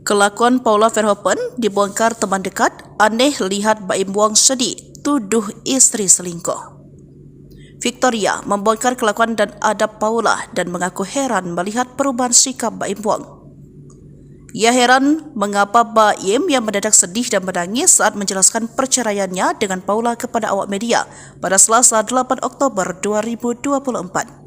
Kelakuan Paula Verhoeven dibongkar teman dekat, aneh lihat Baim Wong sedih, tuduh istri selingkuh. Victoria membongkar kelakuan dan adab Paula dan mengaku heran melihat perubahan sikap Baim Wong. Ia heran mengapa Baim yang mendadak sedih dan menangis saat menjelaskan perceraiannya dengan Paula kepada awak media pada Selasa 8 Oktober 2024.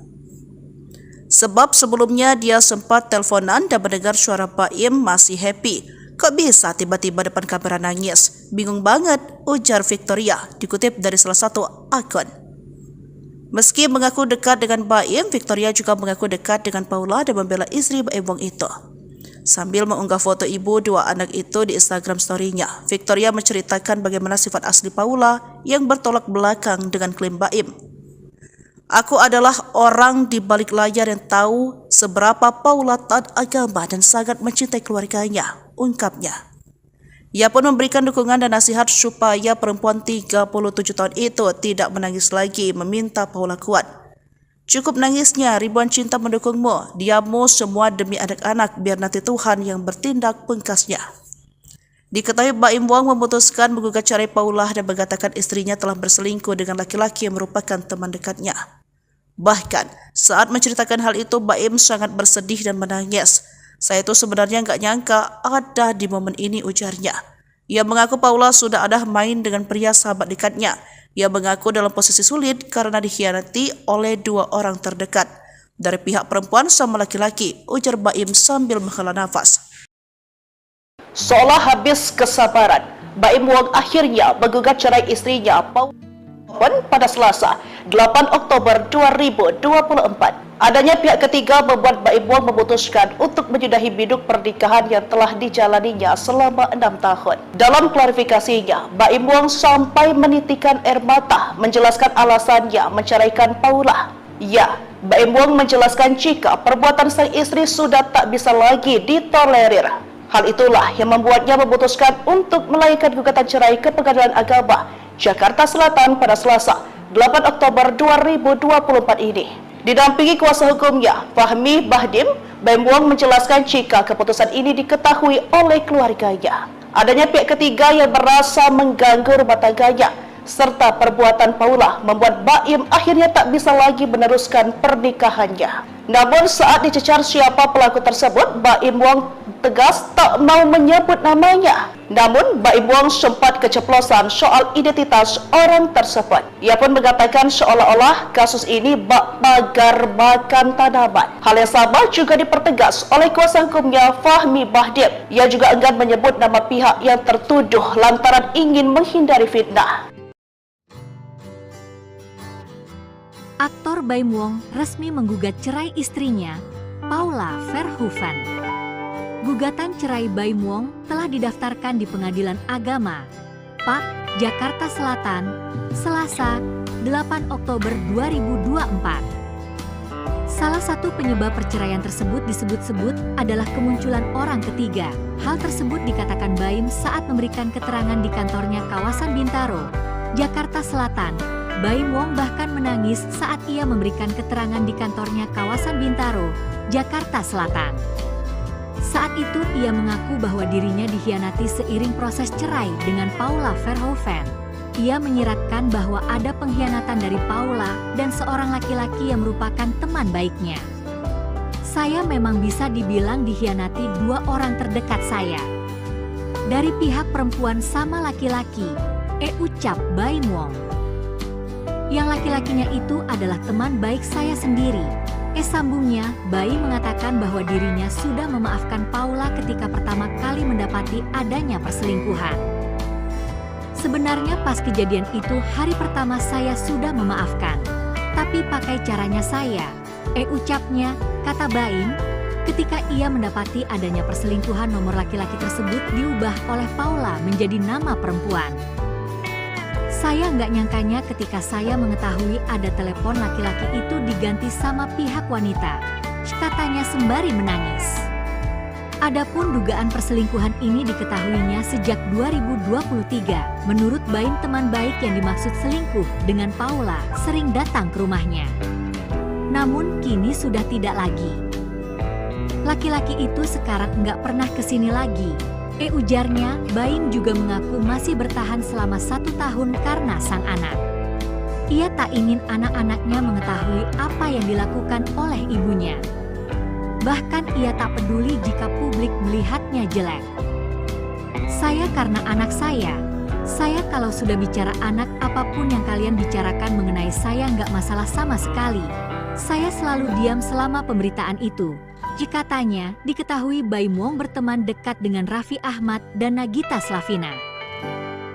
Sebab sebelumnya dia sempat teleponan dan mendengar suara Baim masih happy. Kok bisa tiba-tiba depan kamera nangis? Bingung banget, ujar Victoria, dikutip dari salah satu akun. Meski mengaku dekat dengan Baim, Victoria juga mengaku dekat dengan Paula dan membela istri Baim Wong itu. Sambil mengunggah foto ibu dua anak itu di Instagram story-nya, Victoria menceritakan bagaimana sifat asli Paula yang bertolak belakang dengan klaim Baim. Aku adalah orang di balik layar yang tahu seberapa Paula taat agama dan sangat mencintai keluarganya, ungkapnya. Ia pun memberikan dukungan dan nasihat supaya perempuan 37 tahun itu tidak menangis lagi, meminta Paula kuat. Cukup nangisnya, ribuan cinta mendukungmu, diammu semua demi anak-anak, biar nanti Tuhan yang bertindak, pungkasnya. Diketahui Baim Wong memutuskan menggugat cerai Paula dan mengatakan istrinya telah berselingkuh dengan laki-laki yang merupakan teman dekatnya. Bahkan saat menceritakan hal itu, Baim sangat bersedih dan menangis. Saya itu sebenarnya nggak nyangka ada di momen ini, ujarnya. Ia mengaku Paula sudah ada main dengan pria sahabat dekatnya. Ia mengaku dalam posisi sulit karena dikhianati oleh dua orang terdekat dari pihak perempuan sama laki-laki, ujar Baim sambil menghela nafas. Seolah habis kesabaran, Baim Wong akhirnya menggugat cerai istrinya Paula pada Selasa 8 Oktober 2024. Adanya pihak ketiga membuat Baim Wong memutuskan untuk menyudahi biduk pernikahan yang telah dijalaninya selama 6 tahun. Dalam klarifikasinya, Baim Wong sampai menitikan air mata menjelaskan alasannya menceraikan Paula. Ya, Baim Wong menjelaskan jika perbuatan sang istri sudah tak bisa lagi ditolerir. Hal itulah yang membuatnya memutuskan untuk melayangkan gugatan cerai ke Pengadilan Agama Jakarta Selatan pada Selasa 8 Oktober 2024 ini. Didampingi kuasa hukumnya, Fahmi Bahdim, Baim Wong menjelaskan jika keputusan ini diketahui oleh keluarganya. Adanya pihak ketiga yang merasa mengganggu rumah tangganya, serta perbuatan Paula membuat Baim akhirnya tak bisa lagi meneruskan pernikahannya. Namun saat dicecar siapa pelaku tersebut, Baim Wong tegas tak mau menyebut namanya. Namun Baim Wong sempat keceplosan soal identitas orang tersebut. Ia pun mengatakan seolah-olah kasus ini bak pagar makan tanaman. Hal yang sama juga dipertegas oleh kuasa hukumnya Fahmi Bahdim. Ia juga enggan menyebut nama pihak yang tertuduh lantaran ingin menghindari fitnah. Aktor Baim Wong resmi menggugat cerai istrinya, Paula Verhoeven. Gugatan cerai Baim Wong telah didaftarkan di Pengadilan Agama, PAK, Jakarta Selatan, Selasa, 8 Oktober 2024. Salah satu penyebab perceraian tersebut disebut-sebut adalah kemunculan orang ketiga. Hal tersebut dikatakan Baim saat memberikan keterangan di kantornya kawasan Bintaro, Jakarta Selatan. Baim Wong bahkan menangis saat ia memberikan keterangan di kantornya kawasan Bintaro, Jakarta Selatan. Saat itu ia mengaku bahwa dirinya dikhianati seiring proses cerai dengan Paula Verhoeven. Ia menyiratkan bahwa ada pengkhianatan dari Paula dan seorang laki-laki yang merupakan teman baiknya. Saya memang bisa dibilang dikhianati dua orang terdekat saya. Dari pihak perempuan sama laki-laki, ucap Baim Wong. Yang laki-lakinya itu adalah teman baik saya sendiri. Sambungnya, Baim mengatakan bahwa dirinya sudah memaafkan Paula ketika pertama kali mendapati adanya perselingkuhan. Sebenarnya pas kejadian itu hari pertama saya sudah memaafkan, tapi pakai caranya saya, ucapnya, kata Baim, ketika ia mendapati adanya perselingkuhan nomor laki-laki tersebut diubah oleh Paula menjadi nama perempuan. Saya nggak nyangkanya ketika saya mengetahui ada telepon laki-laki itu diganti sama pihak wanita, katanya sembari menangis. Adapun dugaan perselingkuhan ini diketahuinya sejak 2023. Menurut Baim, teman baik yang dimaksud selingkuh dengan Paula sering datang ke rumahnya. Namun kini sudah tidak lagi. Laki-laki itu sekarang nggak pernah kesini lagi. Ujarnya, Baim juga mengaku masih bertahan selama 1 tahun karena sang anak. Ia tak ingin anak-anaknya mengetahui apa yang dilakukan oleh ibunya. Bahkan ia tak peduli jika publik melihatnya jelek. Saya karena anak saya kalau sudah bicara anak, apapun yang kalian bicarakan mengenai saya nggak masalah sama sekali. Saya selalu diam selama pemberitaan itu. Jika tanya, diketahui Baim Wong berteman dekat dengan Raffi Ahmad dan Nagita Slavina.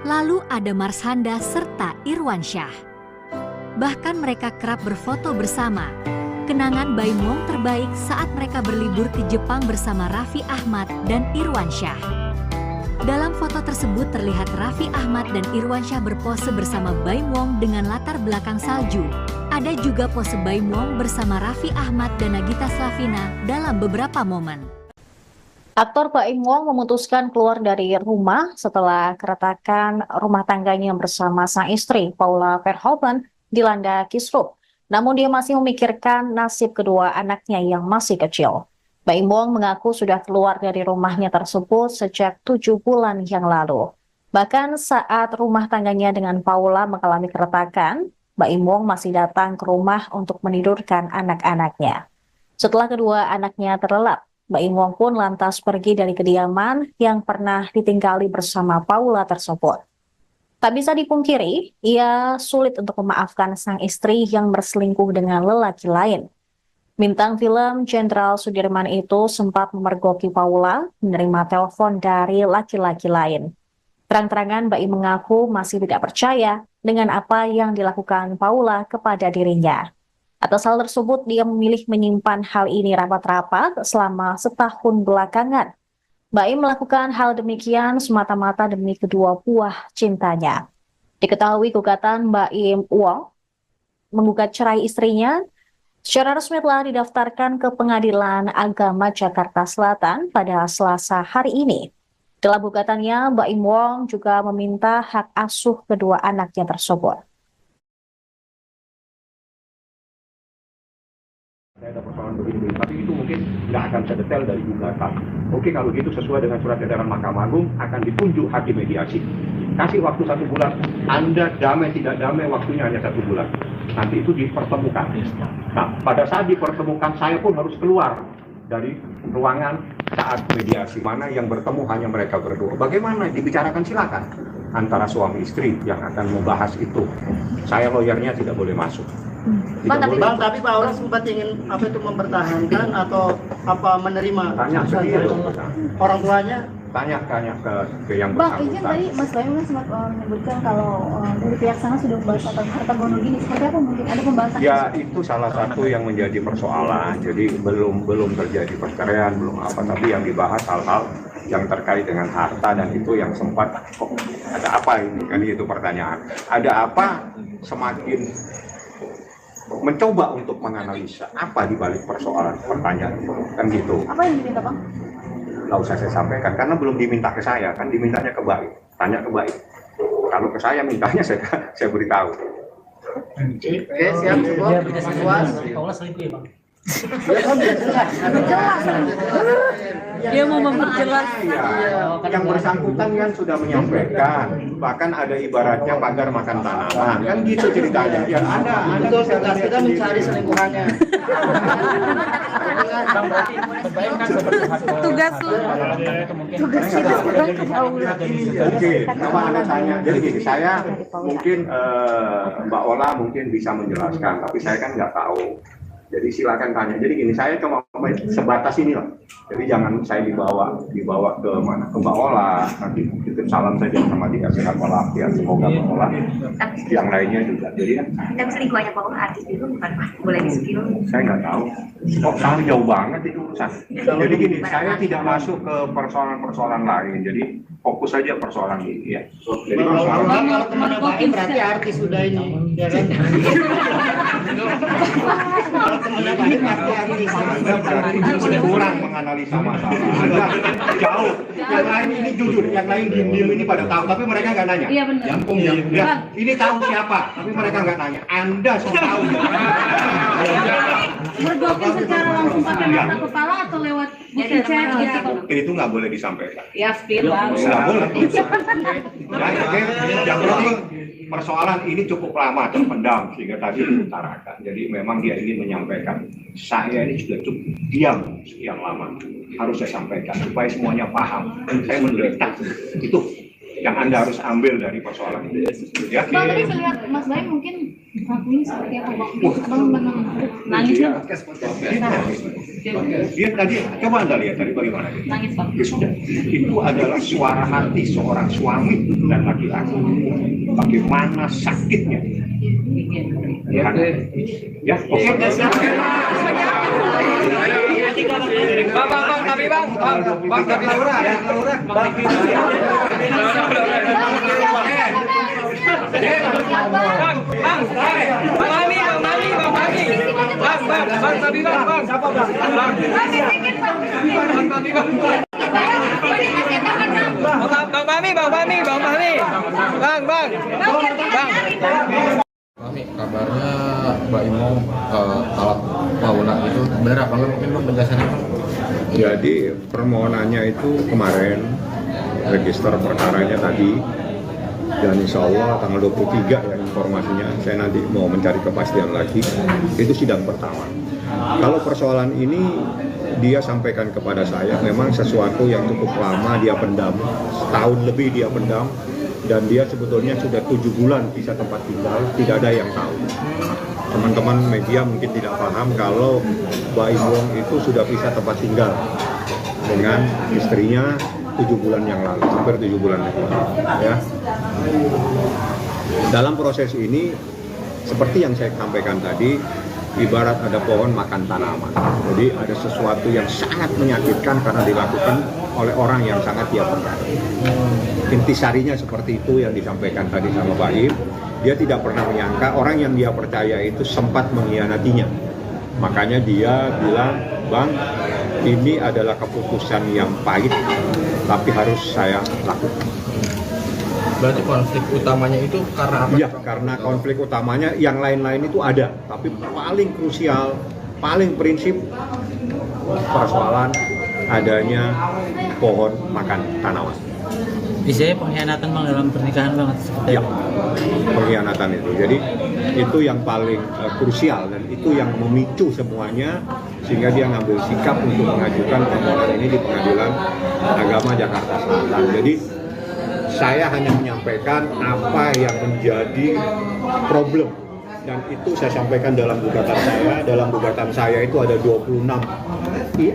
Lalu ada Marshanda serta Irwan Syah. Bahkan mereka kerap berfoto bersama. Kenangan Baim Wong terbaik saat mereka berlibur ke Jepang bersama Raffi Ahmad dan Irwan Syah. Dalam foto tersebut terlihat Raffi Ahmad dan Irwan Syah berpose bersama Baim Wong dengan latar belakang salju. Ada juga pose Baim Wong bersama Raffi Ahmad dan Nagita Slavina dalam beberapa momen. Aktor Baim Wong memutuskan keluar dari rumah setelah keretakan rumah tangganya bersama sang istri Paula Verhoeven dilanda kisruh. Namun dia masih memikirkan nasib kedua anaknya yang masih kecil. Baim Wong mengaku sudah keluar dari rumahnya tersebut sejak 7 bulan yang lalu. Bahkan saat rumah tangganya dengan Paula mengalami keretakan, Baim Wong masih datang ke rumah untuk menidurkan anak-anaknya. Setelah kedua anaknya terlelap, Baim Wong pun lantas pergi dari kediaman yang pernah ditinggali bersama Paula tersebut. Tak bisa dipungkiri, ia sulit untuk memaafkan sang istri yang berselingkuh dengan lelaki lain. Bintang film Jenderal Sudirman itu sempat memergoki Paula menerima telepon dari laki-laki lain. Terang-terangan Baim mengaku masih tidak percaya dengan apa yang dilakukan Paula kepada dirinya. Atas hal tersebut, dia memilih menyimpan hal ini rapat-rapat selama setahun belakangan. Baim melakukan hal demikian semata-mata demi kedua buah cintanya. Diketahui gugatan Baim Wong menggugat cerai istrinya secara resmi telah didaftarkan ke Pengadilan Agama Jakarta Selatan pada Selasa hari ini. Dalam gugatannya, Baim Wong juga meminta hak asuh kedua anaknya tersebut. Saya ada persoalan begini, tapi itu mungkin nggak akan sedetail dari gugatan. Oke, kalau gitu sesuai dengan surat edaran Mahkamah Agung akan ditunjuk hakim mediasi. Kasih waktu 1 bulan, Anda damai tidak damai waktunya hanya 1 bulan. Nanti itu dipertemukan. Nah, pada saat dipertemukan saya pun harus keluar dari ruangan saat mediasi. Mana yang bertemu hanya mereka berdua. Bagaimana dibicarakan silakan antara suami istri yang akan membahas itu. Saya lawyernya tidak boleh masuk. Tapi Pak Aura sempat ingin mempertahankan atau menerima Tanya ke dia, orang tuanya. Tanya ke yang Bang, bersangkutan. izin tadi Mas Baim kan sempat menyebutkan kalau dari pihak sana sudah membahas tentang harta gono gini. Seperti apa mungkin ada pembahasan? Ya, itu salah satu yang menjadi persoalan. Jadi belum terjadi perceraian, belum apa, tapi yang dibahas hal-hal yang terkait dengan harta, dan itu yang sempat kok ada apa ini, kan itu pertanyaan. Ada apa, semakin mencoba untuk menganalisa apa di balik persoalan pertanyaan itu, kan gitu. Apa yang diminta Bang? Nggak usah saya sampaikan karena belum diminta ke saya, kan dimintanya ke Baim. Tanya ke Baim. Kalau ke saya mintanya saya beritahu. Oke, siap semua. Puas. Paula selingkuh ya Bang? Dia mau memperjelas. Ya, yang bersangkutan kan sudah menyampaikan, bahkan ada ibaratnya pagar makan tanaman, kan gitu ceritanya. Ya ada Tugas kita mencari selingkuhannya. Tugas lu. Tugas kita sekarang ke Paula. Oke, apa Anda tanya? Jadi gini, saya mungkin Mbak Ola mungkin bisa menjelaskan, tapi saya kan nggak tahu. Jadi silakan tanya. Jadi gini, saya cuma sebatas ini lah. Jadi jangan saya dibawa ke mana, ke Mbak Ola. Nanti titip salam saja sama dikasih hak walafiat. Semoga Mbak Ola yang lainnya juga. Jadi kan. Tapi selingkuhannya Pak Ola artis itu bukan Pak? Boleh di-spill? Saya nggak tahu. Kok tahu jauh banget itu urusan. Jadi gini, saya tidak masuk ke persoalan-persoalan lain. Jadi fokus saja persoalan ini ya. Jadi Kalau kemana Baim berarti artis sudah ini. ya kan? Anda berarti kurang menganalisa masalah. Anda jauh. Yang lain ini jujur, yang lain diem-diem ini pada tahu, tapi mereka nggak nanya. Iya benar. Ya, ini tahu siapa, tapi mereka nggak nanya. Anda sudah tahu. Bergabung secara langsung pakai mata kepala atau lewat bukti chat gitu? Itu nggak boleh disampaikan. Ya, speed lah. Nggak boleh. Yang penting persoalan ini cukup lama terpendam sehingga tadi diutarakan. Jadi memang dia ingin menyampaikan. Saya ini sudah cukup diam sekian lama. Harus saya sampaikan supaya semuanya paham. Saya menderita. Itu yang Anda harus ambil dari persoalan ini. Ya. Bang, tadi saya lihat Mas Baim mungkin ngakuin seperti apa Bang? Abang benar nangis Dia, nggak? dia tadi, coba Anda lihat tadi bagaimana dia. Nangis Bang. Ya sudah, itu adalah suara hati seorang suami dan laki-laki. Bagaimana sakitnya. Ya, ya, oke. Bang, tapi bang, tapi Laura. Mami, kabarnya Mbak Imo talak Paula itu benar apa enggak? Mungkin Bang penjelasannya Bang? Jadi permohonannya itu kemarin, register perkaranya tadi, dan insya Allah tanggal 23 ya informasinya, saya nanti mau mencari kepastian lagi, itu sidang pertama. Kalau persoalan ini dia sampaikan kepada saya, memang sesuatu yang cukup lama dia pendam, setahun lebih dia pendam, dan dia sebetulnya sudah 7 bulan bisa tempat tinggal, tidak ada yang tahu. Teman-teman media mungkin tidak paham kalau Mbak Imwong itu sudah bisa tempat tinggal dengan istrinya 7 bulan yang lalu, hampir 7 bulan yang lalu. Ya. Dalam proses ini, seperti yang saya sampaikan tadi, ibarat ada pohon makan tanaman. Jadi ada sesuatu yang sangat menyakitkan karena dilakukan oleh orang yang sangat dia percaya. Intisarinya seperti itu yang disampaikan tadi sama Mbak Im. Dia tidak pernah menyangka orang yang dia percaya itu sempat mengkhianatinya. Makanya dia bilang, Bang, ini adalah keputusan yang pahit, tapi harus saya lakukan. Berarti konflik utamanya itu karena apa? Iya, karena konflik utamanya yang lain-lain itu ada, tapi paling krusial, paling prinsip persoalan adanya pohon makan tanaman. Bisa pengkhianatan Bang dalam pernikahan banget seperti Ya, pengkhianatan itu. Jadi itu yang paling krusial dan itu yang memicu semuanya sehingga dia ngambil sikap untuk mengajukan permohonan ini di Pengadilan Agama Jakarta Selatan. Jadi saya hanya menyampaikan apa yang menjadi problem dan itu saya sampaikan dalam gugatan saya. Dalam gugatan saya itu ada 26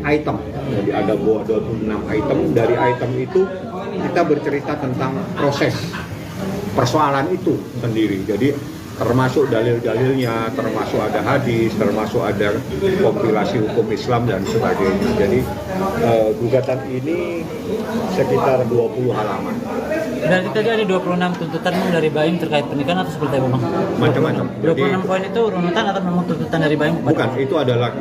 item. Jadi ada 26 item. Dari item itu kita bercerita tentang proses persoalan itu sendiri. Jadi termasuk dalil-dalilnya, termasuk ada hadis, termasuk ada kompilasi hukum Islam dan sebagainya. Jadi gugatan ini sekitar 20 halaman. Berarti tadi ada 26 tuntutan Bang dari Baim terkait pernikahan atau seperti apa Bang? Macam-macam. 26 poin itu runutan atau memang tuntutan dari Baim? Bukan, itu adalah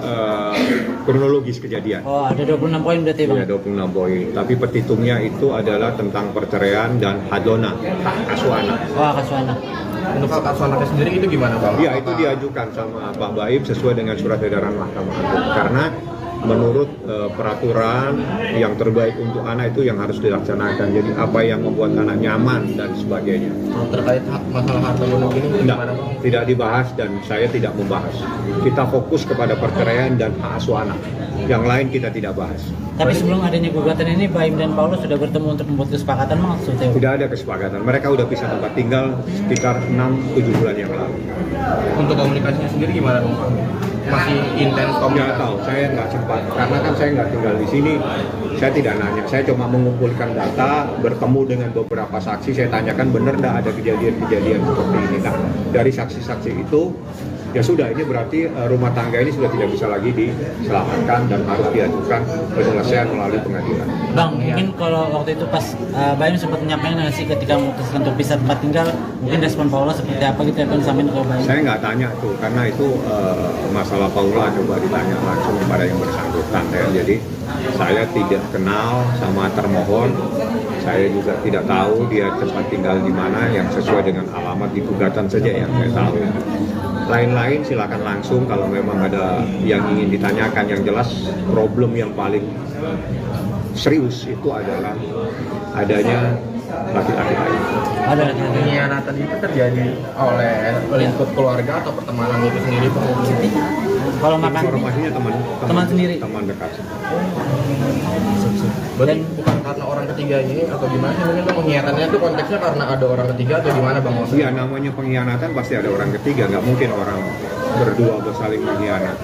kronologis kejadian. Oh, ada 26 poin berarti Bang? Ya, 26 poin. Tapi petitumnya itu adalah tentang perceraian dan hadona, hak asuh anak. Wah, asuh anak. Untuk hak asuh anaknya sendiri itu gimana Bang? Ya, itu diajukan sama Pak Baim sesuai dengan surat edaran Mahkamah Agung. Karena menurut peraturan yang terbaik untuk anak itu yang harus dilaksanakan. Jadi apa yang membuat anak nyaman dan sebagainya. Terkait masalah harta gono ini gimana Bang? Tidak dibahas dan saya tidak membahas. Kita fokus kepada perceraian dan hak asuh anak. Yang lain kita tidak bahas. Tapi sebelum adanya gugatan ini, Baim dan Paulus sudah bertemu untuk membuat kesepakatan Bang? Tidak ada kesepakatan. Mereka sudah bisa tempat tinggal sekitar 6-7 bulan yang lalu. Untuk komunikasinya sendiri gimana Bang? Masih intens Nggak komunikasi? tahu, saya nggak sempat. Karena kan saya nggak tinggal di sini. Saya tidak nanya. Saya cuma mengumpulkan data, bertemu dengan beberapa saksi. Saya tanyakan benar nggak ada kejadian-kejadian seperti ini. Nah, dari saksi-saksi itu ya sudah, ini berarti rumah tangga ini sudah tidak bisa lagi diselamatkan dan harus diajukan penyelesaian melalui pengadilan. Bang, mungkin kalau waktu itu pas Baim sempat menyampaikan nggak sih ketika memutuskan untuk pisah tempat tinggal, mungkin respon Paula seperti apa gitu yang disampaikan ke Baim? Saya nggak tanya tuh, karena itu masalah Paula coba ditanya langsung kepada yang bersangkutan ya. Jadi saya tidak kenal sama termohon, saya juga tidak tahu dia tempat tinggal di mana yang sesuai dengan alamat di gugatan saja yang saya tahu. Lain-lain silakan langsung kalau memang ada yang ingin ditanyakan. Yang jelas problem yang paling serius itu adalah adanya laki-laki lain. Ada laki-laki. Pengkhianatan itu terjadi oleh lingkup keluarga atau pertemanan itu sendiri, Pak? Kalau makan Informasinya teman sendiri, teman dekat. Berarti bukan karena orang ketiga ini atau gimana sih? Mungkin pengkhianatannya itu konteksnya karena ada orang ketiga atau gimana, Bang? Iya, namanya pengkhianatan pasti ada orang ketiga, nggak mungkin orang berdua bersaling mengkhianat.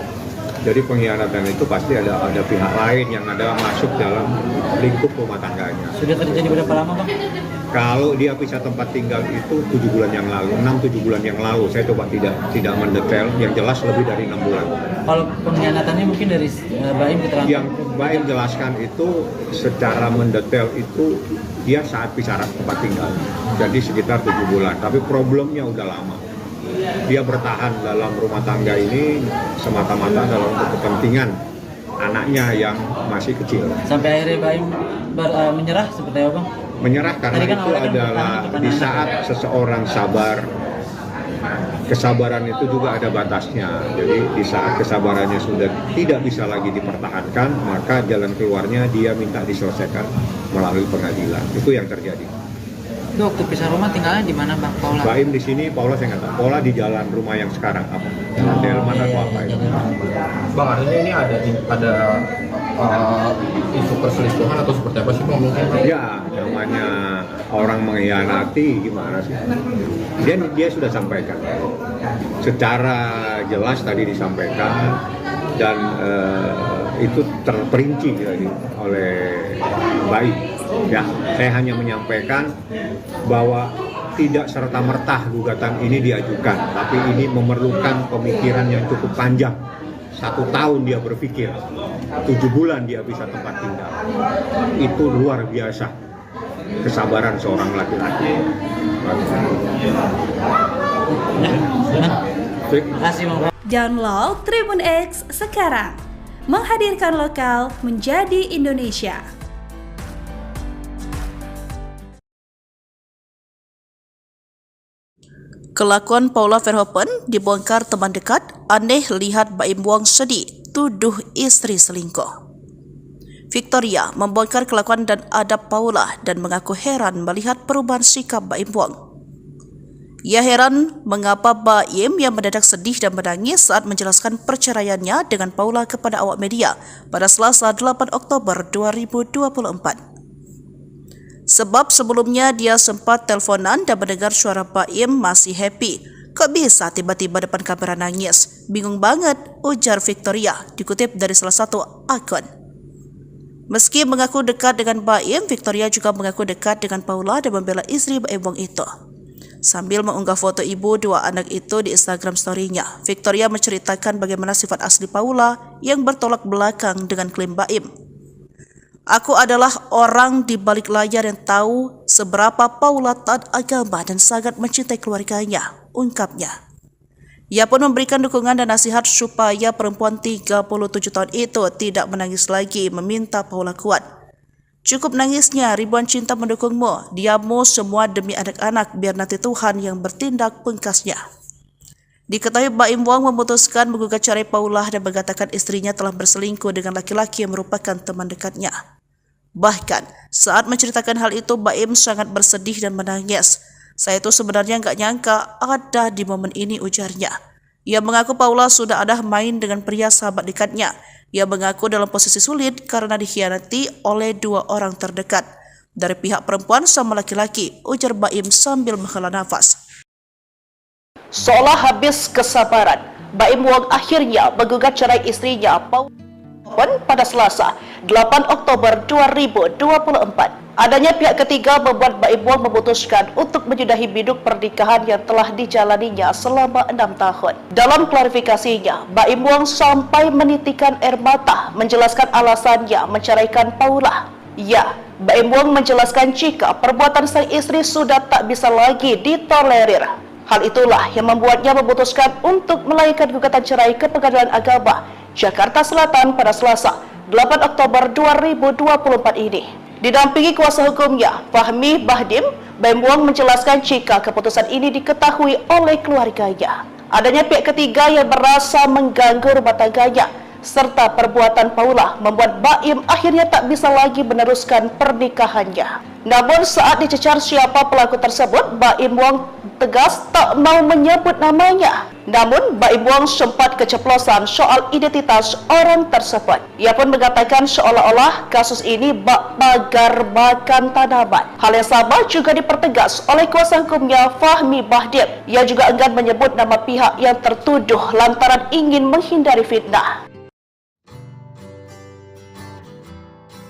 Jadi pengkhianatan itu pasti ada pihak lain yang ada masuk dalam lingkup rumah tangganya. sudah terjadi berapa lama, Bang? Kalau dia pisah tempat tinggal itu 7 bulan yang lalu, 6-7 bulan yang lalu. Saya coba tidak mendetail, yang jelas lebih dari 6 bulan. Kalau pengkhianatannya mungkin dari Baim keterangan. Yang Baim jelaskan itu secara mendetail itu dia saat pisah tempat tinggal. Jadi sekitar 7 bulan, tapi problemnya udah lama. Dia bertahan dalam rumah tangga ini semata-mata dalam kepentingan anaknya yang masih kecil. Sampai akhirnya Baim menyerah seperti apa, Bang? Menyerah karena Tadi kan itu awalnya kan adalah bukan di anak. saat seseorang sabar, kesabaran itu juga ada batasnya. Jadi di saat kesabarannya sudah tidak bisa lagi dipertahankan, maka jalan keluarnya dia minta diselesaikan melalui pengadilan. Itu yang terjadi. Itu waktu pisah rumah tinggalnya di mana, Bang? Paula? Baim di sini, Paula saya nggak tahu. Paula di jalan rumah yang sekarang apa? Delman atau apa itu? Bang, artinya ini ada isu perselingkuhan atau seperti apa sih, Bang? Mungkin Ya, namanya orang mengkhianati gimana sih? Dia sudah sampaikan. Secara jelas tadi disampaikan dan itu terperinci oleh Baim. Ya, saya hanya menyampaikan bahwa tidak serta-merta gugatan ini diajukan, tapi ini memerlukan pemikiran yang cukup panjang. 1 tahun dia berpikir, 7 bulan dia bisa tempat tinggal. Itu luar biasa kesabaran seorang laki-laki. Terima kasih, Bang. Download Tribun X sekarang, menghadirkan lokal menjadi Indonesia. Kelakuan Paula Verhoeven dibongkar teman dekat, aneh lihat Baim Wong sedih, tuduh istri selingkuh. Victoria membongkar kelakuan dan adab Paula dan mengaku heran melihat perubahan sikap Baim Wong. Ia heran mengapa Baim yang mendadak sedih dan menangis saat menjelaskan perceraiannya dengan Paula kepada awak media pada Selasa 8 Oktober 2024. Sebab sebelumnya dia sempat teleponan dan mendengar suara Baim masih happy. Kok bisa tiba-tiba depan kamera nangis? Bingung banget, ujar Victoria, dikutip dari salah satu akun. Meski mengaku dekat dengan Baim, Victoria juga mengaku dekat dengan Paula dan membela istri Baim Wong itu. Sambil mengunggah foto ibu 2 anak itu di Instagram story-nya, Victoria menceritakan bagaimana sifat asli Paula yang bertolak belakang dengan klaim Baim. Aku adalah orang di balik layar yang tahu seberapa Paula taat agama dan sangat mencintai keluarganya, ungkapnya. Ia pun memberikan dukungan dan nasihat supaya perempuan 37 tahun itu tidak menangis lagi, meminta Paula kuat. Cukup nangisnya, ribuan cinta mendukungmu, diammu semua demi anak-anak, biar nanti Tuhan yang bertindak, pungkasnya. Diketahui Baim Wong memutuskan menggugat cerai Paula dan mengatakan istrinya telah berselingkuh dengan laki-laki yang merupakan teman dekatnya. Bahkan saat menceritakan hal itu, Baim sangat bersedih dan menangis. Saya itu sebenarnya nggak nyangka ada di momen ini, ujarnya. Ia mengaku Paula sudah ada main dengan pria sahabat dekatnya. Ia mengaku dalam posisi sulit karena dikhianati oleh 2 orang terdekat dari pihak perempuan sama laki-laki, ujar Baim sambil menghela nafas. Seolah habis kesabaran, Baim Wong akhirnya menggugat cerai istrinya Paula pada Selasa, 8 Oktober 2024. Adanya pihak ketiga membuat Baim Wong memutuskan untuk menyudahi biduk pernikahan yang telah dijalaninya selama 6 tahun. Dalam klarifikasinya, Baim Wong sampai menitikan air mata menjelaskan alasannya menceraikan Paula. Ya, Baim Wong menjelaskan jika perbuatan sang istri sudah tak bisa lagi ditolerir. Hal itulah yang membuatnya memutuskan untuk melayangkan gugatan cerai ke Pengadilan Agama Jakarta Selatan pada Selasa, 8 Oktober 2024 ini. Didampingi kuasa hukumnya, Fahmi Bahdim, Baim Wong menjelaskan jika keputusan ini diketahui oleh keluarganya. Adanya pihak ketiga yang merasa mengganggu rumah tangganya, serta perbuatan Paula membuat Baim akhirnya tak bisa lagi meneruskan pernikahannya. Namun saat dicecar siapa pelaku tersebut, Baim Wong tegas tak mau menyebut namanya. Namun Baim Wong sempat keceplosan soal identitas orang tersebut. Ia pun mengatakan seolah-olah kasus ini bak pagar makan tanaman. Hal yang sama juga dipertegas oleh kuasa hukumnya Fahmi Bahdim. Ia juga enggan menyebut nama pihak yang tertuduh lantaran ingin menghindari fitnah.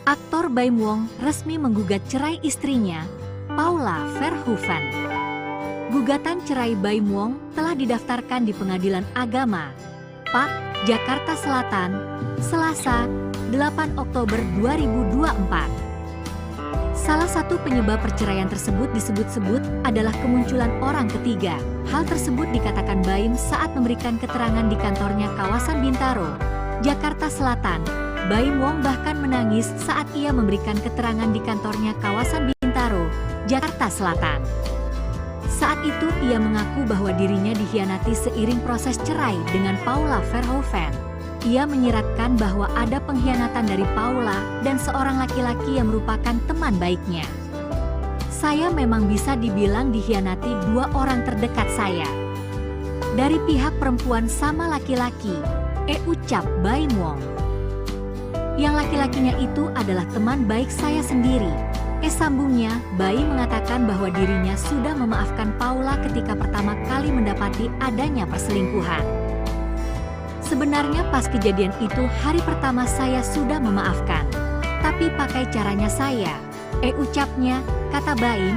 Aktor Baim Wong resmi menggugat cerai istrinya, Paula Verhoeven. Gugatan cerai Baim Wong telah didaftarkan di Pengadilan Agama, PAK, Jakarta Selatan, Selasa, 8 Oktober 2024. Salah satu penyebab perceraian tersebut disebut-sebut adalah kemunculan orang ketiga. Hal tersebut dikatakan Baim saat memberikan keterangan di kantornya kawasan Bintaro, Jakarta Selatan. Baim Wong bahkan menangis saat ia memberikan keterangan di kantornya kawasan Bintaro, Jakarta Selatan. Saat itu ia mengaku bahwa dirinya dikhianati seiring proses cerai dengan Paula Verhoeven. Ia menyiratkan bahwa ada pengkhianatan dari Paula dan seorang laki-laki yang merupakan teman baiknya. Saya memang bisa dibilang dikhianati dua orang terdekat saya. Dari pihak perempuan sama laki-laki, ucap Baim Wong. Yang laki-lakinya itu adalah teman baik saya sendiri. Sambungnya, Baim mengatakan bahwa dirinya sudah memaafkan Paula ketika pertama kali mendapati adanya perselingkuhan. Sebenarnya pas kejadian itu hari pertama saya sudah memaafkan. Tapi pakai caranya saya, ucapnya, kata Baim,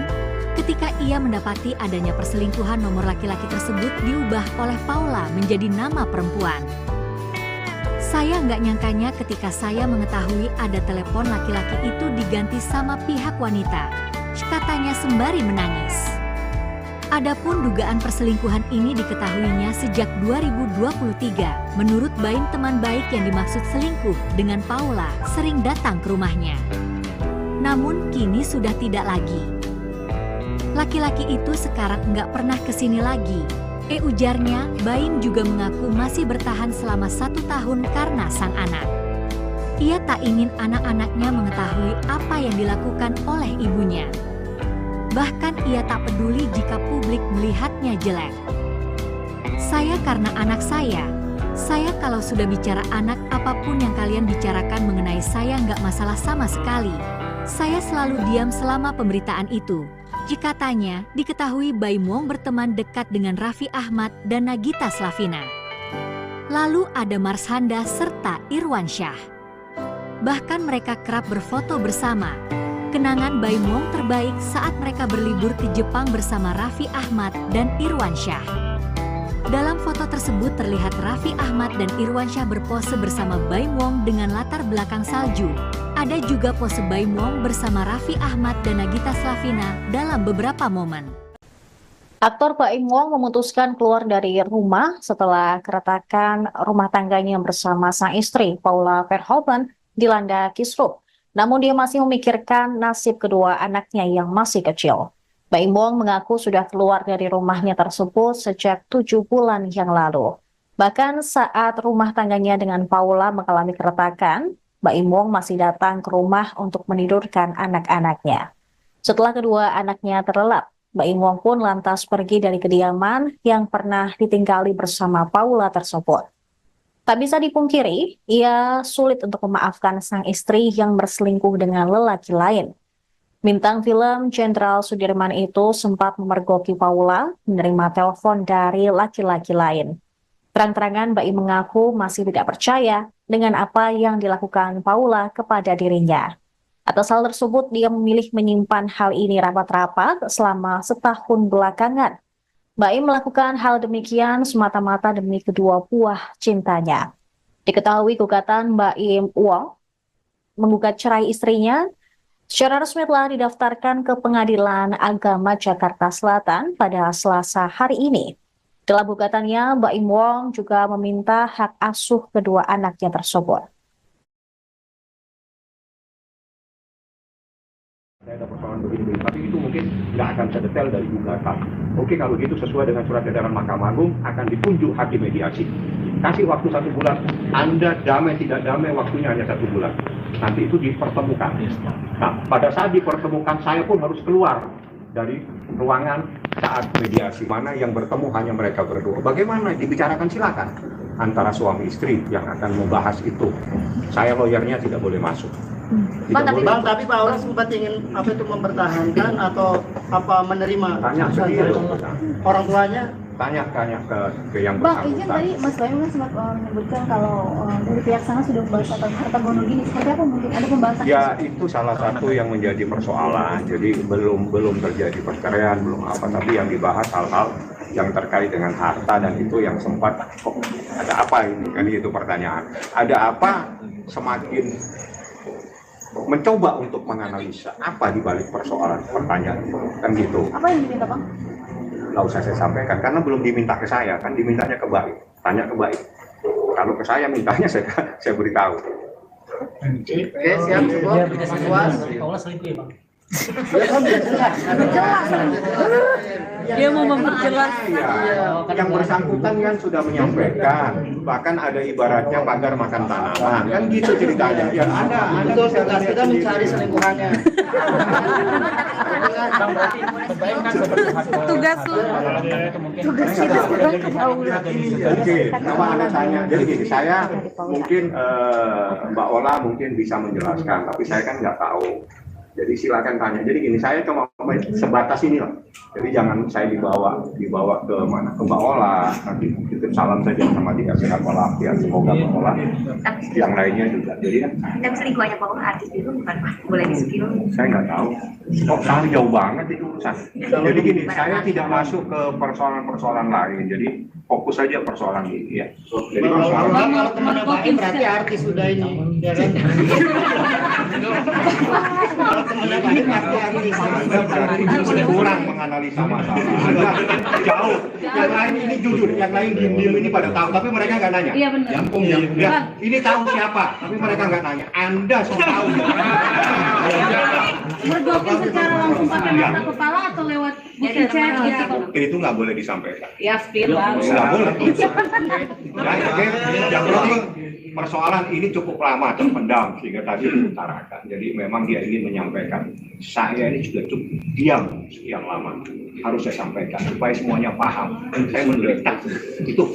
ketika ia mendapati adanya perselingkuhan nomor laki-laki tersebut diubah oleh Paula menjadi nama perempuan. Saya nggak nyangkanya ketika saya mengetahui ada telepon laki-laki itu diganti sama pihak wanita, katanya sembari menangis. Adapun dugaan perselingkuhan ini diketahuinya sejak 2023. Menurut Baim, teman baik yang dimaksud selingkuh dengan Paula sering datang ke rumahnya. Namun kini sudah tidak lagi. Laki-laki itu sekarang nggak pernah kesini lagi. Ujarnya. Baim juga mengaku masih bertahan selama 1 tahun karena sang anak. Ia tak ingin anak-anaknya mengetahui apa yang dilakukan oleh ibunya. Bahkan ia tak peduli jika publik melihatnya jelek. Saya karena anak saya kalau sudah bicara anak, apapun yang kalian bicarakan mengenai saya nggak masalah sama sekali. Saya selalu diam selama pemberitaan itu. Jika tanya, diketahui Baim Wong berteman dekat dengan Raffi Ahmad dan Nagita Slavina. Lalu ada Marshanda serta Irwan Syah. Bahkan mereka kerap berfoto bersama. Kenangan Baim Wong terbaik saat mereka berlibur ke Jepang bersama Raffi Ahmad dan Irwan Syah. Dalam foto tersebut terlihat Raffi Ahmad dan Irwan Syah berpose bersama Baim Wong dengan latar belakang salju. Ada juga pose Baim Wong bersama Raffi Ahmad dan Nagita Slavina dalam beberapa momen. Aktor Baim Wong memutuskan keluar dari rumah setelah keretakan rumah tangganya bersama sang istri Paula Verhoeven dilanda kisruh. Namun dia masih memikirkan nasib kedua anaknya yang masih kecil. Baim Wong mengaku sudah keluar dari rumahnya tersebut sejak 7 bulan yang lalu. Bahkan saat rumah tangganya dengan Paula mengalami keretakan, Baim Wong masih datang ke rumah untuk menidurkan anak-anaknya. Setelah kedua anaknya terlelap, Baim Wong pun lantas pergi dari kediaman yang pernah ditinggali bersama Paula tersebut. Tak bisa dipungkiri, ia sulit untuk memaafkan sang istri yang berselingkuh dengan lelaki lain. Bintang film Jenderal Sudirman itu sempat memergoki Paula menerima telepon dari laki-laki lain. Terang-terangan Baim mengaku masih tidak percaya dengan apa yang dilakukan Paula kepada dirinya. Atas hal tersebut, dia memilih menyimpan hal ini rapat-rapat selama setahun belakangan. Baim melakukan hal demikian semata-mata demi kedua buah cintanya. Diketahui gugatan Baim Wong menggugat cerai istrinya secara resmi telah didaftarkan ke Pengadilan Agama Jakarta Selatan pada Selasa hari ini. Dalam gugatannya, Baim Wong juga meminta hak asuh kedua anaknya tersebut. Saya ada persoalan begini, tapi itu mungkin nggak akan sedetail dari gugatan. Oke, kalau gitu sesuai dengan surat edaran Mahkamah Agung akan ditunjuk hakim mediasi. Kasih waktu 1 bulan, Anda damai tidak damai waktunya hanya 1 bulan. Nanti itu dipertemukan. Nah, pada saat dipertemukan saya pun harus keluar dari ruangan saat mediasi. Mana yang bertemu hanya mereka berdua. Bagaimana dibicarakan silakan antara suami istri yang akan membahas itu. Saya lawyernya tidak boleh masuk. Tapi Pak Aula sempat ingin apa itu mempertahankan atau apa menerima tanya sendiri orang tuanya? Tanya ke yang Bang, bersangkutan. izin tadi Mas Baim kan sempat menyebutkan kalau dari pihak sana sudah membahas harta gono gini. Seperti apa mungkin ada pembahasan? Ya, itu salah satu yang menjadi persoalan. Jadi belum terjadi perceraian, belum apa, tapi yang dibahas hal-hal yang terkait dengan harta, dan itu yang sempat kok ada apa ini? Kan itu pertanyaan. Ada apa? Semakin mencoba untuk menganalisa apa di balik persoalan pertanyaan itu, kan gitu. Apa yang diminta, Bang? Nggak usah saya sampaikan karena belum diminta ke saya, kan dimintanya ke Baim, tanya ke Baim. Kalau ke saya mintanya saya beritahu. Oke, siap, cukup. Puas. Paula selingkuh ya, Bang? Dia mau memperjelas. Yang bersangkutan kan sudah menyampaikan, bahkan ada ibaratnya pagar makan tanaman, kan gitu ceritanya. Ya ada Betul, kita mencari selingkuhannya. Tugas lu. Oke, coba Anda tanya. Jadi gini, saya mungkin Mbak Ola mungkin bisa menjelaskan, tapi saya kan nggak tahu. Jadi silakan tanya. Jadi gini, saya cuma sebatas ini lah. Jadi jangan saya dibawa ke mana, ke Mbak Ola. Nanti titip salam saja sama dikasih Ola. Ya semoga Mbak Ola yang lainnya juga. Jadi kan. Tapi selingkuhannya Pak Ola artis itu bukan Pak? Boleh di skill? Saya nggak tahu. Kok tahu jauh banget itu urusan. Jadi gini, saya tidak masuk ke persoalan-persoalan lain. Jadi fokus saja persoalan ini ya. Jadi persoalan. Kalau teman Baim berarti artis sudah ini, ya kan? Kalau teman Baim berarti artis. Anda kurang menganalisa masalah. Anda jauh. Yang lain ini jujur, yang lain diem-diem ini pada tahu, tapi mereka nggak nanya. Iya benar. Ya, ini tahu siapa, tapi mereka nggak nanya. Anda sudah tahu. Mergokin secara langsung pakai mata kepala atau lewat bukti chat gitu? Itu nggak boleh disampaikan. Ya, spill lah. Nggak boleh. Ya, oke. Yang penting persoalan ini cukup lama terpendam sehingga tadi diutarakan. Jadi memang dia ingin menyampaikan. Saya ini juga cukup diam sekian lama. Harus saya sampaikan supaya semuanya paham. Saya menderita. Itu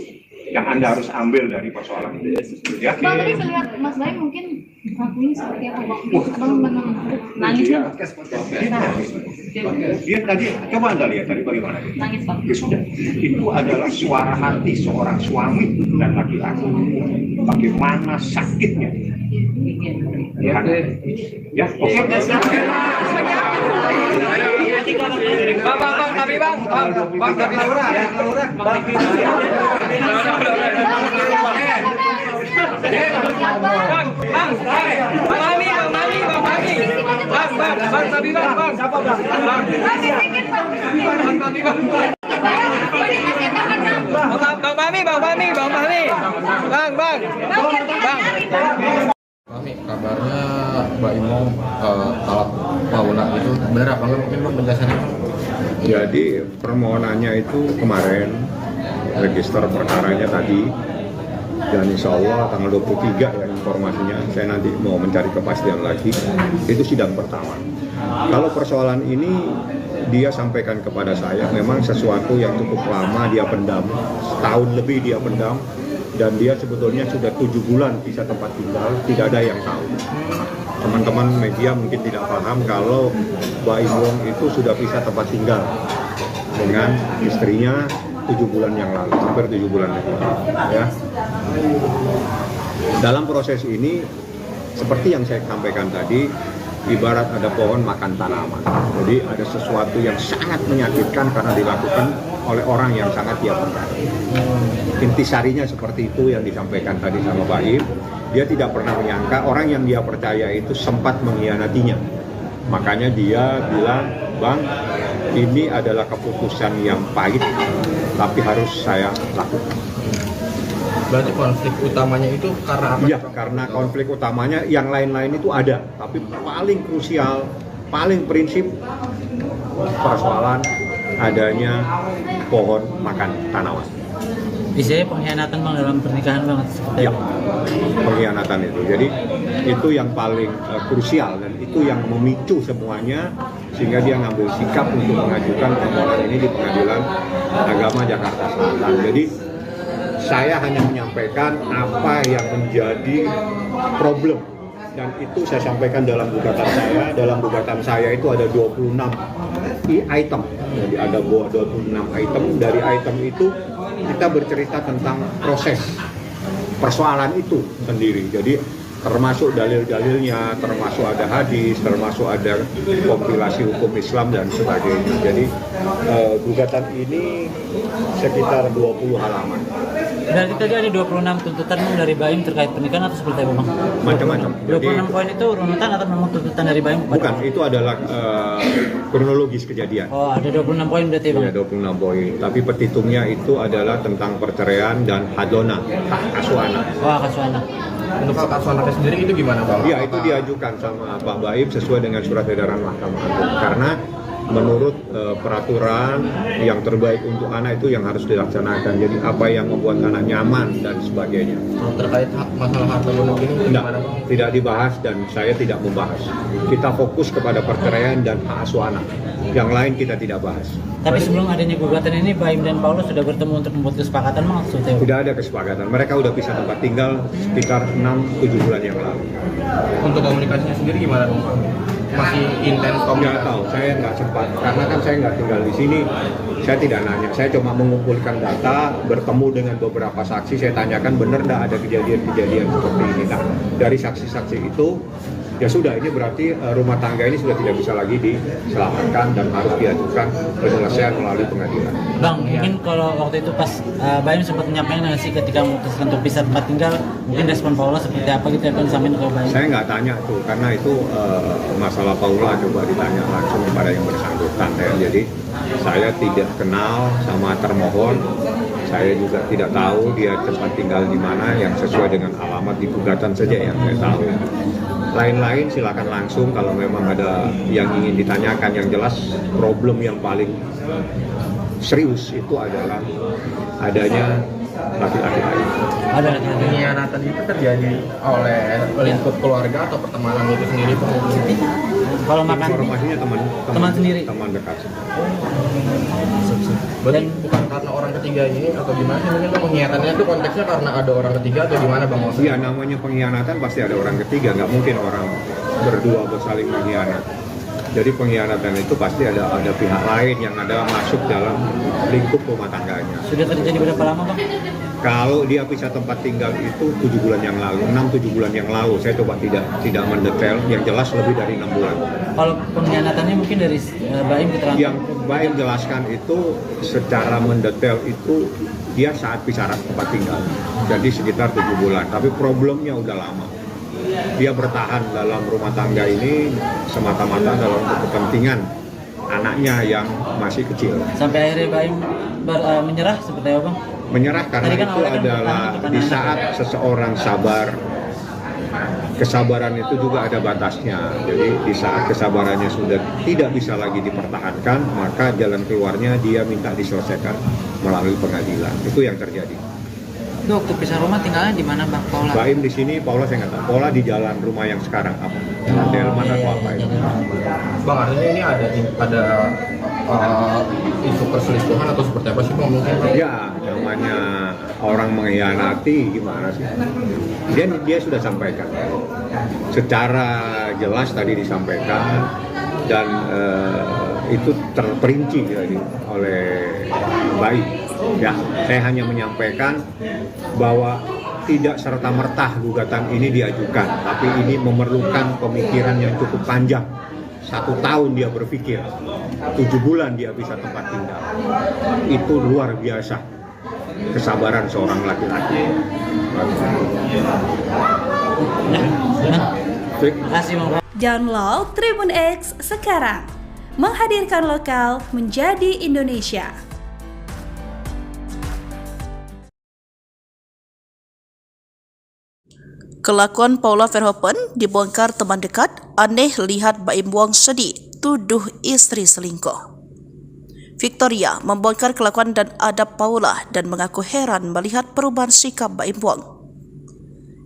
yang Anda harus ambil dari persoalan ini. Ya. Bang, tadi saya lihat Mas Baim mungkin ngakuin seperti apa, Bang? Abang nangis kan? Dia tadi, coba Anda lihat tadi bagaimana dia. Nangis, Bang. Ya sudah, itu adalah suara hati seorang suami dan laki-laki. Bagaimana sakitnya. Ya, ya, oke. Bang, tapi Bang, tapi Mami, kabarnya Mbak Imo talak Paula itu benar apa enggak? Mungkin Bang penjelasannya. Jadi permohonannya itu kemarin, register perkaranya tadi, dan insya Allah tanggal 23 ya informasinya, saya nanti mau mencari kepastian lagi, itu sidang pertama. Kalau persoalan ini dia sampaikan kepada saya, memang sesuatu yang cukup lama dia pendam, setahun lebih dia pendam, dan dia sebetulnya sudah 7 bulan bisa tempat tinggal, tidak ada yang tahu. Teman-teman media mungkin tidak paham kalau Baim Wong itu sudah bisa tempat tinggal dengan istrinya 7 bulan yang lalu, hampir 7 bulan yang lalu. Ya. Dalam proses ini, seperti yang saya sampaikan tadi, ibarat ada pohon makan tanaman. Jadi ada sesuatu yang sangat menyakitkan karena dilakukan oleh orang yang sangat dia percaya. Intisarinya seperti itu yang disampaikan tadi sama Baim. Dia tidak pernah menyangka orang yang dia percaya itu sempat mengkhianatinya. Makanya dia bilang, Bang, ini adalah keputusan yang pahit, tapi harus saya lakukan. Berarti konflik utamanya itu karena apa? Iya, karena konflik utamanya yang lain-lain itu ada, tapi paling krusial, paling prinsip persoalan adanya pohon makan tanaman. Bisa pengkhianatan Bang dalam pernikahan banget seperti Ya, pengkhianatan itu. Jadi itu yang paling krusial dan itu yang memicu semuanya sehingga dia ngambil sikap untuk mengajukan permohonan ini di Pengadilan Agama Jakarta Selatan. Jadi saya hanya menyampaikan apa yang menjadi problem dan itu saya sampaikan dalam gugatan saya. Dalam gugatan saya itu ada 26 item. Jadi ada 26 item. Dari item itu kita bercerita tentang proses persoalan itu sendiri. Jadi termasuk dalil-dalilnya, termasuk ada hadis, termasuk ada kompilasi hukum Islam dan sebagainya. Jadi gugatan ini sekitar 20 halaman. Berarti tadi ada 26 tuntutan dari Baim terkait pernikahan atau seperti apa Bang? Macam-macam. 26 poin itu runutan atau memang tuntutan dari Baim? Bukan, itu adalah kronologis kejadian. Oh, ada 26 poin berarti Bang? Iya, 26 poin. Tapi petitumnya itu adalah tentang perceraian dan hadona, hak asuh anak. Wah, asuh anak. Untuk hak asuh anaknya sendiri itu gimana Bang? Iya, itu diajukan sama Pak Baim sesuai dengan surat edaran Mahkamah Agung. Karena menurut peraturan yang terbaik untuk anak itu yang harus dilaksanakan. Jadi apa yang membuat anak nyaman dan sebagainya. Terkait masalah harta gonok ini gimana Bang? Tidak dibahas dan saya tidak membahas. Kita fokus kepada perceraian dan hak asuh anak. Yang lain kita tidak bahas. Tapi sebelum adanya gugatan ini, Baim dan Paulus sudah bertemu untuk membuat kesepakatan maksudnya? Tidak ada kesepakatan. Mereka sudah pisah tempat tinggal sekitar 6-7 bulan yang lalu. Untuk komunikasinya sendiri gimana Bang? Masih intens Nggak komunikasi? tahu, saya nggak sempat. Karena kan saya nggak tinggal di sini. Saya tidak nanya. Saya cuma mengumpulkan data, bertemu dengan beberapa saksi. Saya tanyakan benar nggak ada kejadian-kejadian seperti ini. Nah, dari saksi-saksi itu, ya sudah, ini berarti rumah tangga ini sudah tidak bisa lagi diselamatkan dan harus diajukan penyelesaian melalui pengadilan. Bang, mungkin kalau waktu itu pas Baim sempat menyampaikan nggak sih ketika memutuskan untuk pisah tempat tinggal, mungkin respon Paula seperti apa gitu ya Bang sampein ke Baim? Saya nggak tanya tuh, karena itu masalah Paula coba ditanya langsung kepada yang bersangkutan. Ya. Jadi saya tidak kenal sama termohon, saya juga tidak tahu dia tempat tinggal di mana yang sesuai dengan alamat di gugatan saja yang saya tahu. Lain-lain silakan langsung kalau memang ada yang ingin ditanyakan. Yang jelas problem yang paling serius itu adalah adanya laki-laki lain. Ada laki-laki. Pengkhianatan itu terjadi oleh lingkup keluarga atau pertemanan itu sendiri Bang? Kalau makan Informasinya teman sendiri. teman dekat. Berarti bukan karena orang ketiga ini atau gimana sih? Mungkin pengkhianatannya itu konteksnya karena ada orang ketiga atau gimana Bang? Iya, namanya pengkhianatan pasti ada orang ketiga, nggak mungkin orang berdua bersaling mengkhianat. Jadi pengkhianatan itu pasti ada pihak lain yang ada masuk dalam lingkup rumah tangganya. Sudah terjadi berapa lama Bang? Kalau dia pisah tempat tinggal itu 7 bulan yang lalu, 6-7 bulan yang lalu. Saya coba tidak mendetail, yang jelas lebih dari 6 bulan. Kalau pengkhianatannya mungkin dari Baim keterangan? Yang Baim jelaskan itu secara mendetail itu dia saat pisah tempat tinggal. Jadi sekitar 7 bulan, tapi problemnya udah lama. Dia bertahan dalam rumah tangga ini semata-mata dalam kepentingan anaknya yang masih kecil. Sampai akhirnya Baim menyerah seperti apa Bang? Menyerah karena Tadi kan itu awalnya kan adalah bukan di anak. saat seseorang sabar, kesabaran itu juga ada batasnya. Jadi di saat kesabarannya sudah tidak bisa lagi dipertahankan, maka jalan keluarnya dia minta diselesaikan melalui pengadilan. Itu yang terjadi. Itu waktu pisah rumah tinggalnya di mana Bang Paula? Baim di sini, Paula saya nggak tahu. Paula di jalan rumah yang sekarang apa? Delman atau apa itu? Bang, artinya ini ada isu perselingkuhan atau seperti apa sih Bang? Mungkin Ya, namanya orang mengkhianati gimana sih? Dia sudah sampaikan. Secara jelas tadi disampaikan dan itu terperinci jadi oleh Baim. Ya, saya hanya menyampaikan bahwa tidak serta-merta gugatan ini diajukan, tapi ini memerlukan pemikiran yang cukup panjang. 1 tahun dia berpikir, 7 bulan dia bisa tempat tinggal. Itu luar biasa kesabaran seorang laki-laki. Download Tribun X sekarang, menghadirkan lokal menjadi Indonesia. Kelakuan Paula Verhoeven dibongkar teman dekat, aneh lihat Baim Wong sedih, tuduh istri selingkuh. Victoria membongkar kelakuan dan adab Paula dan mengaku heran melihat perubahan sikap Baim Wong.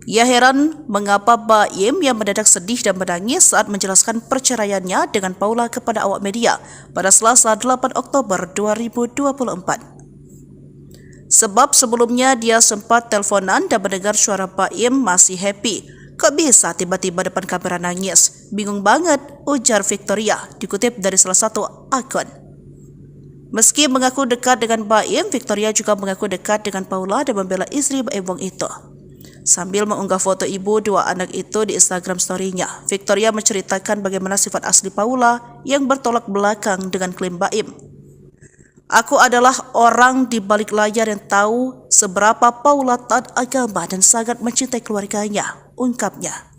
Ia heran mengapa Baim yang mendadak sedih dan menangis saat menjelaskan perceraiannya dengan Paula kepada awak media pada Selasa 8 Oktober 2024. Sebab sebelumnya dia sempat teleponan dan mendengar suara Baim masih happy. Kok bisa tiba-tiba depan kamera nangis? Bingung banget, ujar Victoria, dikutip dari salah satu akun. Meski mengaku dekat dengan Baim, Victoria juga mengaku dekat dengan Paula dan membela istri Baim Wong itu. Sambil mengunggah foto ibu 2 anak itu di Instagram story-nya, Victoria menceritakan bagaimana sifat asli Paula yang bertolak belakang dengan klaim Baim. Aku adalah orang di balik layar yang tahu seberapa Paula taat agama dan sangat mencintai keluarganya, ungkapnya.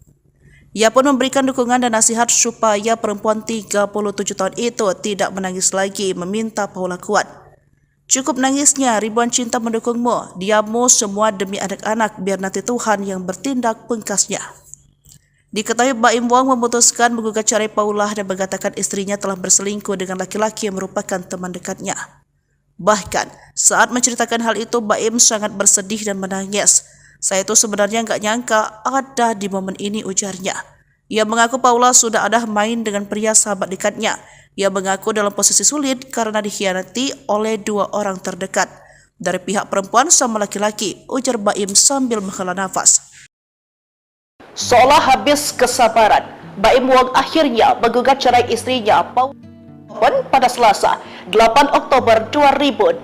Ia pun memberikan dukungan dan nasihat supaya perempuan 37 tahun itu tidak menangis lagi, meminta Paula kuat. Cukup nangisnya, ribuan cinta mendukungmu, diammu semua demi anak-anak, biar nanti Tuhan yang bertindak, pungkasnya. Diketahui Baim Wong memutuskan menggugat cerai Paula dan mengatakan istrinya telah berselingkuh dengan laki-laki yang merupakan teman dekatnya. Bahkan saat menceritakan hal itu, Baim sangat bersedih dan menangis. Saya itu sebenarnya nggak nyangka ada di momen ini, ujarnya. Ia mengaku Paula sudah ada main dengan pria sahabat dekatnya. Ia mengaku dalam posisi sulit karena dikhianati oleh 2 orang terdekat dari pihak perempuan sama laki-laki, ujar Baim sambil menghela nafas. Seolah habis kesabaran, Baim Wong akhirnya menggugat cerai istrinya Paula pada Selasa 8 Oktober 2024.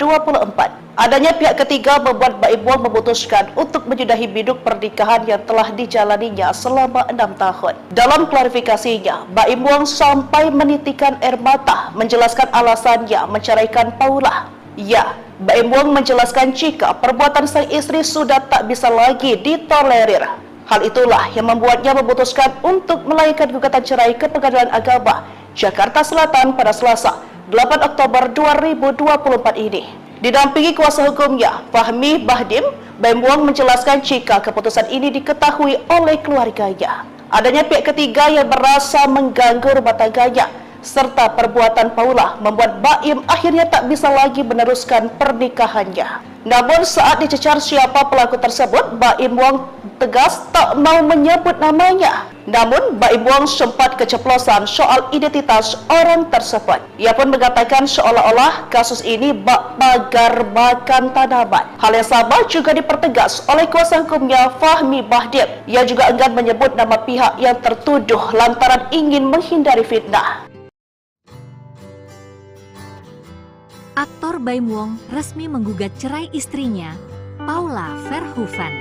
Adanya pihak ketiga membuat Baim Wong memutuskan untuk menyudahi biduk pernikahan yang telah dijalaninya selama 6 tahun. Dalam klarifikasinya, Baim Wong sampai menitikan air mata menjelaskan alasannya menceraikan Paula. Ya, Baim Wong menjelaskan jika perbuatan sang istri sudah tak bisa lagi ditolerir. Hal itulah yang membuatnya memutuskan untuk melayangkan gugatan cerai ke Pengadilan Agama Jakarta Selatan pada Selasa 8 Oktober 2024 ini. Didampingi kuasa hukumnya, Fahmi Bahdim, Baim Wong menjelaskan jika keputusan ini diketahui oleh keluarganya. Adanya pihak ketiga yang merasa mengganggu rumah tangganya, serta perbuatan Paula membuat Baim akhirnya tak bisa lagi meneruskan pernikahannya. Namun saat dicecar siapa pelaku tersebut, Baim Wong tegas tak mau menyebut namanya. Namun Baim Wong sempat keceplosan soal identitas orang tersebut. Ia pun mengatakan seolah-olah kasus ini bak pagar makan tanaman. Hal yang sama juga dipertegas oleh kuasa hukumnya Fahmi Bahdim. Ia juga enggan menyebut nama pihak yang tertuduh lantaran ingin menghindari fitnah. Aktor Baim Wong resmi menggugat cerai istrinya, Paula Verhoeven.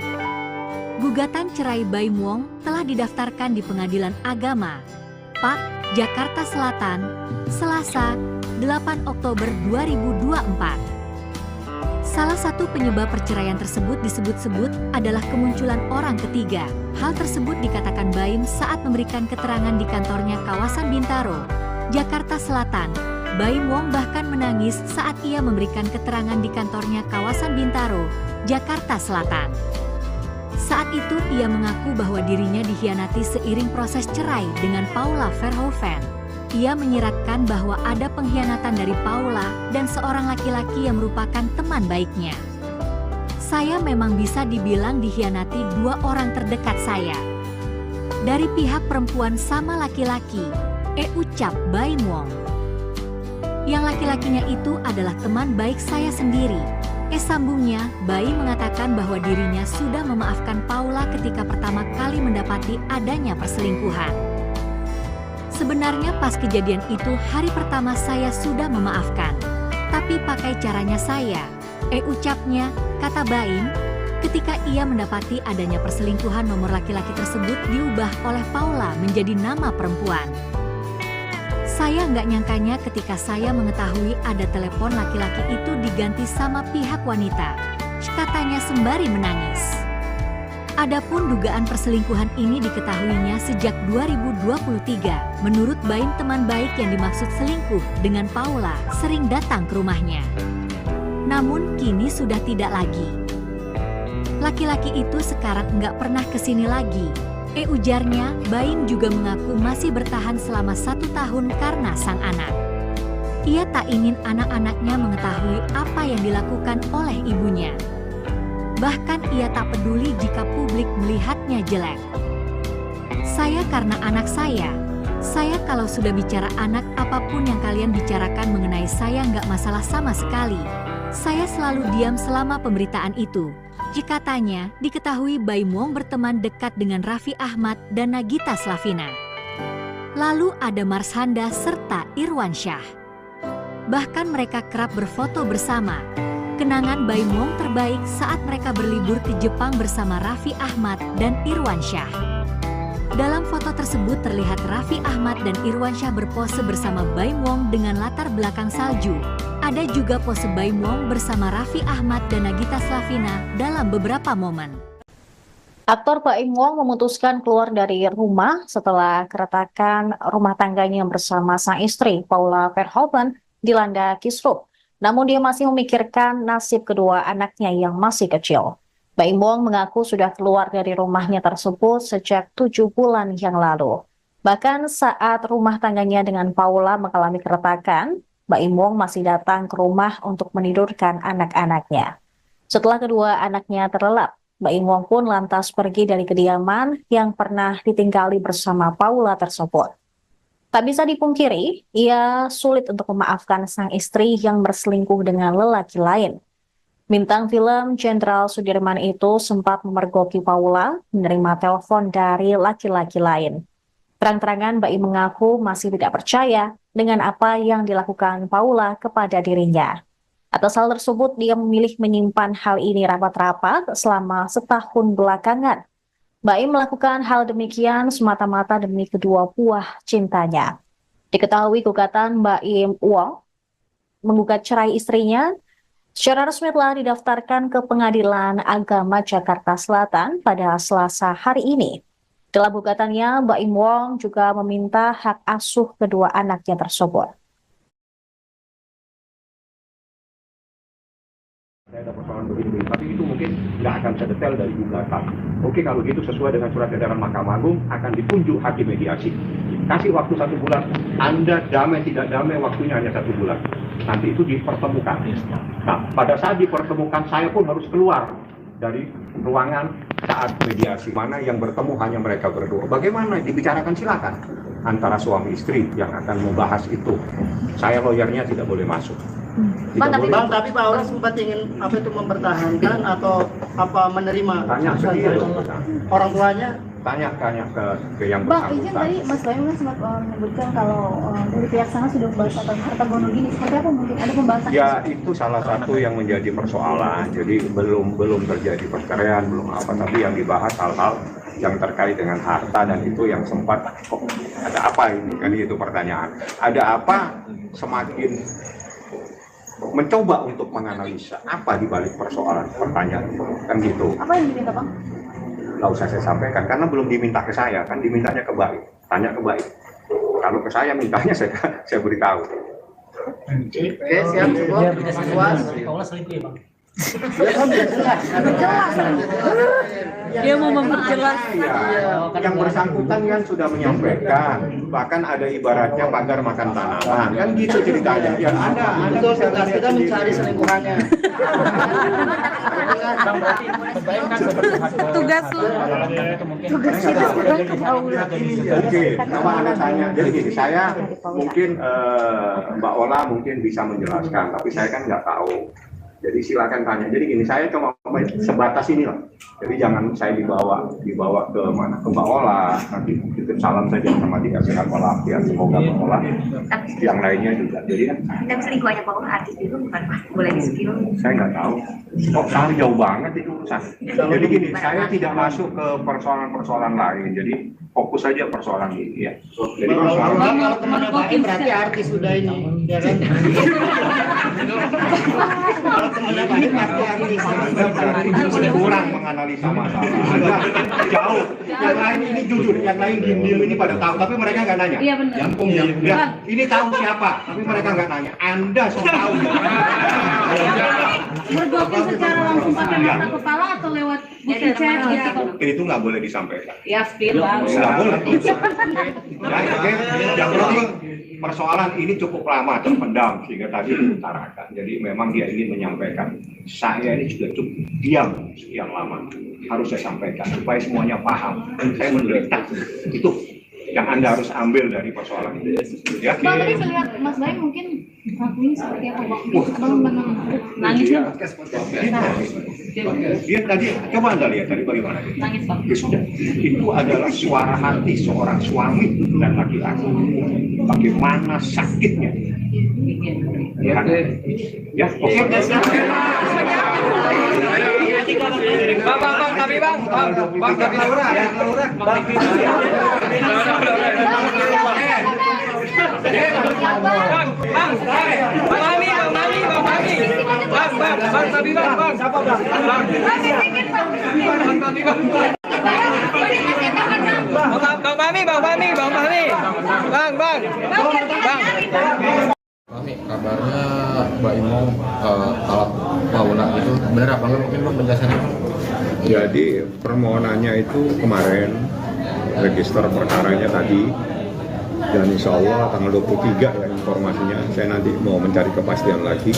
Gugatan cerai Baim Wong telah didaftarkan di Pengadilan Agama, PAK, Jakarta Selatan, Selasa, 8 Oktober 2024. Salah satu penyebab perceraian tersebut disebut-sebut adalah kemunculan orang ketiga. Hal tersebut dikatakan Baim saat memberikan keterangan di kantornya kawasan Bintaro, Jakarta Selatan. Baim Wong bahkan menangis saat ia memberikan keterangan di kantornya kawasan Bintaro, Jakarta Selatan. Saat itu ia mengaku bahwa dirinya dikhianati seiring proses cerai dengan Paula Verhoeven. Ia menyiratkan bahwa ada pengkhianatan dari Paula dan seorang laki-laki yang merupakan teman baiknya. Saya memang bisa dibilang dikhianati 2 orang terdekat saya. Dari pihak perempuan sama laki-laki, ucap Baim Wong. Yang laki-lakinya itu adalah teman baik saya sendiri. Sambungnya, Baim mengatakan bahwa dirinya sudah memaafkan Paula ketika pertama kali mendapati adanya perselingkuhan. Sebenarnya pas kejadian itu hari pertama saya sudah memaafkan, tapi pakai caranya saya, ucapnya, kata Baim. Ketika ia mendapati adanya perselingkuhan, nomor laki-laki tersebut diubah oleh Paula menjadi nama perempuan. Saya nggak nyangkanya ketika saya mengetahui ada telepon laki-laki itu diganti sama pihak wanita, katanya sembari menangis. Adapun dugaan perselingkuhan ini diketahuinya sejak 2023. Menurut Baim, teman baik yang dimaksud selingkuh dengan Paula sering datang ke rumahnya. Namun kini sudah tidak lagi. Laki-laki itu sekarang nggak pernah kesini lagi. Ujarnya, Baim juga mengaku masih bertahan selama 1 tahun karena sang anak. Ia tak ingin anak-anaknya mengetahui apa yang dilakukan oleh ibunya. Bahkan ia tak peduli jika publik melihatnya jelek. Saya karena anak saya kalau sudah bicara anak, apapun yang kalian bicarakan mengenai saya nggak masalah sama sekali. Saya selalu diam selama pemberitaan itu. Jika tanya, diketahui Baim Wong berteman dekat dengan Raffi Ahmad dan Nagita Slavina. Lalu ada Marshanda serta Irwansyah. Bahkan mereka kerap berfoto bersama. Kenangan Baim Wong terbaik saat mereka berlibur ke Jepang bersama Raffi Ahmad dan Irwansyah. Dalam foto tersebut terlihat Raffi Ahmad dan Irwansyah berpose bersama Baim Wong dengan latar belakang salju. Ada juga pose Baim Wong bersama Raffi Ahmad dan Nagita Slavina dalam beberapa momen. Aktor Baim Wong memutuskan keluar dari rumah setelah keretakan rumah tangganya bersama sang istri Paula Verhoeven dilanda kisruh. Namun dia masih memikirkan nasib kedua anaknya yang masih kecil. Baim Wong mengaku sudah keluar dari rumahnya tersebut sejak 7 bulan yang lalu. Bahkan saat rumah tangganya dengan Paula mengalami keretakan, Baim Wong masih datang ke rumah untuk menidurkan anak-anaknya. Setelah kedua anaknya terlelap, Baim Wong pun lantas pergi dari kediaman yang pernah ditinggali bersama Paula tersebut. Tak bisa dipungkiri, ia sulit untuk memaafkan sang istri yang berselingkuh dengan lelaki lain. Bintang film Jenderal Sudirman itu sempat memergoki Paula menerima telepon dari laki-laki lain. Terang-terangan Baim mengaku masih tidak percaya dengan apa yang dilakukan Paula kepada dirinya. Atas hal tersebut, dia memilih menyimpan hal ini rapat-rapat selama setahun belakangan. Baim melakukan hal demikian semata-mata demi kedua buah cintanya. Diketahui gugatan Baim Wong menggugat cerai istrinya secara resmi telah didaftarkan ke Pengadilan Agama Jakarta Selatan pada Selasa hari ini. Dalam gugatannya, Baim Wong juga meminta hak asuh kedua anaknya tersebut. Saya ada persoalan begini, tapi itu mungkin nggak akan sedetail dari gugatan. Oke, kalau gitu sesuai dengan surat edaran Mahkamah Agung akan ditunjuk hakim mediasi. Kasih waktu 1 bulan, Anda damai tidak damai waktunya hanya 1 bulan. Nanti itu dipertemukan. Nah, pada saat dipertemukan saya pun harus keluar dari ruangan saat mediasi. Mana yang bertemu hanya mereka berdua. Bagaimana dibicarakan silakan antara suami istri yang akan membahas itu. Saya lawyernya tidak boleh masuk. Bang, tapi Pak Aura sempat ingin apa itu mempertahankan atau apa menerima? Tanya ke dia, orang tuanya? Tanya ke yang Bang, bersangkutan. izin tadi Mas Baim kan sempat menyebutkan kalau dari pihak sana sudah membahas tentang harta gono gini. Seperti apa mungkin ada pembahasan? Ya, itu salah satu yang menjadi persoalan. Jadi belum terjadi perceraian, belum apa, tapi yang dibahas hal-hal yang terkait dengan harta, dan itu yang sempat kok ada apa ini, kan itu pertanyaan. Ada apa, semakin mencoba untuk menganalisa apa di balik persoalan pertanyaan itu, kan gitu. Apa yang diminta, Bang? Nggak usah saya sampaikan karena belum diminta ke saya, kan dimintanya ke Baim, tanya ke Baim. Kalau ke saya mintanya saya beritahu. Oke, siap, cukup. Puas. Paula selingkuh ya, Bang? Dia mau memperjelas. Yang bersangkutan kan sudah menyampaikan, bahkan ada ibaratnya pagar makan tanaman, kan gitu ceritanya. Ya ada tugas kita mencari selingkuhannya. Tugas lu. Tugas kita sekarang ke Paula. Oke, coba Anda tanya. Jadi gini, saya mungkin Mbak Ola mungkin bisa menjelaskan, tapi saya kan nggak tahu. Jadi silakan tanya. Jadi gini, saya cuma sebatas ini lah. Jadi jangan saya dibawa ke mana, ke Mbak Ola, nanti titip salam saja sama dikasih walafiat ya, semoga Mbak Ola, yang lainnya juga. Jadi kan. Tapi selingkuhannya Pak Ola artis itu bukan boleh di skill. Saya nggak tahu. Kok tahu jauh banget itu urusan. Jadi gini, saya tidak masuk ke persoalan-persoalan lain. Jadi fokus saja persoalan ini ya. Jadi Kalau kemana baik berarti artis sudah ini, ya kan? Kalau kemana baik pasti artis. Anda kurang menganalisa masalah. Anda jauh. Yang lain ini jujur, yang lain diem-diem ini pada tahu, tapi mereka nggak nanya. Iya benar. Ya, ini tahu siapa, tapi mereka nggak nanya. Anda sudah tahu. Mergokin secara langsung pakai mata kepala atau lewat booking chat gitu? Itu nggak boleh disampaikan. Ya, spill bang. Nggak boleh. Ya, oke. Yang penting persoalan ini cukup lama terpendam sehingga tadi diutarakan. Jadi memang dia ingin menyampaikan. Saya ini juga cukup diam sekian lama. Harus saya sampaikan supaya semuanya paham. Saya menderita. Itu yang Anda harus ambil dari persoalan ini. Ya. Bang, tadi saya lihat Mas Baim mungkin ngakuin seperti apa Bang? Abang benar nangis kan? Dia tadi, coba Anda lihat tadi bagaimana dia. Nangis Bang. Ya sudah, itu adalah suara hati seorang suami dan laki-laki. Bagaimana sakitnya. Ya, ya, oke. Bang, tapi bang, tapi Mami, kabarnya Mbak Imo talak Paula itu benar apa enggak, mungkin Bang penjelasannya? Jadi permohonannya itu kemarin, register perkaranya tadi, dan insya Allah tanggal 23 ya informasinya, saya nanti mau mencari kepastian lagi,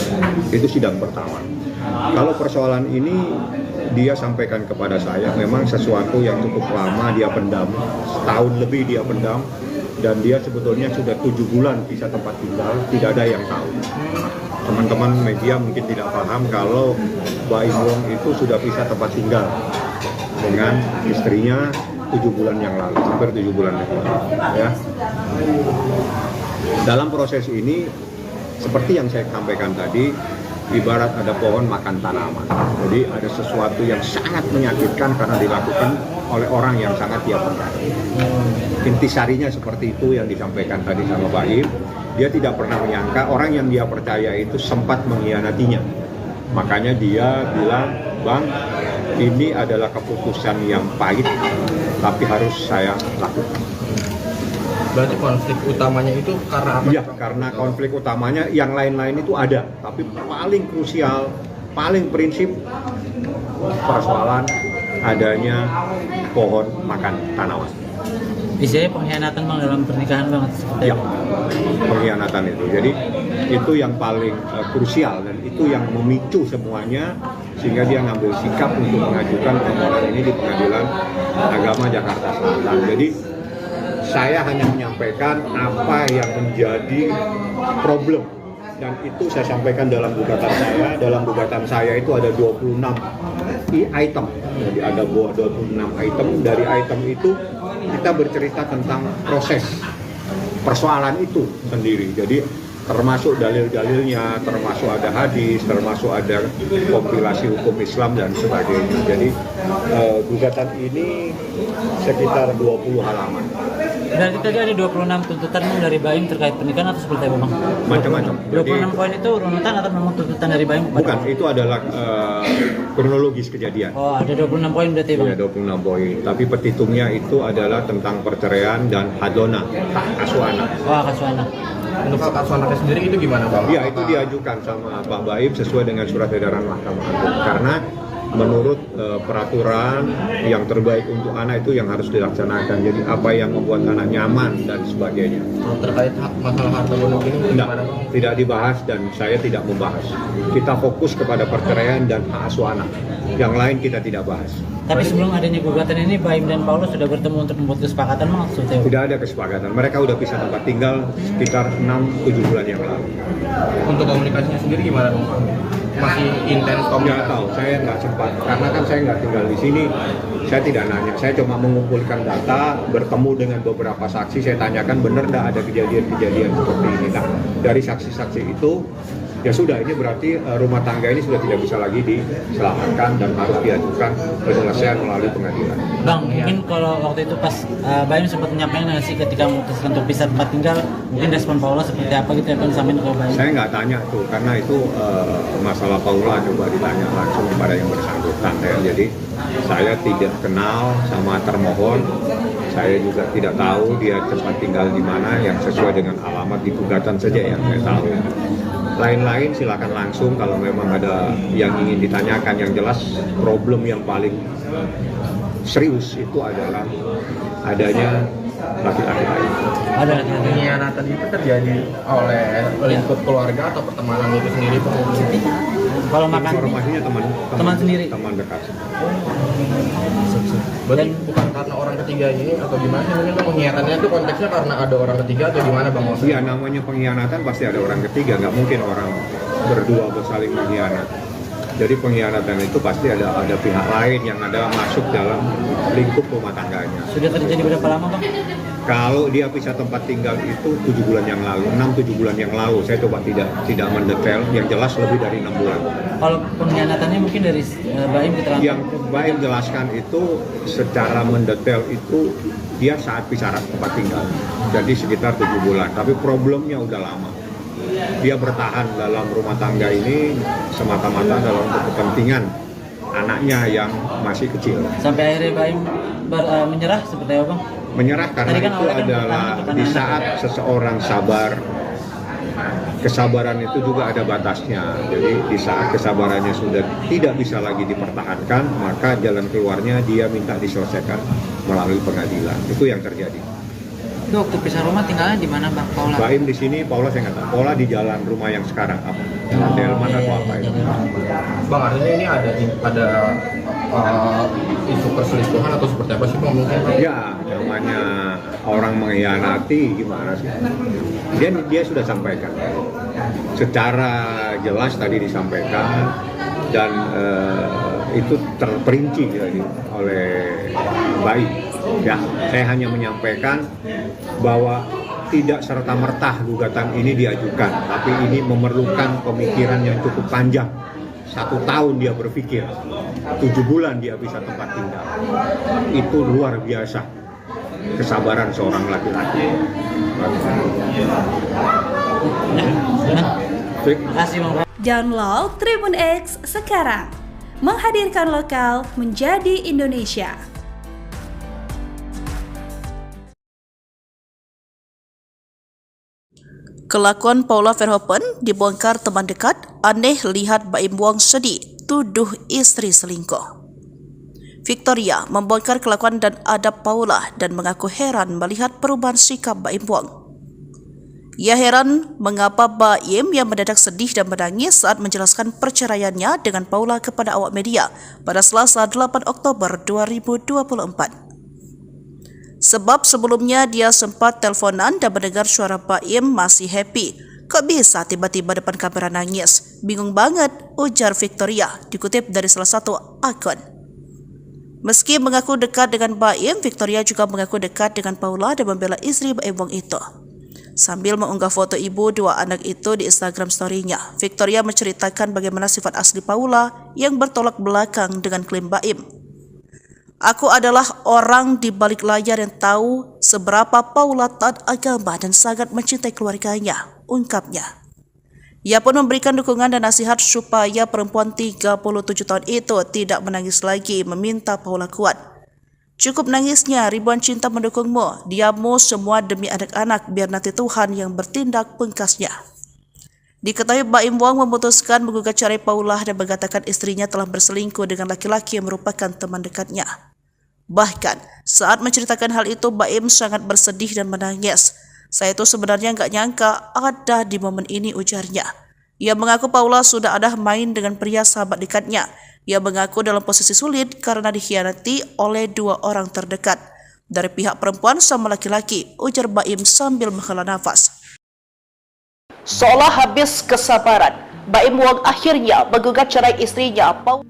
itu sidang pertama. Kalau persoalan ini dia sampaikan kepada saya, memang sesuatu yang cukup lama dia pendam, setahun lebih dia pendam, dan dia sebetulnya sudah 7 bulan bisa tempat tinggal, tidak ada yang tahu. Teman-teman media mungkin tidak paham kalau Mbak Imwong itu sudah bisa tempat tinggal dengan istrinya 7 bulan yang lalu, hampir 7 bulan yang lalu. Ya. Dalam proses ini, seperti yang saya sampaikan tadi, ibarat ada pohon makan tanaman. Jadi ada sesuatu yang sangat menyakitkan karena dilakukan oleh orang yang sangat dia percaya. Intisarinya seperti itu yang disampaikan tadi sama Mbak Im. Dia tidak pernah menyangka orang yang dia percaya itu sempat mengkhianatinya. Makanya dia bilang, Bang, ini adalah keputusan yang pahit, tapi harus saya lakukan. Berarti konflik utamanya itu karena apa? Iya, karena konflik utamanya yang lain-lain itu ada, tapi paling krusial, paling prinsip persoalan adanya pohon makan tanaman. Isinya pengkhianatan Bang dalam pernikahan banget. Ya, pengkhianatan itu. Jadi itu yang paling krusial dan itu yang memicu semuanya sehingga dia ngambil sikap untuk mengajukan permohonan ini di Pengadilan Agama Jakarta Selatan. Jadi saya hanya menyampaikan apa yang menjadi problem dan itu saya sampaikan dalam gugatan saya. Dalam gugatan saya itu ada 26 item. Jadi ada 26 item. Dari item itu kita bercerita tentang proses persoalan itu sendiri. Jadi termasuk dalil-dalilnya, termasuk ada hadis, termasuk ada kompilasi hukum Islam dan sebagainya. Jadi gugatan ini sekitar 20 halaman. Berarti tadi ada 26 tuntutan dari Baim terkait pernikahan atau seperti apa Bang? Macam-macam. 26 poin itu runutan atau memang tuntutan dari Baim? Bukan, itu adalah kronologis kejadian. Oh, ada 26 poin berarti Bang? Iya, 26 poin. Tapi petitumnya itu adalah tentang perceraian dan hadona, hak asuh anak. Oh, hak asuh anak. Untuk hak asuh anaknya sendiri itu gimana Bang? Iya, itu diajukan sama Pak Baim sesuai dengan surat edaran Mahkamah Agung. Karena menurut peraturan yang terbaik untuk anak itu yang harus dilaksanakan. Jadi apa yang membuat anak nyaman dan sebagainya. Terkait masalah harta gonok ini tidak dibahas dan saya tidak membahas. Kita fokus kepada perceraian dan hak asuh anak. Yang lain kita tidak bahas. Tapi sebelum adanya gugatan ini, Baim dan Paulus sudah bertemu untuk membuat kesepakatan maksudnya? Tidak ada kesepakatan. Mereka sudah bisa tempat tinggal sekitar 6-7 bulan yang lalu. Untuk komunikasinya sendiri gimana Bang? masih intens Nggak komunikasi? tahu, saya nggak sempat karena kan saya nggak tinggal di sini. Saya tidak nanya, saya cuma mengumpulkan data, bertemu dengan beberapa saksi, saya tanyakan benar nggak ada kejadian-kejadian seperti ini. Nah, dari saksi-saksi itu, ya sudah, ini berarti rumah tangga ini sudah tidak bisa lagi diselamatkan dan harus diajukan penyelesaian melalui pengadilan. Bang, mungkin kalau waktu itu pas Baim sempat menyampaikan nggak sih ketika memutuskan untuk pisah tempat tinggal, mungkin respon Paula seperti apa gitu ya, Bang, disampaikan ke Baim? Saya nggak tanya tuh, karena itu masalah Paula coba ditanya langsung kepada yang bersangkutan ya. Jadi saya tidak kenal sama termohon, saya juga tidak tahu dia tempat tinggal di mana, yang sesuai dengan alamat di gugatan saja yang saya tahu. Lain-lain silakan langsung kalau memang ada yang ingin ditanyakan. Yang jelas problem yang paling serius itu adalah adanya laki-laki lain. Ada laki-laki. Pengkhianatan itu terjadi oleh lingkup keluarga atau pertemanan itu sendiri? Kalau makan Informasinya teman sendiri, teman dekat. Berarti bukan karena orang ketiga ini atau gimana sih? Mungkin pengkhianatannya itu konteksnya karena ada orang ketiga atau gimana, Bang? Iya, namanya pengkhianatan pasti ada orang ketiga, nggak mungkin orang berdua bersaling mengkhianat. Jadi pengkhianatan itu pasti ada pihak lain yang ada masuk dalam lingkup rumah tangganya. Sudah terjadi berapa lama, Bang? Kalau dia pisah tempat tinggal itu 7 bulan yang lalu, 6-7 bulan yang lalu. Saya coba tidak mendetail, yang jelas lebih dari 6 bulan. Kalau pengkhianatannya mungkin dari Baim keterangan? Yang Baim jelaskan itu secara mendetail itu dia saat pisah tempat tinggal. Jadi sekitar 7 bulan, tapi problemnya udah lama. Dia bertahan dalam rumah tangga ini semata-mata dalam kepentingan anaknya yang masih kecil. Sampai akhirnya Baim menyerah seperti apa, Bang? Menyerah karena kan itu adalah di saat seseorang sabar, kesabaran itu juga ada batasnya. Jadi di saat kesabarannya sudah tidak bisa lagi dipertahankan, maka jalan keluarnya dia minta diselesaikan melalui pengadilan. Itu yang terjadi. Itu waktu pisah rumah tinggalnya di mana, Bang, Paula? Baim di sini, Paula saya nggak tahu. Paula di jalan rumah yang sekarang apa? Jalan Delman atau apa itu? Bang, artinya ini ada isu perselingkuhan atau seperti apa sih, Bang? Mungkin? Ya, namanya orang mengkhianati gimana sih? Dia sudah sampaikan. Secara jelas tadi disampaikan dan itu terperinci oleh Baim. Ya, saya hanya menyampaikan bahwa tidak serta-merta gugatan ini diajukan, tapi ini memerlukan pemikiran yang cukup panjang. 1 tahun dia berpikir, 7 bulan dia bisa tempat tinggal. Itu luar biasa kesabaran seorang laki-laki. Download Tribun X sekarang, menghadirkan lokal menjadi Indonesia. Kelakuan Paula Verhoeven dibongkar teman dekat, aneh lihat Baim Wong sedih, tuduh istri selingkuh. Victoria membongkar kelakuan dan adab Paula dan mengaku heran melihat perubahan sikap Baim Wong. Ia heran mengapa Baim yang mendadak sedih dan menangis saat menjelaskan perceraiannya dengan Paula kepada awak media pada Selasa 8 Oktober 2024. Sebab sebelumnya dia sempat teleponan dan mendengar suara Baim masih happy. Kok bisa tiba-tiba depan kamera nangis? Bingung banget, ujar Victoria, dikutip dari salah satu akun. Meski mengaku dekat dengan Baim, Victoria juga mengaku dekat dengan Paula dan membela istri Baim Wong itu. Sambil mengunggah foto ibu dua anak itu di Instagram story-nya, Victoria menceritakan bagaimana sifat asli Paula yang bertolak belakang dengan klaim Baim. Aku adalah orang di balik layar yang tahu seberapa Paula taat agama dan sangat mencintai keluarganya, ungkapnya. Ia pun memberikan dukungan dan nasihat supaya perempuan 37 tahun itu tidak menangis lagi, meminta Paula kuat. Cukup nangisnya, ribuan cinta mendukungmu, diammu semua demi anak-anak, biar nanti Tuhan yang bertindak, pungkasnya. Diketahui Baim Wong memutuskan menggugat cerai Paula dan mengatakan istrinya telah berselingkuh dengan laki-laki yang merupakan teman dekatnya. Bahkan saat menceritakan hal itu, Baim sangat bersedih dan menangis. Saya itu sebenarnya nggak nyangka ada di momen ini, ujarnya. Ia mengaku Paula sudah ada main dengan pria sahabat dekatnya. Ia mengaku dalam posisi sulit karena dikhianati oleh 2 orang terdekat dari pihak perempuan sama laki-laki, ujar Baim sambil menghela nafas. Seolah habis kesabaran, Baim Wong akhirnya menggugat cerai istrinya Paula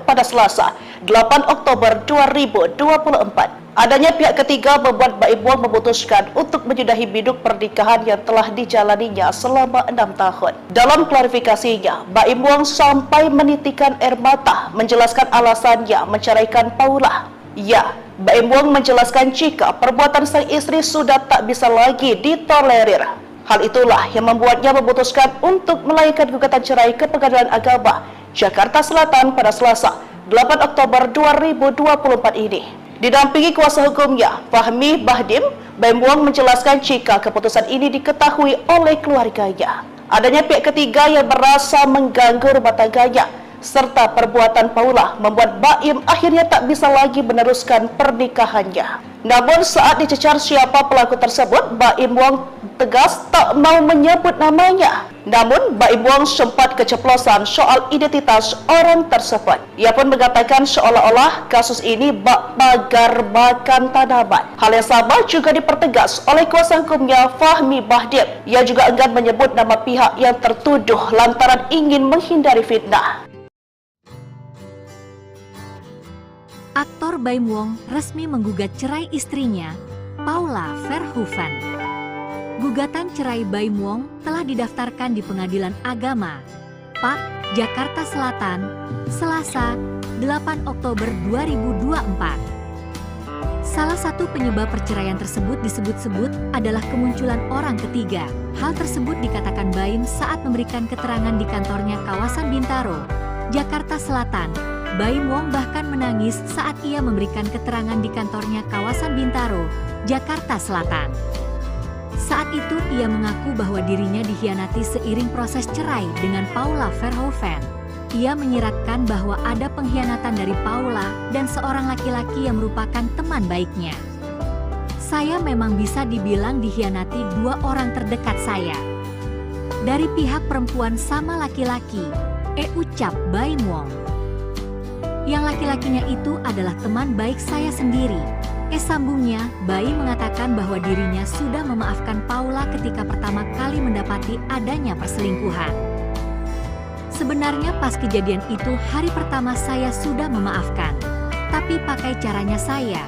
pada Selasa, 8 Oktober 2024. Adanya pihak ketiga membuat Baim Wong memutuskan untuk menyudahi biduk pernikahan yang telah dijalaninya selama 6 tahun. Dalam klarifikasinya, Baim Wong sampai menitikan air mata menjelaskan alasannya menceraikan Paula. Ya, Baim Wong menjelaskan jika perbuatan sang istri sudah tak bisa lagi ditolerir. Hal itulah yang membuatnya memutuskan untuk melayangkan gugatan cerai ke Pengadilan Agama Jakarta Selatan pada Selasa, 8 Oktober 2024 ini. Didampingi kuasa hukumnya, Fahmi Bahdim, Baim Wong menjelaskan jika keputusan ini diketahui oleh keluarganya. Adanya pihak ketiga yang merasa mengganggu rumah tangganya, serta perbuatan Paula membuat Baim akhirnya tak bisa lagi meneruskan pernikahannya. Namun saat dicecar siapa pelaku tersebut, Baim Wong tegas tak mau menyebut namanya. Namun Baim Wong sempat keceplosan soal identitas orang tersebut. Ia pun mengatakan seolah-olah kasus ini bak pagar makan tanaman. Hal yang sama juga dipertegas oleh kuasa hukumnya Fahmi Bahdim. Ia juga enggan menyebut nama pihak yang tertuduh lantaran ingin menghindari fitnah. Aktor Baim Wong resmi menggugat cerai istrinya, Paula Verhoeven. Gugatan cerai Baim Wong telah didaftarkan di Pengadilan Agama, PAK, Jakarta Selatan, Selasa, 8 Oktober 2024. Salah satu penyebab perceraian tersebut disebut-sebut adalah kemunculan orang ketiga. Hal tersebut dikatakan Baim saat memberikan keterangan di kantornya kawasan Bintaro, Jakarta Selatan. Baim Wong bahkan menangis saat ia memberikan keterangan di kantornya kawasan Bintaro, Jakarta Selatan. Saat itu ia mengaku bahwa dirinya dikhianati seiring proses cerai dengan Paula Verhoeven. Ia menyiratkan bahwa ada pengkhianatan dari Paula dan seorang laki-laki yang merupakan teman baiknya. Saya memang bisa dibilang dikhianati dua orang terdekat saya. Dari pihak perempuan sama laki-laki, ucap Baim Wong. Yang laki-lakinya itu adalah teman baik saya sendiri. Sambungnya, Baim mengatakan bahwa dirinya sudah memaafkan Paula ketika pertama kali mendapati adanya perselingkuhan. Sebenarnya pas kejadian itu hari pertama saya sudah memaafkan, tapi pakai caranya saya,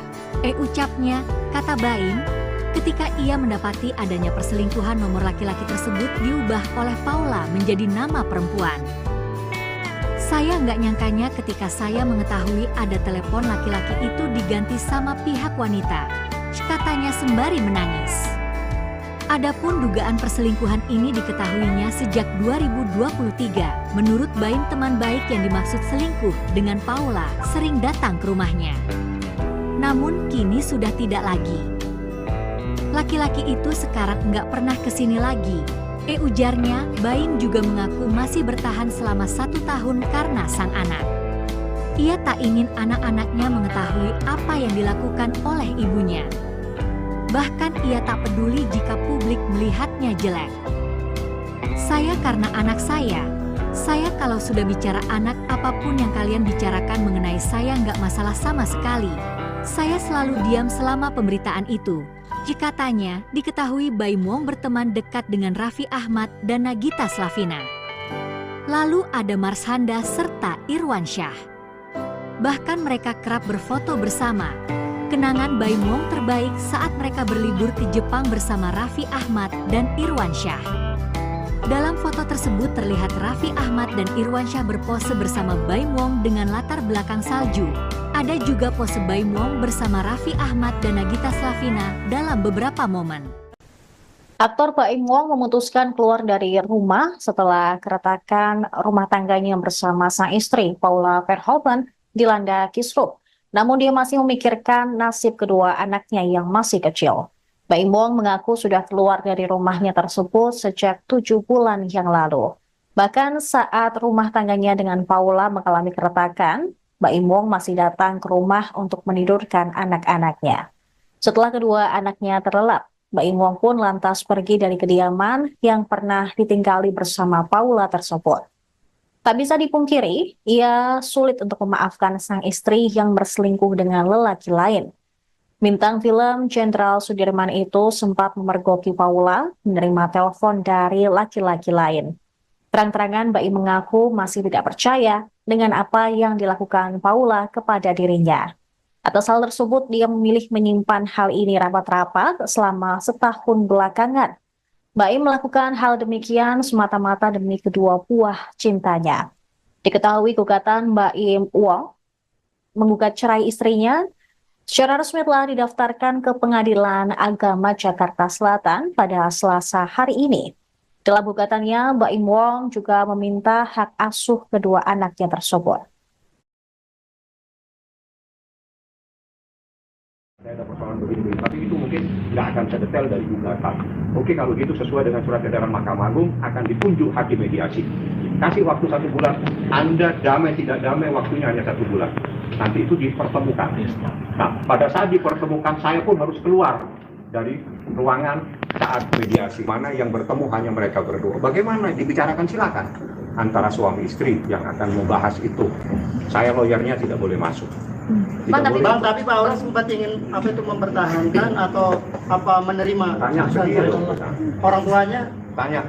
ucapnya, kata Baim, ketika ia mendapati adanya perselingkuhan nomor laki-laki tersebut diubah oleh Paula menjadi nama perempuan. Saya nggak nyangkanya ketika saya mengetahui ada telepon laki-laki itu diganti sama pihak wanita, katanya sembari menangis. Adapun dugaan perselingkuhan ini diketahuinya sejak 2023. Menurut Baim, teman baik yang dimaksud selingkuh dengan Paula sering datang ke rumahnya. Namun kini sudah tidak lagi. Laki-laki itu sekarang nggak pernah kesini lagi. Ujarnya, Baim juga mengaku masih bertahan selama 1 tahun karena sang anak. Ia tak ingin anak-anaknya mengetahui apa yang dilakukan oleh ibunya. Bahkan ia tak peduli jika publik melihatnya jelek. Saya karena anak saya kalau sudah bicara anak, apapun yang kalian bicarakan mengenai saya nggak masalah sama sekali. Saya selalu diam selama pemberitaan itu. Jika tanya, diketahui Baim Wong berteman dekat dengan Raffi Ahmad dan Nagita Slavina. Lalu ada Marshanda serta Irwansyah. Bahkan mereka kerap berfoto bersama. Kenangan Baim Wong terbaik saat mereka berlibur ke Jepang bersama Raffi Ahmad dan Irwansyah. Dalam foto tersebut terlihat Raffi Ahmad dan Irwansyah berpose bersama Baim Wong dengan latar belakang salju. Ada juga pose Baim Wong bersama Raffi Ahmad dan Nagita Slavina dalam beberapa momen. Aktor Baim Wong memutuskan keluar dari rumah setelah keretakan rumah tangganya bersama sang istri Paula Verhoeven dilanda kisruh. Namun dia masih memikirkan nasib kedua anaknya yang masih kecil. Baim Wong mengaku sudah keluar dari rumahnya tersebut sejak 7 bulan yang lalu. Bahkan saat rumah tangganya dengan Paula mengalami keretakan, Baim Wong masih datang ke rumah untuk menidurkan anak-anaknya. Setelah kedua anaknya terlelap, Baim Wong pun lantas pergi dari kediaman yang pernah ditinggali bersama Paula tersebut. Tak bisa dipungkiri, ia sulit untuk memaafkan sang istri yang berselingkuh dengan lelaki lain. Bintang film Jenderal Sudirman itu sempat memergoki Paula menerima telepon dari laki-laki lain. Terang-terangan Baim mengaku masih tidak percaya dengan apa yang dilakukan Paula kepada dirinya. Atas hal tersebut, dia memilih menyimpan hal ini rapat-rapat selama setahun belakangan. Baim melakukan hal demikian semata-mata demi kedua buah cintanya. Diketahui gugatan Baim Wong menggugat cerai istrinya secara resmi telah didaftarkan ke Pengadilan Agama Jakarta Selatan pada Selasa hari ini. Dalam gugatannya, Baim Wong juga meminta hak asuh kedua anaknya tersebut. Ada persoalan begini, tapi itu mungkin nggak akan sedetail dari gugatan. Oke, kalau gitu sesuai dengan surat edaran Mahkamah Agung akan ditunjuk hakim mediasi. Kasih waktu 1 bulan, Anda damai tidak damai waktunya hanya 1 bulan. Nanti itu dipertemukan. Nah, pada saat dipertemukan saya pun harus keluar dari ruangan saat mediasi. Mana yang bertemu hanya mereka berdua. Bagaimana dibicarakan silakan antara suami istri yang akan membahas itu. Saya lawyernya tidak boleh masuk. Tapi Pak Aula sempat ingin mempertahankan atau menerima tanya sendiri orang tuanya? Tanya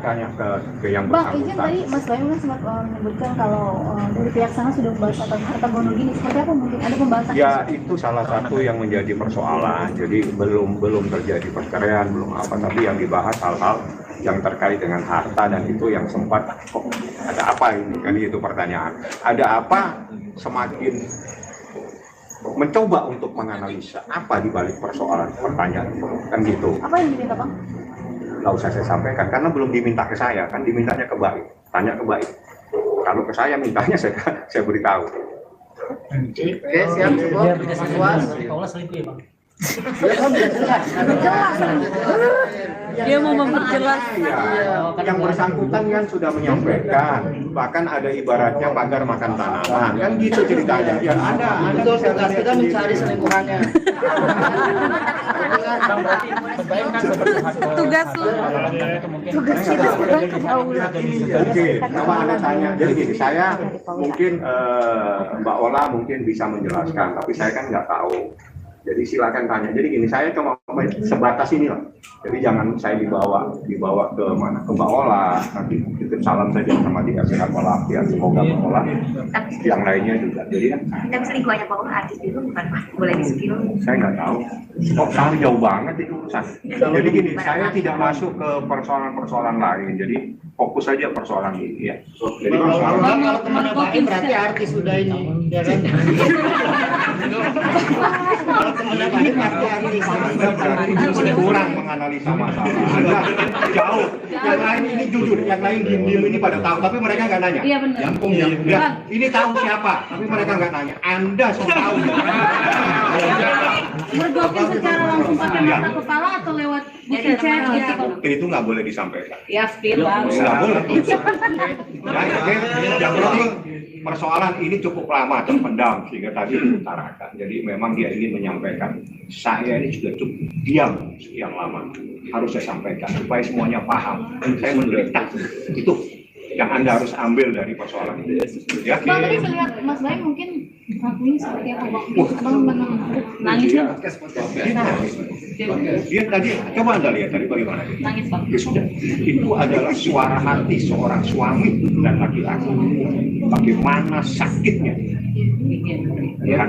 ke yang Bang, bersangkutan. izin tadi Mas Baim kan sempat menyebutkan kalau dari pihak sana sudah membahas tentang harta gono gini. Seperti apa mungkin ada pembahasan? Ya, itu salah satu yang menjadi persoalan. Jadi belum terjadi perceraian, belum apa, tapi yang dibahas hal-hal yang terkait dengan harta, dan itu yang sempat ada apa ini kan, itu pertanyaan. Ada apa, semakin mencoba untuk menganalisa apa di balik persoalan pertanyaan itu kan gitu. Apa yang diminta Bang? Nggak usah saya sampaikan karena belum diminta ke saya, kan dimintanya ke Baim, tanya ke Baim. Kalau ke saya mintanya saya beritahu. Oke, siap, cukup. Puas. Dia mau memperjelas. Yang bersangkutan kan sudah menyampaikan, bahkan ada ibaratnya pagar makan tanaman, kan gitu ceritanya. Ya Anda tugas kita mencari selingkuhannya. Tugas lu. Tugas kita sebagai Paula. Oke, coba Anda tanya. Jadi gini, saya mungkin Mbak Ola mungkin bisa menjelaskan, tapi saya kan nggak tahu. Jadi silakan tanya. Jadi gini, saya cuma sebatas ini lah. Jadi jangan saya dibawa ke mana, ke Mbak Ola. Nanti titip salam saja sama dia, sehat walafiat. Semoga Mbak Ola yang lainnya juga. Jadi kan. Tapi selingkuhannya Pak Ola artis itu bukan boleh di-spill. Saya nggak tahu. Kok sampai jauh banget itu urusan. Jadi gini, saya tidak masuk ke persoalan-persoalan lain. Jadi fokus saja persoalan ini ya. Jadi kalau kemana Baim berarti artis sudah ini, ya kan? Kalau kemana Baim berarti artis. Kurang menganalisa masalah. Anda jauh. Yang lain ini jujur, yang lain diem-diem ini pada tahu, tapi mereka nggak nanya. Iya benar. Ya, ini tahu siapa, tapi mereka nggak nanya. Anda sudah tahu. Mergokin secara langsung pakai mata kepala atau lewat bukti chat gitu? Itu nggak boleh disampaikan. Ya, spill Bang. Nggak boleh. Yang penting persoalan ini cukup lama terpendam sehingga tadi diutarakan. Jadi memang dia ingin menyampaikan. Saya ini sudah cukup diam sekian lama. Harus saya sampaikan supaya semuanya paham. Saya menderita. Itu yang Anda harus ambil dari persoalan ini. Ya. Bang, tadi saya lihat Mas Baim mungkin ngakunya seperti apa Bang? Bang nangis kan? Dia tadi, coba Anda lihat tadi bagaimana dia. Nangis Bang. Ya sudah, itu adalah suara hati seorang suami dan laki-laki. Bagaimana sakitnya. Ya,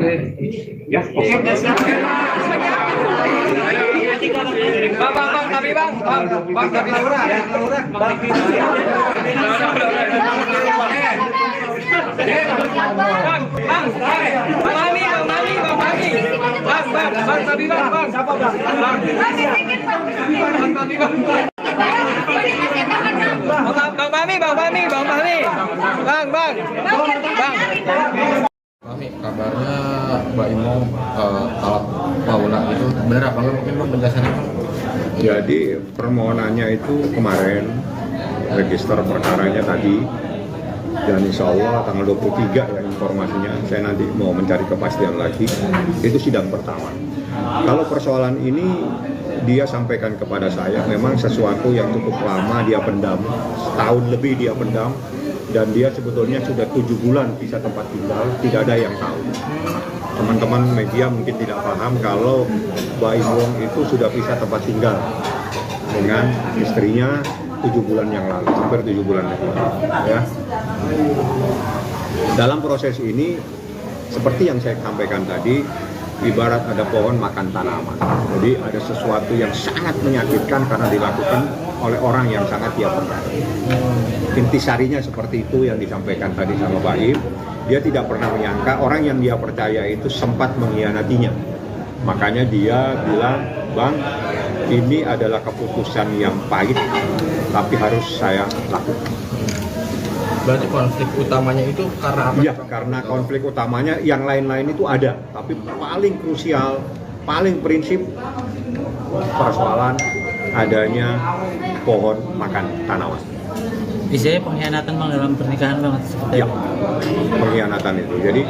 ya, oke. Bang, tapi bang, tapi Kami kabarnya Mbak Imo talak Paula itu benar apa enggak, mungkin Bang penjelasannya? Jadi permohonannya itu kemarin, register perkaranya tadi, dan insya Allah tanggal 23 ya informasinya, saya nanti mau mencari kepastian lagi, itu sidang pertama. Kalau persoalan ini dia sampaikan kepada saya, memang sesuatu yang cukup lama dia pendam, setahun lebih dia pendam, dan dia sebetulnya sudah 7 bulan bisa tempat tinggal, tidak ada yang tahu. Teman-teman media mungkin tidak paham kalau Baim Wong itu sudah bisa tempat tinggal dengan istrinya 7 bulan yang lalu, hampir 7 bulan yang lalu. Ya. Dalam proses ini, seperti yang saya sampaikan tadi, ibarat ada pohon makan tanaman. Jadi ada sesuatu yang sangat menyakitkan karena dilakukan oleh orang yang sangat dia percaya. Intisarinya seperti itu yang disampaikan tadi sama Baim. Dia tidak pernah menyangka orang yang dia percaya itu sempat mengkhianatinya. Makanya dia bilang, Bang, ini adalah keputusan yang pahit, tapi harus saya lakukan. Berarti konflik utamanya itu karena apa? Iya, karena konflik utamanya yang lain-lain itu ada, tapi paling krusial, paling prinsip persoalan adanya pohon makan tanaman. Isinya pengkhianatan Bang dalam pernikahan Bang seperti Ya, pengkhianatan itu. Jadi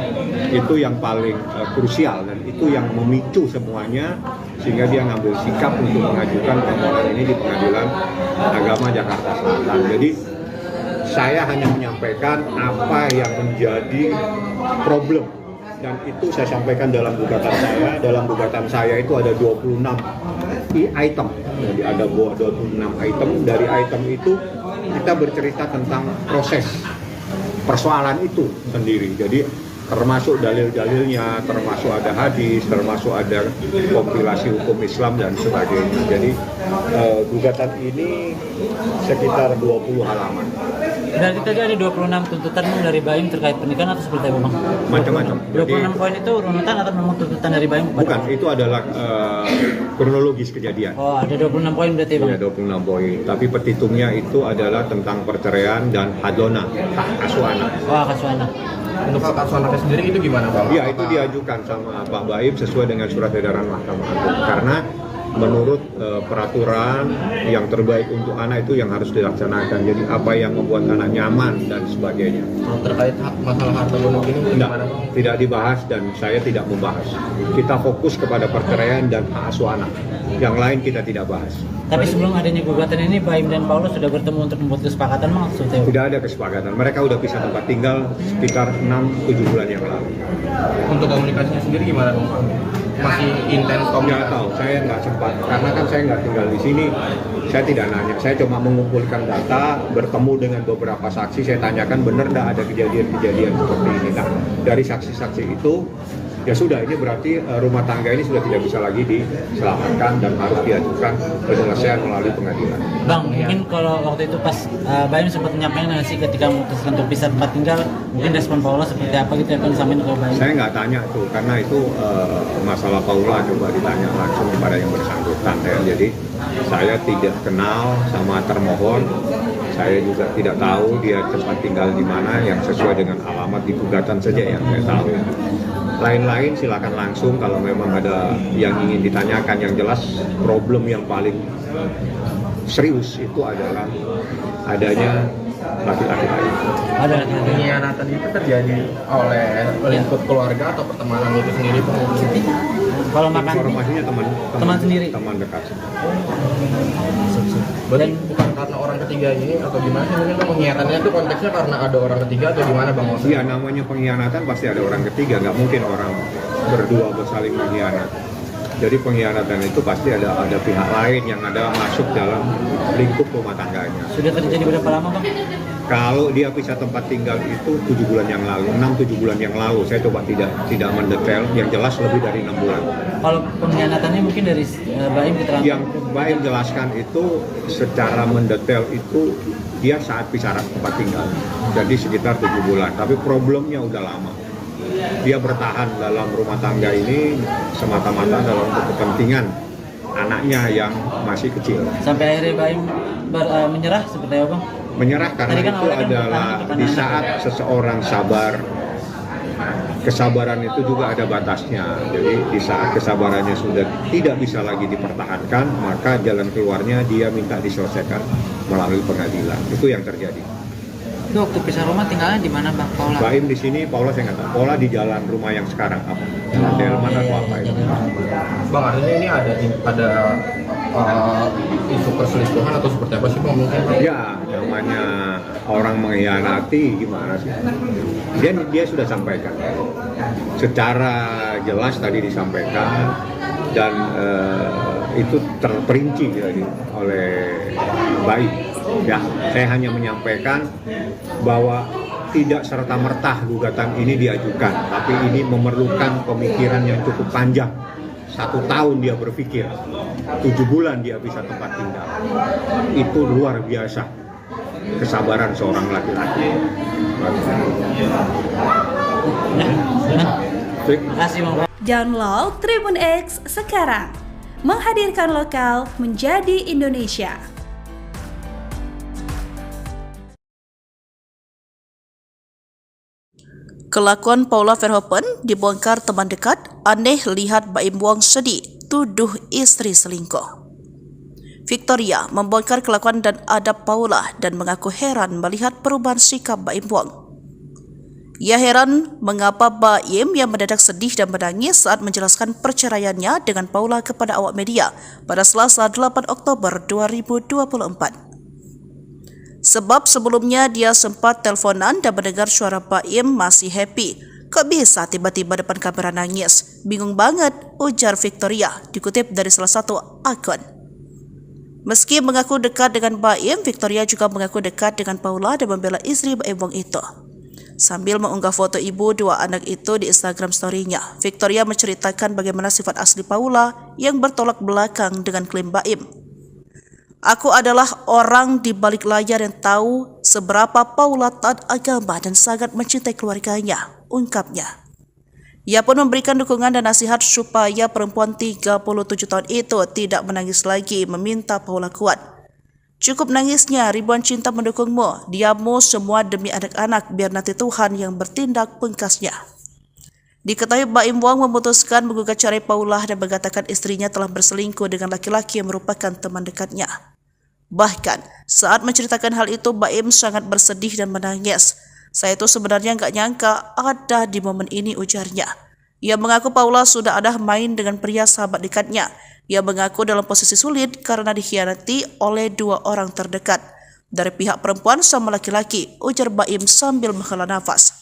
itu yang paling krusial dan itu yang memicu semuanya sehingga dia ngambil sikap untuk mengajukan permohonan ini di Pengadilan Agama Jakarta Selatan. Jadi saya hanya menyampaikan apa yang menjadi problem dan itu saya sampaikan dalam gugatan saya. Dalam gugatan saya itu ada 26 item. Jadi ada 26 item. Dari item itu kita bercerita tentang proses persoalan itu sendiri. Jadi termasuk dalil-dalilnya, termasuk ada hadis, termasuk ada kompilasi hukum Islam dan sebagainya. Jadi gugatan ini sekitar 20 halaman. Berarti tadi ada 26 tuntutan dari Baim terkait pernikahan atau seperti apa Bang? Macam-macam. 26 poin itu runutan atau memang tuntutan dari Baim? Bukan, itu adalah kronologis kejadian. Oh, ada 26 poin berarti Bang? Iya, 26 poin. Tapi petitumnya itu adalah tentang perceraian dan hadona, hak asuh anak. Oh, hak asuh anak. Untuk hak asuh anaknya sendiri itu gimana Bang? Iya, itu diajukan sama Pak Baim sesuai dengan surat edaran Mahkamah Agung. Karena menurut peraturan yang terbaik untuk anak itu yang harus dilaksanakan. Jadi apa yang membuat anak nyaman dan sebagainya. Terkait masalah harta gonok ini gimana Bang? Tidak dibahas dan saya tidak membahas. Kita fokus kepada perceraian dan hak asuh anak. Yang lain kita tidak bahas. Tapi sebelum adanya gugatan ini, Baim dan Paulus sudah bertemu untuk membuat kesepakatan Bang? Tidak ada kesepakatan. Mereka udah pisah tempat tinggal sekitar 6-7 bulan yang lalu. Untuk komunikasinya sendiri gimana Bang? Masih intens komunikasi? Nggak tahu, saya nggak sempat. Karena kan saya nggak tinggal di sini, saya tidak nanya. Saya cuma mengumpulkan data, bertemu dengan beberapa saksi, saya tanyakan benar nggak ada kejadian-kejadian seperti ini. Nah, dari saksi-saksi itu, ya sudah, ini berarti rumah tangga ini sudah tidak bisa lagi diselamatkan dan harus diajukan penyelesaian melalui pengadilan. Bang, mungkin kalau waktu itu pas Baim sempat menyampaikan nggak sih ketika memutuskan untuk pisah tempat tinggal, mungkin respon Paula seperti apa gitu yang disampaikan ke Baim? Saya nggak tanya tuh, karena itu masalah Paula, coba ditanya langsung kepada yang bersangkutan. Ya. Jadi saya tidak kenal sama termohon, saya juga tidak tahu dia tempat tinggal di mana yang sesuai dengan alamat di gugatan saja yang saya tahu. Lain-lain silakan langsung kalau memang ada yang ingin ditanyakan. Yang jelas problem yang paling serius itu adalah adanya laki-laki lain. Ada pengkhianatan itu terjadi oleh lingkup keluarga atau pertemanan itu sendiri Bang? Kalau makan informasinya teman sendiri, teman dekat. Berarti bukan karena orang ketiga ini atau gimana sih? Mungkin pengkhianatannya itu konteksnya karena ada orang ketiga atau gimana Bang? Iya, namanya pengkhianatan pasti ada orang ketiga, nggak mungkin orang berdua bersaling mengkhianat. Jadi pengkhianatan itu pasti ada pihak lain yang ada masuk dalam lingkup rumah tangganya. Sudah terjadi berapa lama Bang? Kalau dia pisah tempat tinggal itu 7 bulan yang lalu, 6-7 bulan yang lalu. Saya coba tidak mendetail, yang jelas lebih dari 6 bulan. Kalau pengkhianatannya mungkin dari Baim keterangan? Yang Baim jelaskan itu secara mendetail itu dia saat pisah tempat tinggal. Jadi sekitar 7 bulan, tapi problemnya udah lama. Dia bertahan dalam rumah tangga ini semata-mata dalam kepentingan anaknya yang masih kecil. Sampai akhirnya Baim menyerah seperti apa Bang? Menyerah karena itu adalah di saat seseorang sabar, kesabaran itu juga ada batasnya. Jadi di saat kesabarannya sudah tidak bisa lagi dipertahankan, maka jalan keluarnya dia minta diselesaikan melalui pengadilan. Itu yang terjadi. Itu waktu pisah rumah tinggalnya di mana Bang Paula? Baim di sini, Paula saya nggak tahu. Paula di jalan rumah yang sekarang apa? Jalan Delman atau apa itu? Bang, artinya ini ada isu perselingkuhan atau seperti apa sih Bang mungkin? Ya, namanya orang mengkhianati gimana sih? Dia sudah sampaikan. Secara jelas tadi disampaikan dan itu terperinci jadi oleh Baim. Ya, saya hanya menyampaikan bahwa tidak serta-merta gugatan ini diajukan, tapi ini memerlukan pemikiran yang cukup panjang. 1 tahun dia berpikir, 7 bulan dia bisa tempat tinggal. Itu luar biasa kesabaran seorang laki-laki. Download Tribun X sekarang, menghadirkan lokal menjadi Indonesia. Kelakuan Paula Verhoeven dibongkar teman dekat, aneh lihat Baim Wong sedih, tuduh istri selingkuh. Victoria membongkar kelakuan dan adab Paula dan mengaku heran melihat perubahan sikap Baim Wong. Ia heran mengapa Baim yang mendadak sedih dan menangis saat menjelaskan perceraiannya dengan Paula kepada awak media pada Selasa 8 Oktober 2024. Sebab sebelumnya dia sempat teleponan dan mendengar suara Baim masih happy. Kok bisa tiba-tiba depan kamera nangis? Bingung banget, ujar Victoria, dikutip dari salah satu akun. Meski mengaku dekat dengan Baim, Victoria juga mengaku dekat dengan Paula dan membela istri Baim Wong itu. Sambil mengunggah foto ibu 2 anak itu di Instagram story-nya, Victoria menceritakan bagaimana sifat asli Paula yang bertolak belakang dengan klaim Baim. Aku adalah orang di balik layar yang tahu seberapa Paula taat agama dan sangat mencintai keluarganya, ungkapnya. Ia pun memberikan dukungan dan nasihat supaya perempuan 37 tahun itu tidak menangis lagi, meminta Paula kuat. Cukup nangisnya, ribuan cinta mendukungmu, diammu semua demi anak-anak, biar nanti Tuhan yang bertindak, pungkasnya. Diketahui Baim Wong memutuskan menggugat cerai Paula dan mengatakan istrinya telah berselingkuh dengan laki-laki yang merupakan teman dekatnya. Bahkan saat menceritakan hal itu, Baim sangat bersedih dan menangis. Saya itu sebenarnya nggak nyangka ada di momen ini, ujarnya. Ia mengaku Paula sudah ada main dengan pria sahabat dekatnya. Ia mengaku dalam posisi sulit karena dikhianati oleh 2 orang terdekat dari pihak perempuan sama laki-laki, ujar Baim sambil menghela nafas.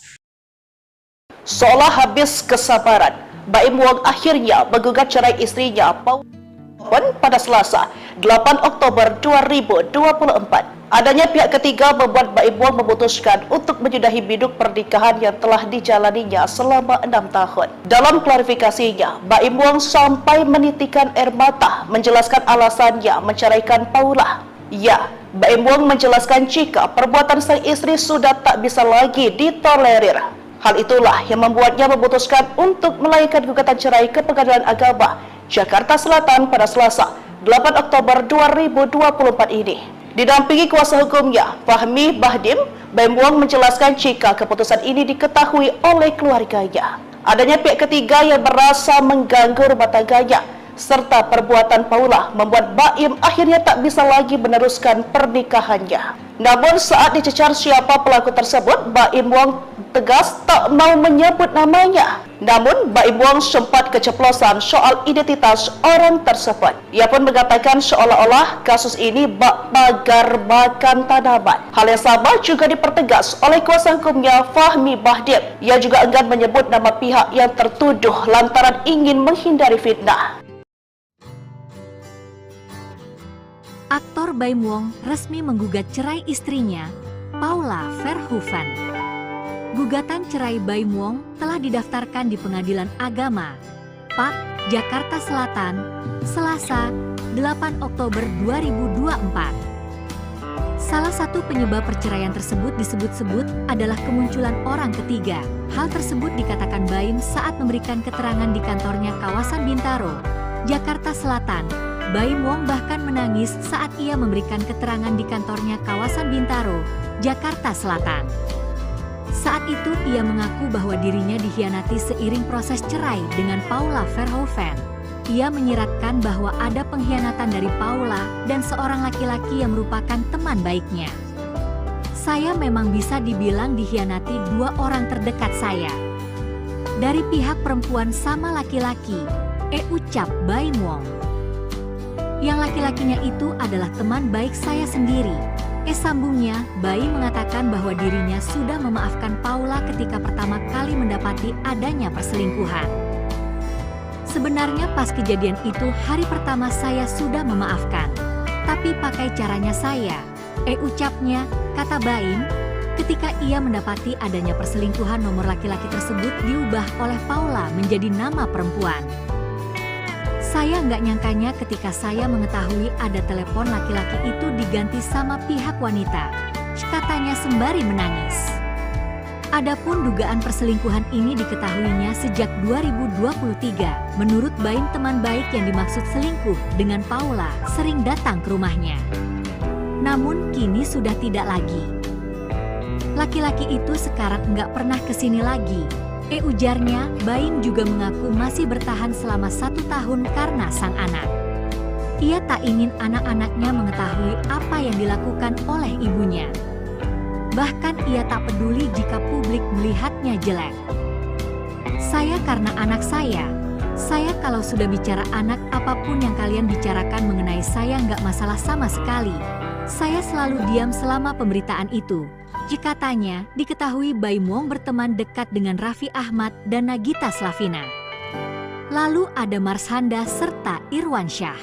Seolah habis kesabaran, Baim Wong akhirnya menggugat cerai istrinya Paula pada Selasa 8 Oktober 2024. Adanya pihak ketiga membuat Baim Wong memutuskan untuk menyudahi biduk pernikahan yang telah dijalaninya selama 6 tahun. Dalam klarifikasinya, Baim Wong sampai menitikan air mata menjelaskan alasannya menceraikan Paula. Ya, Baim Wong menjelaskan jika perbuatan sang istri sudah tak bisa lagi ditolerir. Hal itulah yang membuatnya memutuskan untuk melayangkan gugatan cerai ke Pengadilan Agama Jakarta Selatan pada Selasa 8 Oktober 2024 ini. Didampingi kuasa hukumnya, Fahmi Bahdim, Baim Wong menjelaskan jika keputusan ini diketahui oleh keluarganya. Adanya pihak ketiga yang merasa mengganggu rumah tangganya, serta perbuatan Paula membuat Baim akhirnya tak bisa lagi meneruskan pernikahannya. Namun saat dicecar siapa pelaku tersebut, Baim Wong tegas tak mau menyebut namanya. Namun Baim Wong sempat keceplosan soal identitas orang tersebut. Ia pun mengatakan seolah-olah kasus ini bak pagar makan tanaman. Hal yang sama juga dipertegas oleh kuasa hukumnya, Fahmi Bahdim. Ia juga enggan menyebut nama pihak yang tertuduh lantaran ingin menghindari fitnah. Aktor Baim Wong resmi menggugat cerai istrinya, Paula Verhoeven. Gugatan cerai Baim Wong telah didaftarkan di Pengadilan Agama, PAK, Jakarta Selatan, Selasa, 8 Oktober 2024. Salah satu penyebab perceraian tersebut disebut-sebut adalah kemunculan orang ketiga. Hal tersebut dikatakan Baim saat memberikan keterangan di kantornya kawasan Bintaro, Jakarta Selatan. Baim Wong bahkan menangis saat ia memberikan keterangan di kantornya kawasan Bintaro, Jakarta Selatan. Saat itu ia mengaku bahwa dirinya dikhianati seiring proses cerai dengan Paula Verhoeven. Ia menyiratkan bahwa ada pengkhianatan dari Paula dan seorang laki-laki yang merupakan teman baiknya. Saya memang bisa dibilang dikhianati 2 orang terdekat saya. Dari pihak perempuan sama laki-laki, ucap Baim Wong. Yang laki-lakinya itu adalah teman baik saya sendiri. Sambungnya, Baim mengatakan bahwa dirinya sudah memaafkan Paula ketika pertama kali mendapati adanya perselingkuhan. Sebenarnya pas kejadian itu hari pertama saya sudah memaafkan, tapi pakai caranya saya, Ucapnya, kata Baim, ketika ia mendapati adanya perselingkuhan nomor laki-laki tersebut diubah oleh Paula menjadi nama perempuan. Saya nggak nyangkanya ketika saya mengetahui ada telepon laki-laki itu diganti sama pihak wanita, katanya sembari menangis. Adapun dugaan perselingkuhan ini diketahuinya sejak 2023. Menurut Baim, teman baik yang dimaksud selingkuh dengan Paula sering datang ke rumahnya. Namun kini sudah tidak lagi. Laki-laki itu sekarang nggak pernah kesini lagi. Ujarnya, Baim juga mengaku masih bertahan selama 1 tahun karena sang anak. Ia tak ingin anak-anaknya mengetahui apa yang dilakukan oleh ibunya. Bahkan ia tak peduli jika publik melihatnya jelek. Saya karena anak saya kalau sudah bicara anak, apapun yang kalian bicarakan mengenai saya nggak masalah sama sekali. Saya selalu diam selama pemberitaan itu. Jika tanya, diketahui Baim Wong berteman dekat dengan Raffi Ahmad dan Nagita Slavina. Lalu ada Marshanda serta Irwansyah.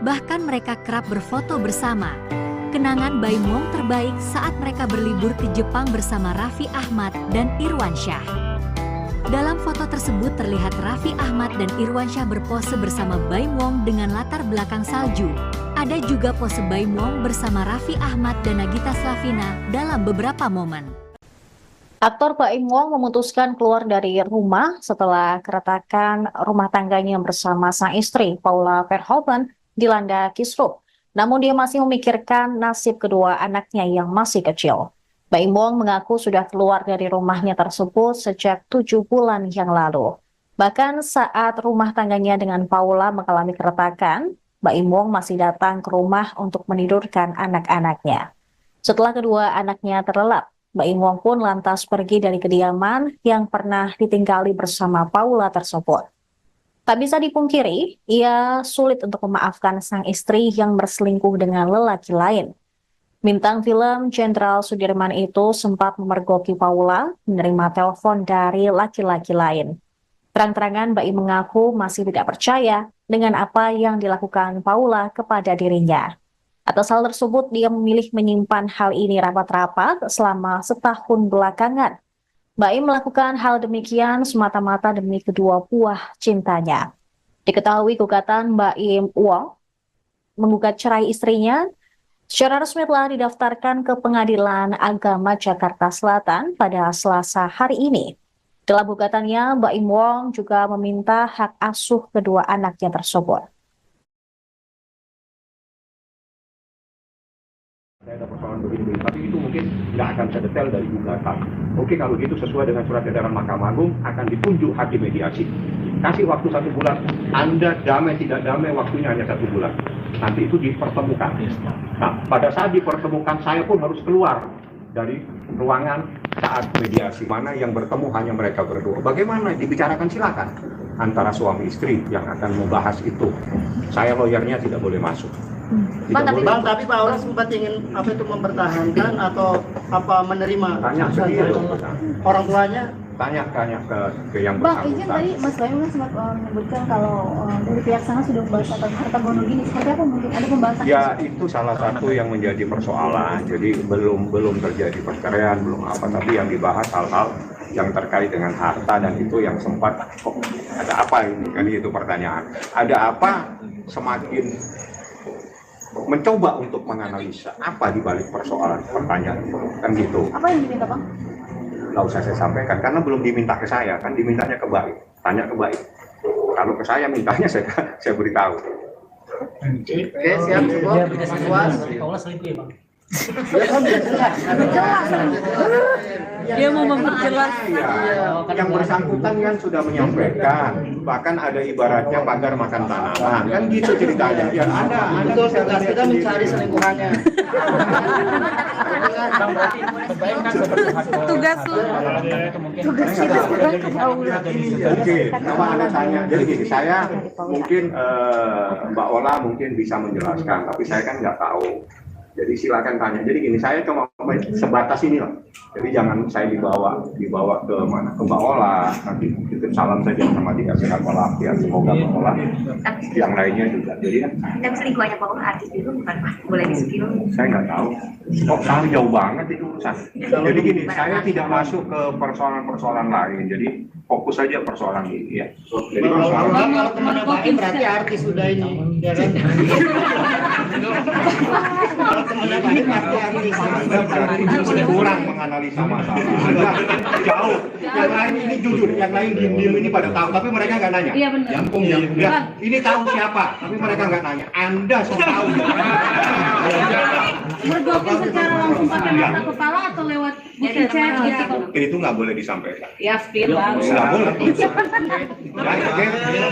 Bahkan mereka kerap berfoto bersama. Kenangan Baim Wong terbaik saat mereka berlibur ke Jepang bersama Raffi Ahmad dan Irwansyah. Dalam foto tersebut terlihat Raffi Ahmad dan Irwansyah berpose bersama Baim Wong dengan latar belakang salju. Ada juga pose Baim Wong bersama Raffi Ahmad dan Nagita Slavina dalam beberapa momen. Aktor Baim Wong memutuskan keluar dari rumah setelah keretakan rumah tangganya bersama sang istri Paula Verhoeven dilanda kisruh. Namun dia masih memikirkan nasib kedua anaknya yang masih kecil. Baim Wong mengaku sudah keluar dari rumahnya tersebut sejak 7 bulan yang lalu. Bahkan saat rumah tangganya dengan Paula mengalami keretakan, Baim Wong masih datang ke rumah untuk menidurkan anak-anaknya. Setelah kedua anaknya terlelap, Baim Wong pun lantas pergi dari kediaman yang pernah ditinggali bersama Paula tersebut. Tak bisa dipungkiri, ia sulit untuk memaafkan sang istri yang berselingkuh dengan lelaki lain. Bintang film Jenderal Sudirman itu sempat memergoki Paula menerima telepon dari laki-laki lain. Terang-terangan Baim mengaku masih tidak percaya dengan apa yang dilakukan Paula kepada dirinya. Atas hal tersebut, dia memilih menyimpan hal ini rapat-rapat selama setahun belakangan. Baim melakukan hal demikian semata-mata demi kedua buah cintanya. Diketahui gugatan Baim Wong menggugat cerai istrinya secara resmi telah didaftarkan ke Pengadilan Agama Jakarta Selatan pada Selasa hari ini. Dalam gugatannya, Baim Wong juga meminta hak asuh kedua anaknya tersebut. Saya ada persoalan begini, tapi itu mungkin nggak akan sedetail dari gugatan. Oke, kalau gitu sesuai dengan surat edaran Mahkamah Agung akan ditunjuk hakim mediasi. Kasih waktu 1 bulan, Anda damai tidak damai waktunya hanya 1 bulan. Nanti itu dipertemukan. Nah, pada saat dipertemukan saya pun harus keluar dari ruangan saat mediasi, mana yang bertemu hanya mereka berdua. Bagaimana dibicarakan silakan antara suami istri yang akan membahas itu. Saya lawyernya tidak boleh masuk. Tapi Pak Aura sempat ingin mempertahankan atau menerima tanya ke dia dong. Orang tuanya? Tanya ke yang Bang, bersangkutan. izin tadi Mas Baim kan sempat menyebutkan kalau dari pihak sana sudah membahas tentang harta gono gini. Seperti apa mungkin ada pembahasan? Ya, itu salah satu yang menjadi persoalan. Jadi belum terjadi perceraian, belum apa, tapi yang dibahas hal-hal yang terkait dengan harta, dan itu yang sempat kok ada apa ini kan, itu pertanyaan. Ada apa, semakin mencoba untuk menganalisa apa di balik persoalan pertanyaan itu kan gitu. Apa yang diminta, Bang? Nggak usah saya sampaikan karena belum diminta ke saya, kan dimintanya ke Baim. Tanya ke Baim. Kalau ke saya mintanya saya beritahu. Oke, siap, cukup. Puas. Paula selingkuh ya, Bang? Dia mau memperjelas. Yang bersangkutan kan sudah menyampaikan, bahkan ada ibaratnya pagar makan tanaman, kan gitu ceritanya. Ya ada betul, kita mencari selingkuhannya. Tugas lu. Oke, nama Anda tanya. Jadi gini, saya mungkin Mbak Ola mungkin bisa menjelaskan, tapi saya kan nggak tahu. Jadi silakan tanya. Jadi gini, saya cuma sebatas inilah. Jadi jangan saya dibawa ke mana, ke Mbak Ola, nanti titip salam saja sama dia, sehat walafiat, semoga Mbak Ola, yang lainnya juga. Jadi kan. Tapi selingkuhannya Pak Ola artis dulu bukan Pak, boleh di-spill. Saya nggak tahu. Kok sangat jauh banget itu urusan. Jadi gini, saya tidak masuk ke persoalan-persoalan lain. Jadi fokus saja persoalan ini ya. Jadi kalau temannya Baim berarti artis sudah ini, ya kan? Kalau temannya Baim berarti artis. Anda kurang menganalisa masalah. Anda jauh. Yang lain ini jujur, yang lain diem-diem ini pada tahu, tapi mereka nggak nanya. Iya benar. Ya, ini tahu siapa, tapi mereka nggak nanya. Anda sudah tahu. Bergokil secara langsung pakai mata kepala atau lewat bukti chat gitu? Itu nggak boleh disampaikan. Ya, spill bang. Nggak boleh.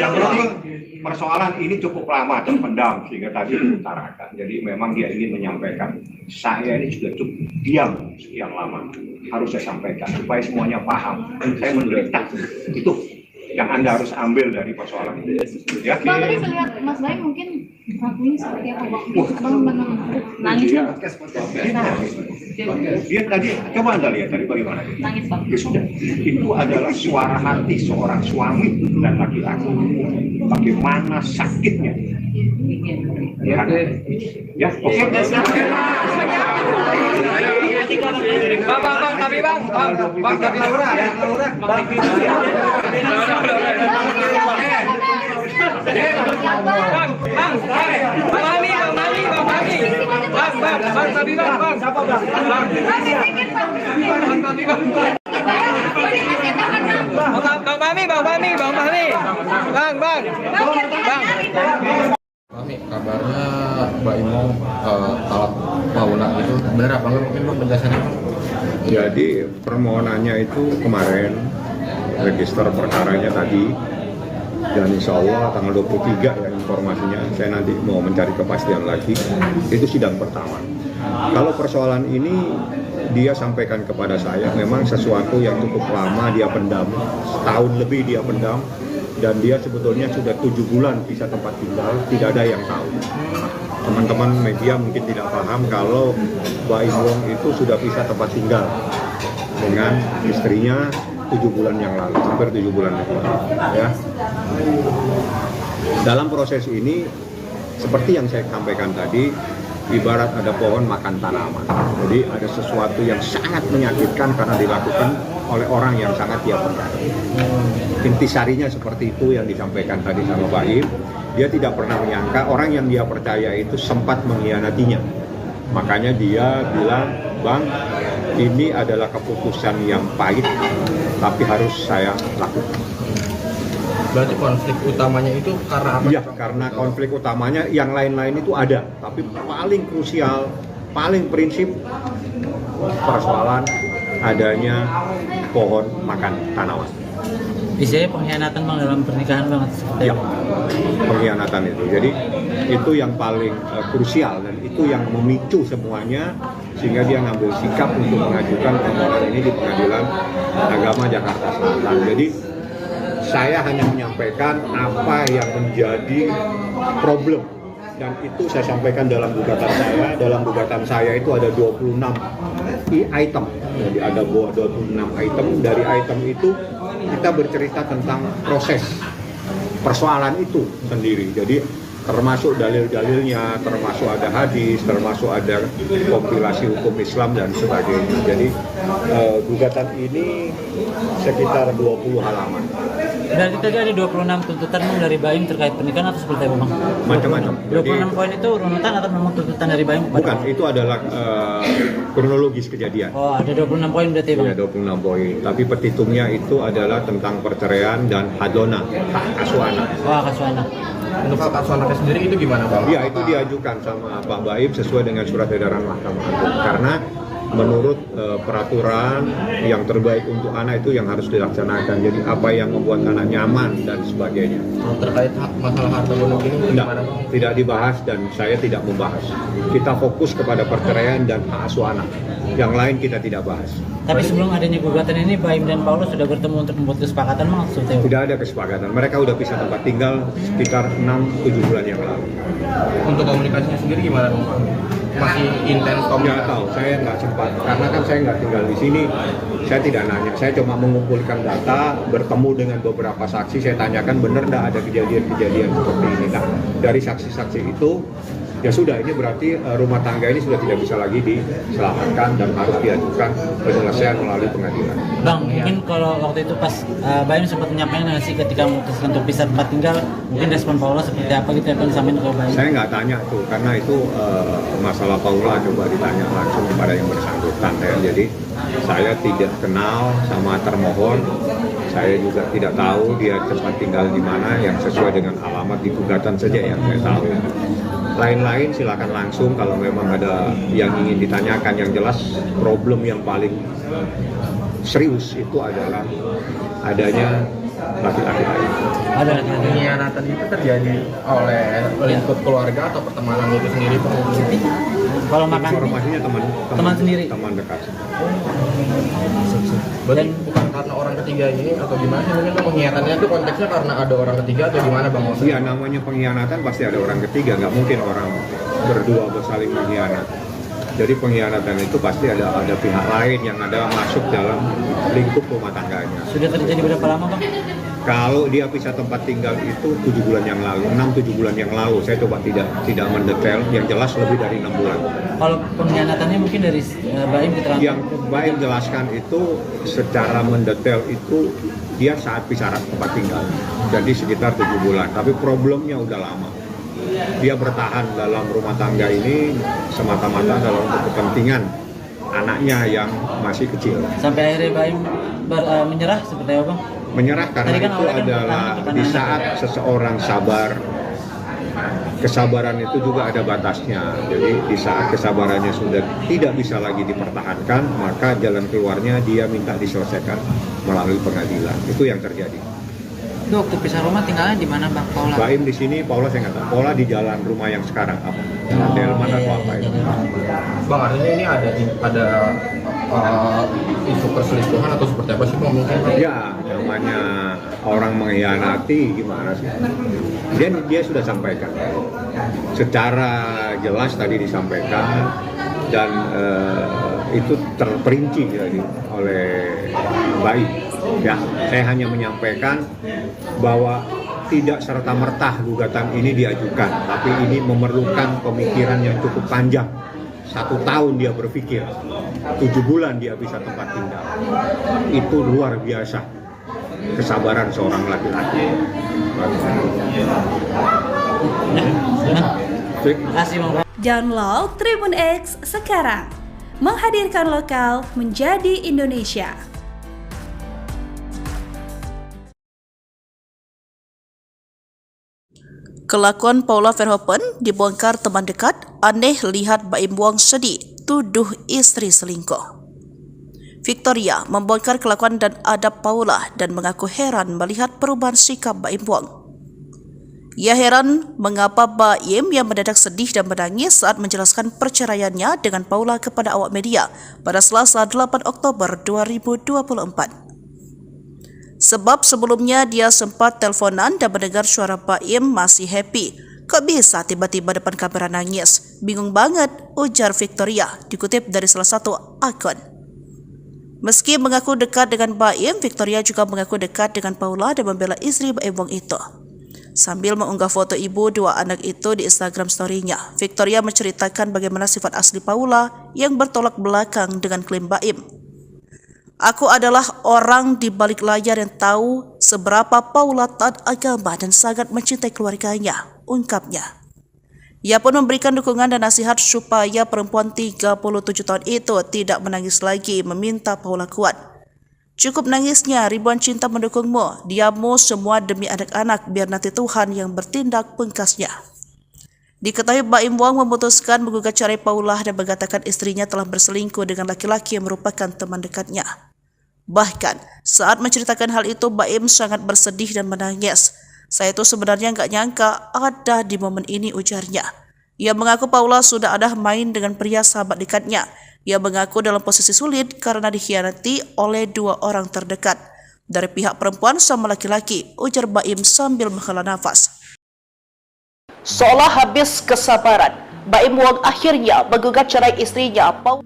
Yang penting persoalan ini cukup lama terpendam sehingga tadi diutarakan. Jadi memang dia ingin menyampaikan. Saya ini sudah cukup diam sekian lama. Harus saya sampaikan supaya semuanya paham. Saya menderita. Itu yang Anda harus ambil dari persoalan ini. Ya. Bang, tadi saya lihat Mas Baim mungkin ngakuin seperti apa Bang? Bang nangis Dia, dong? dia tadi, coba Anda lihat tadi bagaimana dia. Nangis Bang. Ya sudah, itu adalah suara hati seorang suami dan laki-laki. Bagaimana sakitnya. Ya, ya, oke. Bang, tapi bang, tapi Mami, kabarnya Mbak Imo talak Paula itu benar apa enggak? Mungkin Bang penjelasannya. Jadi permohonannya itu kemarin, register perkaranya tadi, dan insya Allah tanggal 23 ya informasinya, saya nanti mau mencari kepastian lagi, itu sidang pertama. Kalau persoalan ini dia sampaikan kepada saya, memang sesuatu yang cukup lama dia pendam, setahun lebih dia pendam, dan dia sebetulnya sudah 7 bulan pisah tempat tinggal, tidak ada yang tahu. Teman-teman media mungkin tidak paham kalau Mbak Imwong itu sudah pisah tempat tinggal dengan istrinya 7 bulan yang lalu, hampir 7 bulan yang lalu. Ya. Dalam proses ini, seperti yang saya sampaikan tadi, ibarat ada pohon makan tanaman. Jadi ada sesuatu yang sangat menyakitkan karena dilakukan oleh orang yang sangat dia percaya. Intisarinya seperti itu yang disampaikan tadi sama Baim. Dia tidak pernah menyangka orang yang dia percaya itu sempat mengkhianatinya. Makanya dia bilang, Bang, ini adalah keputusan yang pahit, tapi harus saya lakukan. Berarti konflik utamanya itu karena apa? Iya, karena konflik utamanya yang lain-lain itu ada, tapi paling krusial, paling prinsip persoalan adanya pohon makan tanaman. Isinya pengkhianatan Bang dalam pernikahan Bang. Ya, pengkhianatan itu. Jadi itu yang paling krusial dan itu yang memicu semuanya sehingga dia ngambil sikap untuk mengajukan permohonan ini di Pengadilan Agama Jakarta Selatan. Jadi saya hanya menyampaikan apa yang menjadi problem dan itu saya sampaikan dalam gugatan saya. Dalam gugatan saya itu ada 26 item. Jadi ada 26 item. Dari item itu kita bercerita tentang proses persoalan itu sendiri. Jadi termasuk dalil-dalilnya, termasuk ada hadis, termasuk ada kompilasi hukum Islam dan sebagainya. Jadi gugatan ini sekitar 20 halaman. Berarti tadi ada 26 tuntutan Bang dari Baim terkait pernikahan atau seperti apa Bang? Macam-macam. 26 poin itu runutan atau memang tuntutan dari Baim? Bukan, itu adalah kronologis kejadian. Oh, ada 26 poin berarti Bang? Iya, 26 poin. Tapi petitumnya itu adalah tentang perceraian dan hadona, hak asuh anak. Oh, hak asuh anak. Untuk hak asuh anaknya sendiri itu gimana Bang? Iya, itu diajukan sama Pak Baim sesuai dengan surat edaran Mahkamah Agung. Karena menurut peraturan yang terbaik untuk anak itu yang harus dilaksanakan. Jadi apa yang membuat anak nyaman dan sebagainya. Terkait masalah harta gonok ini gimana Bang? Tidak dibahas dan saya tidak membahas. Kita fokus kepada perceraian dan hak asuh anak. Yang lain kita tidak bahas. Tapi sebelum adanya gugatan ini, Baim dan Paulus sudah bertemu untuk membuat kesepakatan Bang? Tidak ada kesepakatan. Mereka sudah pisah tempat tinggal sekitar 6-7 bulan yang lalu. Untuk komunikasinya sendiri gimana Bang? masih intens Nggak komunikasi? tahu, saya nggak sempat karena kan saya nggak tinggal di sini. Saya tidak nanya, saya cuma mengumpulkan data, bertemu dengan beberapa saksi, saya tanyakan benar nggak ada kejadian-kejadian seperti ini. Nah, dari saksi-saksi itu ya sudah, ini berarti rumah tangga ini sudah tidak bisa lagi diselamatkan dan harus diajukan penyelesaian melalui pengadilan. Bang, mungkin kalau waktu itu pas Baim sempat menyampaikan nggak sih ketika memutuskan untuk pisah tempat tinggal, mungkin respon Paula seperti apa gitu ya, disampaikan ke Baim? Saya nggak tanya tuh, karena itu masalah Paula, coba ditanya langsung kepada yang bersangkutan ya. Jadi saya tidak kenal sama termohon, saya juga tidak tahu dia tempat tinggal di mana, yang sesuai dengan alamat di gugatan saja yang saya tahu. Lain-lain silakan langsung kalau memang ada yang ingin ditanyakan. Yang jelas problem yang paling serius itu adalah adanya laki-laki lain. Ada Pengkhianatan itu terjadi oleh lingkup keluarga atau pertemanan itu sendiri, Pak? Kalau makan Informasinya teman sendiri, teman dekat. Berarti bukan karena orang ketiga ini atau gimana sih? Mungkin pengkhianatannya itu konteksnya karena ada orang ketiga atau gimana, Bang? Iya, namanya pengkhianatan pasti ada orang ketiga, nggak mungkin orang berdua bersaling mengkhianat. Jadi pengkhianatan itu pasti ada pihak lain yang ada masuk dalam lingkup rumah tangganya. sudah terjadi berapa lama, Bang? Kalau dia pisah tempat tinggal itu 7 bulan yang lalu, 6-7 bulan yang lalu. Saya coba tidak mendetail, yang jelas lebih dari 6 bulan. Kalau pengkhianatannya mungkin dari Baim keterangan. Yang Baim jelaskan itu secara mendetail itu dia saat pisah tempat tinggal, jadi sekitar 7 bulan. Tapi problemnya udah lama. Dia bertahan dalam rumah tangga ini semata-mata dalam kepentingan anaknya yang masih kecil. Sampai akhirnya Baim menyerah seperti apa, Bang? Menyerah karena Tadi kan itu awalnya adalah di saat seseorang sabar, kesabaran itu juga ada batasnya. Jadi di saat kesabarannya sudah tidak bisa lagi dipertahankan, maka jalan keluarnya dia minta diselesaikan melalui pengadilan. Itu yang terjadi. Itu waktu pisah rumah tinggalnya di mana, Bang Paula? Baim di sini, Paula saya nggak tahu. Paula di jalan rumah yang sekarang apa? Jalan Delman atau apa itu? Bang, artinya ini ada isu perselingkuhan atau seperti apa sih, Bang? Mungkin, Bang? Ya, namanya orang mengkhianati gimana sih? Dia sudah sampaikan. Secara jelas tadi disampaikan dan itu terperinci jadi oleh Baim. Ya, saya hanya menyampaikan bahwa tidak serta-merta gugatan ini diajukan, tapi ini memerlukan pemikiran yang cukup panjang. 1 tahun dia berpikir, 7 bulan dia bisa tempat tinggal. Itu luar biasa kesabaran seorang laki-laki. Download Tribun X sekarang, menghadirkan lokal menjadi Indonesia. Kelakuan Paula Verhoeven dibongkar teman dekat, aneh lihat Baim Wong sedih, tuduh istri selingkuh. Victoria membongkar kelakuan dan adab Paula dan mengaku heran melihat perubahan sikap Baim Wong. Ia heran mengapa Baim yang mendadak sedih dan menangis saat menjelaskan perceraiannya dengan Paula kepada awak media pada Selasa 8 Oktober 2024. Sebab sebelumnya dia sempat teleponan dan mendengar suara Baim masih happy. Kok bisa tiba-tiba depan kamera nangis? Bingung banget, ujar Victoria, dikutip dari salah satu akun. Meski mengaku dekat dengan Baim, Victoria juga mengaku dekat dengan Paula dan membela istri Baim Wong itu. Sambil mengunggah foto ibu 2 anak itu di Instagram story-nya, Victoria menceritakan bagaimana sifat asli Paula yang bertolak belakang dengan klaim Baim. Aku adalah orang di balik layar yang tahu seberapa Paula taat agama dan sangat mencintai keluarganya, ungkapnya. Ia pun memberikan dukungan dan nasihat supaya perempuan 37 tahun itu tidak menangis lagi, meminta Paula kuat. Cukup nangisnya, ribuan cinta mendukungmu, diammu semua demi anak-anak, biar nanti Tuhan yang bertindak, pungkasnya. Diketahui Baim Wong memutuskan menggugat cerai Paula dan mengatakan istrinya telah berselingkuh dengan laki-laki yang merupakan teman dekatnya. Bahkan, saat menceritakan hal itu, Baim sangat bersedih dan menangis. Saya itu sebenarnya nggak nyangka ada di momen ini, ujarnya. Ia mengaku Paula sudah ada main dengan pria sahabat dekatnya. Ia mengaku dalam posisi sulit karena dikhianati oleh 2 orang terdekat. Dari pihak perempuan sama laki-laki, ujar Baim sambil menghela nafas. Seolah habis kesabaran, Baim Wong akhirnya menggugat cerai istrinya Paula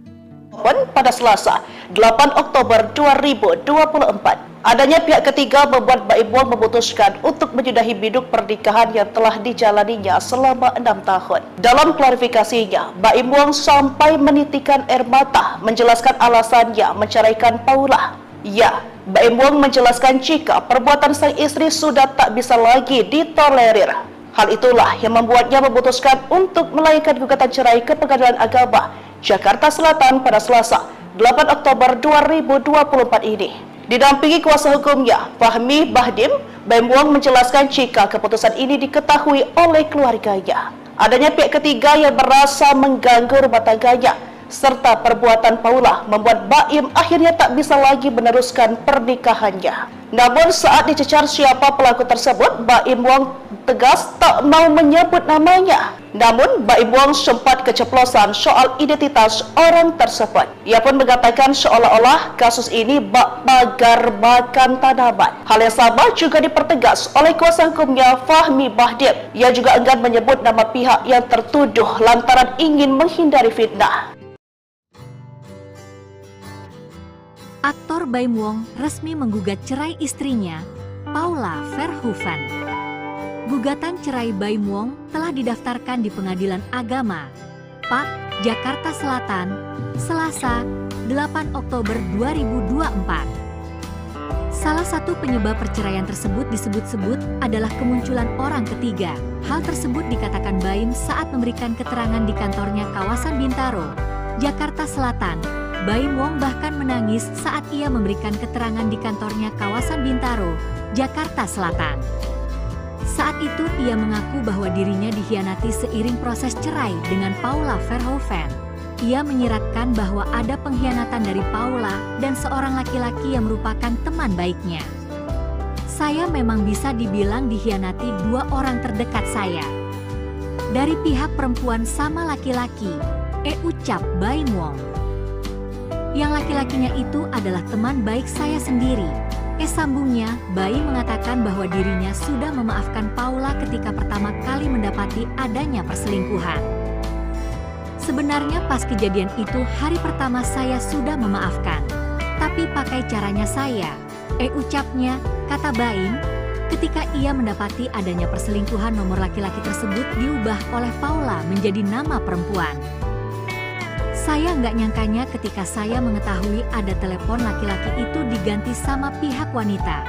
pada Selasa, 8 Oktober 2024. Adanya pihak ketiga membuat Baim Wong memutuskan untuk menyudahi biduk pernikahan yang telah dijalaninya selama 6 tahun. Dalam klarifikasinya, Baim Wong sampai menitikan air mata menjelaskan alasannya menceraikan Paula. Ya, Baim Wong menjelaskan jika perbuatan sang istri sudah tak bisa lagi ditolerir. Hal itulah yang membuatnya memutuskan untuk melayangkan gugatan cerai ke Pengadilan Agama Jakarta Selatan pada Selasa, 8 Oktober 2024 ini. Didampingi kuasa hukumnya, Fahmi Bahdim, Baim Wong menjelaskan jika keputusan ini diketahui oleh keluarganya. Adanya pihak ketiga yang merasa mengganggu rumah tangganya, serta perbuatan Paula membuat Baim akhirnya tak bisa lagi meneruskan pernikahannya. Namun saat dicecar siapa pelaku tersebut, Baim Wong tegas tak mau menyebut namanya. Namun Baim Wong sempat keceplosan soal identitas orang tersebut. Ia pun mengatakan seolah-olah kasus ini bak pagar makan tanaman. Hal yang sama juga dipertegas oleh kuasa hukumnya Fahmi Bahdim. Ia juga enggan menyebut nama pihak yang tertuduh lantaran ingin menghindari fitnah. Aktor Baim Wong resmi menggugat cerai istrinya, Paula Verhoeven. Gugatan cerai Baim Wong telah didaftarkan di Pengadilan Agama, PAK, Jakarta Selatan, Selasa, 8 Oktober 2024. Salah satu penyebab perceraian tersebut disebut-sebut adalah kemunculan orang ketiga. Hal tersebut dikatakan Baim saat memberikan keterangan di kantornya kawasan Bintaro, Jakarta Selatan. Baim Wong bahkan menangis saat ia memberikan keterangan di kantornya kawasan Bintaro, Jakarta Selatan. Saat itu ia mengaku bahwa dirinya dikhianati seiring proses cerai dengan Paula Verhoeven. Ia menyiratkan bahwa ada pengkhianatan dari Paula dan seorang laki-laki yang merupakan teman baiknya. Saya memang bisa dibilang dikhianati dua orang terdekat saya. Dari pihak perempuan sama laki-laki, ucap Baim Wong. Yang laki-lakinya itu adalah teman baik saya sendiri. Sambungnya, Baim mengatakan bahwa dirinya sudah memaafkan Paula ketika pertama kali mendapati adanya perselingkuhan. Sebenarnya pas kejadian itu hari pertama saya sudah memaafkan. Tapi pakai caranya saya. Ucapnya, kata Baim, ketika ia mendapati adanya perselingkuhan nomor laki-laki tersebut diubah oleh Paula menjadi nama perempuan. Saya nggak nyangkanya ketika saya mengetahui ada telepon laki-laki itu diganti sama pihak wanita,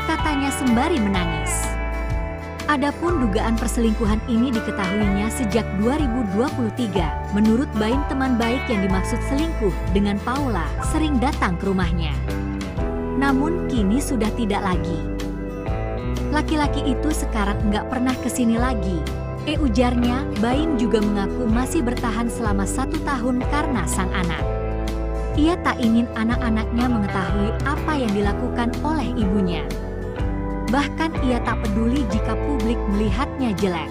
katanya sembari menangis. Adapun dugaan perselingkuhan ini diketahuinya sejak 2023. Menurut Baim, teman baik yang dimaksud selingkuh dengan Paula sering datang ke rumahnya. Namun kini sudah tidak lagi. Laki-laki itu sekarang nggak pernah kesini lagi. Ujarnya, Baim juga mengaku masih bertahan selama 1 tahun karena sang anak. Ia tak ingin anak-anaknya mengetahui apa yang dilakukan oleh ibunya. Bahkan ia tak peduli jika publik melihatnya jelek.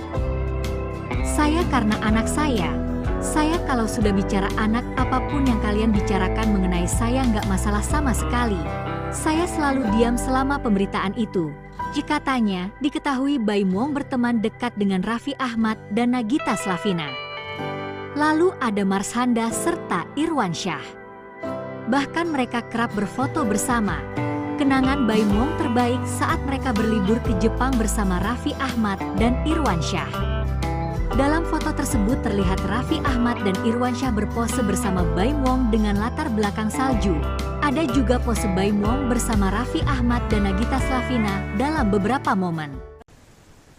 Saya karena anak saya kalau sudah bicara anak, apapun yang kalian bicarakan mengenai saya nggak masalah sama sekali. Saya selalu diam selama pemberitaan itu. Jika tanya, diketahui Baim Wong berteman dekat dengan Raffi Ahmad dan Nagita Slavina. Lalu ada Marshanda serta Irwansyah. Bahkan mereka kerap berfoto bersama. Kenangan Baim Wong terbaik saat mereka berlibur ke Jepang bersama Raffi Ahmad dan Irwansyah. Dalam foto tersebut terlihat Raffi Ahmad dan Irwansyah berpose bersama Baim Wong dengan latar belakang salju. Ada juga pose Baim Wong bersama Raffi Ahmad dan Nagita Slavina dalam beberapa momen.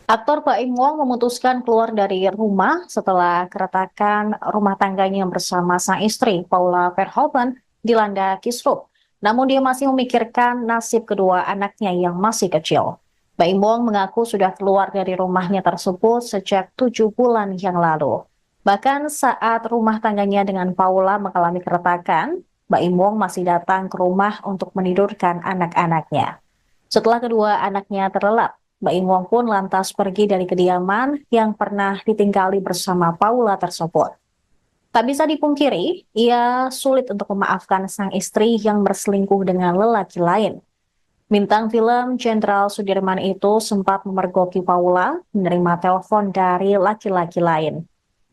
Aktor Baim Wong memutuskan keluar dari rumah setelah keretakan rumah tangganya bersama sang istri Paula Verhoeven dilanda kisruh. Namun dia masih memikirkan nasib kedua anaknya yang masih kecil. Baim Wong mengaku sudah keluar dari rumahnya tersebut sejak 7 bulan yang lalu. Bahkan saat rumah tangganya dengan Paula mengalami keretakan, Baim Wong masih datang ke rumah untuk menidurkan anak-anaknya. Setelah kedua anaknya terlelap, Baim Wong pun lantas pergi dari kediaman yang pernah ditinggali bersama Paula tersebut. Tak bisa dipungkiri, ia sulit untuk memaafkan sang istri yang berselingkuh dengan lelaki lain. Bintang film Jenderal Sudirman itu sempat memergoki Paula menerima telepon dari laki-laki lain.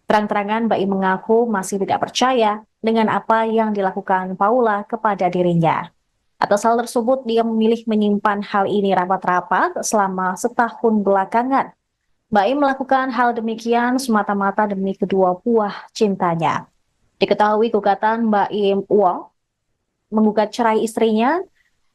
Terang-terangan Baim mengaku masih tidak percaya dengan apa yang dilakukan Paula kepada dirinya. Atas hal tersebut, dia memilih menyimpan hal ini rapat-rapat selama setahun belakangan. Baim melakukan hal demikian semata-mata demi kedua buah cintanya. Diketahui gugatan Baim Wong menggugat cerai istrinya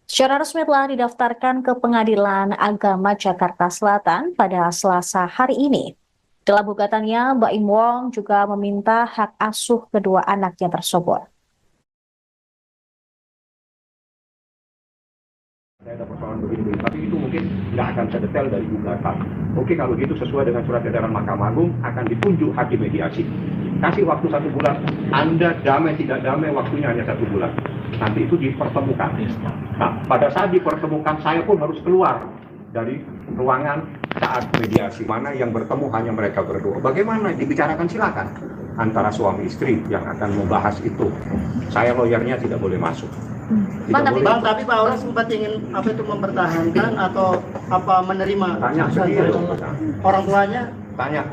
secara resmi telah didaftarkan ke Pengadilan Agama Jakarta Selatan pada Selasa hari ini. Dalam gugatannya, Baim Wong juga meminta hak asuh kedua anaknya tersebut. Saya ada persoalan begini, tapi itu mungkin nggak akan sedetail dari gugatan. Oke, kalau gitu sesuai dengan surat edaran Mahkamah Agung akan ditunjuk hakim mediasi. Kasih waktu 1 bulan, Anda damai tidak damai waktunya hanya 1 bulan. Nanti itu dipertemukan. Nah, pada saat dipertemukan saya pun harus keluar dari ruangan saat mediasi. Mana yang bertemu hanya mereka berdua. Bagaimana dibicarakan silakan antara suami istri yang akan membahas itu. Saya lawyernya tidak boleh masuk. Tapi Pak Aura sempat ingin mempertahankan atau menerima tanya sendiri orang tuanya? Tanya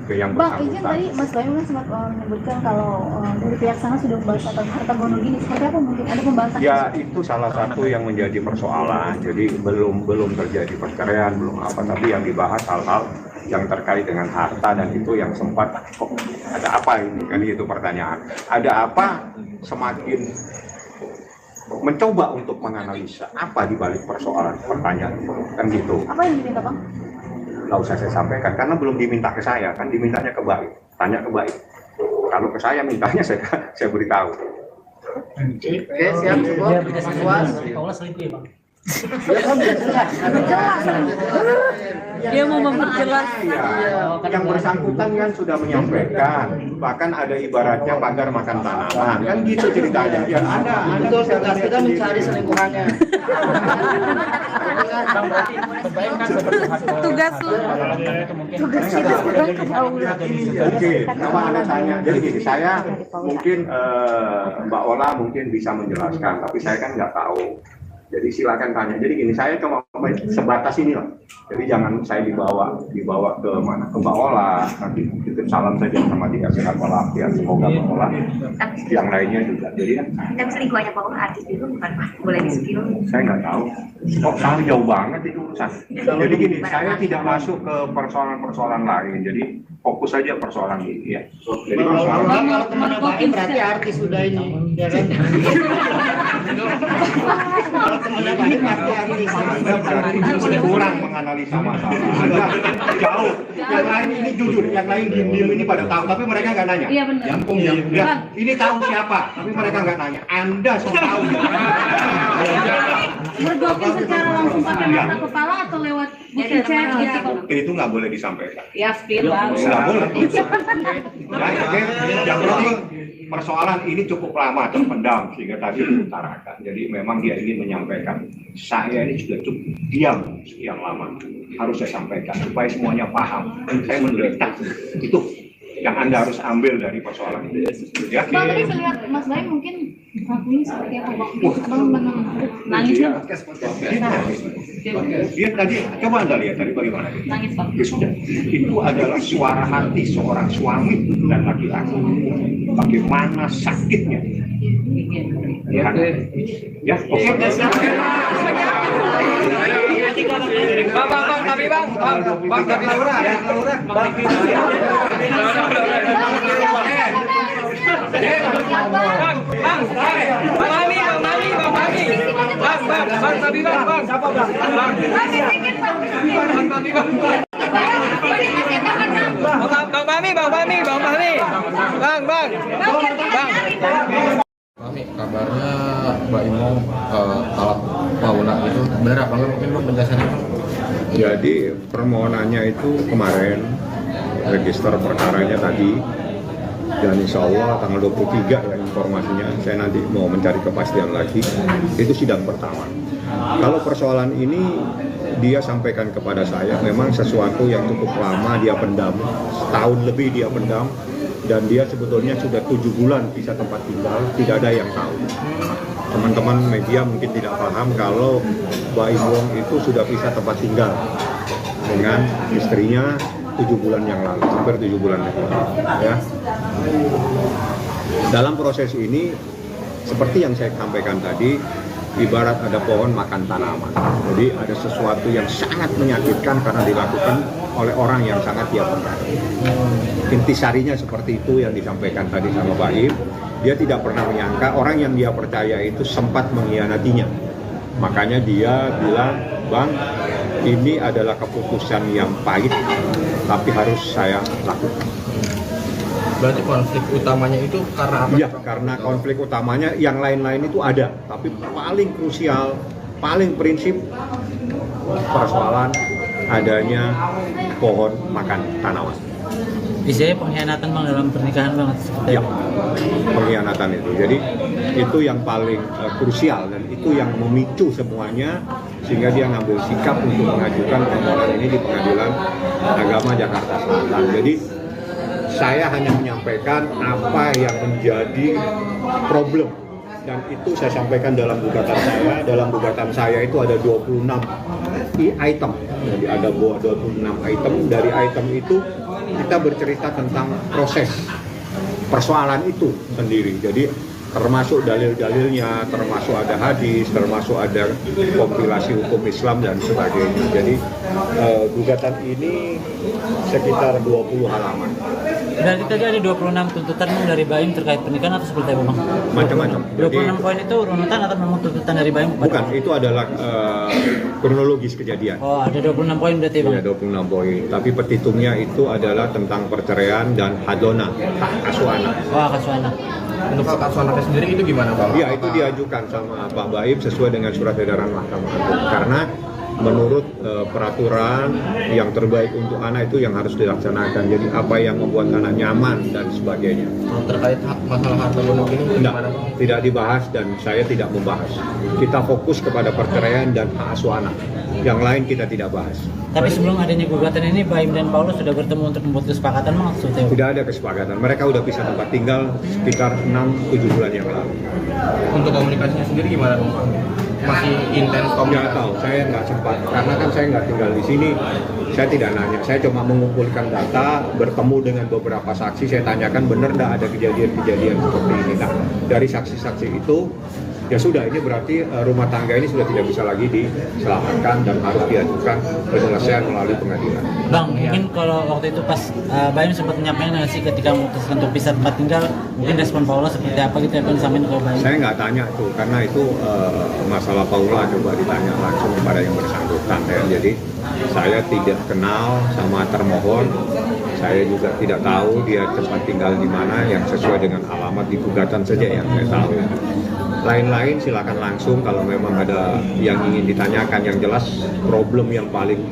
ke yang Bang, bersangkutan. izin tadi Mas Baim kan sempat menyebutkan kalau dari pihak sana sudah membahas tentang harta gono gini. Seperti apa mungkin ada pembahasan? Ya, itu salah satu yang menjadi persoalan. Jadi belum terjadi perceraian, belum apa, tapi yang dibahas hal-hal yang terkait dengan harta, dan itu yang sempat kok ada apa ini kan, itu pertanyaan. Ada apa, semakin mencoba untuk menganalisa apa di balik persoalan pertanyaan itu kan gitu. Apa yang diminta Bang? Nggak usah saya sampaikan karena belum diminta ke saya, kan dimintanya ke Baim. Tanya ke Baim. Kalau ke saya mintanya saya beritahu. Oke, siap cukup. Puas. Paula selingkuh ya, Bang? Dia mau memperjelas. Yang bersangkutan kan sudah menyampaikan, bahkan ada ibaratnya pagar makan tanaman, kan gitu ceritanya. Ya ada tugas kita mencari selingkuhannya. Tugas lu. Tugas kita Oke, nama Anda tanya. Jadi gini, saya mungkin Mbak Ola mungkin bisa menjelaskan, tapi saya kan nggak tahu. Jadi silakan tanya. Jadi gini, saya cuma sebatas ini lah. Jadi jangan saya dibawa ke mana, ke Mbak Ola. Nanti titip salam saja sama dia, sehat walafiat. Semoga Mbak Ola yang lainnya juga. Jadi kan. Tapi selingkuhannya Pak Ola artis itu bukan Pak, boleh di-spill. Saya nggak tahu. Kok sangat jauh banget itu urusan. Jadi gini, saya tidak masuk ke persoalan-persoalan lain. Jadi fokus saja persoalan ini ya. Jadi persoalan. Kalau teman Baim berarti artis sudah ini, ya kan? Kalau teman Baim berarti artis. Anda berarti kurang menganalisa masalah. Anda jauh. Yang lain ini jujur, yang lain diem ini pada tahu, tapi mereka nggak nanya. Iya benar. Ya, ini tahu siapa, tapi mereka nggak nanya. Anda so tahu. Bergabung secara langsung pakai mata kepala atau lewat chat gitu? Itu nggak boleh disampaikan. Ya, spill Bang. Nggak boleh. Yang penting persoalan ini cukup lama terpendam sehingga tadi diutarakan. Jadi memang dia ingin menyampaikan. Saya ini juga cukup diam sekian lama. Harus saya sampaikan supaya semuanya paham. Saya menderita. Itu yang Anda harus ambil dari persoalan ini. Ya. Bang, tadi saya lihat Mas Baim mungkin ngakuin seperti apa Bang? Abang nangis Dia, dong? dia tadi, coba Anda lihat tadi bagaimana. Nangis Bang. Ya sudah, itu adalah suara hati seorang suami dan laki-laki. Bagaimana sakitnya. Ya, ya, oke. Bang, tapi Bang, tapi lurah. Mami, kabarnya Mbak Imo talak Paula itu benar apa enggak? Mungkin lu penjelasannya. Jadi permohonannya itu kemarin, register perkaranya tadi, dan insya Allah tanggal 23 ya informasinya, saya nanti mau mencari kepastian lagi, itu sidang pertama. Kalau persoalan ini dia sampaikan kepada saya, memang sesuatu yang cukup lama dia pendam, setahun lebih dia pendam, dan dia sebetulnya sudah 7 bulan pisah tempat tinggal, tidak ada yang tahu. Teman-teman media mungkin tidak paham kalau Baim Wong itu sudah pisah tempat tinggal dengan istrinya 7 bulan yang lalu, hampir 7 bulan yang lalu. Ya. Dalam proses ini, seperti yang saya sampaikan tadi, ibarat ada pohon makan tanaman. Jadi ada sesuatu yang sangat menyakitkan karena dilakukan oleh orang yang sangat dia percaya. Intisarinya seperti itu yang disampaikan tadi sama Baim. Dia tidak pernah menyangka orang yang dia percaya itu sempat mengkhianatinya. Makanya dia bilang, Bang, ini adalah keputusan yang pahit, tapi harus saya lakukan. Berarti konflik utamanya itu karena apa? Iya, karena konflik utamanya yang lain-lain itu ada, tapi paling krusial, paling prinsip persoalan adanya pohon makan tanaman. Isinya pengkhianatan Bang dalam pernikahan banget. Iya, pengkhianatan itu. Jadi itu yang paling krusial dan itu yang memicu semuanya sehingga dia ngambil sikap untuk mengajukan permohonan ini di Pengadilan Agama Jakarta Selatan. Jadi saya hanya menyampaikan apa yang menjadi problem dan itu saya sampaikan dalam gugatan saya. Dalam gugatan saya itu ada 26 item. Jadi ada 26 item. Dari item itu kita bercerita tentang proses persoalan itu sendiri. Jadi termasuk dalil-dalilnya, termasuk ada hadis, termasuk ada kompilasi hukum Islam dan sebagainya. Jadi gugatan ini sekitar 20 halaman. Berarti tadi ada 26 tuntutan dari Baim terkait pernikahan atau seperti apa Bang? Macam-macam. 26 poin itu runutan atau memang tuntutan dari Baim? Bukan, itu adalah kronologis kejadian. Oh, ada 26 poin berarti Bang? Iya, 26 poin. Tapi petitumnya itu adalah tentang perceraian dan hadona, hak asuh anak. Oh, hak asuh anak. Untuk hak asuh anaknya sendiri itu gimana Bang? Iya, itu diajukan sama Pak Baim sesuai dengan surat edaran Mahkamah Agung. Karena menurut peraturan yang terbaik untuk anak itu yang harus dilaksanakan. Jadi apa yang membuat anak nyaman dan sebagainya. Terkait masalah harta gonok ini gimana Bang? Tidak dibahas dan saya tidak membahas. Kita fokus kepada perceraian dan hak asuh anak. Yang lain kita tidak bahas. Tapi sebelum adanya gugatan ini, Baim dan Paulus sudah bertemu untuk membuat kesepakatan maksudnya? Tidak ada kesepakatan. Mereka udah pisah tempat tinggal sekitar 6-7 bulan yang lalu. Untuk komunikasinya sendiri gimana Bang? Masih intens komunikasi? Nggak tahu, saya nggak sempat. Karena kan saya nggak tinggal di sini. Saya tidak nanya. Saya cuma mengumpulkan data, bertemu dengan beberapa saksi. Saya tanyakan benar nggak ada kejadian-kejadian seperti ini. Nah, dari saksi-saksi itu, ya sudah, ini berarti rumah tangga ini sudah tidak bisa lagi diselamatkan dan harus diajukan penyelesaian melalui pengadilan. Bang, mungkin kalau waktu itu pas Baim sempat menyampaikan nggak sih ketika memutuskan untuk pisah tempat tinggal, mungkin respon Paula seperti apa gitu ya, disampaikan ke Baim? Saya nggak tanya tuh, karena itu masalah Paula coba ditanya langsung kepada yang bersangkutan ya. Jadi saya tidak kenal sama termohon, saya juga tidak tahu dia tempat tinggal di mana, yang sesuai dengan alamat di gugatan saja yang saya tahu. Lain-lain silakan langsung kalau memang ada yang ingin ditanyakan. Yang jelas problem yang paling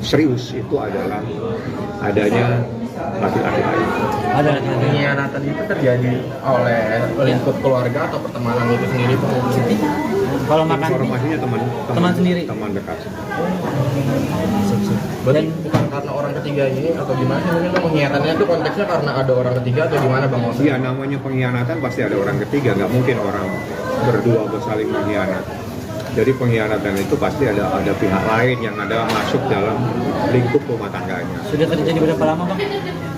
serius itu adalah adanya laki-laki lain. Ada laki-laki. Pengkhianatan itu terjadi oleh lingkup keluarga atau pertemanan itu sendiri Bang? Kalau makan informasinya teman sendiri, teman dekat. Berarti bukan karena orang ketiga ini atau gimana sih? Mungkin pengkhianatannya itu konteksnya karena ada orang ketiga atau gimana Bang? Iya, namanya pengkhianatan pasti ada orang ketiga, nggak mungkin orang berdua bersaling mengkhianat. Jadi pengkhianatan itu pasti ada pihak lain yang ada masuk dalam lingkup rumah tangganya. Sudah terjadi berapa lama Bang?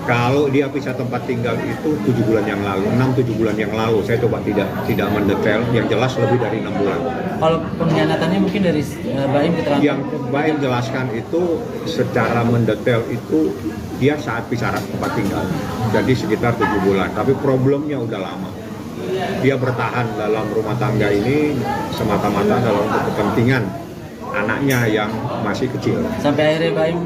Kalau dia pisah tempat tinggal itu 7 bulan yang lalu, 6-7 bulan yang lalu. Saya coba tidak mendetail, yang jelas lebih dari 6 bulan. Kalau pengkhianatannya mungkin dari Baim keterangan? Yang Baim jelaskan itu secara mendetail itu dia saat pisah tempat tinggal. Jadi sekitar 7 bulan, tapi problemnya udah lama. Dia bertahan dalam rumah tangga ini semata-mata dalam kepentingan anaknya yang masih kecil. Sampai akhirnya Baim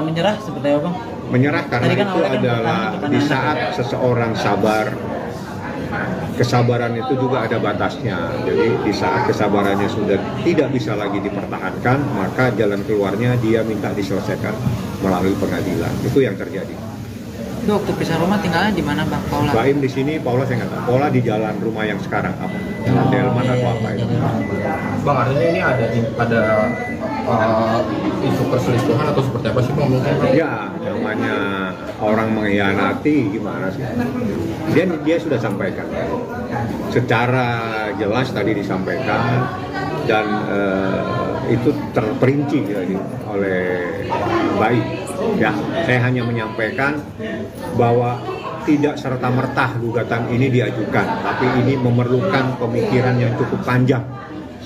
menyerah seperti apa Bang? Menyerah karena kan itu adalah di saat seseorang sabar, kesabaran itu juga ada batasnya. Jadi di saat kesabarannya sudah tidak bisa lagi dipertahankan, maka jalan keluarnya dia minta diselesaikan melalui pengadilan. Itu yang terjadi. Itu waktu pisah rumah tinggalnya di mana Bang Paula? Baim di sini, Paula saya nggak tahu. Paula di jalan rumah yang sekarang apa? Jalan Delman atau apa itu? Bang, artinya ini ada isu perselingkuhan atau seperti apa sih Bang? Mungkin? Ya, namanya orang mengkhianati gimana sih? Dia sudah sampaikan. Secara jelas tadi disampaikan dan itu terperinci oleh Baim. Ya, saya hanya menyampaikan bahwa tidak serta-merta gugatan ini diajukan, tapi ini memerlukan pemikiran yang cukup panjang.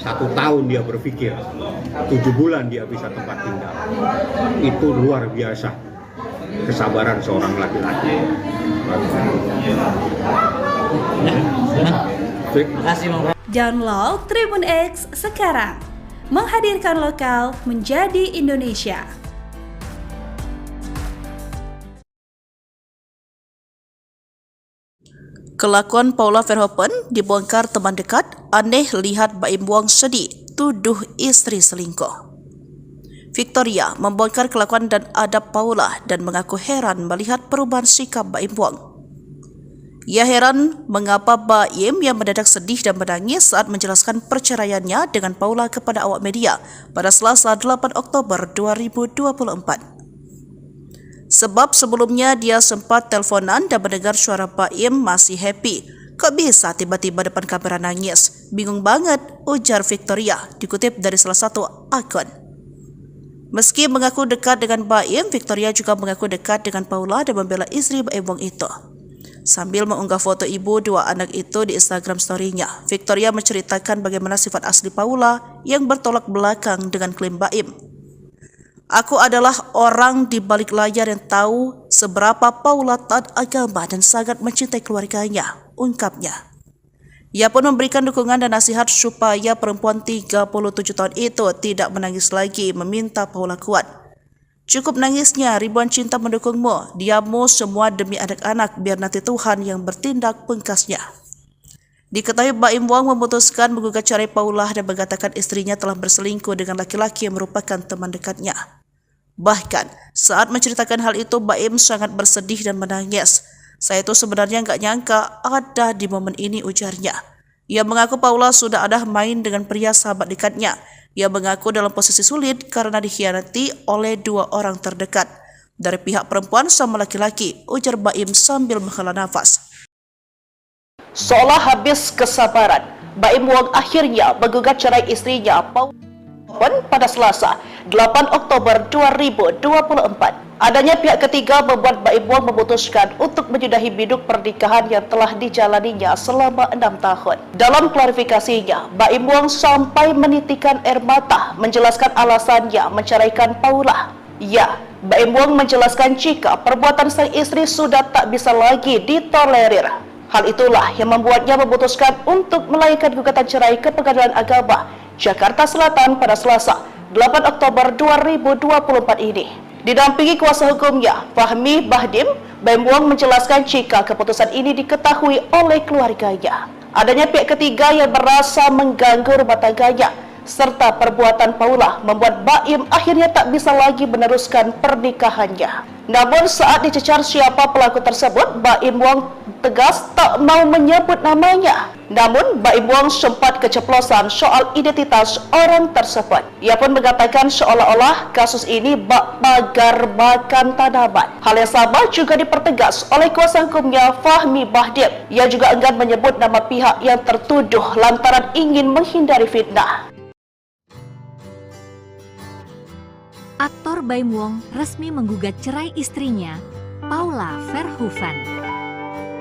1 tahun dia berpikir, 7 bulan dia bisa tempat tinggal. Itu luar biasa kesabaran seorang laki-laki. Download Tribun X sekarang, menghadirkan lokal menjadi Indonesia. Kelakuan Paula Verhoeven dibongkar teman dekat, aneh lihat Baim Wong sedih, tuduh istri selingkuh. Victoria membongkar kelakuan dan adab Paula dan mengaku heran melihat perubahan sikap Baim Wong. Ia heran mengapa Baim yang mendadak sedih dan menangis saat menjelaskan perceraiannya dengan Paula kepada awak media pada Selasa 8 Oktober 2024. Sebab sebelumnya dia sempat teleponan dan mendengar suara Baim masih happy. Kok bisa tiba-tiba depan kamera nangis? Bingung banget, ujar Victoria, dikutip dari salah satu akun. Meski mengaku dekat dengan Baim, Victoria juga mengaku dekat dengan Paula dan membela istri Baim Wong itu. Sambil mengunggah foto ibu 2 anak itu di Instagram story-nya, Victoria menceritakan bagaimana sifat asli Paula yang bertolak belakang dengan klaim Baim. Aku adalah orang di balik layar yang tahu seberapa Paula taat agama dan sangat mencintai keluarganya, ungkapnya. Ia pun memberikan dukungan dan nasihat supaya perempuan 37 tahun itu tidak menangis lagi, meminta Paula kuat. Cukup nangisnya, ribuan cinta mendukungmu, diammu semua demi anak-anak, biar nanti Tuhan yang bertindak, pungkasnya. Diketahui Baim Wong memutuskan menggugat cerai Paula dan mengatakan istrinya telah berselingkuh dengan laki-laki yang merupakan teman dekatnya. Bahkan, saat menceritakan hal itu, Baim sangat bersedih dan menangis. Saya itu sebenarnya nggak nyangka ada di momen ini, ujarnya. Ia mengaku Paula sudah ada main dengan pria sahabat dekatnya. Ia mengaku dalam posisi sulit karena dikhianati oleh 2 orang terdekat. Dari pihak perempuan sama laki-laki, ujar Baim sambil menghela nafas. Seolah habis kesabaran, Baim Wong akhirnya menggugat cerai istrinya Paula pada Selasa 8 Oktober 2024. Adanya pihak ketiga membuat Baim Wong memutuskan untuk menyudahi biduk pernikahan yang telah dijalaninya selama 6 tahun. Dalam klarifikasinya, Baim Wong sampai menitikan air mata menjelaskan alasannya menceraikan Paula. Ya, Baim Wong menjelaskan jika perbuatan sang istri sudah tak bisa lagi ditolerir. Hal itulah yang membuatnya memutuskan untuk melayangkan gugatan cerai ke Pengadilan Agama Jakarta Selatan pada Selasa 8 Oktober 2024 ini. Didampingi kuasa hukumnya, Fahmi Bahdim, Baim Wong menjelaskan jika keputusan ini diketahui oleh keluarganya. Adanya pihak ketiga yang merasa mengganggu rumah tangganya, serta perbuatan Paula membuat Baim akhirnya tak bisa lagi meneruskan pernikahannya. Namun saat dicecar siapa pelaku tersebut, Baim Wong tegas tak mau menyebut namanya. Namun Baim Wong sempat keceplosan soal identitas orang tersebut. Ia pun mengatakan seolah-olah kasus ini bak pagar makan tanaman. Hal yang sama juga dipertegas oleh kuasa hukumnya Fahmi Bahdim. Ia juga enggan menyebut nama pihak yang tertuduh lantaran ingin menghindari fitnah. Aktor Baim Wong resmi menggugat cerai istrinya, Paula Verhoeven.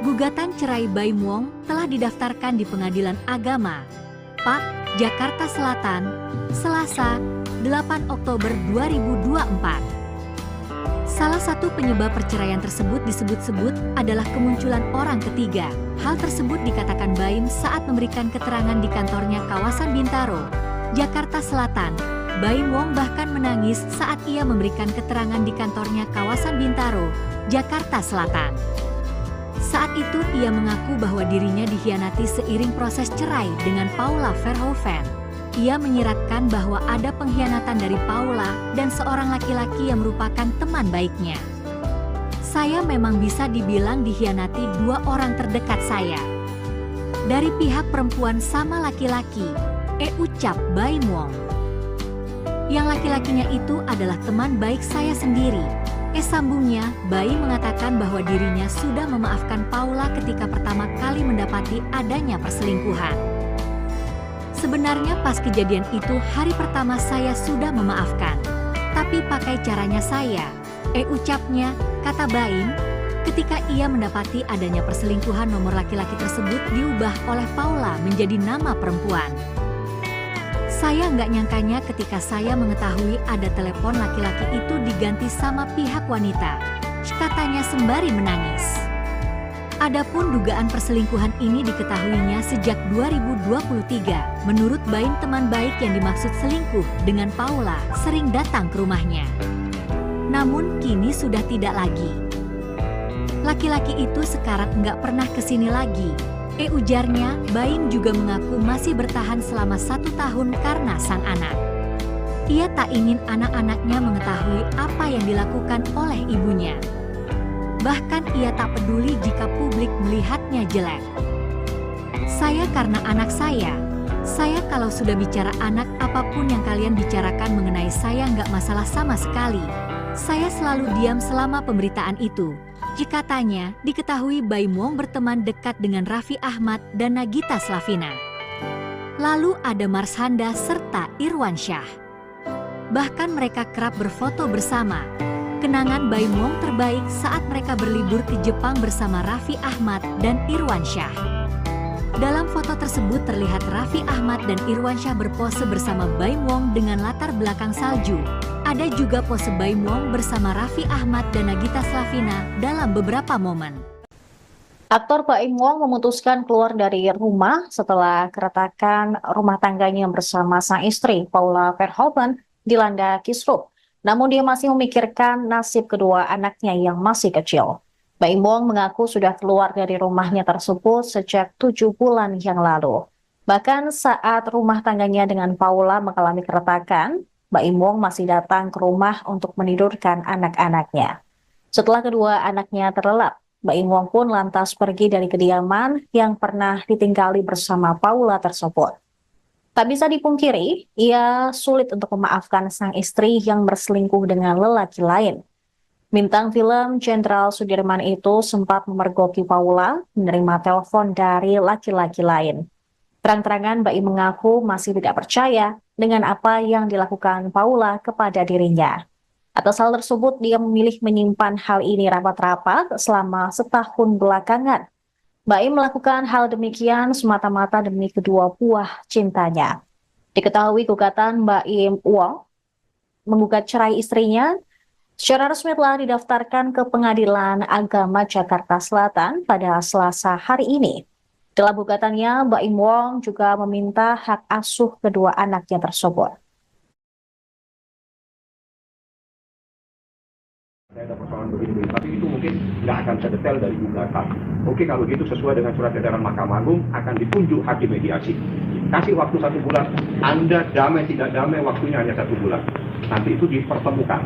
Gugatan cerai Baim Wong telah didaftarkan di Pengadilan Agama, PAK, Jakarta Selatan, Selasa, 8 Oktober 2024. Salah satu penyebab perceraian tersebut disebut-sebut adalah kemunculan orang ketiga. Hal tersebut dikatakan Baim saat memberikan keterangan di kantornya kawasan Bintaro, Jakarta Selatan. Baim Wong bahkan menangis saat ia memberikan keterangan di kantornya kawasan Bintaro, Jakarta Selatan. Saat itu ia mengaku bahwa dirinya dikhianati seiring proses cerai dengan Paula Verhoeven. Ia menyiratkan bahwa ada pengkhianatan dari Paula dan seorang laki-laki yang merupakan teman baiknya. Saya memang bisa dibilang dikhianati 2 orang terdekat saya. Dari pihak perempuan sama laki-laki, ucap Baim Wong. Yang laki-lakinya itu adalah teman baik saya sendiri. Sambungnya, Baim mengatakan bahwa dirinya sudah memaafkan Paula ketika pertama kali mendapati adanya perselingkuhan. Sebenarnya pas kejadian itu hari pertama saya sudah memaafkan, tapi pakai caranya saya. Ucapnya, kata Baim, ketika ia mendapati adanya perselingkuhan nomor laki-laki tersebut diubah oleh Paula menjadi nama perempuan. Saya nggak nyangkanya ketika saya mengetahui ada telepon laki-laki itu diganti sama pihak wanita, katanya sembari menangis. Adapun dugaan perselingkuhan ini diketahuinya sejak 2023. Menurut Baim, teman baik yang dimaksud selingkuh dengan Paula sering datang ke rumahnya. Namun kini sudah tidak lagi. Laki-laki itu sekarang nggak pernah kesini lagi. Ujarnya, Baim juga mengaku masih bertahan selama 1 tahun karena sang anak. Ia tak ingin anak-anaknya mengetahui apa yang dilakukan oleh ibunya. Bahkan ia tak peduli jika publik melihatnya jelek. Saya karena anak saya kalau sudah bicara anak, apapun yang kalian bicarakan mengenai saya nggak masalah sama sekali. Saya selalu diam selama pemberitaan itu. Jika tanya, diketahui Baim Wong berteman dekat dengan Raffi Ahmad dan Nagita Slavina. Lalu ada Marshanda serta Irwan Syah. Bahkan mereka kerap berfoto bersama. Kenangan Baim Wong terbaik saat mereka berlibur ke Jepang bersama Raffi Ahmad dan Irwan Syah. Dalam foto tersebut terlihat Raffi Ahmad dan Irwan Syah berpose bersama Baim Wong dengan latar belakang salju. Ada juga pose Baim Wong bersama Raffi Ahmad dan Nagita Slavina dalam beberapa momen. Aktor Baim Wong memutuskan keluar dari rumah setelah keretakan rumah tangganya bersama sang istri Paula Verhoeven dilanda kisruh. Namun dia masih memikirkan nasib kedua anaknya yang masih kecil. Baim Wong mengaku sudah keluar dari rumahnya tersebut sejak 7 bulan yang lalu. Bahkan saat rumah tangganya dengan Paula mengalami keretakan, Baim Wong masih datang ke rumah untuk menidurkan anak-anaknya. Setelah kedua anaknya terlelap, Baim Wong pun lantas pergi dari kediaman yang pernah ditinggali bersama Paula tersebut. Tak bisa dipungkiri, ia sulit untuk memaafkan sang istri yang berselingkuh dengan lelaki lain. Bintang film Jenderal Sudirman itu sempat memergoki Paula menerima telepon dari laki-laki lain. Terang-terangan Baim mengaku masih tidak percaya dengan apa yang dilakukan Paula kepada dirinya. Atas hal tersebut, dia memilih menyimpan hal ini rapat-rapat selama setahun belakangan. Baim melakukan hal demikian semata-mata demi kedua buah cintanya. Diketahui gugatan Baim Wong menggugat cerai istrinya secara resmi telah didaftarkan ke Pengadilan Agama Jakarta Selatan pada Selasa hari ini. Dalam gugatannya, Baim Wong juga meminta hak asuh kedua anaknya tersebut. Ada persoalan begini, tapi itu mungkin nggak akan sedetail dari gugatan. Oke, kalau gitu sesuai dengan surat edaran Mahkamah Agung akan ditunjuk hakim mediasi. Kasih waktu 1 bulan, Anda damai tidak damai waktunya hanya 1 bulan. Nanti itu dipertemukan.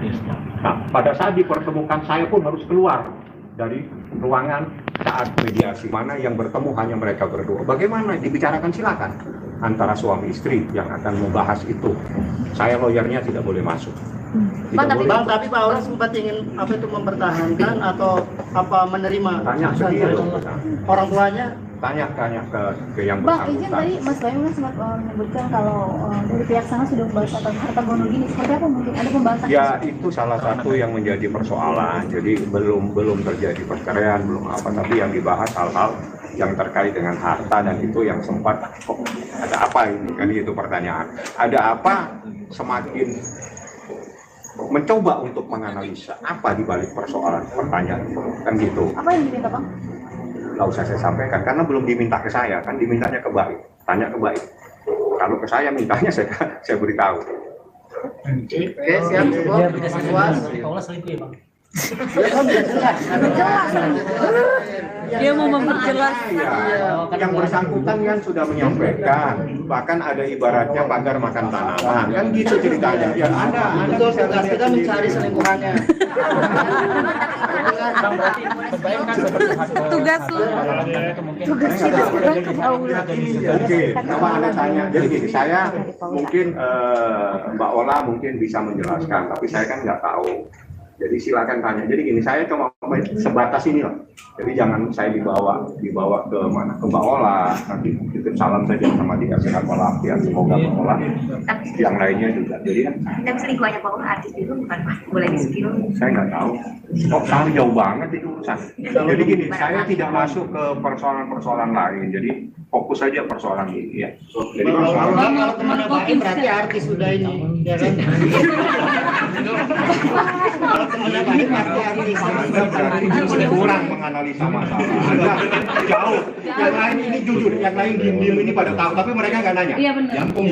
Nah, pada saat dipertemukan saya pun harus keluar dari ruangan saat mediasi. Mana yang bertemu hanya mereka berdua. Bagaimana dibicarakan silakan antara suami istri yang akan membahas itu. Saya lawyernya tidak boleh masuk. Tapi Pak Aura sempat ingin mempertahankan atau menerima tanya sendiri orang tuanya. Tanya ke yang Bang, bersangkutan. izin tadi Mas Baim kan sempat menyebutkan kalau dari pihak sana sudah membahas tentang harta gono gini. Seperti apa mungkin ada pembahasan? Ya, itu salah satu yang menjadi persoalan. Jadi belum terjadi perceraian, belum apa, tapi yang dibahas hal-hal yang terkait dengan harta, dan itu yang sempat kok ada apa ini kan, itu pertanyaan. Ada apa, semakin mencoba untuk menganalisa apa di balik persoalan pertanyaan itu kan gitu. Apa yang diminta Bang? Nggak usah saya sampaikan karena belum diminta ke saya, kan dimintanya ke Baim. Tanya ke Baim. Kalau ke saya mintanya saya beritahu. Oke, siap semua. Puas. Paula selingkuh ya, Bang? Dia mau memperjelas. Yang bersangkutan kan sudah menyampaikan, bahkan ada ibaratnya pagar makan tanaman, kan gitu ceritanya. Ya ada tugas kita mencari selingkuhannya. Tugas lu. Tugas kita sekarang ke Paula. Oke, apa Anda tanya? Jadi gini, saya mungkin Mbak Ola mungkin bisa menjelaskan, tapi saya kan nggak tahu Jadi silakan tanya. Jadi gini, saya cuma sebatas ini lah. Jadi jangan saya dibawa ke mana, ke Mbak Ola, nanti titip salam saja sama dikasih sehat walafiat, semoga Mbak Ola, yang lainnya juga. Jadi kan. Tapi selingkuhannya Pak Ola artis itu bukan Pak? Boleh di-spill? Saya nggak tahu. Kok tahu jauh banget itu urusan. Jadi gini, saya tidak masuk ke persoalan-persoalan lain. Jadi fokus saja persoalan ini ya. Jadi persoalan. Kalau temannya Baim berarti artis sudah ini, ya kan? Kalau temannya Baim berarti artis. Kurang menganalisa masalah. Anda jauh. Yang lain ini jujur, yang lain diem-diem ini pada tahu, tapi mereka nggak nanya. Iya benar. Jampung.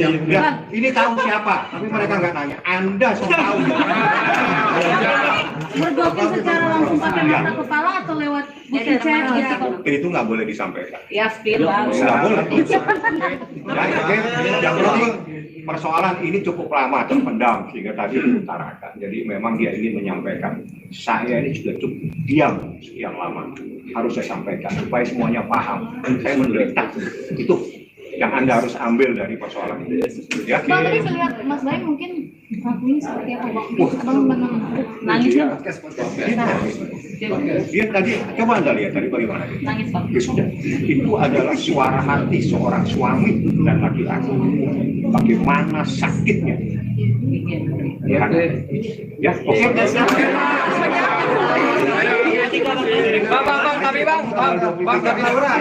Ini tahu siapa, tapi mereka nggak nanya. Anda sudah tahu. Bergabung secara langsung pakai mata kepala atau lewat bukti chat gitu? Itu nggak boleh disampaikan. Ya, spill lah. Nggak boleh. Yang penting persoalan ini cukup lama terpendam sehingga tadi diutarakan. Jadi memang dia ingin menyampaikan. Saya ini sudah cukup diam sekian lama. Harus saya sampaikan supaya semuanya paham. Saya menderita. Itu yang Anda harus ambil dari persoalan ini. Ya. Bang, tadi saya lihat Mas Baim mungkin ngakuin seperti apa Bang? Abang nangis ya? Dia tadi, coba Anda lihat tadi bagaimana dia. Nangis Bang. Ya sudah, itu adalah suara hati seorang suami dan laki-laki. Bagaimana sakitnya. Ya, ya, oke. Bang, tapi bang, tapi Laura.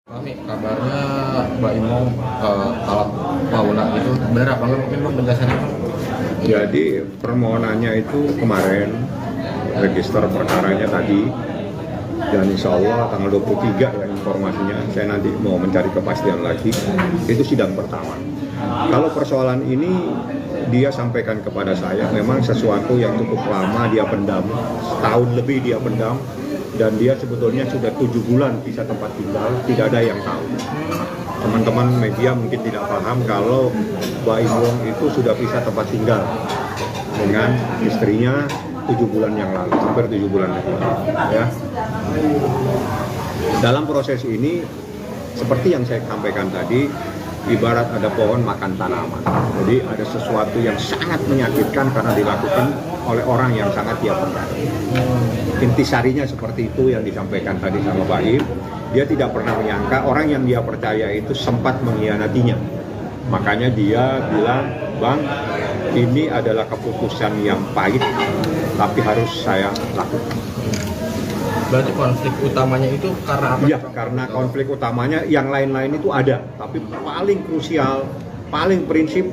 Kami kabarnya Mbak Imo talak Paula itu benar apa enggak, mungkin penjelasannya? Jadi permohonannya itu kemarin, register perkaranya tadi, dan insya Allah tanggal 23 ya informasinya, saya nanti mau mencari kepastian lagi, itu sidang pertama. Kalau persoalan ini dia sampaikan kepada saya, memang sesuatu yang cukup lama dia pendam, setahun lebih dia pendam, dan dia sebetulnya sudah 7 bulan bisa tempat tinggal, tidak ada yang tahu. Teman-teman media mungkin tidak paham kalau Mbak Imwong itu sudah bisa tempat tinggal dengan istrinya 7 bulan yang lalu, hampir 7 bulan yang lalu. Ya. Dalam proses ini, seperti yang saya sampaikan tadi, ibarat ada pohon makan tanaman. Jadi ada sesuatu yang sangat menyakitkan karena dilakukan oleh orang yang sangat dia percaya. Intisarinya seperti itu yang disampaikan tadi sama Baim. Dia tidak pernah menyangka orang yang dia percaya itu sempat mengkhianatinya. Makanya dia bilang, Bang, ini adalah keputusan yang pahit, tapi harus saya lakukan. Berarti konflik utamanya itu karena apa? Iya, karena konflik utamanya yang lain-lain itu ada, tapi paling krusial, paling prinsip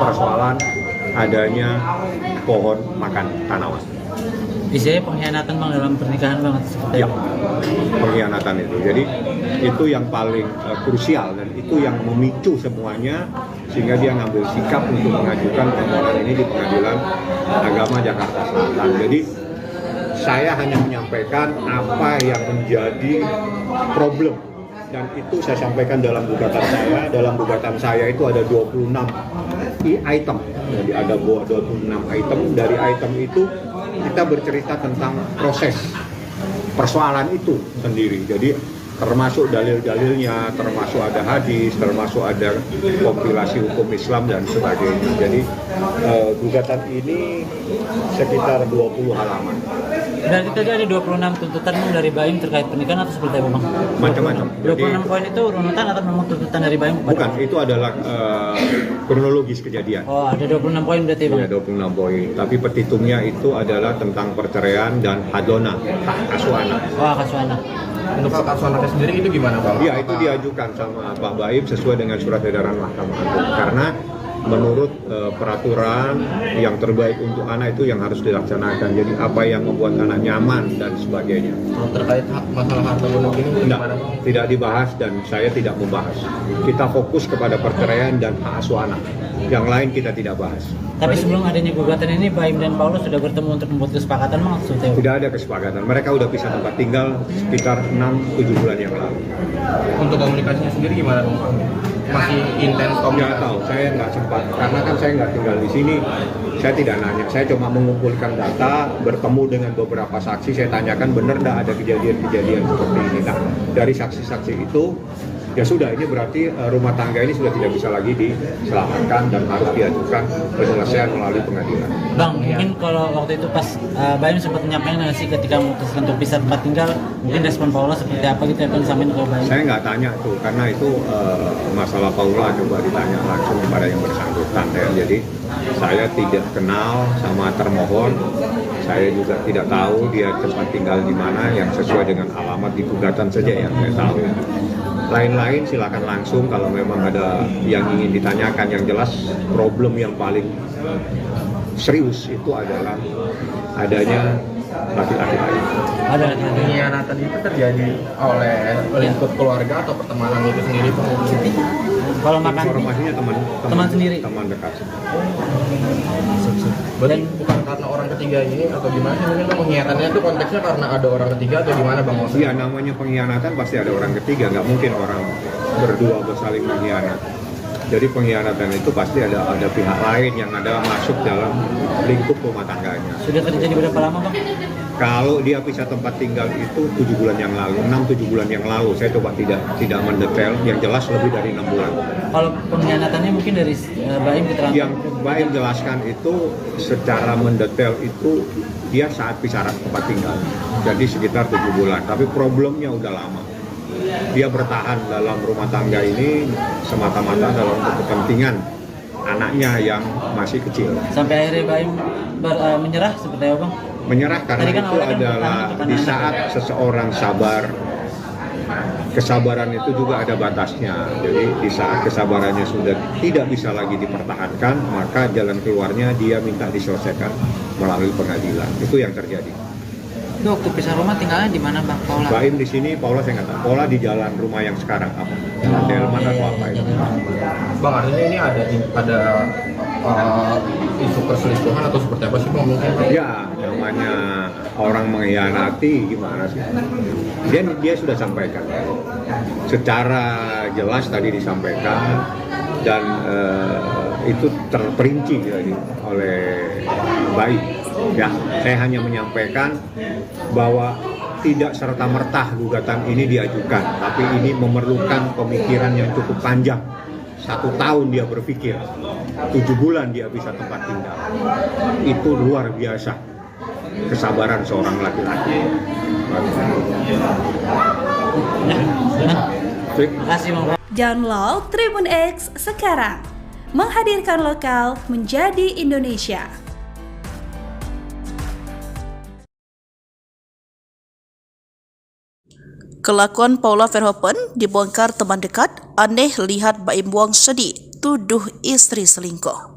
persoalan adanya pohon makan tanaman. Isinya pengkhianatan Bang dalam pernikahan banget seperti ya, pengkhianatan itu. Jadi itu yang paling krusial dan itu yang memicu semuanya sehingga dia ngambil sikap untuk mengajukan permohonan ini di Pengadilan Agama Jakarta Selatan. Jadi saya hanya menyampaikan apa yang menjadi problem dan itu saya sampaikan dalam gugatan saya. Dalam gugatan saya itu ada 26 item. Jadi ada 26 item. Dari item itu kita bercerita tentang proses persoalan itu sendiri. Jadi termasuk dalil-dalilnya, termasuk ada hadis, termasuk ada kompilasi hukum Islam dan sebagainya. Jadi gugatan ini sekitar 20 halaman. Berarti tadi ada 26 tuntutan dari Baim terkait pernikahan atau seperti apa Bang? Macam-macam. 26 poin itu runutan atau memang tuntutan dari Baim? Bukan, itu adalah kronologis kejadian. Oh, ada 26 poin berarti Bang? Ada 26 poin, tapi petitumnya itu adalah tentang perceraian dan hadona, hak asuh anak. Oh, hak asuh anak. Untuk hak asuh anaknya sendiri itu gimana Bang? Ya, itu diajukan sama Pak Baim sesuai dengan surat edaran Mahkamah Agung. Karena menurut peraturan yang terbaik untuk anak itu yang harus dilaksanakan. Jadi apa yang membuat anak nyaman dan sebagainya. Terkait masalah harta gono ini gimana? Tidak dibahas dan saya tidak membahas. Kita fokus kepada perceraian dan hak asuh anak. Yang lain kita tidak bahas. Tapi sebelum adanya gugatan ini, Baim dan Paulus sudah bertemu untuk membuat kesepakatan maksudnya? Tidak ada kesepakatan. Mereka sudah bisa tempat tinggal sekitar 6-7 bulan yang lalu. Untuk komunikasinya sendiri gimana Bang? masih intens Nggak tahu, saya nggak sempat karena kan saya nggak tinggal di sini. Saya tidak nanya, saya cuma mengumpulkan data, bertemu dengan beberapa saksi, saya tanyakan benar nggak ada kejadian-kejadian seperti ini. Nah, dari saksi-saksi itu, ya sudah, ini berarti rumah tangga ini sudah tidak bisa lagi diselamatkan dan harus diajukan penyelesaian melalui pengadilan. Bang, mungkin kalau waktu itu pas Baim sempat menyampaikan nggak sih ketika memutuskan untuk pisah tempat tinggal, mungkin respon Paula seperti apa gitu yang disampaikan ke Baim? Saya nggak tanya tuh, karena itu masalah Paula coba ditanya langsung kepada yang bersangkutan ya. Jadi saya tidak kenal sama termohon, saya juga tidak tahu dia tempat tinggal di mana yang sesuai dengan alamat di gugatan saja yang saya tahu. Lain-lain silakan langsung kalau memang ada yang ingin ditanyakan. Yang jelas problem yang paling serius itu adalah adanya laki-laki lain. Ada laki-laki. Pengkhianatan itu terjadi oleh lingkup keluarga atau pertemanan itu sendiri, Pak? Kalau makan Informasinya teman sendiri, teman dekat. Berarti bukan karena orang ketiga ini atau gimana sih? Mungkin pengkhianatannya itu konteksnya karena ada orang ketiga atau gimana, Bang? Iya, namanya pengkhianatan pasti ada orang ketiga, nggak mungkin orang berdua bersaling mengkhianat. Jadi pengkhianatan itu pasti ada pihak lain yang ada masuk dalam lingkup rumah tangganya. Sudah terjadi berapa lama, Bang? Kalau dia pisah tempat tinggal itu 7 bulan yang lalu, 6-7 bulan yang lalu. Saya coba tidak mendetail, yang jelas lebih dari 6 bulan. Kalau pengkhianatannya mungkin dari Baim keterangan? Yang Baim jelaskan itu secara mendetail itu dia saat pisah tempat tinggal. Jadi sekitar 7 bulan, tapi problemnya udah lama. Dia bertahan dalam rumah tangga ini semata-mata dalam kepentingan anaknya yang masih kecil. Sampai akhirnya Baim menyerah seperti apa, Bang? Menyerah karena kan itu adalah di saat seseorang sabar, kesabaran itu juga ada batasnya. Jadi di saat kesabarannya sudah tidak bisa lagi dipertahankan, maka jalan keluarnya dia minta diselesaikan melalui pengadilan. Itu yang terjadi. Itu waktu pisah rumah tinggalnya di mana, Bang Paula? Baim di sini, Paula saya nggak tahu. Paula di jalan rumah yang sekarang apa? Delman atau apa itu? Bang, artinya ini ada isu perselingkuhan atau seperti apa sih, Bang? Mungkin? Ya, namanya orang mengkhianati gimana sih? Dia sudah sampaikan. Secara jelas tadi disampaikan dan itu terperinci oleh Baim. Ya, saya hanya menyampaikan bahwa tidak serta-merta gugatan ini diajukan, tapi ini memerlukan pemikiran yang cukup panjang. 1 tahun dia berpikir, 7 bulan dia bisa tempat tinggal. Itu luar biasa kesabaran seorang laki-laki. Download Tribun X sekarang, menghadirkan lokal menjadi Indonesia. Kelakuan Paula Verhoeven dibongkar teman dekat, aneh lihat Baim Wong sedih, tuduh istri selingkuh.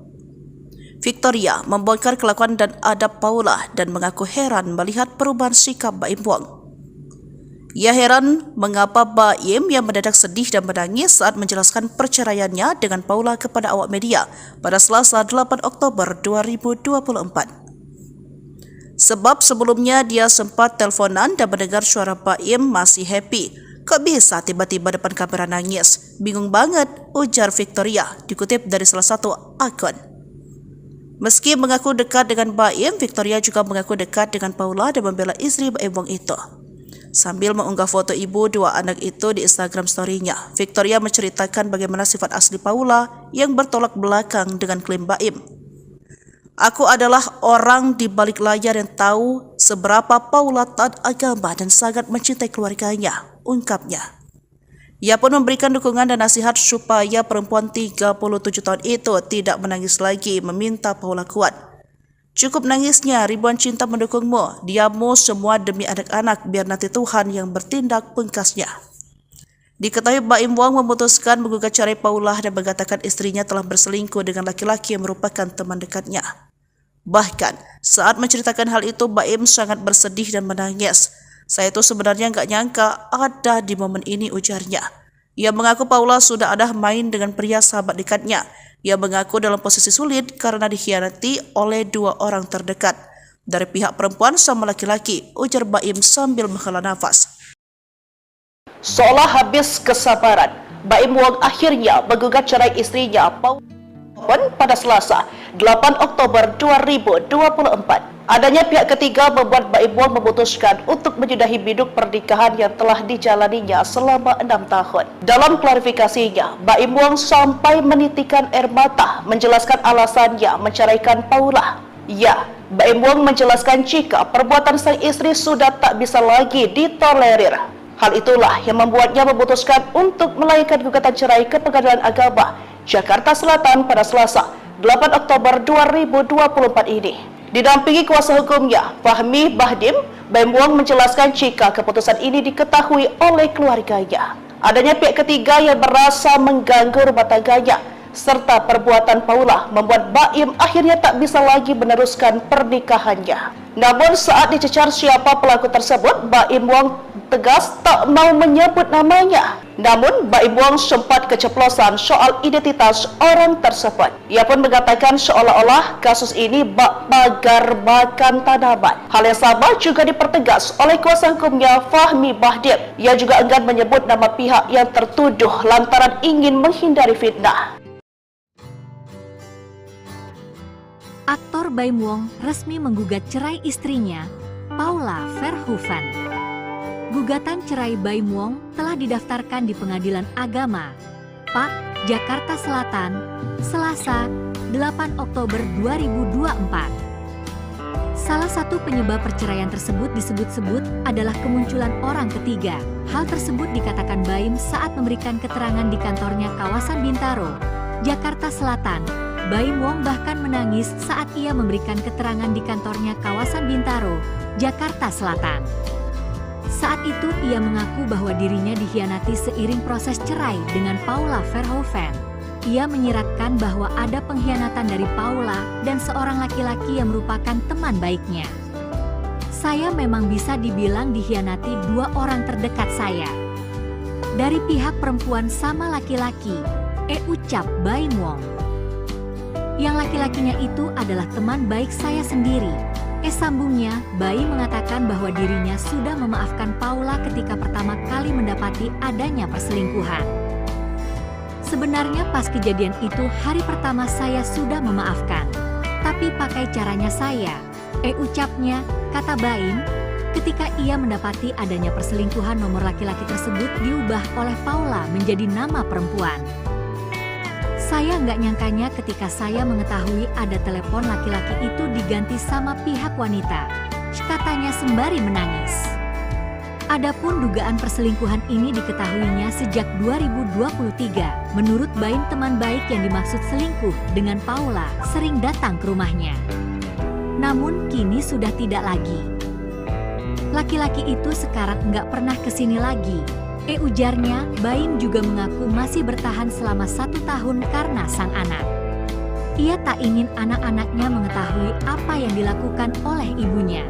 Victoria membongkar kelakuan dan adab Paula dan mengaku heran melihat perubahan sikap Baim Wong. Ia heran mengapa Baim yang mendadak sedih dan menangis saat menjelaskan perceraiannya dengan Paula kepada awak media pada Selasa 8 Oktober 2024. Sebab sebelumnya dia sempat teleponan dan mendengar suara Baim masih happy. Kok bisa tiba-tiba depan kamera nangis? Bingung banget, ujar Victoria, dikutip dari salah satu akun. Meski mengaku dekat dengan Baim, Victoria juga mengaku dekat dengan Paula dan membela istri Baim Wong itu. Sambil mengunggah foto ibu 2 anak itu di Instagram story-nya, Victoria menceritakan bagaimana sifat asli Paula yang bertolak belakang dengan klaim Baim. Aku adalah orang di balik layar yang tahu seberapa Paula taat agama dan sangat mencintai keluarganya, ungkapnya. Ia pun memberikan dukungan dan nasihat supaya perempuan 37 tahun itu tidak menangis lagi, meminta Paula kuat. Cukup nangisnya, ribuan cinta mendukungmu, diammu semua demi anak-anak, biar nanti Tuhan yang bertindak, pungkasnya. Diketahui Baim Wong memutuskan menggugat cerai Paula dan mengatakan istrinya telah berselingkuh dengan laki-laki yang merupakan teman dekatnya. Bahkan saat menceritakan hal itu, Baim sangat bersedih dan menangis. Saya tuh sebenarnya nggak nyangka ada di momen ini, ujarnya. Ia mengaku Paula sudah ada main dengan pria sahabat dekatnya. Ia mengaku dalam posisi sulit karena dikhianati oleh 2 orang terdekat dari pihak perempuan sama laki-laki, ujar Baim sambil menghela nafas. Seolah habis kesabaran, Baim Wong akhirnya menggugat cerai istrinya Paula pada Selasa, 8 Oktober 2024. Adanya pihak ketiga membuat Baim Wong memutuskan untuk menyudahi biduk pernikahan yang telah dijalaninya selama 6 tahun. Dalam klarifikasinya, Baim Wong sampai menitikan air mata menjelaskan alasannya menceraikan Paula. Ya, Baim Wong menjelaskan jika perbuatan sang istri sudah tak bisa lagi ditolerir. Hal itulah yang membuatnya memutuskan untuk melayangkan gugatan cerai ke Pengadilan Agama Jakarta Selatan pada Selasa, 8 Oktober 2024 ini. Didampingi kuasa hukumnya, Fahmi Bahdim, Baim Wong menjelaskan jika keputusan ini diketahui oleh keluarganya. Adanya pihak ketiga yang merasa mengganggu rumah tangganya, serta perbuatan Paula membuat Baim akhirnya tak bisa lagi meneruskan pernikahannya. Namun saat dicecar siapa pelaku tersebut, Baim Wong tegas tak mau menyebut namanya. Namun Baim Wong sempat keceplosan soal identitas orang tersebut. Ia pun mengatakan seolah-olah kasus ini bak pagar makan tanaman. Hal yang sama juga dipertegas oleh kuasa hukumnya Fahmi Bahdim. Ia juga enggan menyebut nama pihak yang tertuduh lantaran ingin menghindari fitnah. Aktor Baim Wong resmi menggugat cerai istrinya, Paula Verhoeven. Gugatan cerai Baim Wong telah didaftarkan di Pengadilan Agama, PAK, Jakarta Selatan, Selasa, 8 Oktober 2024. Salah satu penyebab perceraian tersebut disebut-sebut adalah kemunculan orang ketiga. Hal tersebut dikatakan Baim saat memberikan keterangan di kantornya kawasan Bintaro, Jakarta Selatan. Baim Wong bahkan menangis saat ia memberikan keterangan di kantornya kawasan Bintaro, Jakarta Selatan. Saat itu ia mengaku bahwa dirinya dikhianati seiring proses cerai dengan Paula Verhoeven. Ia menyiratkan bahwa ada pengkhianatan dari Paula dan seorang laki-laki yang merupakan teman baiknya. Saya memang bisa dibilang dikhianati dua orang terdekat saya. Dari pihak perempuan sama laki-laki, ucap Baim Wong. Yang laki-lakinya itu adalah teman baik saya sendiri. Sambungnya, Baim mengatakan bahwa dirinya sudah memaafkan Paula ketika pertama kali mendapati adanya perselingkuhan. Sebenarnya pas kejadian itu hari pertama saya sudah memaafkan. Tapi pakai caranya saya, ucapnya, kata Baim, ketika ia mendapati adanya perselingkuhan nomor laki-laki tersebut diubah oleh Paula menjadi nama perempuan. Saya nggak nyangkanya ketika saya mengetahui ada telepon laki-laki itu diganti sama pihak wanita, katanya sembari menangis. Adapun dugaan perselingkuhan ini diketahuinya sejak 2023. Menurut Baim, teman baik yang dimaksud selingkuh dengan Paula sering datang ke rumahnya. Namun kini sudah tidak lagi. Laki-laki itu sekarang nggak pernah kesini lagi. Ujarnya, Baim juga mengaku masih bertahan selama 1 tahun karena sang anak. Ia tak ingin anak-anaknya mengetahui apa yang dilakukan oleh ibunya.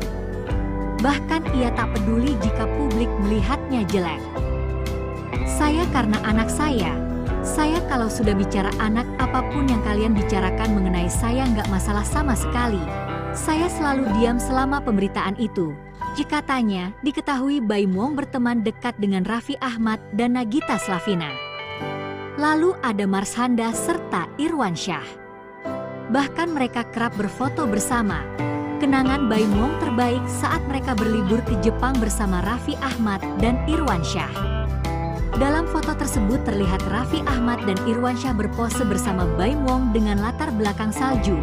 Bahkan ia tak peduli jika publik melihatnya jelek. Saya karena anak saya kalau sudah bicara anak, apapun yang kalian bicarakan mengenai saya nggak masalah sama sekali. Saya selalu diam selama pemberitaan itu. Jika tanya, diketahui Baim Wong berteman dekat dengan Raffi Ahmad dan Nagita Slavina. Lalu ada Marshanda serta Irwansyah. Bahkan mereka kerap berfoto bersama. Kenangan Baim Wong terbaik saat mereka berlibur ke Jepang bersama Raffi Ahmad dan Irwansyah. Dalam foto tersebut terlihat Raffi Ahmad dan Irwansyah berpose bersama Baim Wong dengan latar belakang salju.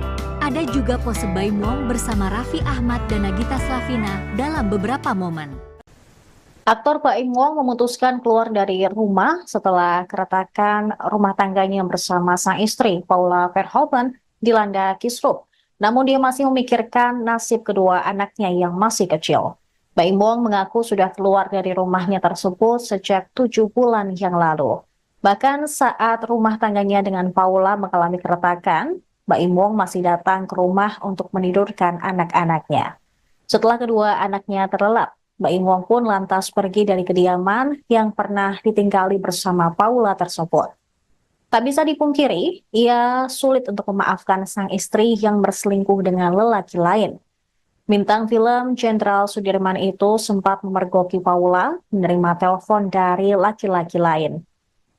Ada juga pose Baim Wong bersama Raffi Ahmad dan Nagita Slavina dalam beberapa momen. Aktor Baim Wong memutuskan keluar dari rumah setelah keretakan rumah tangganya bersama sang istri Paula Verhoeven dilanda kisruh. Namun dia masih memikirkan nasib kedua anaknya yang masih kecil. Baim Wong mengaku sudah keluar dari rumahnya tersebut sejak 7 bulan yang lalu. Bahkan saat rumah tangganya dengan Paula mengalami keretakan, Baim Wong masih datang ke rumah untuk menidurkan anak-anaknya. Setelah kedua anaknya terlelap, Baim Wong pun lantas pergi dari kediaman yang pernah ditinggali bersama Paula tersebut. Tak bisa dipungkiri, ia sulit untuk memaafkan sang istri yang berselingkuh dengan lelaki lain. Bintang film Jenderal Sudirman itu sempat memergoki Paula menerima telepon dari laki-laki lain.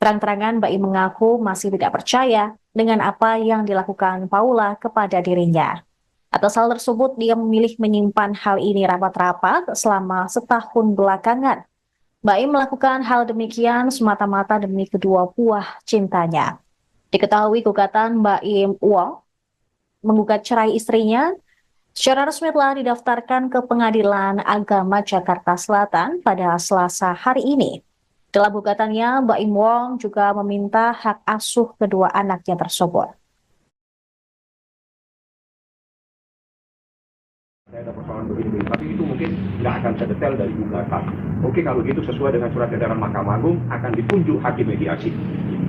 Terang-terangan Baim mengaku masih tidak percaya dengan apa yang dilakukan Paula kepada dirinya. Atas hal tersebut, dia memilih menyimpan hal ini rapat-rapat selama setahun belakangan. Baim melakukan hal demikian semata-mata demi kedua buah cintanya. Diketahui gugatan Baim Wong menggugat cerai istrinya secara resmi telah didaftarkan ke Pengadilan Agama Jakarta Selatan pada Selasa hari ini. Dalam gugatannya, Baim Wong juga meminta hak asuh kedua anaknya tersebut. Ada persoalan begini, tapi itu mungkin nggak akan sedetail dari gugatan. Oke, kalau gitu sesuai dengan surat edaran Mahkamah Agung akan ditunjuk hakim mediasi.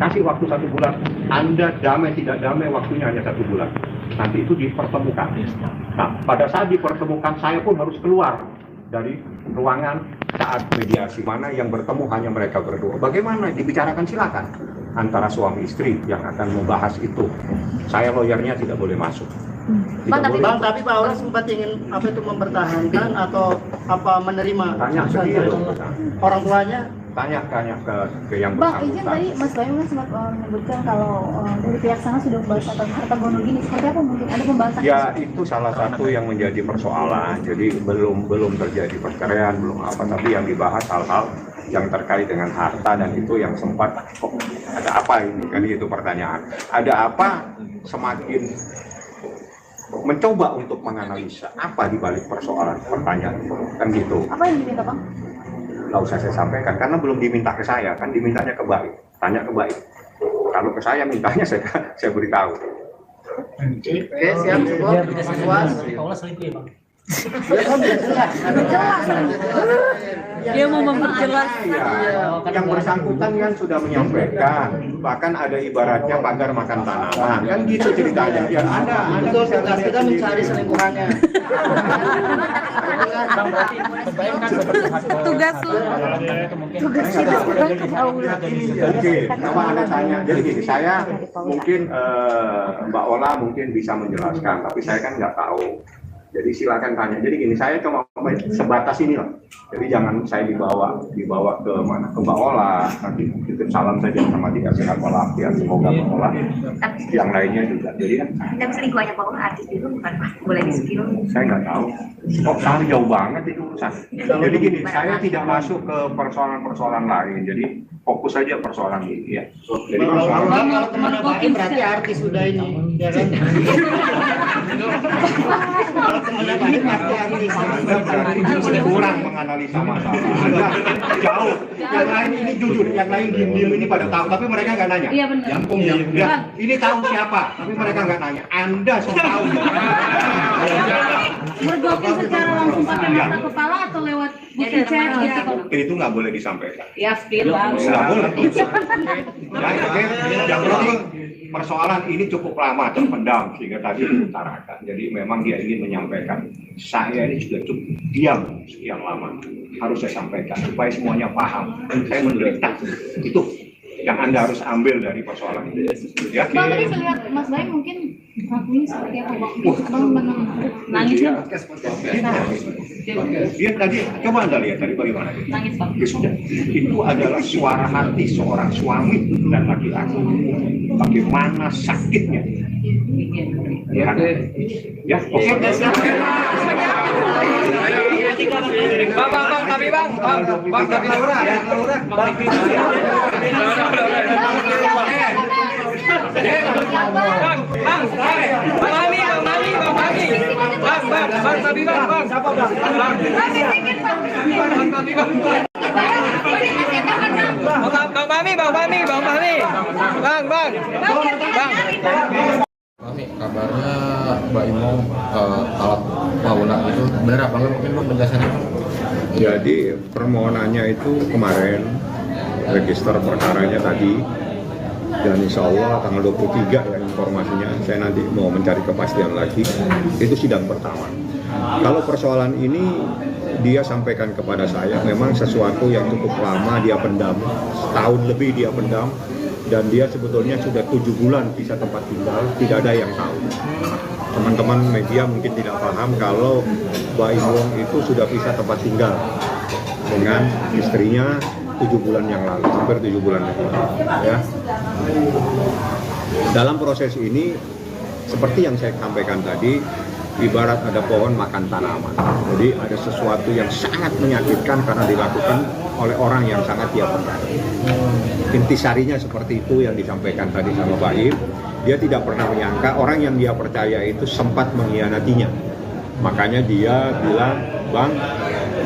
Kasih waktu 1 bulan, Anda damai tidak damai waktunya hanya 1 bulan. Nanti itu dipertemukan. Nah, pada saat dipertemukan saya pun harus keluar dari ruangan saat mediasi. Mana yang bertemu hanya mereka berdua. Bagaimana dibicarakan silakan antara suami istri yang akan membahas itu. Saya lawyernya tidak boleh masuk. Bang, tapi Pak Aula sempat ingin mempertahankan atau menerima? Tanya sendiri orang tuanya. Tanya ke yang Bang, bersangkutan. izin tadi Mas Baim kan sempat menyebutkan kalau dari pihak sana sudah membahas tentang harta gono gini. Seperti apa mungkin ada pembahasan? Ya, itu salah satu yang menjadi persoalan. Jadi belum terjadi perceraian, belum apa, tapi yang dibahas hal-hal yang terkait dengan harta, dan itu yang sempat ada apa ini, kan itu pertanyaan. Ada apa, semakin mencoba untuk menganalisa apa di balik persoalan pertanyaan itu, kan gitu. Apa yang diminta, Bang? Nggak usah saya sampaikan karena belum diminta ke saya, kan dimintanya ke Baim. Tanya ke Baim. Kalau ke saya mintanya saya beritahu. Oke, siap, puas. Dia mau memperjelas. Yang bersangkutan kan sudah menyampaikan, bahkan ada ibaratnya pagar makan tanaman, kan gitu ceritanya. Ya Anda tugas kita mencari selingkuhannya. Tugas lu. Tugas kita Oke, sama Anda tanya. Jadi gini, saya mungkin Mbak Ola mungkin bisa menjelaskan, tapi saya kan nggak tahu. Jadi silakan tanya. Jadi gini, saya cuma sebatas ini lah. Jadi jangan saya dibawa ke mana, ke Mbak Ola. Nanti titip salam saja sama dia, sehat walafiat. Semoga Mbak Ola yang lainnya juga. Jadi kan. Tapi selingkuhannya Pak Ola artis itu bukan boleh di skill. Saya nggak tahu. Kok sampai jauh banget itu urusan. Jadi gini, saya tidak masuk ke persoalan-persoalan lain. Jadi fokus saja persoalan ini ya. Jadi kalau kemana Baim berarti artis sudah ini, ya kan? Kalau kemana Baim berarti artis. Kurang menganalisa masalah. Anda jauh. Yang lain ini jujur, yang lain diem-diem ini pada tahu, tapi mereka nggak nanya. Iya benar. Ya, ini tahu siapa, tapi mereka nggak nanya. Anda sudah tahu. Mergokin secara langsung pakai mata kepala atau lewat bukti chat gitu? Itu nggak boleh disampaikan. Ya, spill Bang. Nggak boleh. Yang penting persoalan ini cukup lama terpendam sehingga tadi diutarakan. Jadi memang dia ingin menyampaikan. Saya ini sudah cukup diam sekian lama. Harus saya sampaikan supaya semuanya paham. Saya menderita. Itu yang Anda harus ambil dari persoalan ini. Ya. Bang, tadi saya lihat Mas Baim mungkin ngakunya seperti apa, Bang? Bang nangis kan? Dia tadi, coba Anda lihat tadi bagaimana. Nangis, Bang. Ya sudah, itu adalah suara hati seorang suami dan laki-laki. Bagaimana sakitnya. Ya, ya, oke. Bang, tapi bang, tapi Mami, kabarnya Mbak Imo talak Paula itu benar apa enggak? Mungkin Bang penjelasannya. Jadi permohonannya itu kemarin, register perkaranya tadi, dan insya Allah tanggal 23 ya informasinya, saya nanti mau mencari kepastian lagi, itu sidang pertama. Kalau persoalan ini dia sampaikan kepada saya, memang sesuatu yang cukup lama dia pendam, setahun lebih dia pendam, dan dia sebetulnya sudah 7 bulan bisa tempat tinggal, tidak ada yang tahu. Teman-teman media mungkin tidak paham kalau Baim Wong itu sudah bisa tempat tinggal dengan istrinya 7 bulan yang lalu, hampir 7 bulan yang lalu. Ya. Dalam proses ini, seperti yang saya sampaikan tadi, ibarat ada pohon makan tanaman. Jadi ada sesuatu yang sangat menyakitkan karena dilakukan oleh orang yang sangat dia percaya. Intisarinya seperti itu yang disampaikan tadi sama Pak Im. Dia tidak pernah menyangka orang yang dia percaya itu sempat mengkhianatinya. Makanya dia bilang, Bang,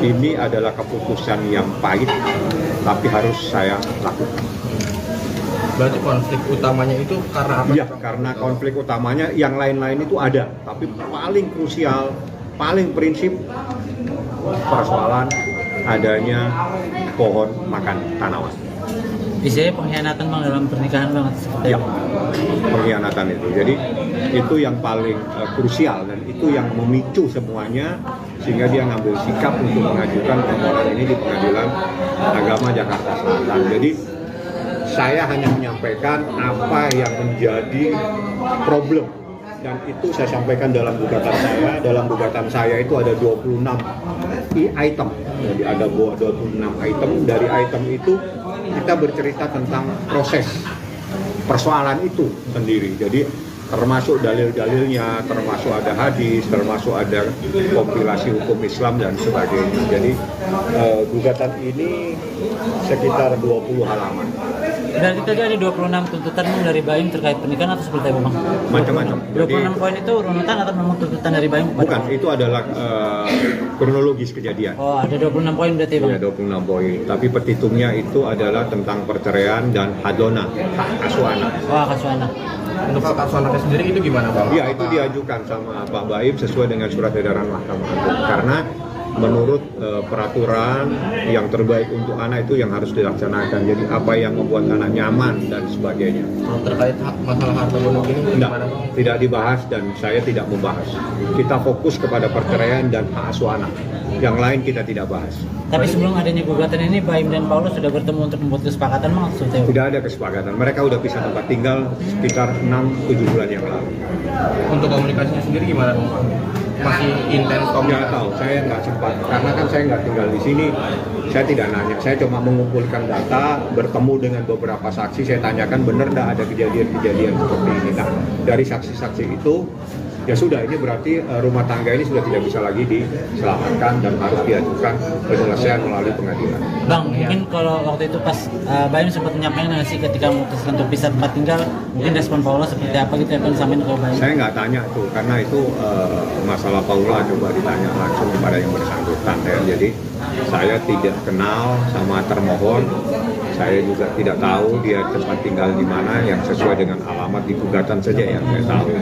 ini adalah keputusan yang pahit, tapi harus saya lakukan. Berarti konflik utamanya itu karena apa? Iya, karena konflik utamanya yang lain-lain itu ada, tapi paling krusial, paling prinsip persoalan adanya pohon makan tanaman. Bisa pengkhianatan Bang dalam pernikahan Bang seperti Ya, pengkhianatan itu. Jadi itu yang paling krusial dan itu yang memicu semuanya sehingga dia ngambil sikap untuk mengajukan permohonan ini di Pengadilan Agama Jakarta Selatan. Jadi saya hanya menyampaikan apa yang menjadi problem dan itu saya sampaikan dalam gugatan saya. Dalam gugatan saya itu ada 26 item. Jadi ada 26 item. Dari item itu kita bercerita tentang proses persoalan itu sendiri. Jadi termasuk dalil-dalilnya, termasuk ada hadis, termasuk ada kompilasi hukum Islam dan sebagainya. Jadi gugatan ini sekitar 20 halaman. Berarti tadi ada 26 tuntutan dari Baim terkait pernikahan atau seperti apa Bang? Macam-macam. 26 poin itu runutan atau memang tuntutan dari Baim? Bukan, itu adalah kronologis kejadian. Oh, ada 26 poin berarti Bang? Iya, 26 poin. Tapi petitumnya itu adalah tentang perceraian dan hadona, hak asuh anak. Oh, hak asuh anak. Untuk hak asuh anaknya sendiri itu gimana Bang? Iya, itu diajukan sama Pak Baim sesuai dengan surat edaran Mahkamah Agung. Karena menurut peraturan yang terbaik untuk anak itu yang harus dilaksanakan. Jadi apa yang membuat anak nyaman dan sebagainya. Kalau terkait masalah harta gonok ini gimana Bang? Tidak dibahas dan saya tidak membahas. Kita fokus kepada perceraian dan hak asuh anak. Yang lain kita tidak bahas. Tapi sebelum adanya gugatan ini, Baim dan Paulus sudah bertemu untuk membuat kesepakatan Bang? Tidak ada kesepakatan. Mereka sudah pisah tempat tinggal sekitar 6-7 bulan yang lalu. Untuk komunikasinya sendiri gimana Bang? Masih intens komunikasi? Nggak tahu, saya nggak sempat. Karena kan saya nggak tinggal di sini, saya tidak nanya. Saya cuma mengumpulkan data, bertemu dengan beberapa saksi, saya tanyakan benar nggak ada kejadian-kejadian seperti ini. Nah, dari saksi-saksi itu, ya sudah, ini berarti rumah tangga ini sudah tidak bisa lagi diselamatkan dan harus diajukan penyelesaian melalui pengadilan. Bang, mungkin kalau waktu itu pas Baim sempat menyampaikan nggak sih ketika memutuskan untuk pisah tempat tinggal, mungkin respon Paula seperti apa gitu yang disampaikan ke Baim? Saya nggak tanya tuh, karena itu masalah Paula coba ditanya langsung kepada yang bersangkutan. Jadi saya tidak kenal sama termohon, saya juga tidak tahu dia tempat tinggal di mana yang sesuai dengan alamat di gugatan saja yang saya tahu.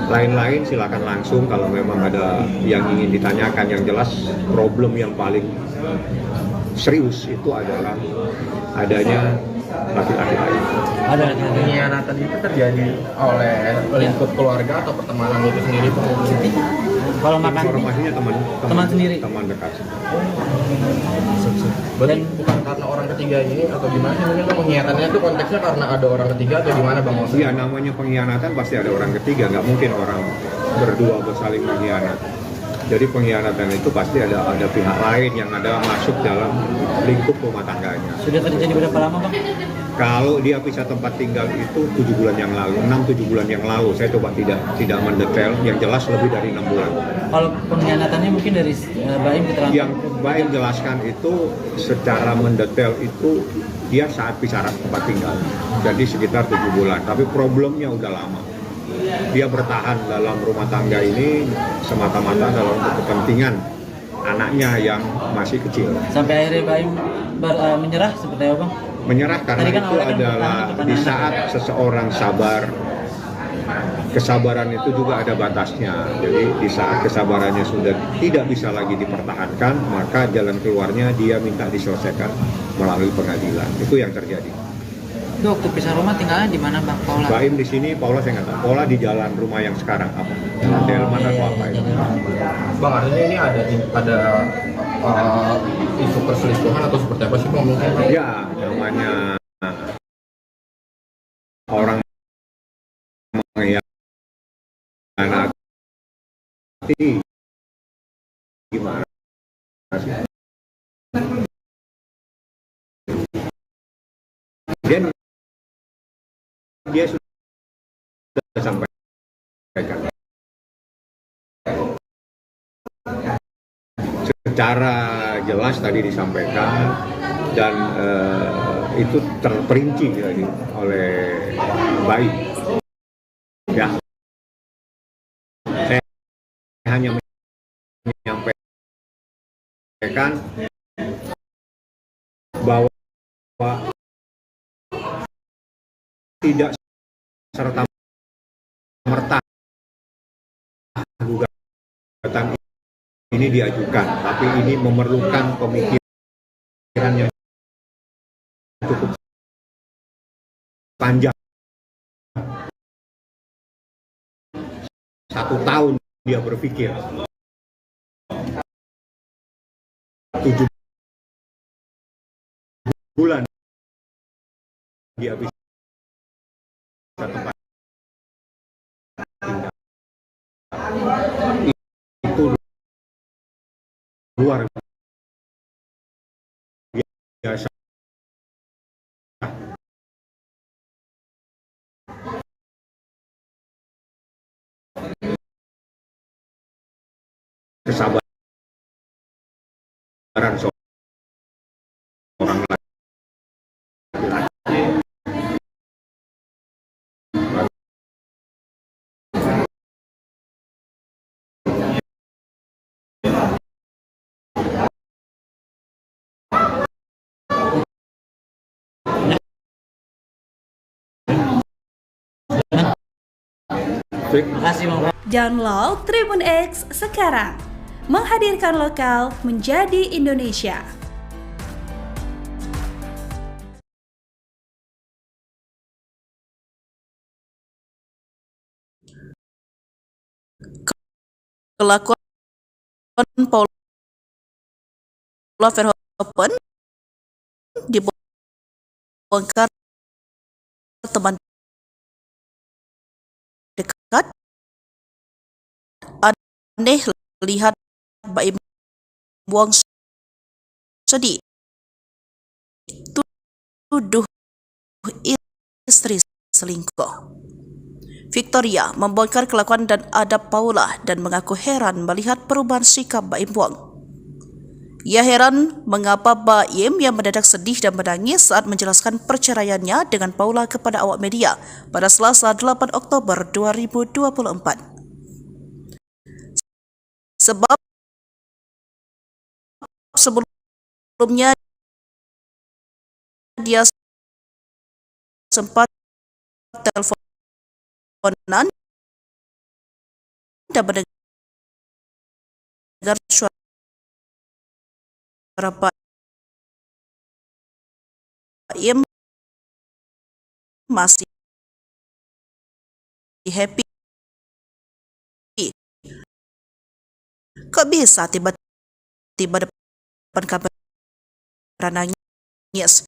Lain-lain silakan langsung kalau memang ada yang ingin ditanyakan. Yang jelas problem yang paling serius itu adalah adanya laki-laki lain. Ada pengkhianatan itu terjadi oleh lingkup keluarga atau pertemanan itu sendiri Bang? Kalau makan informasinya teman sendiri, teman dekat. Berarti bukan karena orang ketiga ini atau gimana sih? Mungkin pengkhianatannya itu konteksnya karena ada orang ketiga atau gimana Bang? Iya, namanya pengkhianatan pasti ada orang ketiga, nggak mungkin orang berdua bersaling mengkhianat. Jadi pengkhianatan itu pasti ada pihak lain yang ada masuk dalam lingkup rumah tangganya. Sudah terjadi berapa lama Bang? Kalau dia pisah tempat tinggal itu 7 bulan yang lalu, 6-7 bulan yang lalu. Saya coba tidak mendetail, yang jelas lebih dari 6 bulan. Kalau pengkhianatannya mungkin dari Baim keterangan? Yang Baim jelaskan itu secara mendetail itu dia saat pisah tempat tinggal. Jadi sekitar 7 bulan, tapi problemnya udah lama. Dia bertahan dalam rumah tangga ini semata-mata dalam kepentingan anaknya yang masih kecil. Sampai akhirnya Baim menyerah seperti apa Bang? Menyerah karena kan itu adalah di saat seseorang sabar, kesabaran itu juga ada batasnya. Jadi di saat kesabarannya sudah tidak bisa lagi dipertahankan, maka jalan keluarnya dia minta diselesaikan melalui pengadilan. Itu yang terjadi. Itu waktu pisah rumah tinggalnya di mana Bang Paula? Baim di sini, Paula saya nggak tahu. Paula di jalan rumah yang sekarang apa? Jalan Delman atau apa itu? Bang, artinya ini ada isu perselingkuhan atau seperti apa sih Bang? Mungkin ya, namanya orang mengkhianati gimana sih? dia sudah sampaikan secara jelas tadi disampaikan dan itu terperinci tadi oleh baik. Ya, saya hanya menyampaikan bahwa tidak serta merta gugatan ini diajukan, tapi ini memerlukan pemikiran yang cukup panjang. 1 tahun dia berpikir, 7 bulan dia bisa tempat tinggal. Itu luar biasa. Kesabaran seorang laki-laki. Download Tribun X sekarang. Menghadirkan lokal menjadi Indonesia. Kelakuan Paula Verhoeven dibongkar teman dekat. Aneh lihat Baim buang sedih. Tuduh istri selingkuh. Victoria membongkar kelakuan dan adab Paula dan mengaku heran melihat perubahan sikap Baim Wong. Ia heran mengapa Baim yang mendadak sedih dan menangis saat menjelaskan perceraiannya dengan Paula kepada awak media pada Selasa 8 Oktober 2024. Sebab sebelumnya dia sempat teleponan dan mendengar suara Baim masih happy. Kok bisa tiba-tiba depan kamera nangis?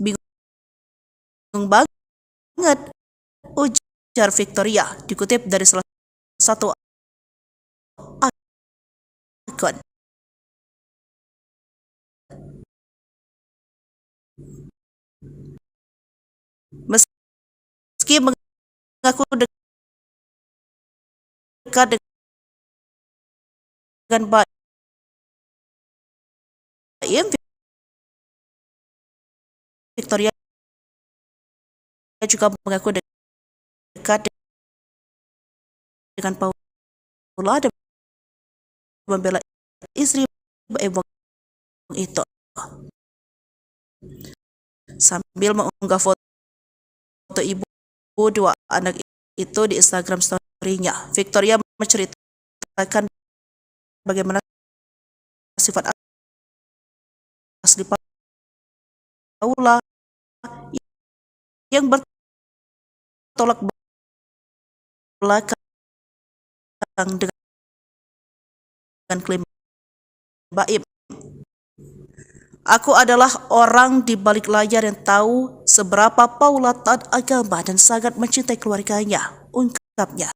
Bingung banget, ujar Victoria, dikutip dari salah satu akun. Meski mengaku dekat dengan Baim, Victoria juga mengaku dekat dengan Paula dan membela istri Baim Wong itu. Sambil mengunggah foto ibu dua anak itu di Instagram story-nya, Victoria menceritakan bagaimana sifat asli Paula yang bertolak belakang dengan klaim Baim. Aku adalah orang di balik layar yang tahu seberapa Paula taat agama dan sangat mencintai keluarganya, ungkapnya.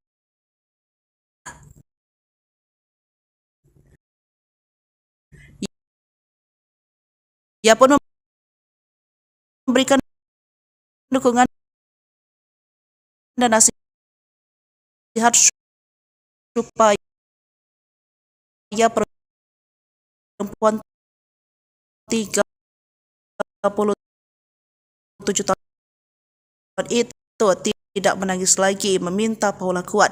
Ia pun memberikan dukungan dan nasihat supaya perempuan 37 tahun itu tidak menangis lagi, meminta Paula kuat.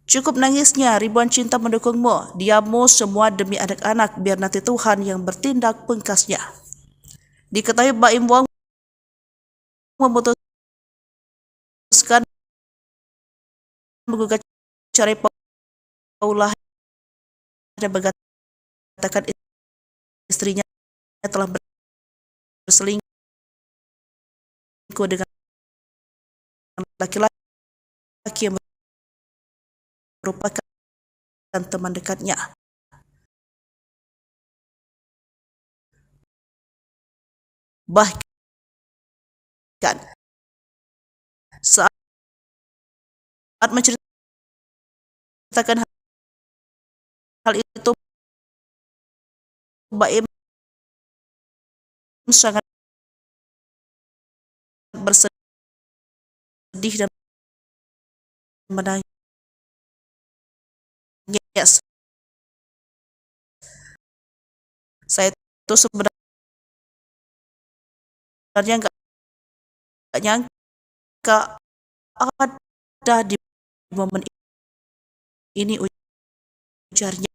Cukup nangisnya, ribuan cinta mendukungmu, diammu semua demi anak-anak, biar nanti Tuhan yang bertindak, pungkasnya. Diketahui Baim Wong memutuskan menggugat cerai Paula dan mengatakan istrinya telah berselingkuh dengan laki-laki yang merupakan teman dekatnya. Bahkan saat menceritakan hal itu, Baim sangat bersedih dan menangis. Saya itu sebenarnya nggak nyangka ada di momen ini, ujarnya.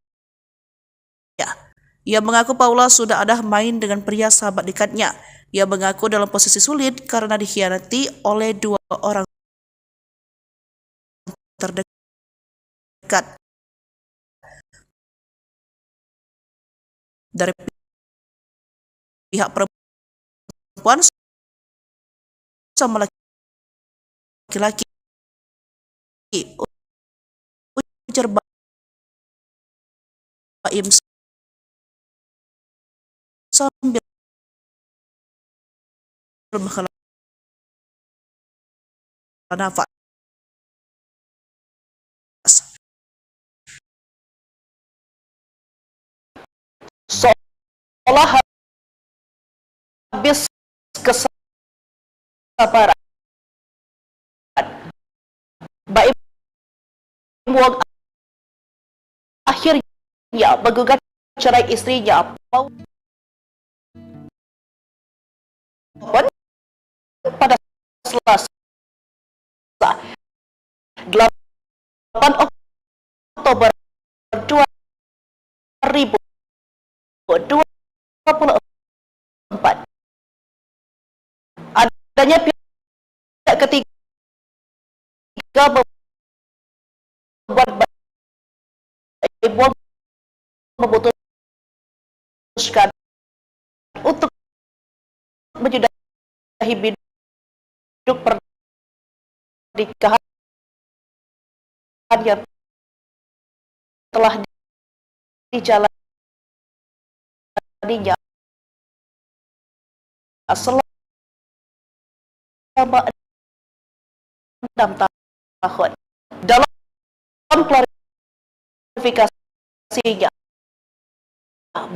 Ia mengaku Paula sudah ada main dengan pria sahabat dekatnya. Ia mengaku dalam posisi sulit karena dikhianati oleh dua orang terdekat. Dari pihak perempuan sama laki-laki, ujar Baim sambil menghela nafas. Seolah habis kesabaran, Baim Wong akhirnya menggugat cerai istrinya pada Selasa 8 Oktober 2024. Adanya pihak ketiga membuat Baim Wong memutuskan untuk menyudahi biduk pernikahan yang telah dijalaninya selama 6 tahun. Dalam klarifikasinya,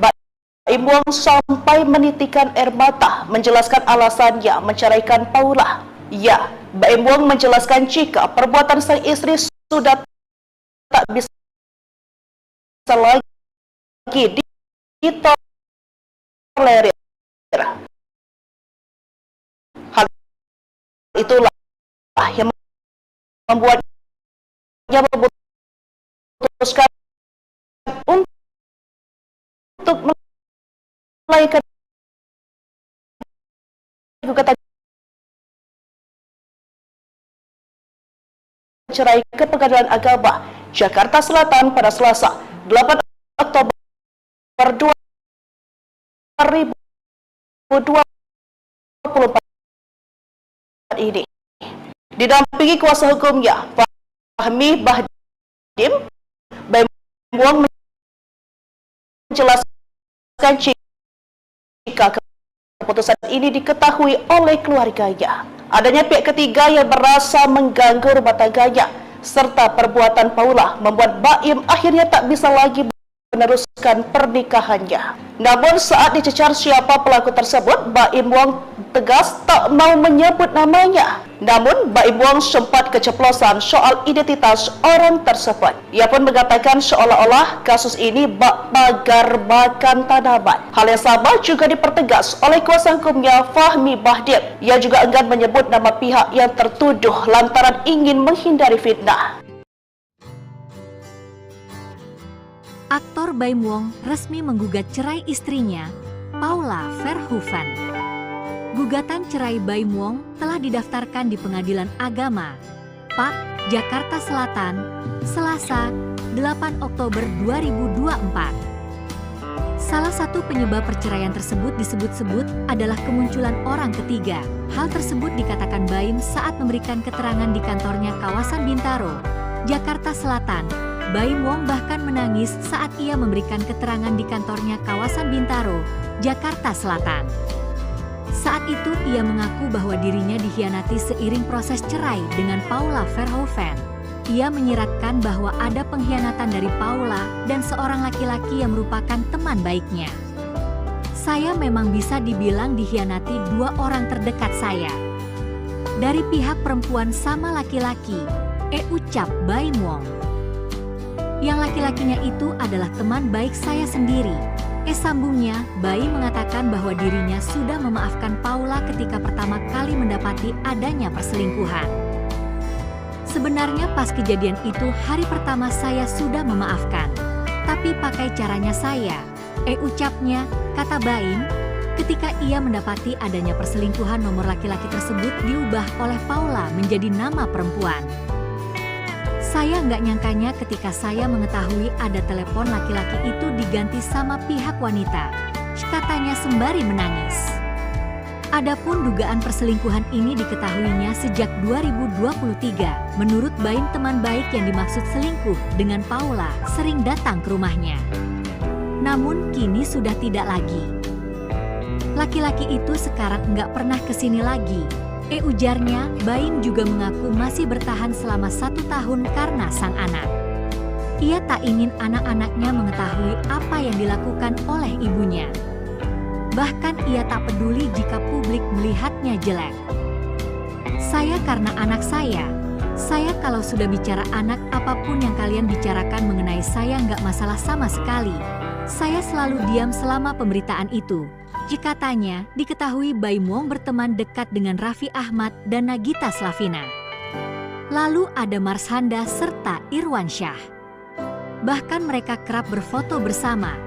Baim Wong sampai menitikan air mata menjelaskan alasannya menceraikan Paula. Ya, Baim Wong menjelaskan jika perbuatan sang istri sudah tak bisa lagi ditolerir. Hal itulah yang membuatnya memutuskan untuk menaikkan gugatan cerai ke Pengadilan Agama Jakarta Selatan pada Selasa 8 Oktober 2024 ini. Didampingi kuasa hukumnya Fahmi Bahdim, Baim Wong menjelaskan jika keputusan ini diketahui oleh keluarganya, adanya pihak ketiga yang merasa mengganggu rumah tangganya serta perbuatan Paula membuat Baim akhirnya tak bisa lagi meneruskan pernikahannya. Namun saat dicecar siapa pelaku tersebut, Baim Wong tegas tak mau menyebut namanya. Namun Baim Wong sempat keceplosan soal identitas orang tersebut. Ia pun mengatakan seolah-olah kasus ini bak pagar makan tanaman. Hal yang sama juga dipertegas oleh kuasa hukumnya Fahmi Bahdim. Ia juga enggan menyebut nama pihak yang tertuduh lantaran ingin menghindari fitnah. Aktor Baim Wong resmi menggugat cerai istrinya, Paula Verhoeven. Gugatan cerai Baim Wong telah didaftarkan di Pengadilan Agama, PAK, Jakarta Selatan, Selasa, 8 Oktober 2024. Salah satu penyebab perceraian tersebut disebut-sebut adalah kemunculan orang ketiga. Hal tersebut dikatakan Baim saat memberikan keterangan di kantornya kawasan Bintaro, Jakarta Selatan. Baim Wong bahkan menangis saat ia memberikan keterangan di kantornya kawasan Bintaro, Jakarta Selatan. Saat itu ia mengaku bahwa dirinya dikhianati seiring proses cerai dengan Paula Verhoeven. Ia menyiratkan bahwa ada pengkhianatan dari Paula dan seorang laki-laki yang merupakan teman baiknya. Saya memang bisa dibilang dikhianati dua orang terdekat saya. Dari pihak perempuan sama laki-laki, ucap Baim Wong. Yang laki-lakinya itu adalah teman baik saya sendiri. Sambungnya, Baim mengatakan bahwa dirinya sudah memaafkan Paula ketika pertama kali mendapati adanya perselingkuhan. Sebenarnya pas kejadian itu hari pertama saya sudah memaafkan. Tapi pakai caranya saya, ucapnya, kata Baim, ketika ia mendapati adanya perselingkuhan nomor laki-laki tersebut diubah oleh Paula menjadi nama perempuan. Saya nggak nyangkanya ketika saya mengetahui ada telepon laki-laki itu diganti sama pihak wanita, katanya sembari menangis. Adapun dugaan perselingkuhan ini diketahuinya sejak 2023. Menurut Baim, teman baik yang dimaksud selingkuh dengan Paula sering datang ke rumahnya. Namun kini sudah tidak lagi. Laki-laki itu sekarang nggak pernah kesini lagi. Ujarnya, Baim juga mengaku masih bertahan selama 1 tahun karena sang anak. Ia tak ingin anak-anaknya mengetahui apa yang dilakukan oleh ibunya. Bahkan ia tak peduli jika publik melihatnya jelek. Saya karena anak saya kalau sudah bicara anak, apapun yang kalian bicarakan mengenai saya nggak masalah sama sekali. Saya selalu diam selama pemberitaan itu. Jika tanya, diketahui Baim Wong berteman dekat dengan Raffi Ahmad dan Nagita Slavina. Lalu ada Marshanda serta Irwansyah. Bahkan mereka kerap berfoto bersama.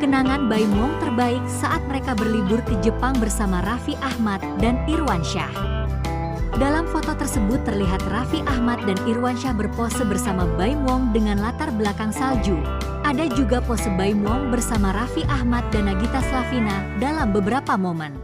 Kenangan Baim Wong terbaik saat mereka berlibur ke Jepang bersama Raffi Ahmad dan Irwansyah. Dalam foto tersebut terlihat Raffi Ahmad dan Irwansyah berpose bersama Baim Wong dengan latar belakang salju. Ada juga pose Baim Wong bersama Raffi Ahmad dan Nagita Slavina dalam beberapa momen.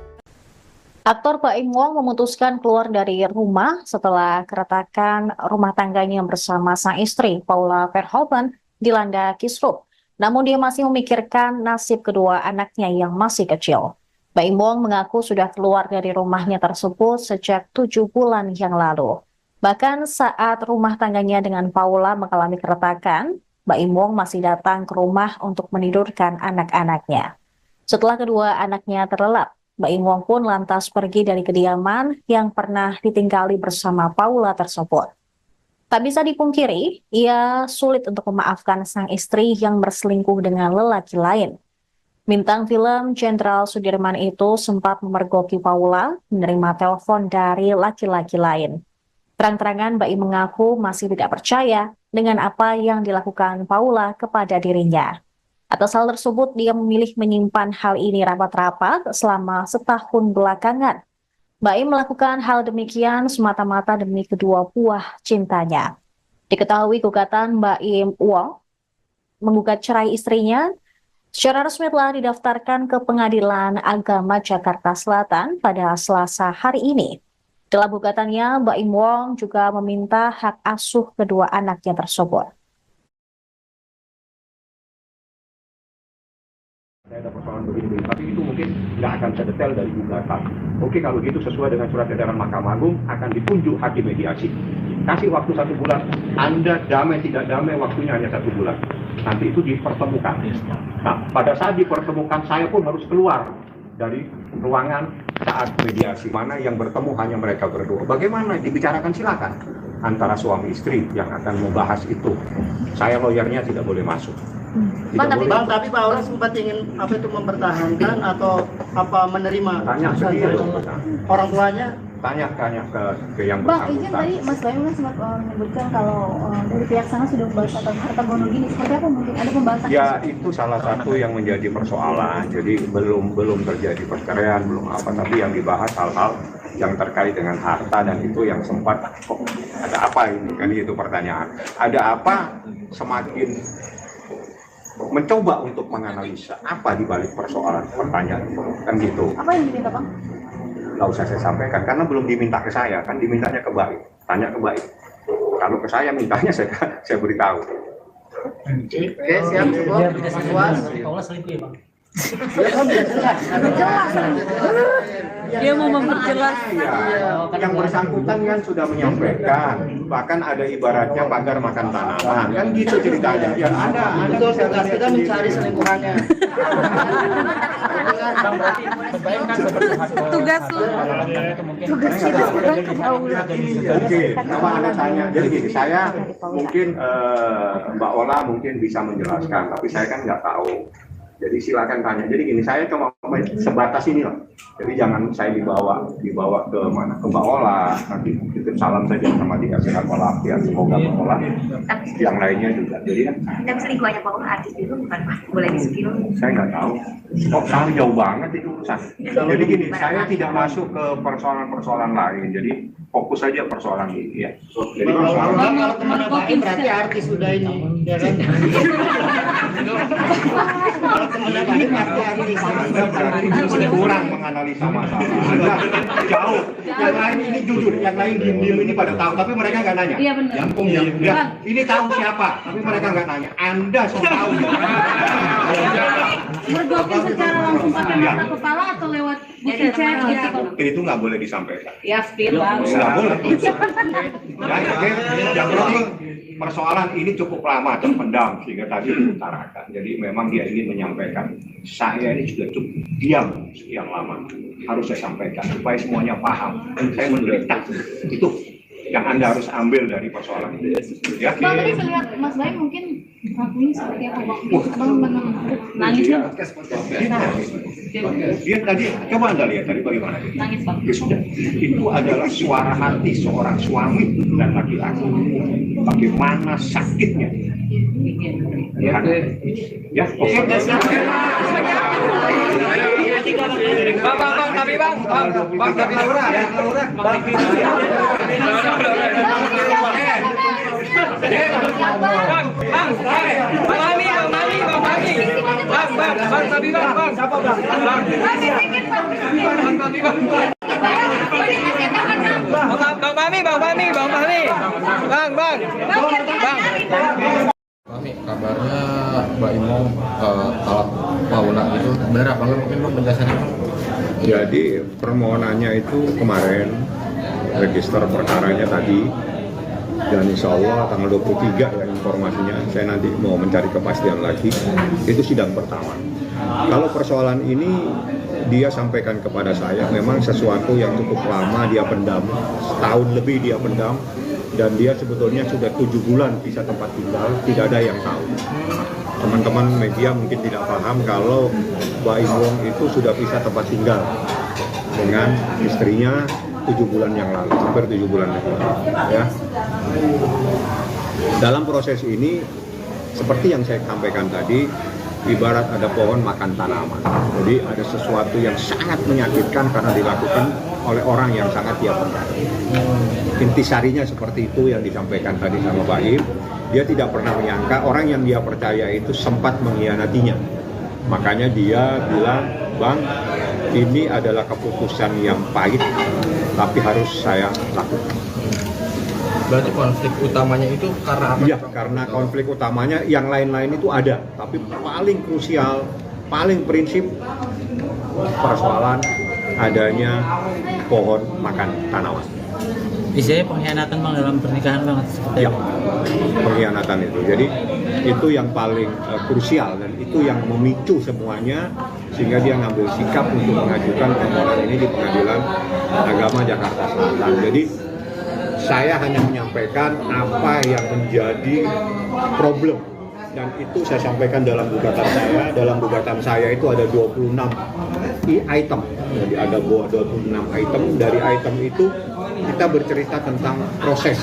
Aktor Baim Wong memutuskan keluar dari rumah setelah keretakan rumah tangganya bersama sang istri Paula Verhoeven dilanda kisruh. Namun dia masih memikirkan nasib kedua anaknya yang masih kecil. Baim Wong mengaku sudah keluar dari rumahnya tersebut sejak 7 bulan yang lalu. Bahkan saat rumah tangganya dengan Paula mengalami keretakan, Baim Wong masih datang ke rumah untuk menidurkan anak-anaknya. Setelah kedua anaknya terlelap, Baim Wong pun lantas pergi dari kediaman yang pernah ditinggali bersama Paula tersebut. Tak bisa dipungkiri, ia sulit untuk memaafkan sang istri yang berselingkuh dengan lelaki lain. Bintang film Jenderal Sudirman itu sempat memergoki Paula menerima telepon dari laki-laki lain. Terang-terangan Baim mengaku masih tidak percaya dengan apa yang dilakukan Paula kepada dirinya. Atas hal tersebut, dia memilih menyimpan hal ini rapat-rapat selama setahun belakangan. Baim melakukan hal demikian semata-mata demi kedua buah cintanya. Diketahui gugatan Baim Wong menggugat cerai istrinya secara resmi telah didaftarkan ke Pengadilan Agama Jakarta Selatan pada Selasa hari ini. Dalam gugatannya, Baim Wong juga meminta hak asuh kedua anaknya tersebut. Saya ada persoalan begini, tapi itu mungkin nggak akan sedetail dari gugatan. Oke, kalau gitu sesuai dengan surat edaran Mahkamah Agung akan ditunjuk hakim mediasi. Kasih waktu 1 bulan, Anda damai tidak damai, waktunya hanya 1 bulan. nanti itu dipertemukan. Nah, pada saat dipertemukan saya pun harus keluar dari ruangan saat mediasi. Mana yang bertemu hanya mereka berdua. Bagaimana dibicarakan silakan antara suami istri yang akan membahas itu. Saya lawyernya tidak boleh masuk. Bang, tapi Pak Aula sempat ingin mempertahankan atau menerima Tanya sendiri orang tuanya? Tanya ke yang Bang, izin bersangkutan. tadi Mas Bayu kan sempat menyebutkan kalau dari pihak sana sudah membahas tentang harta gono gini. Seperti apa mungkin ada pembahasan? Ya, itu salah satu yang menjadi persoalan. Jadi belum terjadi perceraian, belum apa, tapi yang dibahas hal-hal yang terkait dengan harta, dan itu yang sempat kok ada apa ini, kan itu pertanyaan. Ada apa, semakin mencoba untuk menganalisa apa di balik persoalan pertanyaan itu, kan gitu. Apa yang diminta, Bang? Nggak usah saya sampaikan karena belum diminta ke saya, kan dimintanya ke Baik, tanya ke Baik. Kalau ke saya mintanya saya beritahu. Oke, siap, cukup. Puas. Dia mau memperjelas. Yang bersangkutan kan sudah menyampaikan, bahkan ada ibaratnya pagar makan tanaman, kan gitu ceritanya. Ya ada Tugas kita mencari selingkuhannya. Tugas lu. Tugas kita sebagai Paula. Oke, coba Anda tanya. Jadi gini, saya mungkin Mbak Ola mungkin bisa menjelaskan, tapi saya kan nggak tahu. Jadi silakan tanya. Jadi gini, saya cuma sebatas ini loh. Jadi jangan saya dibawa ke mana, ke Mbak Ola. Nanti titip salam saja sama dia, sehat walafiat. Semoga Mbak Ola yang lainnya juga. Jadi kan. Tapi selingkuhannya Pak Ola artis itu bukan boleh di-spill. Saya nggak tahu. Kok sampai jauh banget itu urusan. Jadi gini, saya tidak masuk ke persoalan-persoalan lain. Jadi fokus saja persoalan ini ya. Jadi Kalau kemana baik berarti artis sudah ini, ya kan? Kalau kemana baik berarti artis. sudah kurang menganalisa masalah. Anda jauh. Yang lain ini jujur, yang lain diem-diem ini pada tahu, tapi mereka nggak nanya. Iya benar. Ya, ini tahu siapa, tapi mereka nggak nanya. Anda sudah tahu. Mergokin secara langsung pakai mata kepala atau lewat bukti chat gitu? Itu nggak boleh disampaikan. Ya, spill Bang. Nggak boleh. Yang penting persoalan ini cukup lama terpendam sehingga tadi diutarakan. Jadi memang dia ingin menyampaikan. Saya ini sudah cukup diam sekian lama. Harus saya sampaikan supaya semuanya paham. Saya menderita. Itu yang Anda harus ambil dari persoalan ini. Ya. Bang, tadi saya lihat Mas Bayu mungkin ngakunya seperti apa, Bang? Bang nangis kan? Dia tadi, coba Anda lihat tadi bagaimana dia. Nangis, Bang. Ya sudah, itu adalah suara hati seorang suami dan laki-laki. Bagaimana sakitnya. Ya, ya, oke. Bang, tapi bang, tapi Kami kabarnya Mbak Imo talak Paula itu benar apa enggak, mungkin Bang penjelasannya? Jadi permohonannya itu kemarin, register perkaranya tadi, dan insya Allah tanggal 23 ya informasinya, saya nanti mau mencari kepastian lagi, itu sidang pertama. Kalau persoalan ini dia sampaikan kepada saya, memang sesuatu yang cukup lama dia pendam, setahun lebih dia pendam, dan dia sebetulnya sudah 7 bulan bisa tempat tinggal, tidak ada yang tahu. Teman-teman media mungkin tidak paham kalau Mbak Imwong itu sudah bisa tempat tinggal dengan istrinya 7 bulan yang lalu, hampir 7 bulan yang lalu. Ya. Dalam proses ini, seperti yang saya sampaikan tadi, ibarat ada pohon makan tanaman. Jadi ada sesuatu yang sangat menyakitkan karena dilakukan oleh orang yang sangat dia percaya. Intisarinya seperti itu yang disampaikan tadi sama Pak Im. Dia tidak pernah menyangka orang yang dia percaya itu sempat mengkhianatinya. Makanya dia bilang, Bang, ini adalah keputusan yang pahit, tapi harus saya lakukan. Berarti konflik utamanya itu karena apa? Iya, karena konflik utamanya yang lain-lain itu ada, tapi paling krusial, paling prinsip persoalan adanya pohon makan tanaman. Isinya pengkhianatan bang dalam pernikahan bang seperti Ya, pengkhianatan itu. Jadi itu yang paling krusial dan itu yang memicu semuanya sehingga dia ngambil sikap untuk mengajukan permohonan ini di Pengadilan Agama Jakarta Selatan. Jadi saya hanya menyampaikan apa yang menjadi problem dan itu saya sampaikan dalam gugatan saya. Dalam gugatan saya itu ada 26 item. Jadi ada 26 item. Dari item itu kita bercerita tentang proses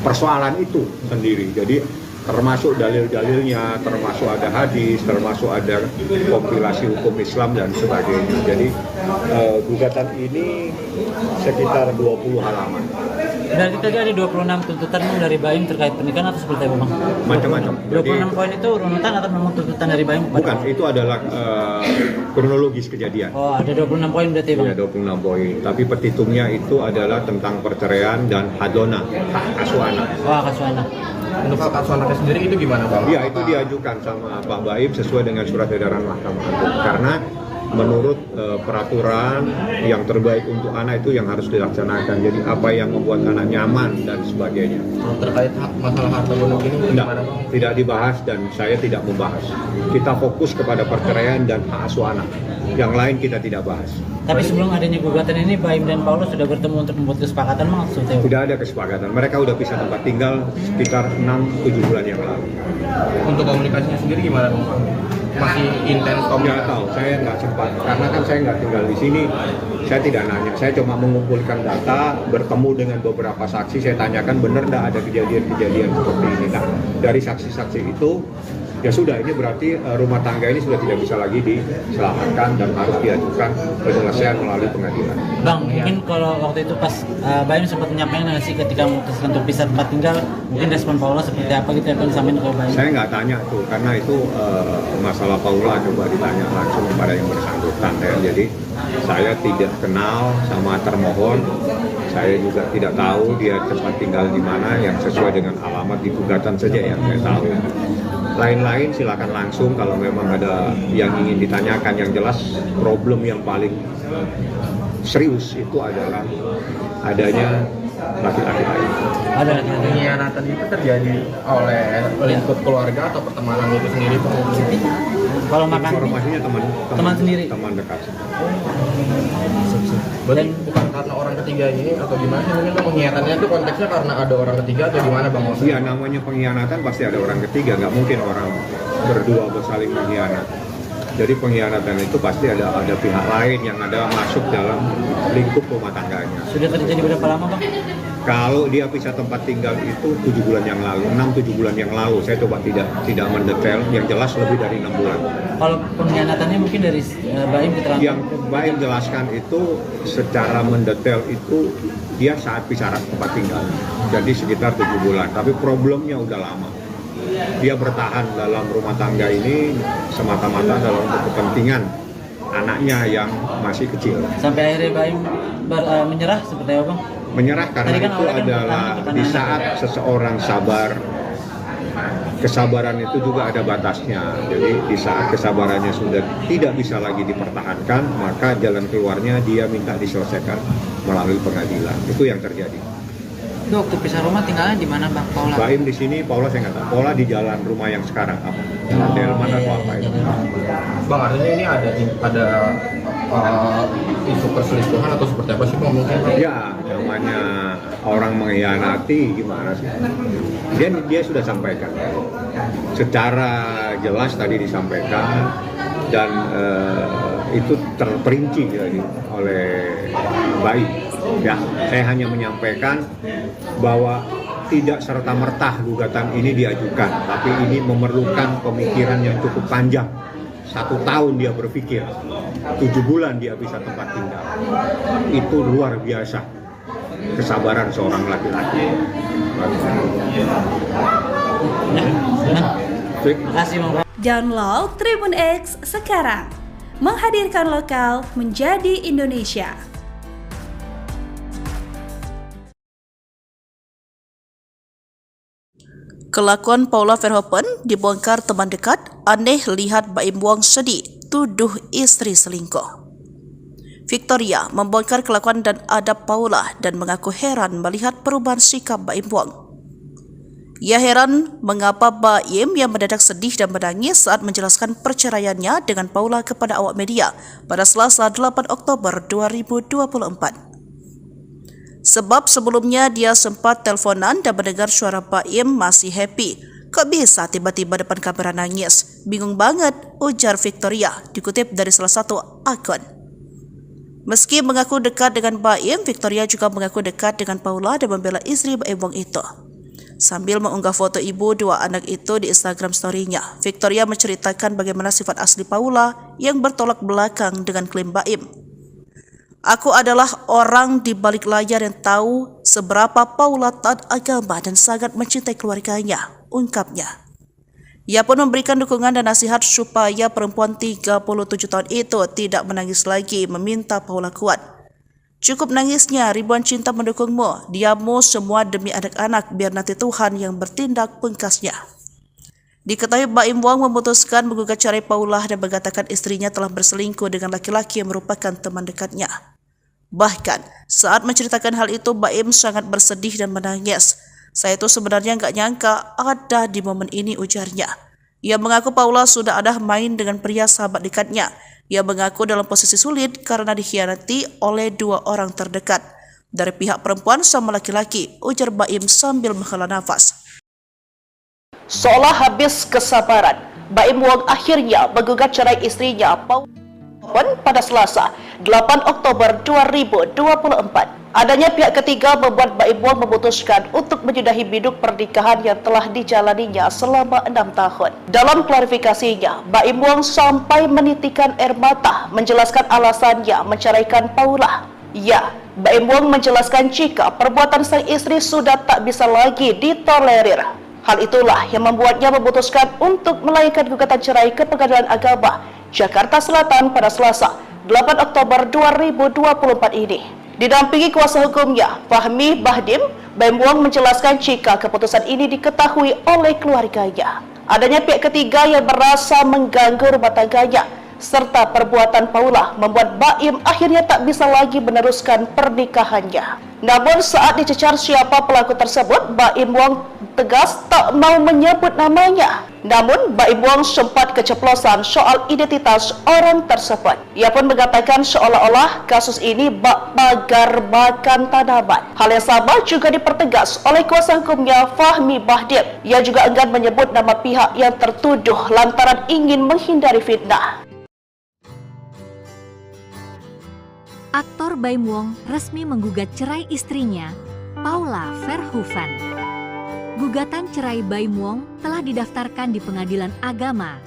persoalan itu sendiri. Jadi termasuk dalil-dalilnya, termasuk ada hadis, termasuk ada kompilasi hukum Islam dan sebagainya. Jadi gugatan ini sekitar 20 halaman. Berarti tadi ada 26 tuntutan dari Baim terkait pernikahan atau seperti apa bang? Macam-macam. 26 poin itu runutan atau memang tuntutan dari Baim? Bukan, itu adalah kronologis kejadian. Oh, ada 26 poin berarti bang? Iya, 26 poin. Tapi petitumnya itu adalah tentang perceraian dan hadona, hak asuh anak. Oh, hak asuh anak. Untuk hak asuh anaknya sendiri itu gimana bang? Iya, itu diajukan sama Pak Baim sesuai dengan surat edaran Mahkamah Agung. Karena menurut peraturan yang terbaik untuk anak itu yang harus dilaksanakan. Jadi apa yang membuat anak nyaman dan sebagainya. Terkait masalah harta gonok ini gimana bang? Tidak dibahas dan saya tidak membahas. Kita fokus kepada perceraian dan hak asuh anak. Yang lain kita tidak bahas. Tapi sebelum adanya gugatan ini, Baim dan Paulus sudah bertemu untuk membuat kesepakatan maksudnya? Tidak ada kesepakatan. Mereka sudah pisah tempat tinggal sekitar 6-7 bulan yang lalu. Untuk komunikasinya sendiri gimana bang? Masih intens komunikasi? Nggak tahu, saya nggak sempat. Karena kan saya nggak tinggal di sini. Saya tidak nanya. Saya cuma mengumpulkan data, bertemu dengan beberapa saksi. Saya tanyakan benar nggak ada kejadian-kejadian seperti ini. Nah, dari saksi-saksi itu ya sudah, ini berarti rumah tangga ini sudah tidak bisa lagi diselamatkan dan harus diajukan penyelesaian melalui pengadilan. Bang, mungkin kalau waktu itu pas Baim sempat menyampaikan nggak sih ketika memutuskan untuk pisah tempat tinggal, mungkin respon Paula seperti apa gitu yang disampaikan ke Baim? Saya nggak tanya tuh, karena itu masalah Paula coba ditanya langsung kepada yang bersangkutan ya. Jadi saya tidak kenal sama termohon, saya juga tidak tahu dia tempat tinggal di mana, yang sesuai dengan alamat di gugatan saja yang saya tahu. Lain-lain silakan langsung kalau memang ada yang ingin ditanyakan. Yang jelas problem yang paling serius itu adalah adanya laki-laki lain. Ada Pengkhianatan itu terjadi oleh lingkup keluarga atau pertemanan itu sendiri Pak? Kalau makan Informasinya teman sendiri, teman dekat. Berarti bukan karena orang ketiga ini atau gimana sih? Mungkin pengkhianatannya itu konteksnya karena ada orang ketiga atau gimana bang? Iya, namanya pengkhianatan pasti ada orang ketiga, nggak mungkin orang berdua bersaling mengkhianat. Jadi pengkhianatan itu pasti ada pihak lain yang ada masuk dalam lingkup rumah tangganya. Sudah terjadi berapa lama bang? Kalau dia pisah tempat tinggal itu 7 bulan yang lalu, 6-7 bulan yang lalu. Saya coba tidak mendetail, yang jelas lebih dari 6 bulan. Kalau pengkhianatannya mungkin dari Baim keterangan? Yang Baim jelaskan itu secara mendetail itu dia saat pisah tempat tinggal. Jadi sekitar 7 bulan, tapi problemnya udah lama. Dia bertahan dalam rumah tangga ini semata-mata dalam kepentingan anaknya yang masih kecil. Sampai akhirnya Baim menyerah seperti apa bang? Menyerah karena itu adalah di saat seseorang sabar, kesabaran itu juga ada batasnya. Jadi di saat kesabarannya sudah tidak bisa lagi dipertahankan, maka jalan keluarnya dia minta diselesaikan melalui pengadilan. Itu yang terjadi. Itu waktu pisah rumah tinggalnya di mana bang Paula? Baim di sini, Paula saya nggak tahu. Paula di jalan rumah yang sekarang apa? Jalan Delman atau apa itu? Bang, artinya ini ada isu perselingkuhan atau seperti apa sih bang mungkin? Ya, namanya orang mengkhianati gimana sih? Dia sudah sampaikan. Secara jelas tadi disampaikan dan itu terperinci jadi oleh Baim. Ya, saya hanya menyampaikan bahwa tidak serta-merta gugatan ini diajukan, tapi ini memerlukan pemikiran yang cukup panjang. 1 tahun dia berpikir, 7 bulan dia bisa tempat tinggal. Itu luar biasa kesabaran seorang laki-laki. Download Tribun X sekarang, menghadirkan lokal menjadi Indonesia. Kelakuan Paula Verhoeven dibongkar teman dekat, aneh lihat Baim Wong sedih, tuduh istri selingkuh. Victoria membongkar kelakuan dan adab Paula dan mengaku heran melihat perubahan sikap Baim Wong. Ia heran mengapa Baim yang mendadak sedih dan menangis saat menjelaskan perceraiannya dengan Paula kepada awak media pada Selasa 8 Oktober 2024. Sebab sebelumnya dia sempat teleponan dan mendengar suara Baim masih happy. Kok bisa tiba-tiba depan kamera nangis? Bingung banget, ujar Victoria, dikutip dari salah satu akun. Meski mengaku dekat dengan Baim, Victoria juga mengaku dekat dengan Paula dan membela istri Baim Wong itu. Sambil mengunggah foto ibu dua anak itu di Instagram story-nya, Victoria menceritakan bagaimana sifat asli Paula yang bertolak belakang dengan klaim Baim. Aku adalah orang di balik layar yang tahu seberapa Paula taat agama dan sangat mencintai keluarganya, ungkapnya. Ia pun memberikan dukungan dan nasihat supaya perempuan 37 tahun itu tidak menangis lagi, meminta Paula kuat. Cukup nangisnya, ribuan cinta mendukungmu, diammu semua demi anak-anak, biar nanti Tuhan yang bertindak, pungkasnya. Diketahui Baim Wong memutuskan menggugat cerai Paula dan mengatakan istrinya telah berselingkuh dengan laki-laki yang merupakan teman dekatnya. Bahkan, saat menceritakan hal itu, Baim sangat bersedih dan menangis. Saya itu sebenarnya nggak nyangka ada di momen ini, ujarnya. Ia mengaku Paula sudah ada main dengan pria sahabat dekatnya. Ia mengaku dalam posisi sulit karena dikhianati oleh dua orang terdekat dari pihak perempuan sama laki-laki, ujar Baim sambil menghela nafas. Seolah habis kesabaran, Baim Wong akhirnya menggugat cerai istrinya Paula pada Selasa 8 Oktober 2024. Adanya pihak ketiga membuat Baim Wong memutuskan untuk menyudahi biduk pernikahan yang telah dijalaninya selama 6 tahun. Dalam klarifikasinya, Baim Wong sampai menitikan air mata menjelaskan alasannya menceraikan Paula. Ya, Baim Wong menjelaskan jika perbuatan sang istri sudah tak bisa lagi ditolerir. Hal itulah yang membuatnya memutuskan untuk melayangkan gugatan cerai ke Pengadilan Agama Jakarta Selatan pada Selasa 8 Oktober 2024 ini. Didampingi kuasa hukumnya, Fahmi Bahdim, Baim Wong menjelaskan jika keputusan ini diketahui oleh keluarganya. Adanya pihak ketiga yang merasa mengganggu rumah tangganya, serta perbuatan Paula membuat Baim akhirnya tak bisa lagi meneruskan pernikahannya. Namun saat dicecar siapa pelaku tersebut, Baim Wong tegas tak mau menyebut namanya. Namun Baim Wong sempat keceplosan soal identitas orang tersebut. Ia pun mengatakan seolah-olah kasus ini bak pagar makan tanaman. Hal yang sama juga dipertegas oleh kuasa hukumnya Fahmi Bahdim. Ia juga enggan menyebut nama pihak yang tertuduh lantaran ingin menghindari fitnah. Aktor Baim Wong resmi menggugat cerai istrinya, Paula Verhoeven. Gugatan cerai Baim Wong telah didaftarkan di Pengadilan Agama,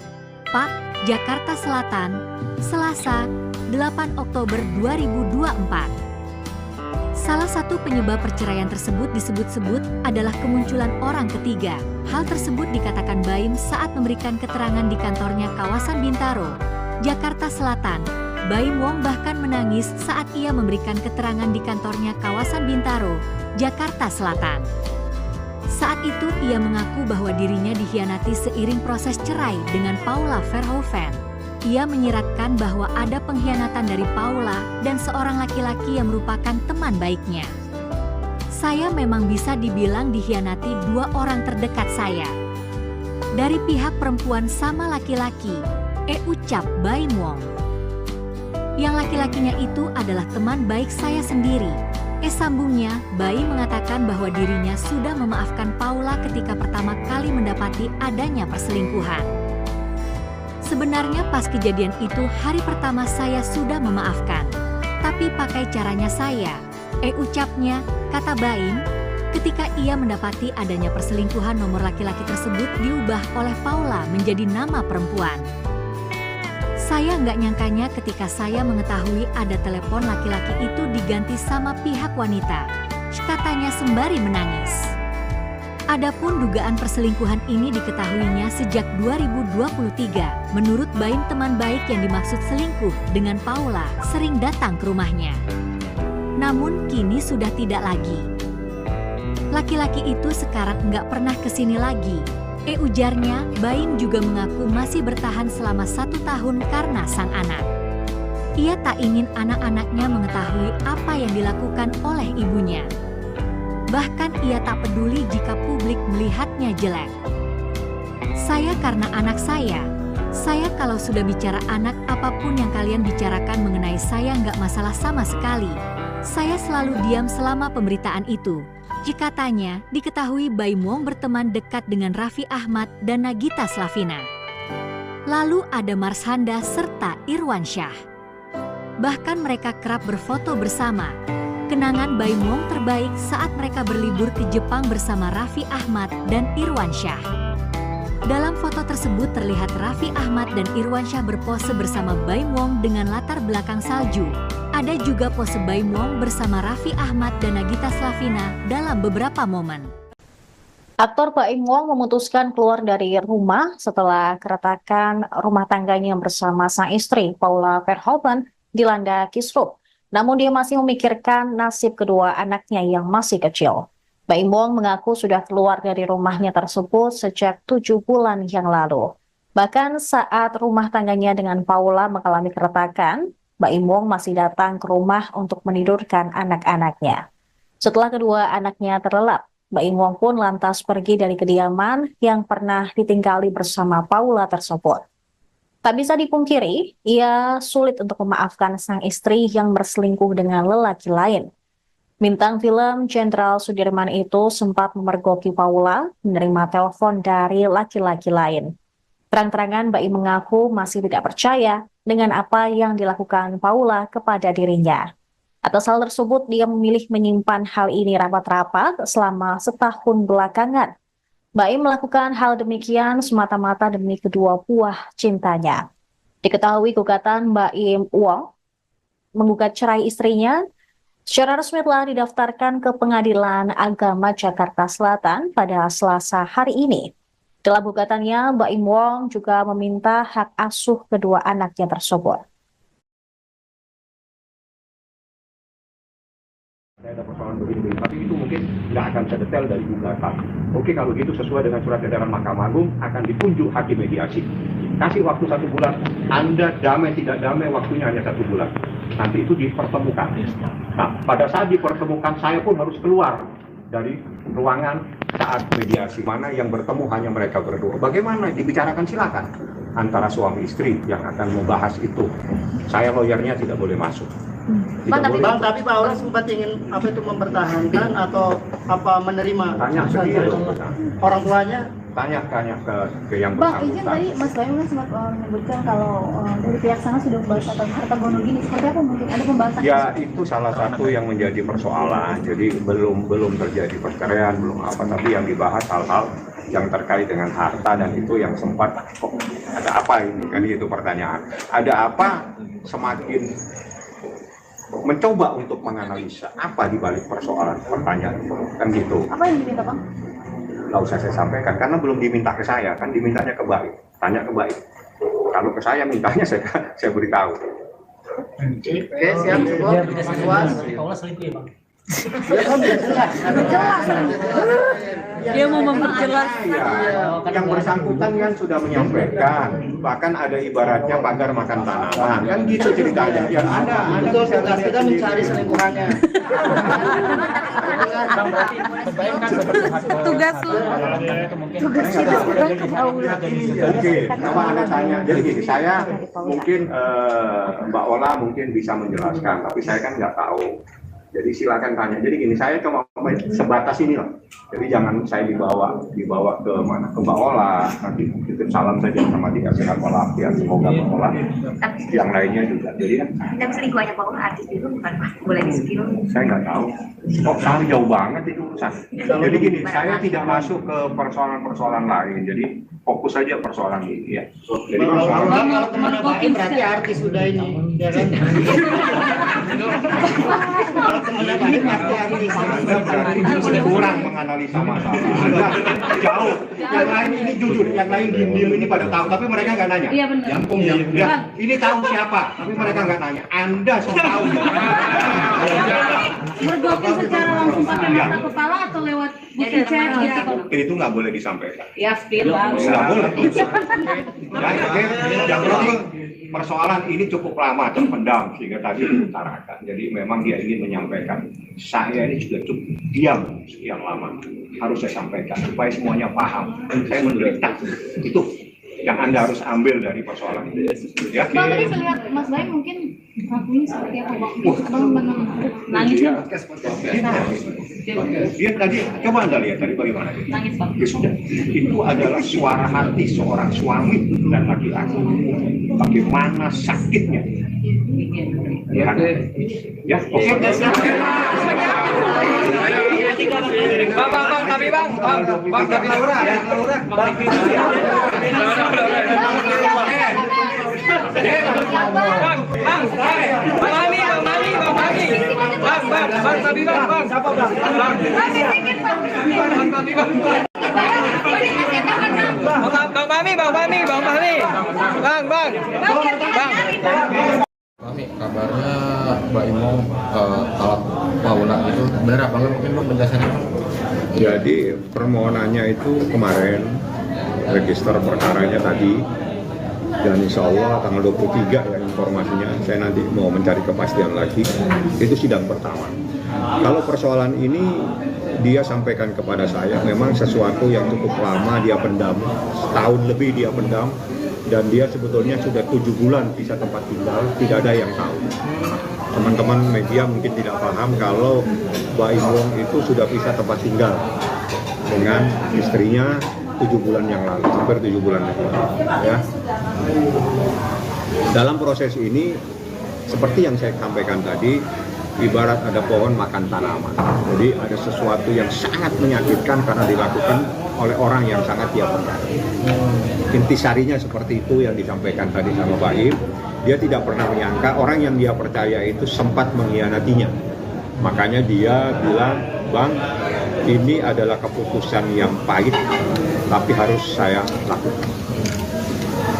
PAK, Jakarta Selatan, Selasa, 8 Oktober 2024. Salah satu penyebab perceraian tersebut disebut-sebut adalah kemunculan orang ketiga. Hal tersebut dikatakan Baim saat memberikan keterangan di kantornya kawasan Bintaro, Jakarta Selatan. Baim Wong bahkan menangis saat ia memberikan keterangan di kantornya kawasan Bintaro, Jakarta Selatan. Saat itu ia mengaku bahwa dirinya dikhianati seiring proses cerai dengan Paula Verhoeven. Ia menyiratkan bahwa ada pengkhianatan dari Paula dan seorang laki-laki yang merupakan teman baiknya. Saya memang bisa dibilang dikhianati dua orang terdekat saya. Dari pihak perempuan sama laki-laki, ucap Baim Wong. Yang laki-lakinya itu adalah teman baik saya sendiri. Sambungnya, Baim mengatakan bahwa dirinya sudah memaafkan Paula ketika pertama kali mendapati adanya perselingkuhan. Sebenarnya pas kejadian itu hari pertama saya sudah memaafkan, tapi pakai caranya saya, ucapnya, kata Baim, ketika ia mendapati adanya perselingkuhan nomor laki-laki tersebut diubah oleh Paula menjadi nama perempuan. Saya nggak nyangkanya ketika saya mengetahui ada telepon laki-laki itu diganti sama pihak wanita, katanya sembari menangis. Adapun dugaan perselingkuhan ini diketahuinya sejak 2023. Menurut Baim, teman baik yang dimaksud selingkuh dengan Paula sering datang ke rumahnya. Namun kini sudah tidak lagi. Laki-laki itu sekarang nggak pernah kesini lagi. Ujarnya. Baim juga mengaku masih bertahan selama 1 tahun karena sang anak. Ia tak ingin anak-anaknya mengetahui apa yang dilakukan oleh ibunya. Bahkan ia tak peduli jika publik melihatnya jelek. Saya karena anak saya kalau sudah bicara anak, apapun yang kalian bicarakan mengenai saya nggak masalah sama sekali. Saya selalu diam selama pemberitaan itu. Jika tanya, diketahui Baim Wong berteman dekat dengan Raffi Ahmad dan Nagita Slavina. Lalu ada Marshanda serta Irwansyah. Bahkan mereka kerap berfoto bersama. Kenangan Baim Wong terbaik saat mereka berlibur ke Jepang bersama Raffi Ahmad dan Irwansyah. Dalam foto tersebut terlihat Raffi Ahmad dan Irwansyah berpose bersama Baim Wong dengan latar belakang salju. Ada juga pose Baim Wong bersama Raffi Ahmad dan Nagita Slavina dalam beberapa momen. Aktor Baim Wong memutuskan keluar dari rumah setelah keretakan rumah tangganya bersama sang istri Paula Verhoeven dilanda kisruh. Namun dia masih memikirkan nasib kedua anaknya yang masih kecil. Baim Wong mengaku sudah keluar dari rumahnya tersebut sejak 7 bulan yang lalu. Bahkan saat rumah tangganya dengan Paula mengalami keretakan, Baim Wong masih datang ke rumah untuk menidurkan anak-anaknya. Setelah kedua anaknya terlelap, Baim Wong pun lantas pergi dari kediaman yang pernah ditinggali bersama Paula tersebut. Tak bisa dipungkiri, ia sulit untuk memaafkan sang istri yang berselingkuh dengan lelaki lain. Bintang film Jenderal Sudirman itu sempat memergoki Paula menerima telepon dari laki-laki lain. Terang-terangan Baim mengaku masih tidak percaya dengan apa yang dilakukan Paula kepada dirinya. Atas hal tersebut, dia memilih menyimpan hal ini rapat-rapat selama setahun belakangan. Baim melakukan hal demikian semata-mata demi kedua buah cintanya. Diketahui gugatan Baim Wong menggugat cerai istrinya secara resmi telah didaftarkan ke Pengadilan Agama Jakarta Selatan pada Selasa hari ini. Dalam gugatannya, Baim Wong juga meminta hak asuh kedua anaknya tersebut. Ada persoalan begini, tapi itu mungkin nggak akan sedetail dari gugatan. Oke, kalau gitu sesuai dengan surat edaran Mahkamah Agung akan ditunjuk hakim mediasi. Kasih waktu 1 bulan, Anda damai tidak damai waktunya hanya 1 bulan. Nanti itu dipertemukan. Nah, pada saat dipertemukan saya pun harus keluar dari ruangan saat mediasi, mana yang bertemu hanya mereka berdua. Bagaimana dibicarakan silakan antara suami istri yang akan membahas itu. Saya lawyernya tidak boleh masuk. Tapi Pak Aura sempat ingin mempertahankan atau menerima tanya sendiri orang tuanya. Tanya ke yang Bang, bersangkutan. izin tadi Mas Baim kan sempat menyebutkan kalau dari pihak sana sudah membahas tentang harta gono gini. Seperti apa mungkin ada pembahasan? Ya, itu salah satu yang menjadi persoalan. Jadi belum terjadi perceraian, belum apa, tapi yang dibahas hal-hal yang terkait dengan harta, dan itu yang sempat kok ada apa ini, kan itu pertanyaan. Ada apa, semakin mencoba untuk menganalisa apa di balik persoalan pertanyaan itu, kan gitu. Apa yang diminta, Bang? Nggak usah saya sampaikan, karena belum diminta ke saya, kan dimintanya ke Baim. Tanya ke Baim. Kalau ke saya mintanya saya beritahu. Oke, siap, puas. Paula selingkuh ya, Bang? Dia mau memperjelas. Yang bersangkutan kan sudah menyampaikan, bahkan ada ibaratnya pagar makan tanaman, kan gitu ceritanya. Ya ada Tugas kita mencari selingkuhannya. Tugas lu. Tugas kita sekarang ke Paula. Oke, apa Anda tanya? Jadi gini, saya mungkin Mbak Ola mungkin bisa menjelaskan, tapi saya kan nggak tahu. Jadi silakan tanya. Jadi gini, saya cuma sebatas ini lah. Jadi jangan saya dibawa ke mana, ke Mbak Ola. Nanti titip salam saja sama dikasih Ola. Ya semoga Mbak Ola yang lainnya juga. Jadi kan. Tapi selingkuhannya Pak Ola artis itu bukan Pak? Boleh di skill? Saya nggak tahu. Kok tahu jauh banget itu urusan. Jadi gini, saya tidak masuk ke persoalan-persoalan lain. Jadi fokus saja persoalan ini ya. Jadi persoalan. Kalau kemana Baim berarti artis sudah ini, ya kan? Anda kurang menganalisa masalah. Anda jauh. Yang lain ini jujur, yang lain diem ini pada tahu, tapi mereka nggak nanya. Iya benar. Ya, ini tahu siapa, tapi mereka nggak nanya. Anda sudah tahu. Mergokin secara langsung pakai mata kepala atau lewat bukti chat gitu? Itu nggak boleh disampaikan. Ya, spill lah. Nggak boleh. Jangan persoalan ini cukup lama terpendam sehingga tadi diutarakan. Jadi memang dia ingin menyampaikan, saya ini sudah cukup diam sekian lama, harus saya sampaikan supaya semuanya paham. Saya menderita, itu yang Anda harus ambil dari persoalan ini. Ya. Bang, tadi saya lihat Mas Baim mungkin ngakuin seperti apa Bang? Abang nangis Dia tadi, coba Anda lihat tadi bagaimana dia. Nangis Bang. Ya sudah, itu adalah suara hati seorang suami dan laki-laki. Bagaimana sakitnya. Ya, ya, oke. Bang, tapi bang, tapi Mami, kabarnya Mbak Imo talak Paula itu benar apa enggak? Mungkin lu penjelasannya Bang? Jadi permohonannya itu kemarin, register perkaranya tadi, dan insya Allah tanggal 23 ya informasinya, saya nanti mau mencari kepastian lagi, itu sidang pertama. Kalau persoalan ini dia sampaikan kepada saya, memang sesuatu yang cukup lama dia pendam, setahun lebih dia pendam, dan dia sebetulnya sudah 7 bulan bisa tempat tinggal, tidak ada yang tahu. Teman-teman media mungkin tidak paham kalau Mbak Imwong itu sudah bisa tempat tinggal dengan istrinya 7 bulan yang lalu, hampir 7 bulan yang lalu. Ya. Dalam proses ini, seperti yang saya sampaikan tadi, ibarat ada pohon makan tanaman. Jadi ada sesuatu yang sangat menyakitkan karena dilakukan oleh orang yang sangat dia percaya. Intisarinya seperti itu yang disampaikan tadi sama Pak Im. Dia tidak pernah menyangka orang yang dia percaya itu sempat mengkhianatinya. Makanya dia bilang, Bang, ini adalah keputusan yang pahit, tapi harus saya lakukan.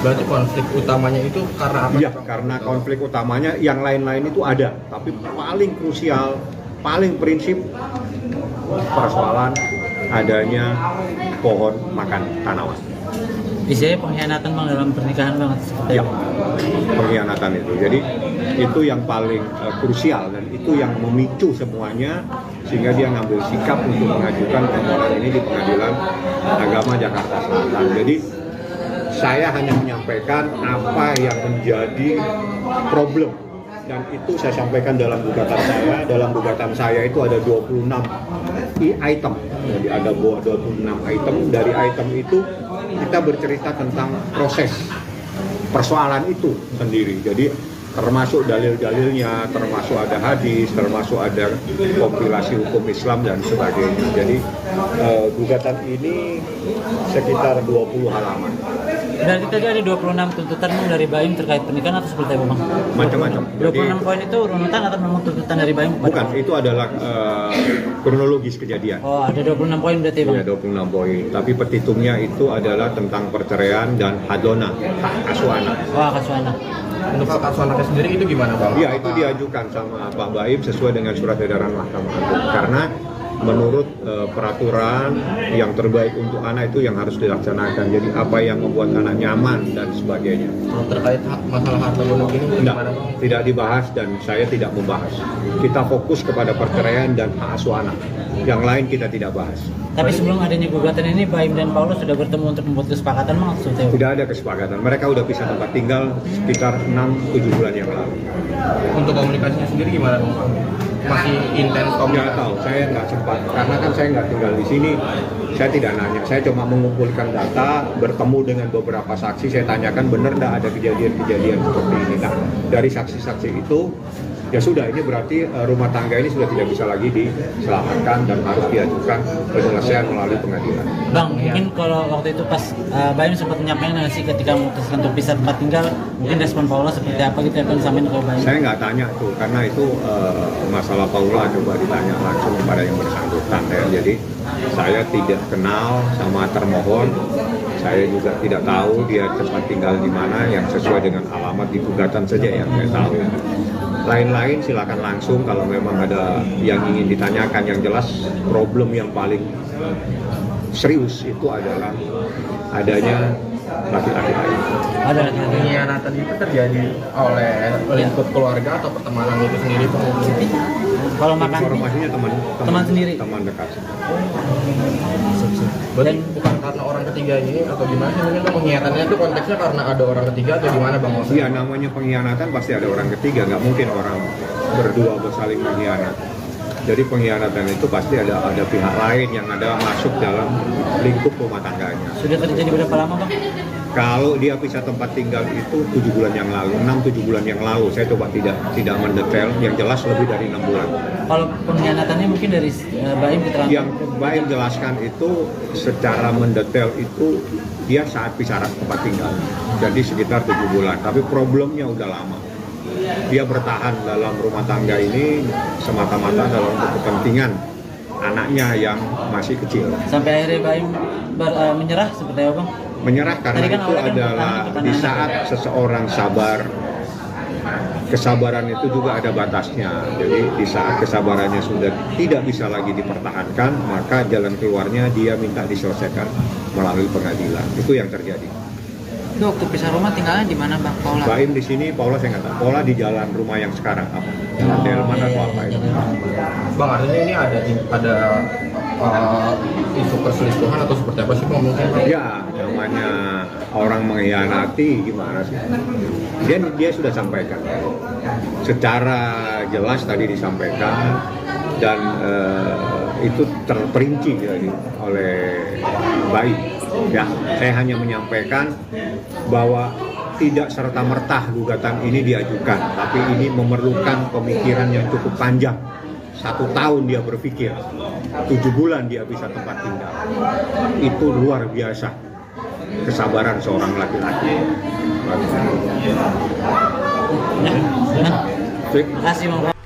Berarti konflik utamanya itu karena apa? Iya, karena konflik utamanya yang lain-lain itu ada, tapi paling krusial, paling prinsip persoalan adanya pohon makan tanaman. Isinya pengkhianatan Bang dalam pernikahan Bang seperti Ya, pengkhianatan itu. Jadi itu yang paling krusial dan itu yang memicu semuanya sehingga dia ngambil sikap untuk mengajukan permohonan ini di Pengadilan Agama Jakarta Selatan. Jadi saya hanya menyampaikan apa yang menjadi problem dan itu saya sampaikan dalam gugatan saya. Dalam gugatan saya itu ada 26 item. Jadi ada 26 item. Dari item itu kita bercerita tentang proses persoalan itu sendiri. Jadi termasuk dalil-dalilnya, termasuk ada hadis, termasuk ada kompilasi hukum Islam dan sebagainya. Jadi gugatan ini sekitar 20 halaman. Berarti tadi ada 26 tuntutan Bang dari Baim terkait pernikahan atau seperti apa Bang? Macam-macam. 26 poin itu runutan atau memang tuntutan dari Baim? Bukan, itu adalah kronologis kejadian. Oh, ada 26 poin berarti Bang? Iya, 26 poin. Tapi petitumnya itu adalah tentang perceraian dan hadona, hak asuh anak. Oh, hak asuh anak. Untuk hak asuh anaknya sendiri itu gimana Bang? Iya, itu diajukan sama Pak Baim sesuai dengan surat edaran Mahkamah Agung. Karena menurut peraturan yang terbaik untuk anak itu yang harus dilaksanakan. Jadi apa yang membuat anak nyaman dan sebagainya. Terkait masalah harta gono ini gimana Bang? Tidak dibahas dan saya tidak membahas. Kita fokus kepada perceraian dan hak asuh anak. Yang lain kita tidak bahas. Tapi sebelum adanya gugatan ini, Baim dan Paulus sudah bertemu untuk membuat kesepakatan Bang? Tidak ada kesepakatan. Mereka sudah bisa tempat tinggal sekitar 6-7 bulan yang lalu. Untuk komunikasinya sendiri gimana Bang? Masih intens komunikasi? Nggak tahu, saya nggak sempat. Karena kan saya nggak tinggal di sini. Saya tidak nanya. Saya cuma mengumpulkan data, bertemu dengan beberapa saksi. Saya tanyakan benar nggak ada kejadian-kejadian seperti ini. Nah, dari saksi-saksi itu, ya sudah, ini berarti rumah tangga ini sudah tidak bisa lagi diselamatkan dan harus diajukan penyelesaian melalui pengadilan. Bang, mungkin kalau waktu itu pas Baim sempat menyampaikan nggak sih ketika memutuskan untuk pisah tempat tinggal, mungkin respon Paula seperti apa gitu yang disampaikan ke Baim? Saya nggak tanya tuh, karena itu masalah Paula coba ditanya langsung kepada yang bersangkutan. Ya. Jadi saya tidak kenal sama termohon, saya juga tidak tahu dia tempat tinggal di mana yang sesuai dengan alamat di gugatan saja yang saya tahu. Lain-lain silakan langsung kalau memang ada yang ingin ditanyakan. Yang jelas problem yang paling serius itu adalah adanya laki-laki lain. Ada laki-laki. Pengkhianatan itu terjadi oleh lingkup keluarga atau pertemanan itu sendiri, Pak? Kalau makan Informasinya teman sendiri, teman dekat. Berarti bukan karena orang ketiga ini atau gimana sih? Mungkin pengkhianatannya itu konteksnya karena ada orang ketiga atau gimana, Bang? Iya, namanya pengkhianatan pasti ada orang ketiga, nggak mungkin orang berdua bersaling mengkhianat. Jadi pengkhianatan itu pasti ada pihak lain yang ada masuk dalam lingkup rumah tangganya. Sudah terjadi berapa lama, Bang? Kalau dia pisah tempat tinggal itu 7 bulan yang lalu, 6-7 bulan yang lalu. Saya coba tidak mendetail, yang jelas lebih dari 6 bulan. Kalau pengkhianatannya mungkin dari Baim keterangan? Yang Baim jelaskan itu secara mendetail itu dia saat pisah tempat tinggal. Jadi sekitar 7 bulan, tapi problemnya udah lama. Dia bertahan dalam rumah tangga ini semata-mata dalam kepentingan anaknya yang masih kecil. Sampai akhirnya Baim menyerah seperti apa, Bang? Menyerah karena kan itu adalah di saat seseorang sabar, kesabaran itu juga ada batasnya. Jadi di saat kesabarannya sudah tidak bisa lagi dipertahankan, maka jalan keluarnya dia minta diselesaikan melalui pengadilan. Itu yang terjadi. Itu waktu pisah rumah tinggalnya di mana, Bang Paula? Baim di sini, Paula saya nggak tahu. Paula di jalan rumah yang sekarang apa? Jalan Delman atau apa itu? Bang, artinya ini ada isu perselingkuhan atau seperti apa sih, Bang? Mungkin? Ya, namanya orang mengkhianati gimana sih? Dia sudah sampaikan. Secara jelas tadi disampaikan dan itu terperinci oleh Baim. Ya, saya hanya menyampaikan bahwa tidak serta-merta gugatan ini diajukan, tapi ini memerlukan pemikiran yang cukup panjang. 1 tahun dia berpikir, 7 bulan dia bisa tempat tinggal. Itu luar biasa kesabaran seorang laki-laki.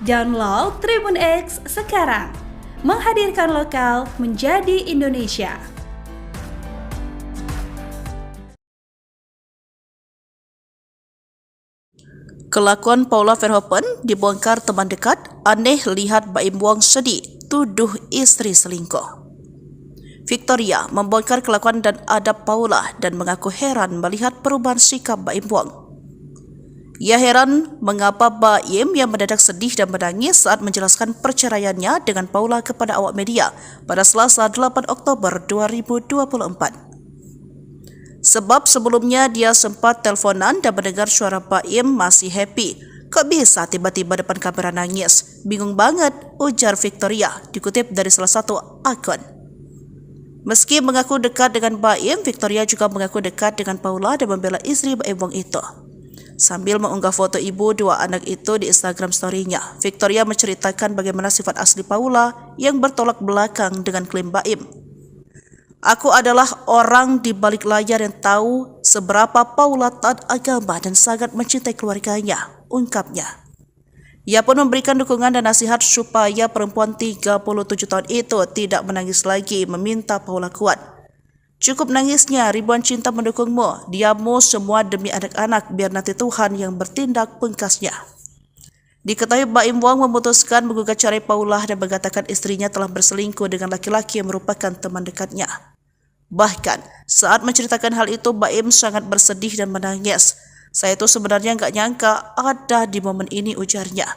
Download Tribun X sekarang, menghadirkan lokal menjadi Indonesia. Kelakuan Paula Verhoeven dibongkar teman dekat, aneh lihat Baim Wong sedih, tuduh istri selingkuh. Victoria membongkar kelakuan dan adab Paula dan mengaku heran melihat perubahan sikap Baim Wong. Ia heran mengapa Baim yang mendadak sedih dan menangis saat menjelaskan perceraiannya dengan Paula kepada awak media pada Selasa 8 Oktober 2024. Sebab sebelumnya dia sempat teleponan dan mendengar suara Baim masih happy. Kok bisa tiba-tiba depan kamera nangis? Bingung banget, ujar Victoria, dikutip dari salah satu akun. Meski mengaku dekat dengan Baim, Victoria juga mengaku dekat dengan Paula dan membela istri Baim Wong itu. Sambil mengunggah foto ibu 2 anak itu di Instagram story-nya, Victoria menceritakan bagaimana sifat asli Paula yang bertolak belakang dengan klaim Baim. Aku adalah orang di balik layar yang tahu seberapa Paula taat agama dan sangat mencintai keluarganya, ungkapnya. Ia pun memberikan dukungan dan nasihat supaya perempuan 37 tahun itu tidak menangis lagi, meminta Paula kuat. Cukup nangisnya, ribuan cinta mendukungmu, diammu semua demi anak-anak, biar nanti Tuhan yang bertindak, pungkasnya. Diketahui Baim Wong memutuskan menggugat cerai Paula dan mengatakan istrinya telah berselingkuh dengan laki-laki yang merupakan teman dekatnya. Bahkan saat menceritakan hal itu, Baim sangat bersedih dan menangis. Saya itu sebenarnya nggak nyangka ada di momen ini, ujarnya.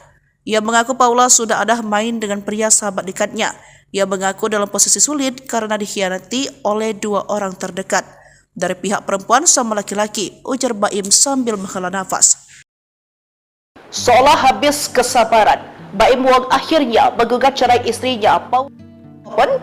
Ia mengaku Paula sudah ada main dengan pria sahabat dekatnya. Ia mengaku dalam posisi sulit karena dikhianati oleh 2 orang terdekat dari pihak perempuan sama laki-laki, ujar Baim sambil menghela nafas. Seolah habis kesabaran, Baim Wong akhirnya menggugat cerai istrinya Paula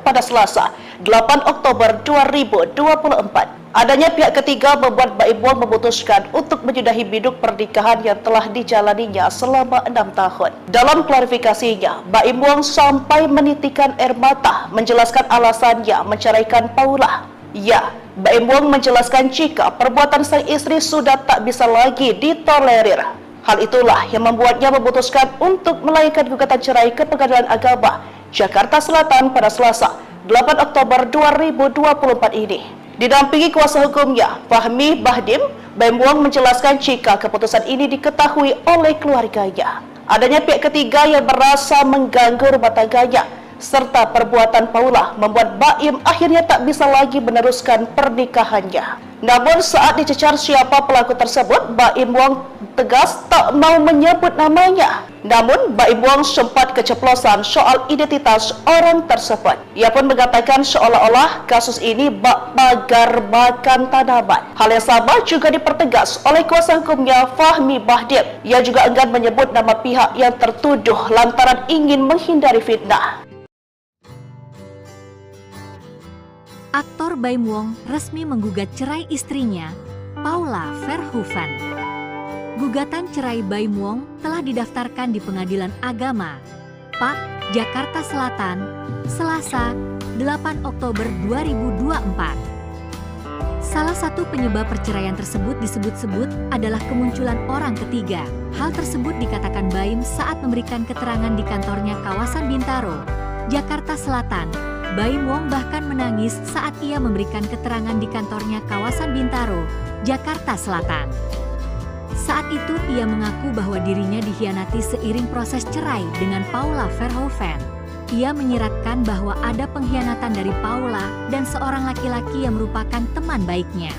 pada Selasa 8 Oktober 2024. Adanya pihak ketiga membuat Baim Wong memutuskan untuk menyudahi biduk pernikahan yang telah dijalaninya selama 6 tahun. Dalam klarifikasinya, Baim Wong sampai menitikan air mata menjelaskan alasannya menceraikan Paula. Ya, Baim Wong menjelaskan jika perbuatan sang istri sudah tak bisa lagi ditolerir. Hal itulah yang membuatnya memutuskan untuk melayangkan gugatan cerai ke Pengadilan Agama Jakarta Selatan pada Selasa 8 Oktober 2024 ini. Didampingi kuasa hukumnya, Fahmi Bahdim, Baim Wong menjelaskan jika keputusan ini diketahui oleh keluarganya. Adanya pihak ketiga yang merasa mengganggu rumah tangganya, serta perbuatan Paula membuat Baim akhirnya tak bisa lagi meneruskan pernikahannya. Namun saat dicecar siapa pelaku tersebut, Baim Wong tegas tak mau menyebut namanya. Namun Baim Wong sempat keceplosan soal identitas orang tersebut. Ia pun mengatakan seolah-olah kasus ini bak pagar makan tanaman. Hal yang sama juga dipertegas oleh kuasa hukumnya Fahmi Bahdim. Ia juga enggan menyebut nama pihak yang tertuduh lantaran ingin menghindari fitnah. Aktor Baim Wong resmi menggugat cerai istrinya, Paula Verhoeven. Gugatan cerai Baim Wong telah didaftarkan di Pengadilan Agama, PAK, Jakarta Selatan, Selasa, 8 Oktober 2024. Salah satu penyebab perceraian tersebut disebut-sebut adalah kemunculan orang ketiga. Hal tersebut dikatakan Baim saat memberikan keterangan di kantornya kawasan Bintaro, Jakarta Selatan. Baim Wong bahkan menangis saat ia memberikan keterangan di kantornya kawasan Bintaro, Jakarta Selatan. Saat itu ia mengaku bahwa dirinya dikhianati seiring proses cerai dengan Paula Verhoeven. Ia menyiratkan bahwa ada pengkhianatan dari Paula dan seorang laki-laki yang merupakan teman baiknya.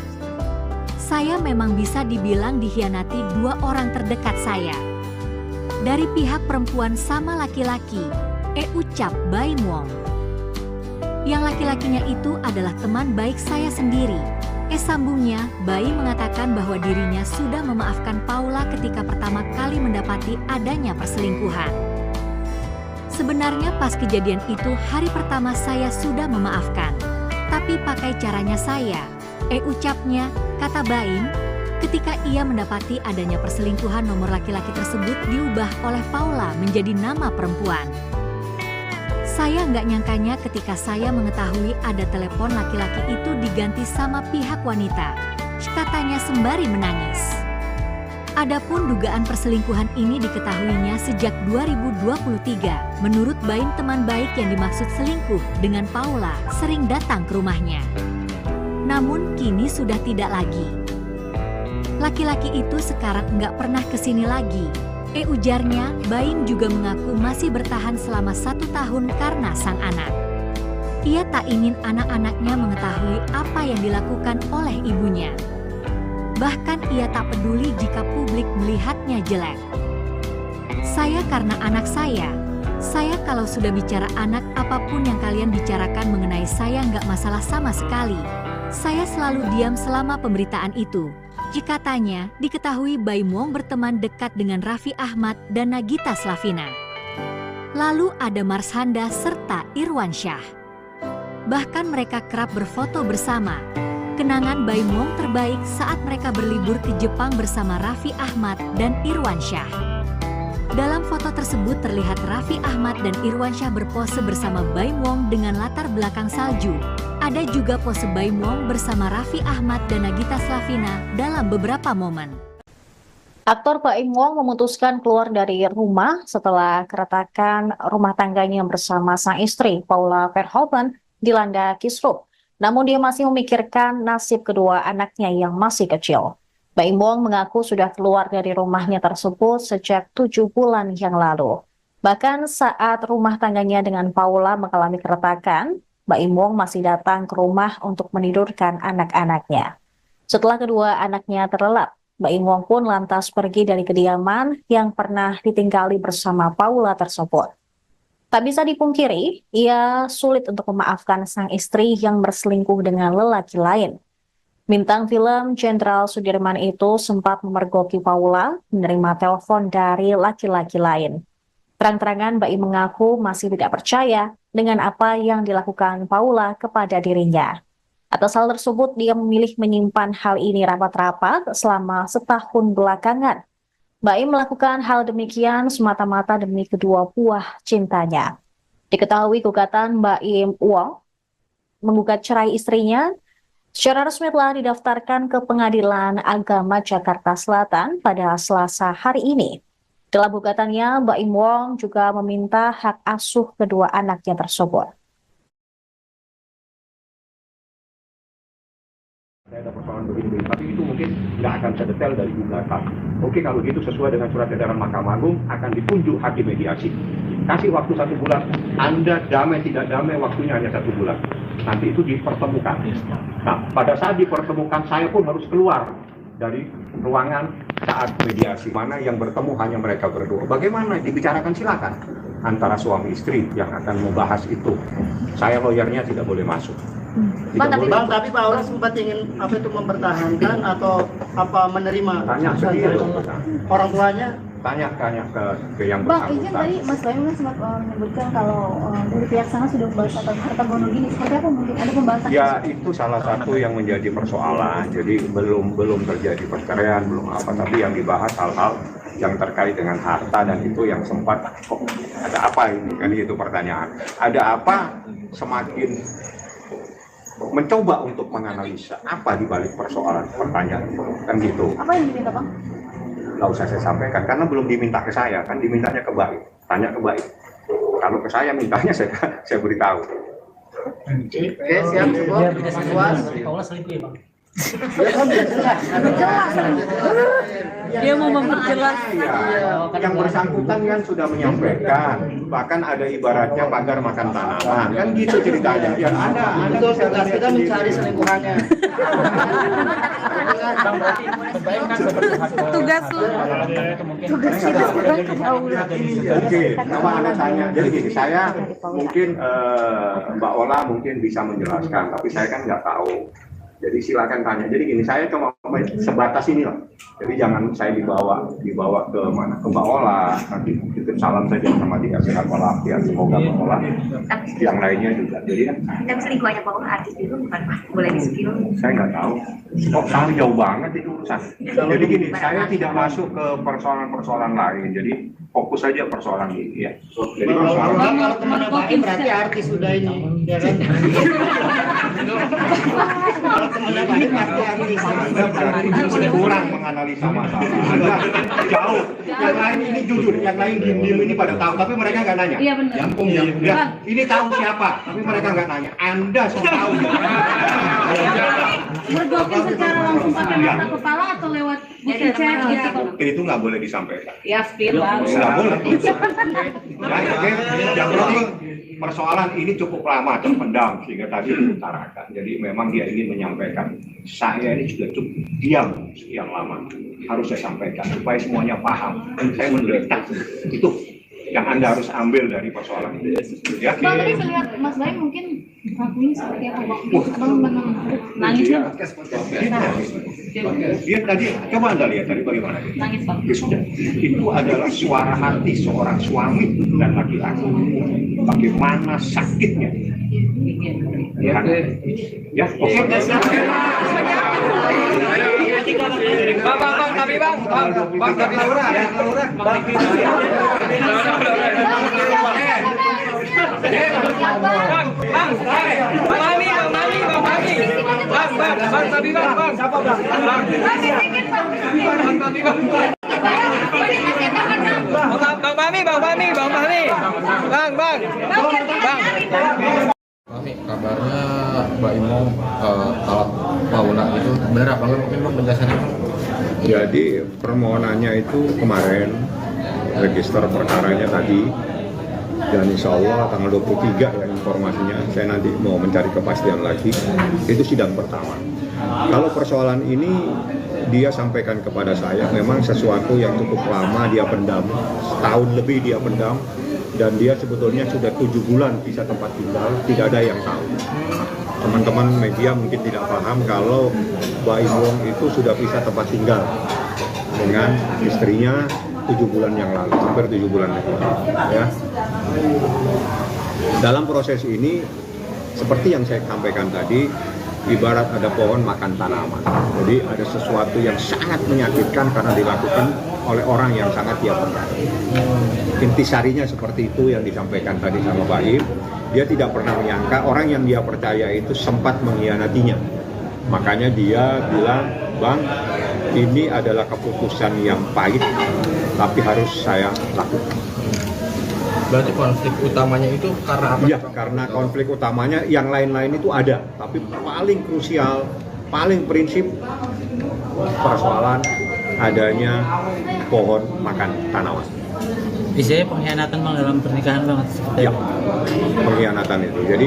Saya memang bisa dibilang dikhianati dua orang terdekat saya. Dari pihak perempuan sama laki-laki, ucap Baim Wong. Yang laki-lakinya itu adalah teman baik saya sendiri. Sambungnya, Baim mengatakan bahwa dirinya sudah memaafkan Paula ketika pertama kali mendapati adanya perselingkuhan. Sebenarnya pas kejadian itu hari pertama saya sudah memaafkan. Tapi pakai caranya saya, ucapnya, kata Baim, ketika ia mendapati adanya perselingkuhan nomor laki-laki tersebut diubah oleh Paula menjadi nama perempuan. Saya nggak nyangkanya ketika saya mengetahui ada telepon laki-laki itu diganti sama pihak wanita, katanya sembari menangis. Adapun dugaan perselingkuhan ini diketahuinya sejak 2023. Menurut Baim, teman baik yang dimaksud selingkuh dengan Paula sering datang ke rumahnya. Namun kini sudah tidak lagi. Laki-laki itu sekarang nggak pernah kesini lagi. Ujarnya, Baim juga mengaku masih bertahan selama 1 tahun karena sang anak. Ia tak ingin anak-anaknya mengetahui apa yang dilakukan oleh ibunya. Bahkan ia tak peduli jika publik melihatnya jelek. Saya karena anak saya kalau sudah bicara anak, apapun yang kalian bicarakan mengenai saya nggak masalah sama sekali. Saya selalu diam selama pemberitaan itu. Katanya, diketahui Baim Wong berteman dekat dengan Raffi Ahmad dan Nagita Slavina. Lalu ada Marshanda serta Irwansyah. Bahkan mereka kerap berfoto bersama. Kenangan Baim Wong terbaik saat mereka berlibur ke Jepang bersama Raffi Ahmad dan Irwansyah. Dalam foto tersebut terlihat Raffi Ahmad dan Irwansyah berpose bersama Baim Wong dengan latar belakang salju. Ada juga pose Baim Wong bersama Raffi Ahmad dan Nagita Slavina dalam beberapa momen. Aktor Baim Wong memutuskan keluar dari rumah setelah keretakan rumah tangganya bersama sang istri Paula Verhoeven dilanda kisruh. Namun dia masih memikirkan nasib kedua anaknya yang masih kecil. Baim Wong mengaku sudah keluar dari rumahnya tersebut sejak 7 bulan yang lalu. Bahkan saat rumah tangganya dengan Paula mengalami keretakan, Baim Wong masih datang ke rumah untuk menidurkan anak-anaknya. Setelah kedua anaknya terlelap, Baim Wong pun lantas pergi dari kediaman yang pernah ditinggali bersama Paula tersebut. Tak bisa dipungkiri, ia sulit untuk memaafkan sang istri yang berselingkuh dengan lelaki lain. Bintang film Jenderal Sudirman itu sempat memergoki Paula menerima telepon dari laki-laki lain. Terang-terangan Baim mengaku masih tidak percaya dengan apa yang dilakukan Paula kepada dirinya. Atas hal tersebut, dia memilih menyimpan hal ini rapat-rapat selama setahun belakangan. Baim melakukan hal demikian semata-mata demi kedua buah cintanya. Diketahui gugatan Baim Wong menggugat cerai istrinya secara resmi telah didaftarkan ke Pengadilan Agama Jakarta Selatan pada Selasa hari ini. Dalam gugatannya, Baim Wong juga meminta hak asuh kedua anaknya tersebut. Saya ada persoalan begini, tapi itu mungkin nggak akan sedetail dari gugatan. Oke, kalau gitu sesuai dengan surat edaran Mahkamah Agung akan ditunjuk hakim mediasi. Kasih waktu 1 bulan, Anda damai tidak damai waktunya hanya 1 bulan. Nanti itu dipertemukan. Nah, pada saat dipertemukan saya pun harus keluar dari ruangan saat mediasi. Mana yang bertemu hanya mereka berdua. Bagaimana dibicarakan silakan antara suami istri yang akan membahas itu. Saya lawyernya tidak boleh masuk. Bang, tapi Pak Aula sempat ingin mempertahankan atau menerima Tanya ke dia dong. orang tuanya? Tanya ke yang Bang, izin bersangkutan. tadi Mas Bayu sempat menyebutkan kalau dari pihak sana sudah membahas harta gono gini. Seperti apa mungkin ada pembahasan? Ya, itu salah satu yang menjadi persoalan. Jadi belum terjadi perceraian, belum apa, tapi yang dibahas hal-hal yang terkait dengan harta, dan itu yang sempat kok ada apa ini, kan itu pertanyaan. Ada apa, semakin mencoba untuk menganalisa apa di balik persoalan pertanyaan itu, kan gitu. Apa yang diminta, Bang? Nggak usah saya sampaikan karena belum diminta ke saya, kan dimintanya ke Baik, tanya ke Baik. Kalau ke saya mintanya saya beritahu. Oke, siap, cukup. Puas. Paula selingkuh ya, Bang? Dia mau memperjelas. Yang bersangkutan kan sudah menyampaikan, bahkan ada ibaratnya pagar makan tanaman, kan gitu ceritanya. Ya ada Tugas kita mencari selingkuhannya. Tugas lu. Tugas kita sekarang ke Paula. Oke, coba Anda tanya. Jadi gini, saya mungkin Mbak Ola mungkin bisa menjelaskan, tapi saya kan nggak tahu. Jadi silakan tanya. Jadi gini, saya cuma sebatas ini lah. Jadi jangan saya dibawa ke mana, ke Mbak Ola. Nanti titip salam saja sama dikasih walafiat. Semoga Mbak Ola yang lainnya juga. Jadi kan. Tapi selingkuhannya Pak Aula artis itu bukan Pak? Boleh di spill? Saya nggak tahu. Kok tahu jauh banget itu urusan. Jadi gini, saya tidak masuk ke persoalan-persoalan lain. Jadi fokus saja persoalan ini ya. Jadi persoalan Kalau kemana baik berarti artis sudah ini, ya kan? Kalau kemana baik pasti artis. Anda berarti kurang menganalisa masalah. Anda jauh. Yang lain ini jujur, yang lain diem-diem ini pada tahu, tapi mereka nggak nanya. Iya benar. Ya, ini tahu siapa, tapi mereka nggak nanya. Anda sudah tahu. Bergabung secara langsung pakai mata kepala atau lewat bukti chat gitu? Itu nggak boleh disampaikan. Ya, spill Bang. Nggak boleh. Ya, oke. Yang penting persoalan ini cukup lama terpendam sehingga tadi diutarakan. Jadi memang dia ingin menyampaikan. Saya ini juga cukup diam sekian lama. Harus saya sampaikan supaya semuanya paham. Saya menderita. Itu yang Anda harus ambil dari persoalan ini. Ya. Bang, tadi saya lihat Mas Bayu mungkin ngakuin seperti apa, Bang? Abang nangis kan? Dia tadi, coba Anda lihat tadi bagaimana dia. Nangis, Bang. Ya sudah, itu adalah suara hati seorang suami dan laki-laki. Bagaimana sakitnya. Ya, ya, oke. Bang, tapi bang, tapi Mami, kabarnya Mbak Imo talak Paula itu benar apa enggak? Mungkin Bang penjelasannya. Jadi permohonannya itu kemarin, register perkaranya tadi, dan insya Allah tanggal 23 ya informasinya, saya nanti mau mencari kepastian lagi, itu sidang pertama. Kalau persoalan ini dia sampaikan kepada saya, memang sesuatu yang cukup lama dia pendam, setahun lebih dia pendam, dan dia sebetulnya sudah 7 bulan bisa tempat tinggal, tidak ada yang tahu. Teman-teman media mungkin tidak paham kalau Mbak Imwong itu sudah bisa tempat tinggal dengan istrinya 7 bulan yang lalu, hampir 7 bulan yang lalu. Ya. Dalam proses ini, seperti yang saya sampaikan tadi, ibarat ada pohon makan tanaman. Jadi ada sesuatu yang sangat menyakitkan karena dilakukan oleh orang yang sangat dia percaya. Intisarinya seperti itu yang disampaikan tadi sama Mbak Im. Dia tidak pernah menyangka orang yang dia percaya itu sempat mengkhianatinya. Makanya dia bilang, Bang, ini adalah keputusan yang pahit, tapi harus saya lakukan. Berarti konflik utamanya itu karena apa? Iya, karena konflik utamanya yang lain-lain itu ada, tapi paling krusial paling prinsip persoalan adanya pohon makan tanaman. Isinya pengkhianatan bang dalam pernikahan banget. Ya, pengkhianatan itu. Jadi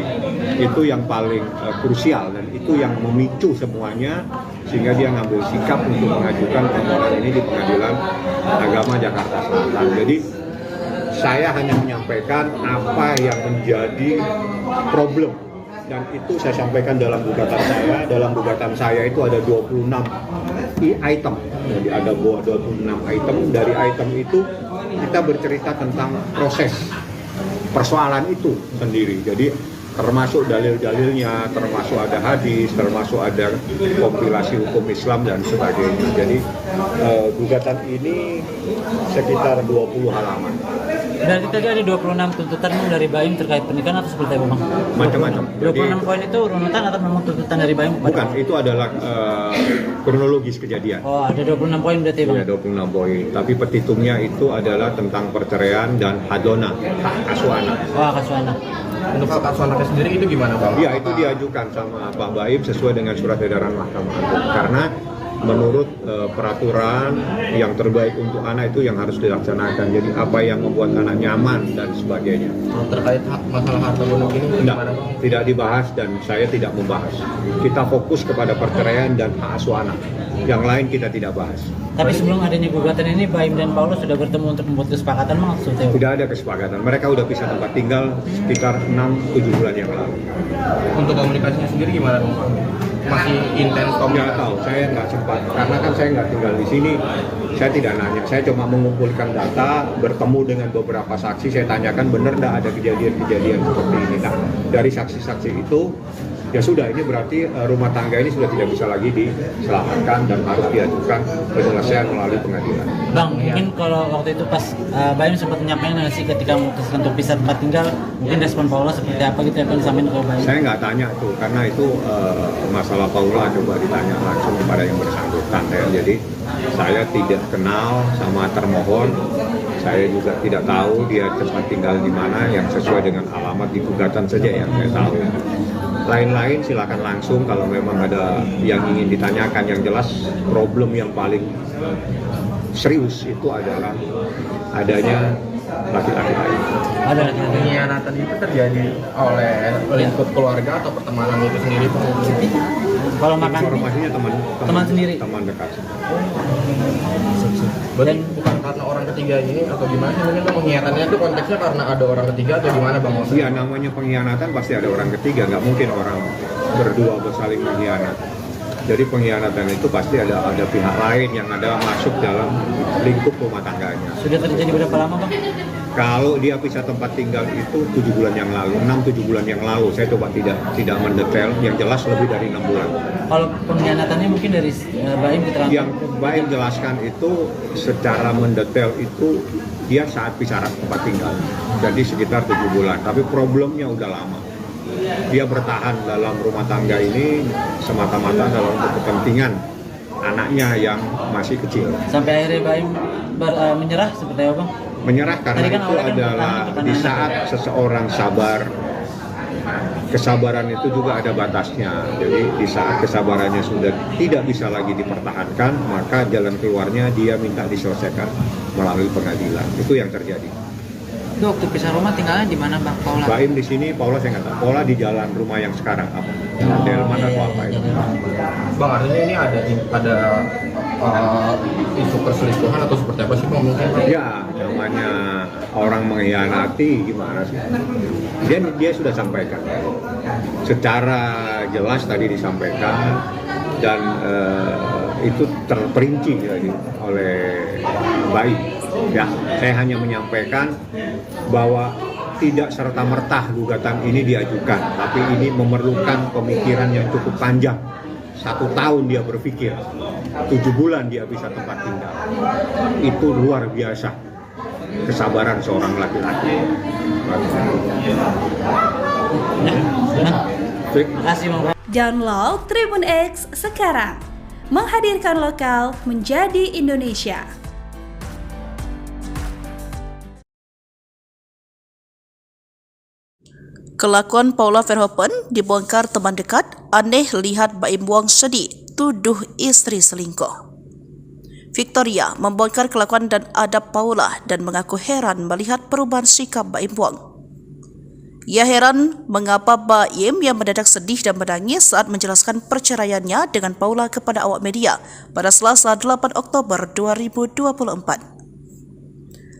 itu yang paling krusial dan itu yang memicu semuanya sehingga dia ngambil sikap untuk mengajukan permohonan ini di Pengadilan Agama Jakarta Selatan. Jadi saya hanya menyampaikan apa yang menjadi problem dan itu saya sampaikan dalam gugatan saya. Dalam gugatan saya itu ada 26 item. Jadi ada 26 item. Dari item itu kita bercerita tentang proses persoalan itu sendiri. Jadi termasuk dalil-dalilnya, termasuk ada hadis, termasuk ada kompilasi hukum Islam dan sebagainya. Jadi gugatan ini sekitar 20 halaman. Berarti tadi ada 26 tuntutan dari Baim terkait pernikahan atau seperti apa bang? Macam-macam. 26 poin itu runutan atau memang tuntutan dari Baim? Bukan, itu adalah kronologis kejadian. Oh, ada 26 poin berarti bang? Iya, 26 poin. Tapi petitumnya itu adalah tentang perceraian dan hadona, hak asuh anak. Oh, hak asuh anak. Untuk hak asuh anaknya sendiri itu gimana bang? Iya, itu diajukan sama Pak Baim sesuai dengan surat edaran Mahkamah Agung. Karena menurut peraturan yang terbaik untuk anak itu yang harus dilaksanakan. Jadi apa yang membuat anak nyaman dan sebagainya. Terkait masalah harta gonok ini gimana bang? Tidak dibahas dan saya tidak membahas. Kita fokus kepada perceraian dan hak asuh anak. Yang lain kita tidak bahas. Tapi sebelum adanya gugatan ini, Baim dan Paulus sudah bertemu untuk membuat kesepakatan maksudnya? Tidak ada kesepakatan. Mereka sudah pisah tempat tinggal sekitar 6-7 bulan yang lalu. Untuk komunikasinya sendiri gimana bang? Masih intens komunikasi? Nggak tahu, saya nggak sempat. Karena kan saya nggak tinggal di sini. Saya tidak nanya. Saya cuma mengumpulkan data, bertemu dengan beberapa saksi. Saya tanyakan benar nggak ada kejadian-kejadian seperti ini. Nah, dari saksi-saksi itu ya sudah, ini berarti rumah tangga ini sudah tidak bisa lagi diselamatkan dan harus diajukan penyelesaian melalui pengadilan. Bang, mungkin kalau waktu itu pas Baim sempat menyampaikan nggak sih ketika memutuskan untuk pisah tempat tinggal, mungkin respon Paula seperti apa gitu yang disampaikan ke Baim? Saya nggak tanya tuh, karena itu masalah Paula coba ditanya langsung kepada yang bersangkutan ya. Jadi saya tidak kenal sama termohon, saya juga tidak tahu dia tempat tinggal di mana yang sesuai dengan alamat di gugatan saja yang saya tahu. Lain-lain silakan langsung kalau memang ada yang ingin ditanyakan. Yang jelas problem yang paling serius itu adalah adanya laki-laki lain. Ada laki-laki. Pengkhianatan itu terjadi oleh lingkup keluarga atau pertemanan itu sendiri? Kalau makan informasinya teman sendiri, teman dekat. Berarti bukan karena orang ketiga ini atau gimana sih? Mungkin pengkhianatannya itu konteksnya karena ada orang ketiga atau gimana bang? Iya, namanya pengkhianatan pasti ada orang ketiga, nggak mungkin orang berdua bersaling mengkhianat. Jadi pengkhianatan itu pasti ada pihak lain yang ada masuk dalam lingkup rumah tangganya. Sudah terjadi berapa lama bang? Kalau dia pisah tempat tinggal itu 7 bulan yang lalu, 6-7 bulan yang lalu. Saya coba tidak mendetail, yang jelas lebih dari 6 bulan. Kalau pengkhianatannya mungkin dari Baim keterangan? Yang Baim jelaskan itu secara mendetail itu dia saat pisah tempat tinggal. Jadi sekitar 7 bulan, tapi problemnya udah lama. Dia bertahan dalam rumah tangga ini semata-mata dalam kepentingan anaknya yang masih kecil. Sampai akhirnya Baim menyerah seperti apa bang? Menyerah karena kan itu adalah di saat seseorang sabar, kesabaran itu juga ada batasnya. Jadi di saat kesabarannya sudah tidak bisa lagi dipertahankan, maka jalan keluarnya dia minta diselesaikan melalui pengadilan. Itu yang terjadi. Itu waktu pisah rumah tinggalnya di mana bang Paula? Baim di sini, Paula saya nggak tahu. Paula di jalan rumah yang sekarang apa? Delman atau apa itu? Bang, artinya ini ada isu perselingkuhan atau seperti apa sih bang? Mungkin? Ya, namanya orang mengkhianati gimana sih? Dia sudah sampaikan secara jelas tadi disampaikan dan itu terperinci oleh Baim. Ya, saya hanya menyampaikan bahwa tidak serta-merta gugatan ini diajukan, tapi ini memerlukan pemikiran yang cukup panjang. 1 tahun dia berpikir, 7 bulan dia bisa tempat tinggal. Itu luar biasa kesabaran seorang laki-laki. Download Tribun X sekarang, menghadirkan lokal menjadi Indonesia. Kelakuan Paula Verhoeven dibongkar teman dekat, aneh lihat Baim Wong sedih, tuduh istri selingkuh. Victoria membongkar kelakuan dan adab Paula dan mengaku heran melihat perubahan sikap Baim Wong. Ia heran mengapa Baim yang mendadak sedih dan menangis saat menjelaskan perceraiannya dengan Paula kepada awak media pada Selasa 8 Oktober 2024.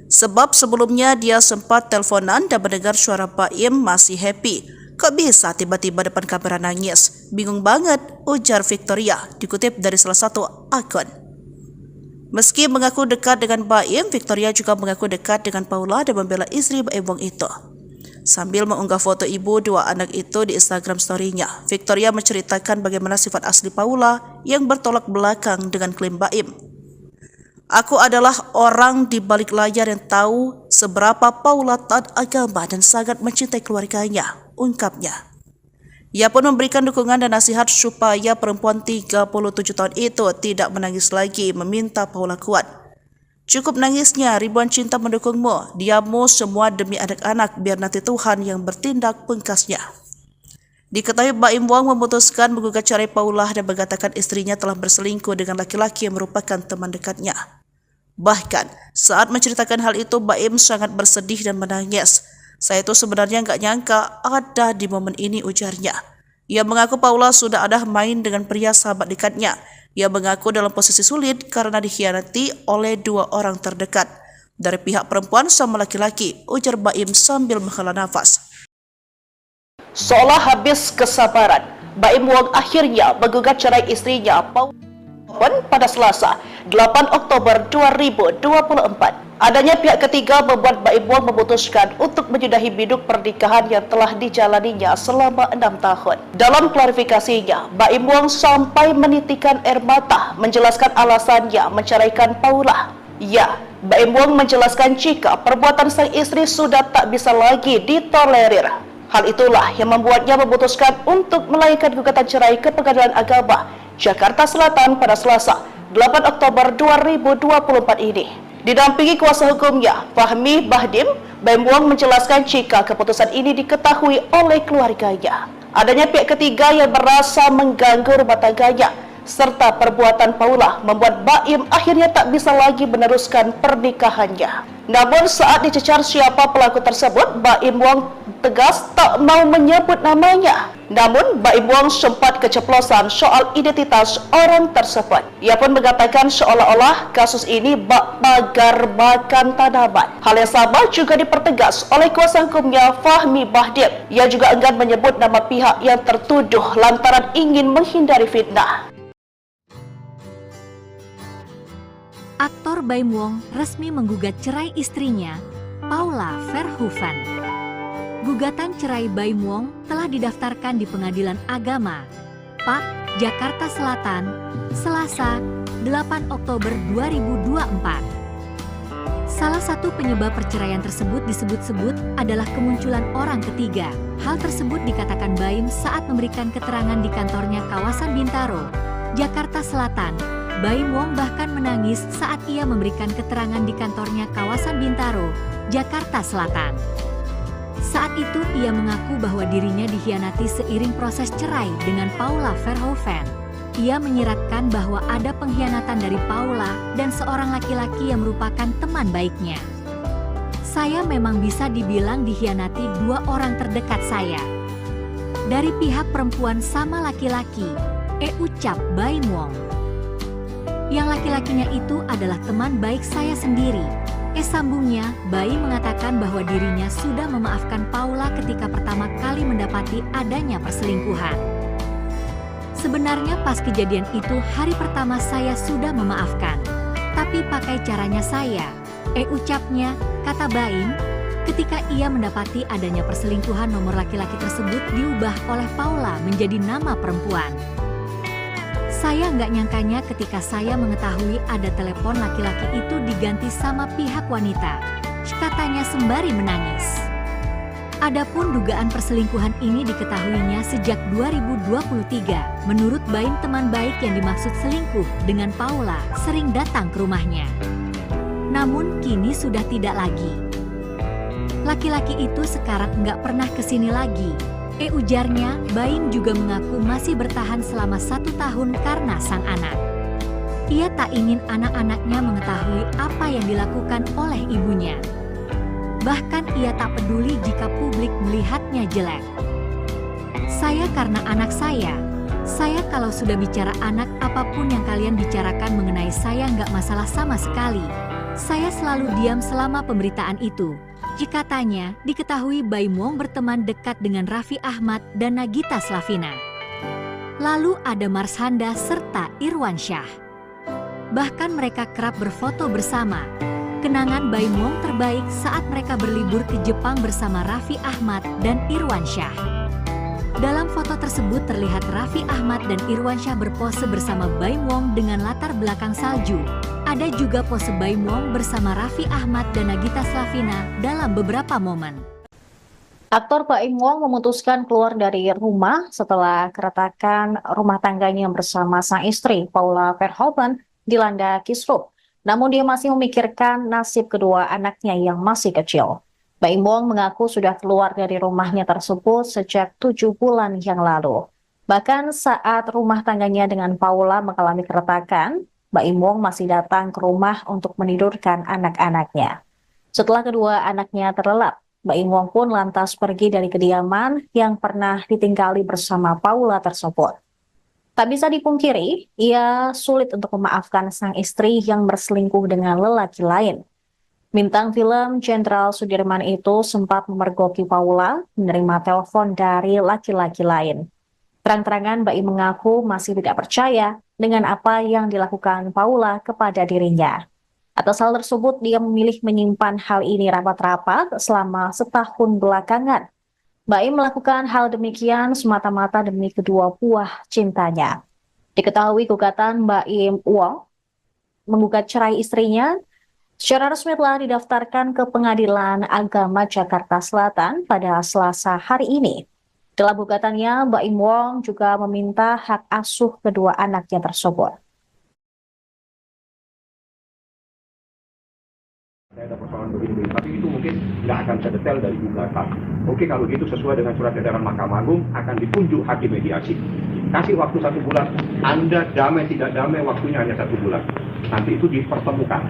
Sebab sebelumnya dia sempat teleponan dan mendengar suara Baim masih happy. Kok bisa tiba-tiba depan kamera nangis? Bingung banget, ujar Victoria, dikutip dari salah satu akun. Meski mengaku dekat dengan Baim, Victoria juga mengaku dekat dengan Paula dan membela istri Baim Wong itu. Sambil mengunggah foto ibu dua anak itu di Instagram story-nya, Victoria menceritakan bagaimana sifat asli Paula yang bertolak belakang dengan klaim Baim. Aku adalah orang di balik layar yang tahu seberapa Paula taat agama dan sangat mencintai keluarganya, ungkapnya. Ia pun memberikan dukungan dan nasihat supaya perempuan 37 tahun itu tidak menangis lagi, meminta Paula kuat. Cukup nangisnya, ribuan cinta mendukungmu, diammu semua demi anak-anak, biar nanti Tuhan yang bertindak, pungkasnya. Diketahui Baim Wong memutuskan menggugat cerai Paula dan mengatakan istrinya telah berselingkuh dengan laki-laki yang merupakan teman dekatnya. Bahkan saat menceritakan hal itu, Baim sangat bersedih dan menangis. Saya itu sebenarnya nggak nyangka ada di momen ini, ujarnya. Ia mengaku Paula sudah ada main dengan pria sahabat dekatnya. Ia mengaku dalam posisi sulit karena dikhianati oleh dua orang terdekat dari pihak perempuan sama laki-laki, ujar Baim sambil menghela nafas. Seolah habis kesabaran, Baim Wong akhirnya menggugat cerai istrinya Paula pada Selasa 8 Oktober 2024. Adanya pihak ketiga membuat Baim Wong memutuskan untuk menyudahi biduk pernikahan yang telah dijalaninya selama 6 tahun. Dalam klarifikasinya, Baim Wong sampai menitikan air mata menjelaskan alasannya menceraikan Paula. Ya, Baim Wong menjelaskan jika perbuatan sang istri sudah tak bisa lagi ditolerir. Hal itulah yang membuatnya memutuskan untuk melayangkan gugatan cerai ke Pengadilan Agama Jakarta Selatan pada Selasa 8 Oktober 2024 ini. Didampingi kuasa hukumnya, Fahmi Bahdim, Baim Wong menjelaskan jika keputusan ini diketahui oleh keluarganya. Adanya pihak ketiga yang merasa mengganggu rumah tangganya, serta perbuatan Paula membuat Baim akhirnya tak bisa lagi meneruskan pernikahannya. Namun saat dicecar siapa pelaku tersebut, Baim Wong tegas tak mau menyebut namanya. Namun Baim Wong sempat keceplosan soal identitas orang tersebut. Ia pun mengatakan seolah-olah kasus ini bak pagar makan tanaman. Hal yang sama juga dipertegas oleh kuasa hukumnya Fahmi Bahdim. Ia juga enggan menyebut nama pihak yang tertuduh lantaran ingin menghindari fitnah. Aktor Baim Wong resmi menggugat cerai istrinya, Paula Verhoeven. Gugatan cerai Baim Wong telah didaftarkan di Pengadilan Agama, PAK, Jakarta Selatan, Selasa, 8 Oktober 2024. Salah satu penyebab perceraian tersebut disebut-sebut adalah kemunculan orang ketiga. Hal tersebut dikatakan Baim saat memberikan keterangan di kantornya kawasan Bintaro, Jakarta Selatan. Baim Wong bahkan menangis saat ia memberikan keterangan di kantornya kawasan Bintaro, Jakarta Selatan. Saat itu ia mengaku bahwa dirinya dikhianati seiring proses cerai dengan Paula Verhoeven. Ia menyiratkan bahwa ada pengkhianatan dari Paula dan seorang laki-laki yang merupakan teman baiknya. Saya memang bisa dibilang dikhianati dua orang terdekat saya. Dari pihak perempuan sama laki-laki, ucap Baim Wong. Yang laki-lakinya itu adalah teman baik saya sendiri. Sambungnya, Baim mengatakan bahwa dirinya sudah memaafkan Paula ketika pertama kali mendapati adanya perselingkuhan. Sebenarnya pas kejadian itu hari pertama saya sudah memaafkan. Tapi pakai caranya saya, ucapnya, kata Baim, ketika ia mendapati adanya perselingkuhan nomor laki-laki tersebut diubah oleh Paula menjadi nama perempuan. Saya nggak nyangkanya ketika saya mengetahui ada telepon laki-laki itu diganti sama pihak wanita, katanya sembari menangis. Adapun dugaan perselingkuhan ini diketahuinya sejak 2023. Menurut Baim, teman baik yang dimaksud selingkuh dengan Paula sering datang ke rumahnya. Namun kini sudah tidak lagi. Laki-laki itu sekarang nggak pernah kesini lagi. Ujarnya, Baim juga mengaku masih bertahan selama 1 tahun karena sang anak. Ia tak ingin anak-anaknya mengetahui apa yang dilakukan oleh ibunya. Bahkan ia tak peduli jika publik melihatnya jelek. Saya karena anak saya kalau sudah bicara anak, apapun yang kalian bicarakan mengenai saya nggak masalah sama sekali. Saya selalu diam selama pemberitaan itu. Jika tanya, diketahui Baim Wong berteman dekat dengan Raffi Ahmad dan Nagita Slavina. Lalu ada Marshanda serta Irwansyah. Bahkan mereka kerap berfoto bersama. Kenangan Baim Wong terbaik saat mereka berlibur ke Jepang bersama Raffi Ahmad dan Irwansyah. Dalam foto tersebut terlihat Raffi Ahmad dan Irwansyah berpose bersama Baim Wong dengan latar belakang salju. Ada juga pose Baim Wong bersama Raffi Ahmad dan Nagita Slavina dalam beberapa momen. Aktor Baim Wong memutuskan keluar dari rumah setelah keretakan rumah tangganya bersama sang istri Paula Verhoeven dilanda kisruh. Namun dia masih memikirkan nasib kedua anaknya yang masih kecil. Baim Wong mengaku sudah keluar dari rumahnya tersebut sejak 7 bulan yang lalu. Bahkan saat rumah tangganya dengan Paula mengalami keretakan, Baim Wong masih datang ke rumah untuk menidurkan anak-anaknya. Setelah kedua anaknya terlelap, Baim Wong pun lantas pergi dari kediaman yang pernah ditinggali bersama Paula tersebut. Tak bisa dipungkiri, ia sulit untuk memaafkan sang istri yang berselingkuh dengan lelaki lain. Bintang film Jenderal Sudirman itu sempat memergoki Paula menerima telepon dari laki-laki lain. Terang-terangan Baim mengaku masih tidak percaya dengan apa yang dilakukan Paula kepada dirinya. Atas hal tersebut, dia memilih menyimpan hal ini rapat-rapat selama setahun belakangan. Baim melakukan hal demikian semata-mata demi kedua buah cintanya. Diketahui gugatan Baim Wong menggugat cerai istrinya secara resmi telah didaftarkan ke Pengadilan Agama Jakarta Selatan pada Selasa hari ini. Dalam gugatannya, Baim Wong juga meminta hak asuh kedua anaknya tersebut. Saya ada persoalan begini, tapi itu mungkin nggak akan sedetail dari gugatan. Oke, kalau gitu sesuai dengan surat edaran Mahkamah Agung akan ditunjuk hakim mediasi. Kasih waktu 1 bulan, Anda damai tidak damai waktunya hanya 1 bulan. Nanti itu dipertemukan.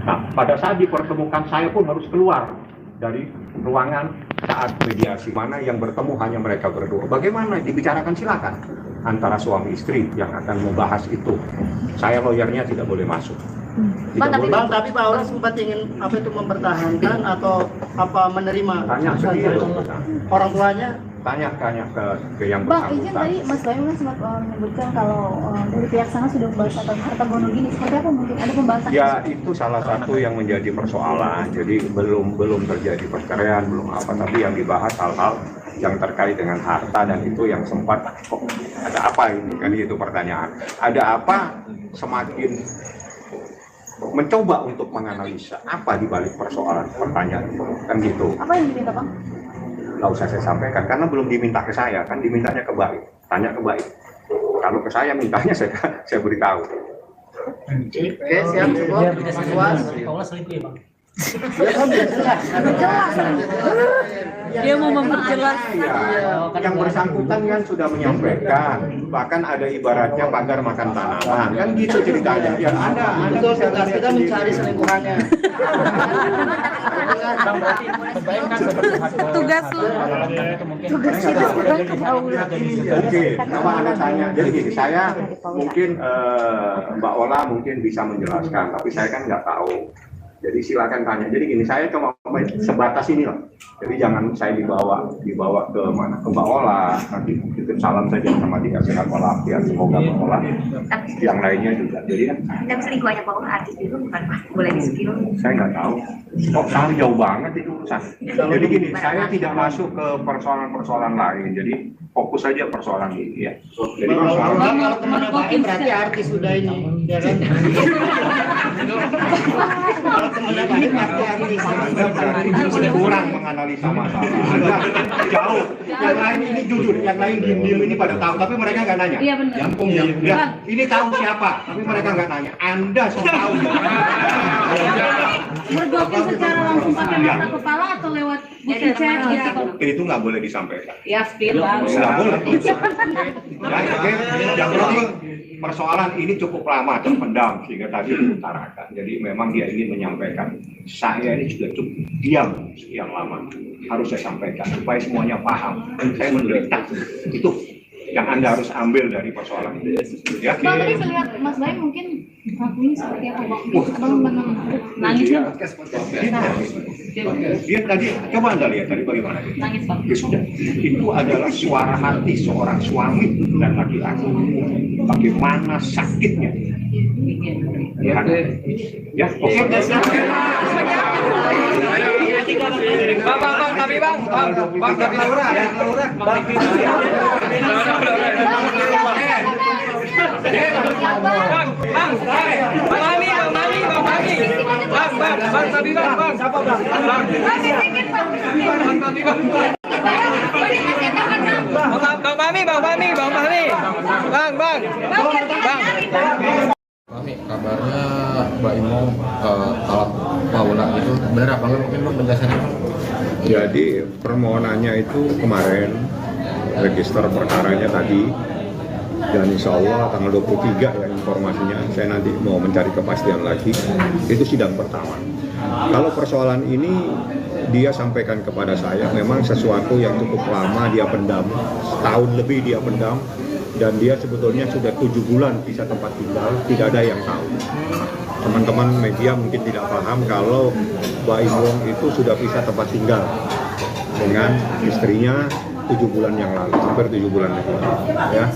Nah, pada saat dipertemukan saya pun harus keluar dari ruangan saat mediasi. Mana yang bertemu hanya mereka berdua. Bagaimana dibicarakan silakan antara suami istri yang akan membahas itu. Saya lawyernya tidak boleh masuk. Tapi Pak Aura sempat ingin mempertahankan atau menerima? Tanya sendiri orang tuanya. Tanya ke yang Bang, bersangkutan. izin tadi Mas Baim sempat menyebutkan kalau dari pihak sana sudah membahas tentang harta gono gini. Seperti apa mungkin ada pembahasan? Ya, itu salah satu yang menjadi persoalan. Jadi belum terjadi perceraian, belum apa, tapi yang dibahas hal-hal yang terkait dengan harta, dan itu yang sempat ada apa ini kan, itu pertanyaan. Ada apa, semakin mencoba untuk menganalisa apa di balik persoalan pertanyaan itu kan gitu. Apa yang diminta Bang? Nggak usah saya sampaikan karena belum diminta ke saya, kan dimintanya ke Baim. Tanya ke Baim. Kalau ke saya mintanya saya beritahu. Oke, siap, cukup. Puas. Dia mau memperjelas. Yang bersangkutan kan sudah menyampaikan, bahkan ada ibaratnya pagar makan tanaman, kan gitu ceritanya. Ya ada tugas kita mencari selingkuhannya. Tugas lu. Tugas kita ke Paula. Oke, sama Anda tanya. Jadi gini, saya mungkin Mbak Ola mungkin bisa menjelaskan, tapi saya kan nggak tahu. Jadi silakan tanya. Jadi gini, saya cuma sebatas ini loh. Jadi jangan saya dibawa ke mana, ke Mbak Ola. Nanti titip salam saja sama dia, sehat walafiat. Semoga Mbak Ola yang lainnya juga. Jadi kan. Tapi selingkuhannya Pak Ola artis itu bukan boleh di-spill. Saya nggak tahu. Kok sangat jauh banget itu urusan. Jadi gini, saya tidak masuk ke persoalan-persoalan lain. Jadi fokus saja persoalan ini ya. Jadi kalau kemana Baim berarti artis sudah ini, ya kan? Kalau kemana Baim berarti artis. Kurang menganalisa masalah. Anda jauh. Yang lain ini jujur, yang lain diem-diem ini pada tahu, tapi mereka nggak nanya. Iya benar. Ya, ini tahu siapa, tapi mereka nggak nanya. Anda sudah tahu. Mergoki secara langsung pakai mata kepala atau lewat Jadi Itu nggak boleh disampaikan. ya spill bang. Nggak boleh. Yang penting persoalan ini cukup lama terpendam sehingga tadi diutarakan. Jadi memang dia ingin menyampaikan. Saya ini sudah cukup diam sekian lama. Harus saya sampaikan supaya semuanya paham. Saya menderita. Itu yang Anda harus ambil dari persoalan ini. Ya. Bang, tadi saya lihat Mas Baim mungkin ngakunya seperti apa Bang? Abang nangis kan? Dia tadi, coba Anda lihat tadi bagaimana dia. Nangis Bang. Ya sudah, itu adalah suara hati seorang suami dan laki-laki. Bagaimana sakitnya. Ya, ya, oke. Bang, tapi bang, tapi Mami, kabarnya Mbak Imo talak Paula itu benar apa enggak? Mungkin Bang penjelasannya. Jadi permohonannya itu kemarin, register perkaranya tadi, dan insya Allah tanggal 23 ya informasinya, saya nanti mau mencari kepastian lagi, itu sidang pertama. Kalau persoalan ini dia sampaikan kepada saya, memang sesuatu yang cukup lama dia pendam, setahun lebih dia pendam, dan dia sebetulnya sudah 7 bulan bisa tempat tinggal, tidak ada yang tahu. Teman-teman media mungkin tidak paham kalau Mbak Imong itu sudah bisa tempat tinggal dengan istrinya 7 bulan yang lalu, hampir 7 bulan yang lalu. Ya.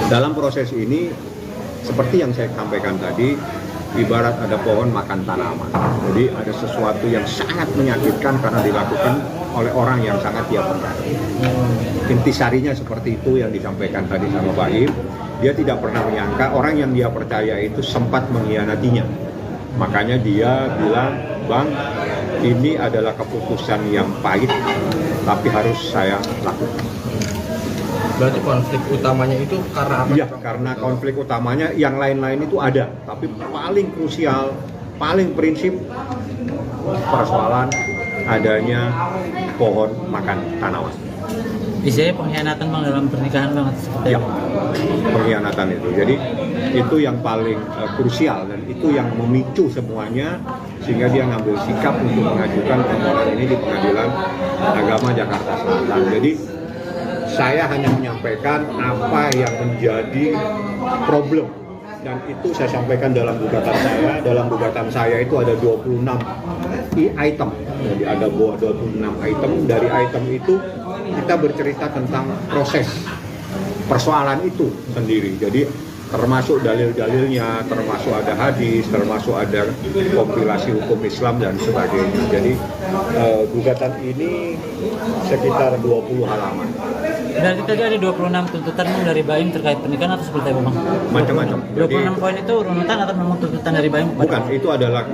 Dalam proses ini, seperti yang saya sampaikan tadi, ibarat ada pohon makan tanaman. Jadi ada sesuatu yang sangat menyakitkan karena dilakukan oleh orang yang sangat dia percaya. Intisarinya seperti itu yang disampaikan tadi sama Pak Im. Dia tidak pernah menyangka orang yang dia percaya itu sempat mengkhianatinya. Makanya dia bilang, Bang, ini adalah keputusan yang pahit, tapi harus saya lakukan. Berarti konflik utamanya itu karena apa? Iya, karena konflik utamanya yang lain-lain itu ada, tapi paling krusial, paling prinsip persoalan adanya pohon makan tanaman. Isinya pengkhianatan Bang dalam pernikahan Bang seperti ya, pengkhianatan itu. Jadi itu yang paling krusial dan itu yang memicu semuanya sehingga dia ngambil sikap untuk mengajukan permohonan ini di Pengadilan Agama Jakarta Selatan. Jadi saya hanya menyampaikan apa yang menjadi problem dan itu saya sampaikan dalam gugatan saya. Dalam gugatan saya itu ada 26 item. Jadi ada 26 item. Dari item itu kita bercerita tentang proses persoalan itu sendiri. Jadi termasuk dalil-dalilnya, termasuk ada hadis, termasuk ada kompilasi hukum Islam dan sebagainya. Jadi gugatan ini sekitar 20 halaman. Berarti tadi ada 26 tuntutan dari Baim terkait pernikahan atau seperti apa Bang? Macam-macam. 26 poin itu runutan atau memang tuntutan dari Baim? Bukan, itu adalah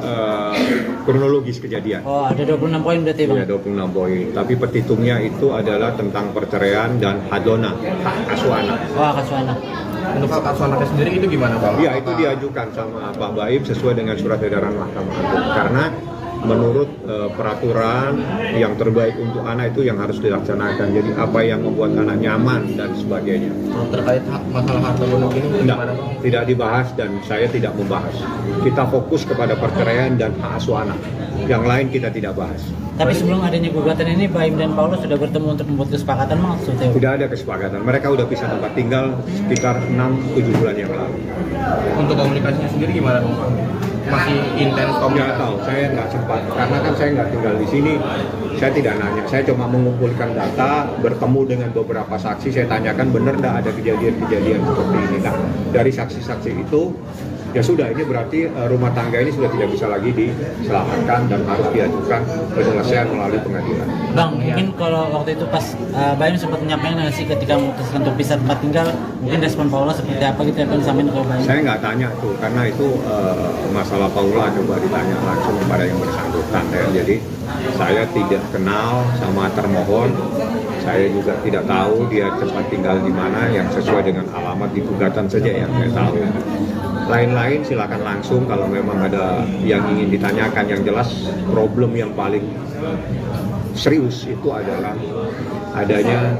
kronologis kejadian. Oh, ada 26 poin berarti Bang? Iya, 26 poin. Tapi petitumnya itu adalah tentang perceraian dan hadona, hak asuh anak. Oh, hak asuh anak. Untuk hak asuh anaknya sendiri itu gimana Bang? Iya, itu diajukan sama Pak Baim sesuai dengan surat edaran Mahkamah Agung. Karena menurut peraturan yang terbaik untuk anak itu yang harus dilaksanakan. Jadi apa yang membuat anak nyaman dan sebagainya. Terkait masalah harta gonok ini gimana Bang? Tidak dibahas dan saya tidak membahas. Kita fokus kepada perceraian dan hak asuh anak. Yang lain kita tidak bahas. Tapi sebelum adanya gugatan ini, Baim dan Paulus sudah bertemu untuk membuat kesepakatan maksudnya? Tidak ada kesepakatan. Mereka sudah bisa tempat tinggal sekitar 6-7 bulan yang lalu. Untuk komunikasinya sendiri gimana Bang? Masih intens komunikasi? Nggak tahu, saya nggak sempat. Karena kan saya nggak tinggal di sini, saya tidak nanya. Saya cuma mengumpulkan data, bertemu dengan beberapa saksi, saya tanyakan benar nggak ada kejadian-kejadian seperti ini. Nah, dari saksi-saksi itu, ya sudah, ini berarti rumah tangga ini sudah tidak bisa lagi diselamatkan dan harus diajukan penyelesaian melalui pengadilan. Bang, mungkin kalau waktu itu pas Baim sempat menyampaikan nggak sih ketika memutuskan untuk pisah tempat tinggal, mungkin respon Paula seperti apa gitu yang disampaikan ke Baim? Saya nggak tanya tuh, karena itu masalah Paula, coba ditanya langsung kepada yang bersangkutan. Ya. Jadi saya tidak kenal sama termohon, saya juga tidak tahu dia tempat tinggal di mana yang sesuai dengan alamat di gugatan saja yang saya tahu. Lain-lain silakan langsung kalau memang ada yang ingin ditanyakan. Yang jelas problem yang paling serius itu adalah adanya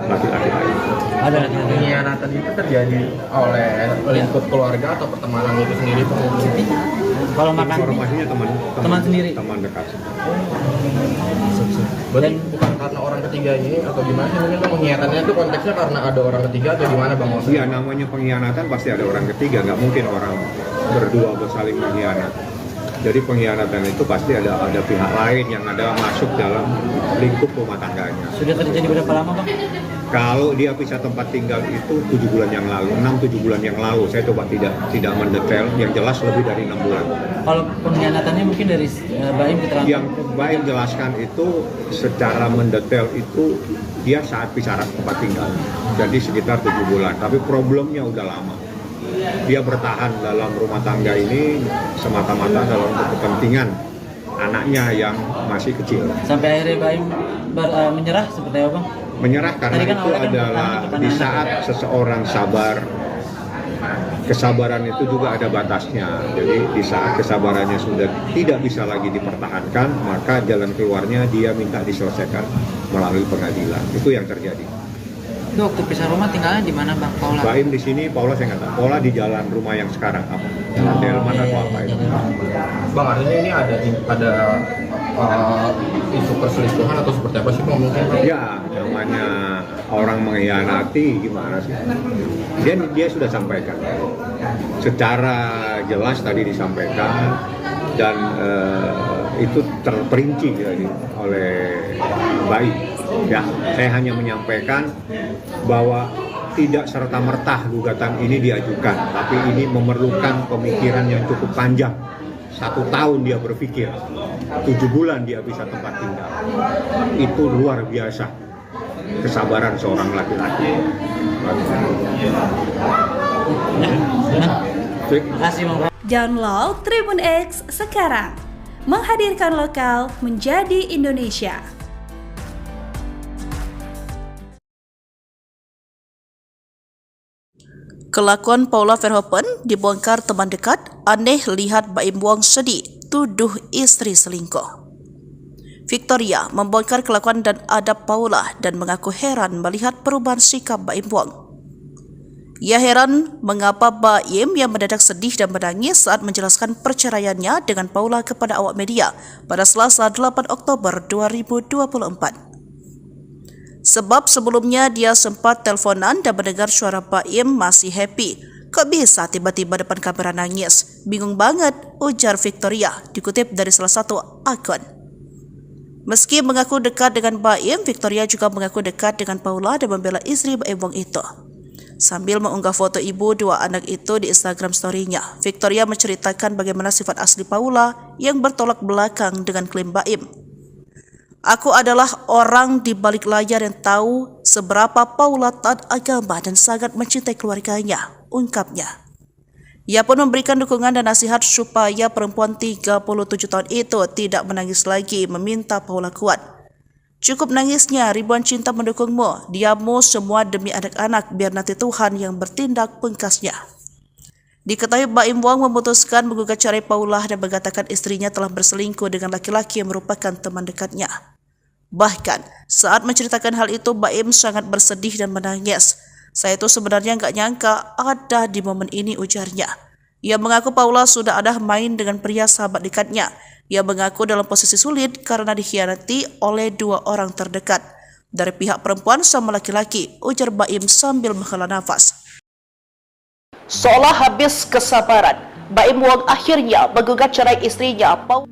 laki-laki lain. Ada pengkhianatan itu terjadi oleh lingkup keluarga atau pertemanan itu sendiri, Pak? Kalau makan informasinya teman sendiri, teman dekat. Berarti bukan karena orang ketiga ini atau gimana sih? Mungkin pengkhianatannya itu konteksnya karena ada orang ketiga atau gimana, Bang? Iya, namanya pengkhianatan pasti ada orang ketiga, nggak mungkin orang berdua bersaling mengkhianat. Jadi pengkhianatan itu pasti ada pihak lain yang ada masuk dalam lingkup rumah tangganya. Sudah terjadi berapa lama, Bang? Kalau dia pisah tempat tinggal itu 7 bulan yang lalu, 6-7 bulan yang lalu. Saya coba tidak mendetail, yang jelas lebih dari 6 bulan. Kalau pengkhianatannya mungkin dari Baim keterangan? Yang Baim jelaskan itu secara mendetail itu dia saat pisah tempat tinggal. Jadi sekitar 7 bulan, tapi problemnya udah lama. Dia bertahan dalam rumah tangga ini semata-mata dalam kepentingan anaknya yang masih kecil. Sampai akhirnya Baim menyerah seperti apa, Bang? Menyerah karena itu adalah di saat seseorang sabar, kesabaran itu juga ada batasnya. Jadi di saat kesabarannya sudah tidak bisa lagi dipertahankan, maka jalan keluarnya dia minta diselesaikan melalui pengadilan. Itu yang terjadi. Itu waktu pisah rumah tinggalnya di mana, Bang Paula? Baim di sini, Paula saya nggak tahu. Paula di jalan rumah yang sekarang apa? Jalan Delman atau apa itu? Bang, artinya ini ada isu perselingkuhan atau seperti apa sih, Bang? Mungkin? Ya, namanya orang mengkhianati gimana sih? Dia sudah sampaikan. Secara jelas tadi disampaikan dan itu terperinci jadi oleh Baim. Ya, saya hanya menyampaikan bahwa tidak serta-merta gugatan ini diajukan, tapi ini memerlukan pemikiran yang cukup panjang. 1 tahun dia berpikir, 7 bulan dia bisa tempat tinggal. Itu luar biasa kesabaran seorang laki-laki. Download Tribun X sekarang, menghadirkan lokal menjadi Indonesia. Kelakuan Paula Verhoeven dibongkar teman dekat, aneh lihat Baim Wong sedih, tuduh istri selingkuh. Victoria membongkar kelakuan dan adab Paula dan mengaku heran melihat perubahan sikap Baim Wong. Ia heran mengapa Baim yang mendadak sedih dan menangis saat menjelaskan perceraiannya dengan Paula kepada awak media pada Selasa 8 Oktober 2024. Sebab sebelumnya dia sempat teleponan dan mendengar suara Baim masih happy. Kok bisa tiba-tiba depan kamera nangis? Bingung banget, ujar Victoria, dikutip dari salah satu akun. Meski mengaku dekat dengan Baim, Victoria juga mengaku dekat dengan Paula dan membela istri Baim Wong itu. Sambil mengunggah foto ibu dua anak itu di Instagram story-nya, Victoria menceritakan bagaimana sifat asli Paula yang bertolak belakang dengan klaim Baim. Aku adalah orang di balik layar yang tahu seberapa Paula taat agama dan sangat mencintai keluarganya, ungkapnya. Ia pun memberikan dukungan dan nasihat supaya perempuan 37 tahun itu tidak menangis lagi, meminta Paula kuat. Cukup nangisnya, ribuan cinta mendukungmu, diammu semua demi anak-anak, biar nanti Tuhan yang bertindak, pungkasnya. Diketahui Baim Wong memutuskan menggugat cerai Paula dan mengatakan istrinya telah berselingkuh dengan laki-laki yang merupakan teman dekatnya. Bahkan saat menceritakan hal itu, Baim sangat bersedih dan menangis. Saya itu sebenarnya nggak nyangka ada di momen ini, ujarnya. Ia mengaku Paula sudah ada main dengan pria sahabat dekatnya. Ia mengaku dalam posisi sulit karena dikhianati oleh 2 orang terdekat dari pihak perempuan sama laki-laki, ujar Baim sambil menghela nafas. Seolah habis kesabaran, Baim Wong akhirnya menggugat cerai istrinya Paula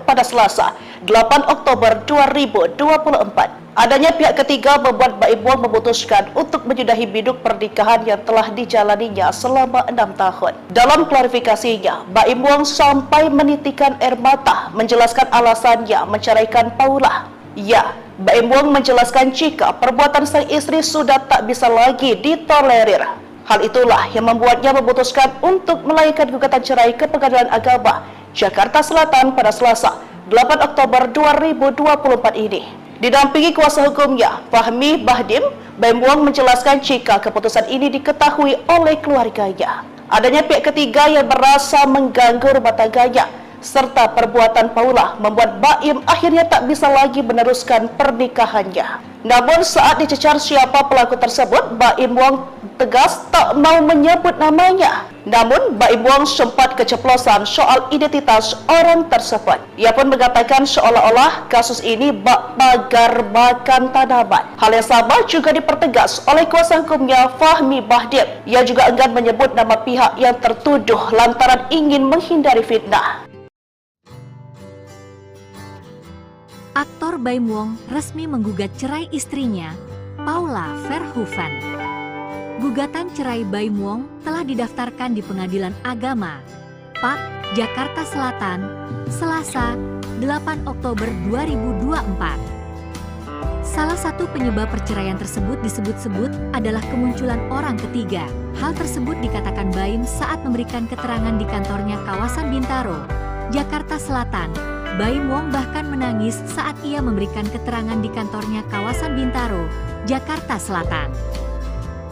pada Selasa 8 Oktober 2024. Adanya pihak ketiga membuat Baim Wong memutuskan untuk menyudahi biduk pernikahan yang telah dijalaninya selama 6 tahun. Dalam klarifikasinya, Baim Wong sampai menitikan air mata menjelaskan alasannya menceraikan Paula. Ya, Baim Wong menjelaskan jika perbuatan sang istri sudah tak bisa lagi ditolerir. Hal itulah yang membuatnya memutuskan untuk melayangkan gugatan cerai ke Pengadilan Agama Jakarta Selatan pada Selasa 8 Oktober 2024 ini. Didampingi kuasa hukumnya, Fahmi Bahdim, Baim Wong menjelaskan jika keputusan ini diketahui oleh keluarganya. Adanya pihak ketiga yang merasa mengganggu rumah tangganya serta perbuatan Paula membuat Baim akhirnya tak bisa lagi meneruskan pernikahannya. Namun saat dicecar siapa pelaku tersebut, Baim Wong tegas tak mau menyebut namanya. Namun Baim Wong sempat keceplosan soal identitas orang tersebut. Ia pun mengatakan seolah-olah kasus ini bak pagar makan tanaman. Hal yang sama juga dipertegas oleh kuasa hukumnya Fahmi Bahdim. Ia juga enggan menyebut nama pihak yang tertuduh lantaran ingin menghindari fitnah. Aktor Baim Wong resmi menggugat cerai istrinya, Paula Verhoeven. Gugatan cerai Baim Wong telah didaftarkan di Pengadilan Agama, PAK, Jakarta Selatan, Selasa, 8 Oktober 2024. Salah satu penyebab perceraian tersebut disebut-sebut adalah kemunculan orang ketiga. Hal tersebut dikatakan Baim saat memberikan keterangan di kantornya kawasan Bintaro, Jakarta Selatan. Baim Wong bahkan menangis saat ia memberikan keterangan di kantornya kawasan Bintaro, Jakarta Selatan.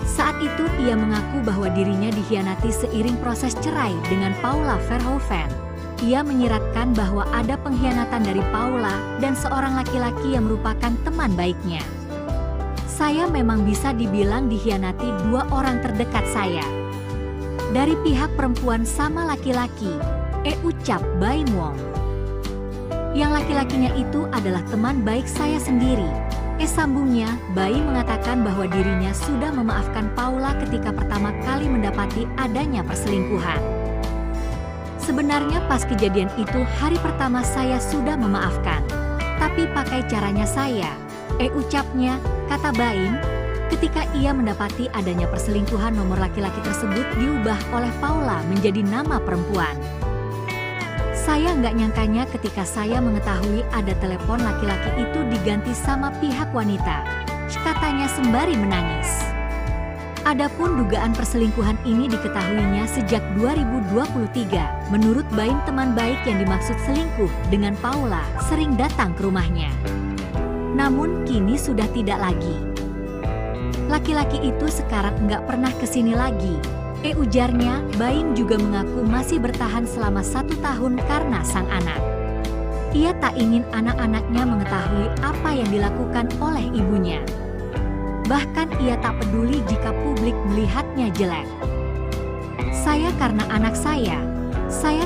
Saat itu ia mengaku bahwa dirinya dikhianati seiring proses cerai dengan Paula Verhoeven. Ia menyiratkan bahwa ada pengkhianatan dari Paula dan seorang laki-laki yang merupakan teman baiknya. Saya memang bisa dibilang dikhianati dua orang terdekat saya. Dari pihak perempuan sama laki-laki, ucap Baim Wong. Yang laki-lakinya itu adalah teman baik saya sendiri. Sambungnya, Baim mengatakan bahwa dirinya sudah memaafkan Paula ketika pertama kali mendapati adanya perselingkuhan. Sebenarnya pas kejadian itu hari pertama saya sudah memaafkan. Tapi pakai caranya saya, ucapnya, kata Baim, ketika ia mendapati adanya perselingkuhan nomor laki-laki tersebut diubah oleh Paula menjadi nama perempuan. Saya nggak nyangkanya ketika saya mengetahui ada telepon laki-laki itu diganti sama pihak wanita, katanya sembari menangis. Adapun dugaan perselingkuhan ini diketahuinya sejak 2023. Menurut Baim, teman baik yang dimaksud selingkuh dengan Paula sering datang ke rumahnya. Namun kini sudah tidak lagi. Laki-laki itu sekarang nggak pernah kesini lagi. Ujarnya, Baim juga mengaku masih bertahan selama 1 tahun karena sang anak. Ia tak ingin anak-anaknya mengetahui apa yang dilakukan oleh ibunya. Bahkan ia tak peduli jika publik melihatnya jelek. Saya karena anak saya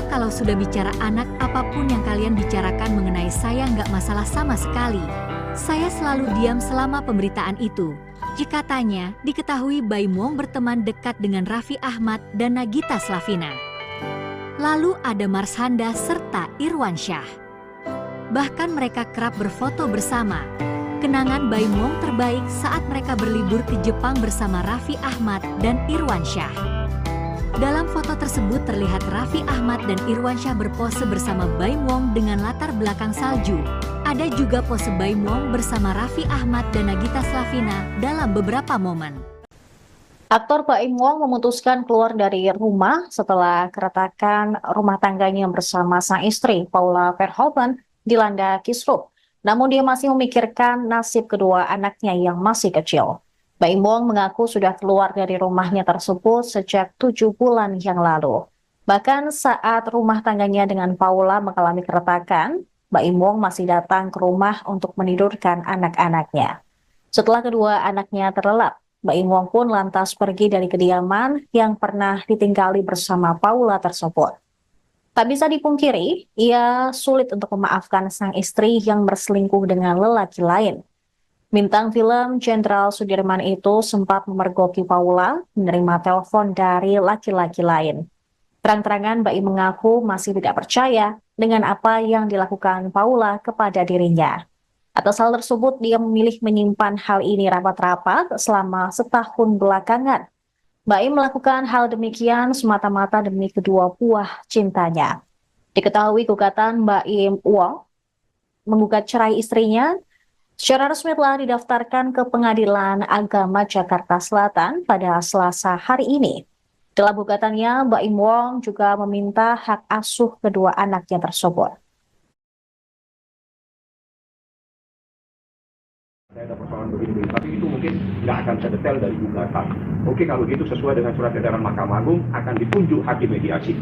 kalau sudah bicara anak, apapun yang kalian bicarakan mengenai saya nggak masalah sama sekali. Saya selalu diam selama pemberitaan itu. Jika tanya, diketahui Baim Wong berteman dekat dengan Raffi Ahmad dan Nagita Slavina. Lalu ada Marshanda serta Irwansyah. Bahkan mereka kerap berfoto bersama. Kenangan Baim Wong terbaik saat mereka berlibur ke Jepang bersama Raffi Ahmad dan Irwansyah. Dalam foto tersebut terlihat Raffi Ahmad dan Irwansyah berpose bersama Baim Wong dengan latar belakang salju. Ada juga pose Baim Wong bersama Raffi Ahmad dan Nagita Slavina dalam beberapa momen. Aktor Baim Wong memutuskan keluar dari rumah setelah keretakan rumah tangganya bersama sang istri Paula Verhoeven dilanda kisruh. Namun dia masih memikirkan nasib kedua anaknya yang masih kecil. Baim Wong mengaku sudah keluar dari rumahnya tersebut sejak 7 bulan yang lalu. Bahkan saat rumah tangganya dengan Paula mengalami keretakan, Baim Wong masih datang ke rumah untuk menidurkan anak-anaknya. Setelah kedua anaknya terlelap, Baim Wong pun lantas pergi dari kediaman yang pernah ditinggali bersama Paula tersebut. Tak bisa dipungkiri, ia sulit untuk memaafkan sang istri yang berselingkuh dengan lelaki lain. Bintang film Jenderal Sudirman itu sempat memergoki Paula menerima telepon dari laki-laki lain. Terang-terangan Baim mengaku masih tidak percaya dengan apa yang dilakukan Paula kepada dirinya. Atas hal tersebut, dia memilih menyimpan hal ini rapat-rapat selama setahun belakangan. Baim melakukan hal demikian semata-mata demi kedua buah cintanya. Diketahui gugatan Baim Wong menggugat cerai istrinya secara resmi telah didaftarkan ke Pengadilan Agama Jakarta Selatan pada Selasa hari ini. Dalam gugatannya, Baim Wong juga meminta hak asuh kedua anaknya tersebut. Saya ada persoalan begini, tapi itu mungkin nggak akan sedetail dari gugatan. Oke, kalau gitu sesuai dengan surat edaran Mahkamah Agung akan ditunjuk hakim mediasi.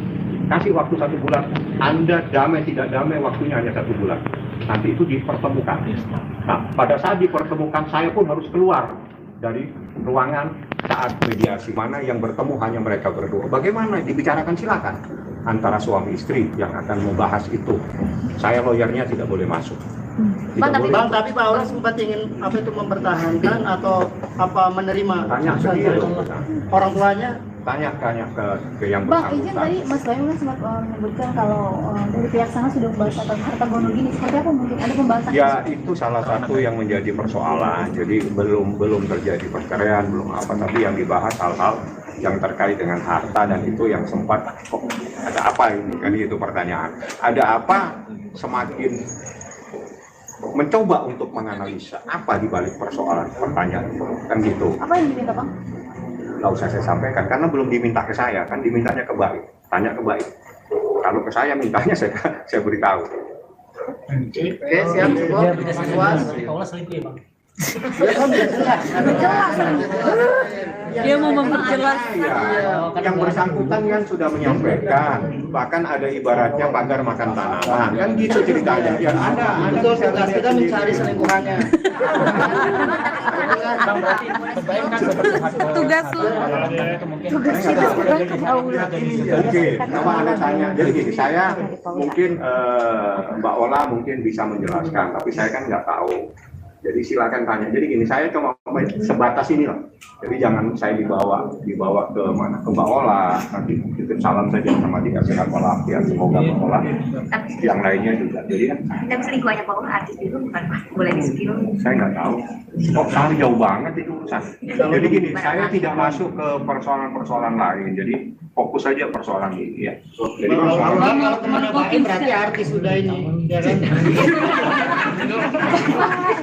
Kasih waktu 1 bulan, Anda damai tidak damai waktunya hanya 1 bulan. Nanti itu dipertemukan. Nah, pada saat dipertemukan saya pun harus keluar dari ruangan saat mediasi. Mana yang bertemu hanya mereka berdua. Bagaimana dibicarakan silakan antara suami istri yang akan membahas itu. Saya lawyernya tidak boleh masuk. Tapi Pak Aula sempat ingin mempertahankan atau menerima tanya sendiri orang tuanya. Tanya ke yang Bang, bersangkutan. izin tadi Mas Bayu sempat menyebutkan kalau dari pihak sana sudah membahas tentang harta gono gini. Seperti apa mungkin ada pembahasan? Ya, itu salah satu yang menjadi persoalan. Jadi belum terjadi perceraian, belum apa, tapi yang dibahas hal-hal yang terkait dengan harta, dan itu yang sempat kok ada apa ini kan, itu pertanyaan. Ada apa, semakin mencoba untuk menganalisa apa di balik persoalan pertanyaan itu kan gitu. Apa yang diminta Bang? Nggak usah saya sampaikan karena belum diminta ke saya, kan dimintanya ke Baik, tanya ke Baik. Kalau ke saya mintanya saya beritahu. Oke, siap, cukup. Puas. Dia mau memperjelas. Yang bersangkutan kan sudah menyampaikan, bahkan ada ibaratnya pagar makan tanaman, kan gitu ceritanya. Ya ada tugas kita mencari selingkuhannya. Tugas lu. Tugas kita sebagai Paula. Oke, coba Anda tanya. Jadi gini, saya mungkin Mbak Ola mungkin bisa menjelaskan, tapi saya kan nggak tahu. Jadi silakan tanya. Jadi gini, saya cuma sebatas ini lah. Jadi jangan saya dibawa ke mana, ke Mbak Ola. Nanti titip salam saja sama dikasih walafiat. Semoga Mbak Ola yang lainnya juga. Jadi kan. Tapi selingkuhannya Pak Ola artis itu bukan Pak? Boleh di-spill? Saya nggak tahu. Kok sampai jauh banget itu urusan. Jadi gini, saya tidak masuk ke persoalan-persoalan lain. Jadi fokus saja persoalan ini ya. Jadi kalau kemana baik berarti artis sudah ini, ya kan?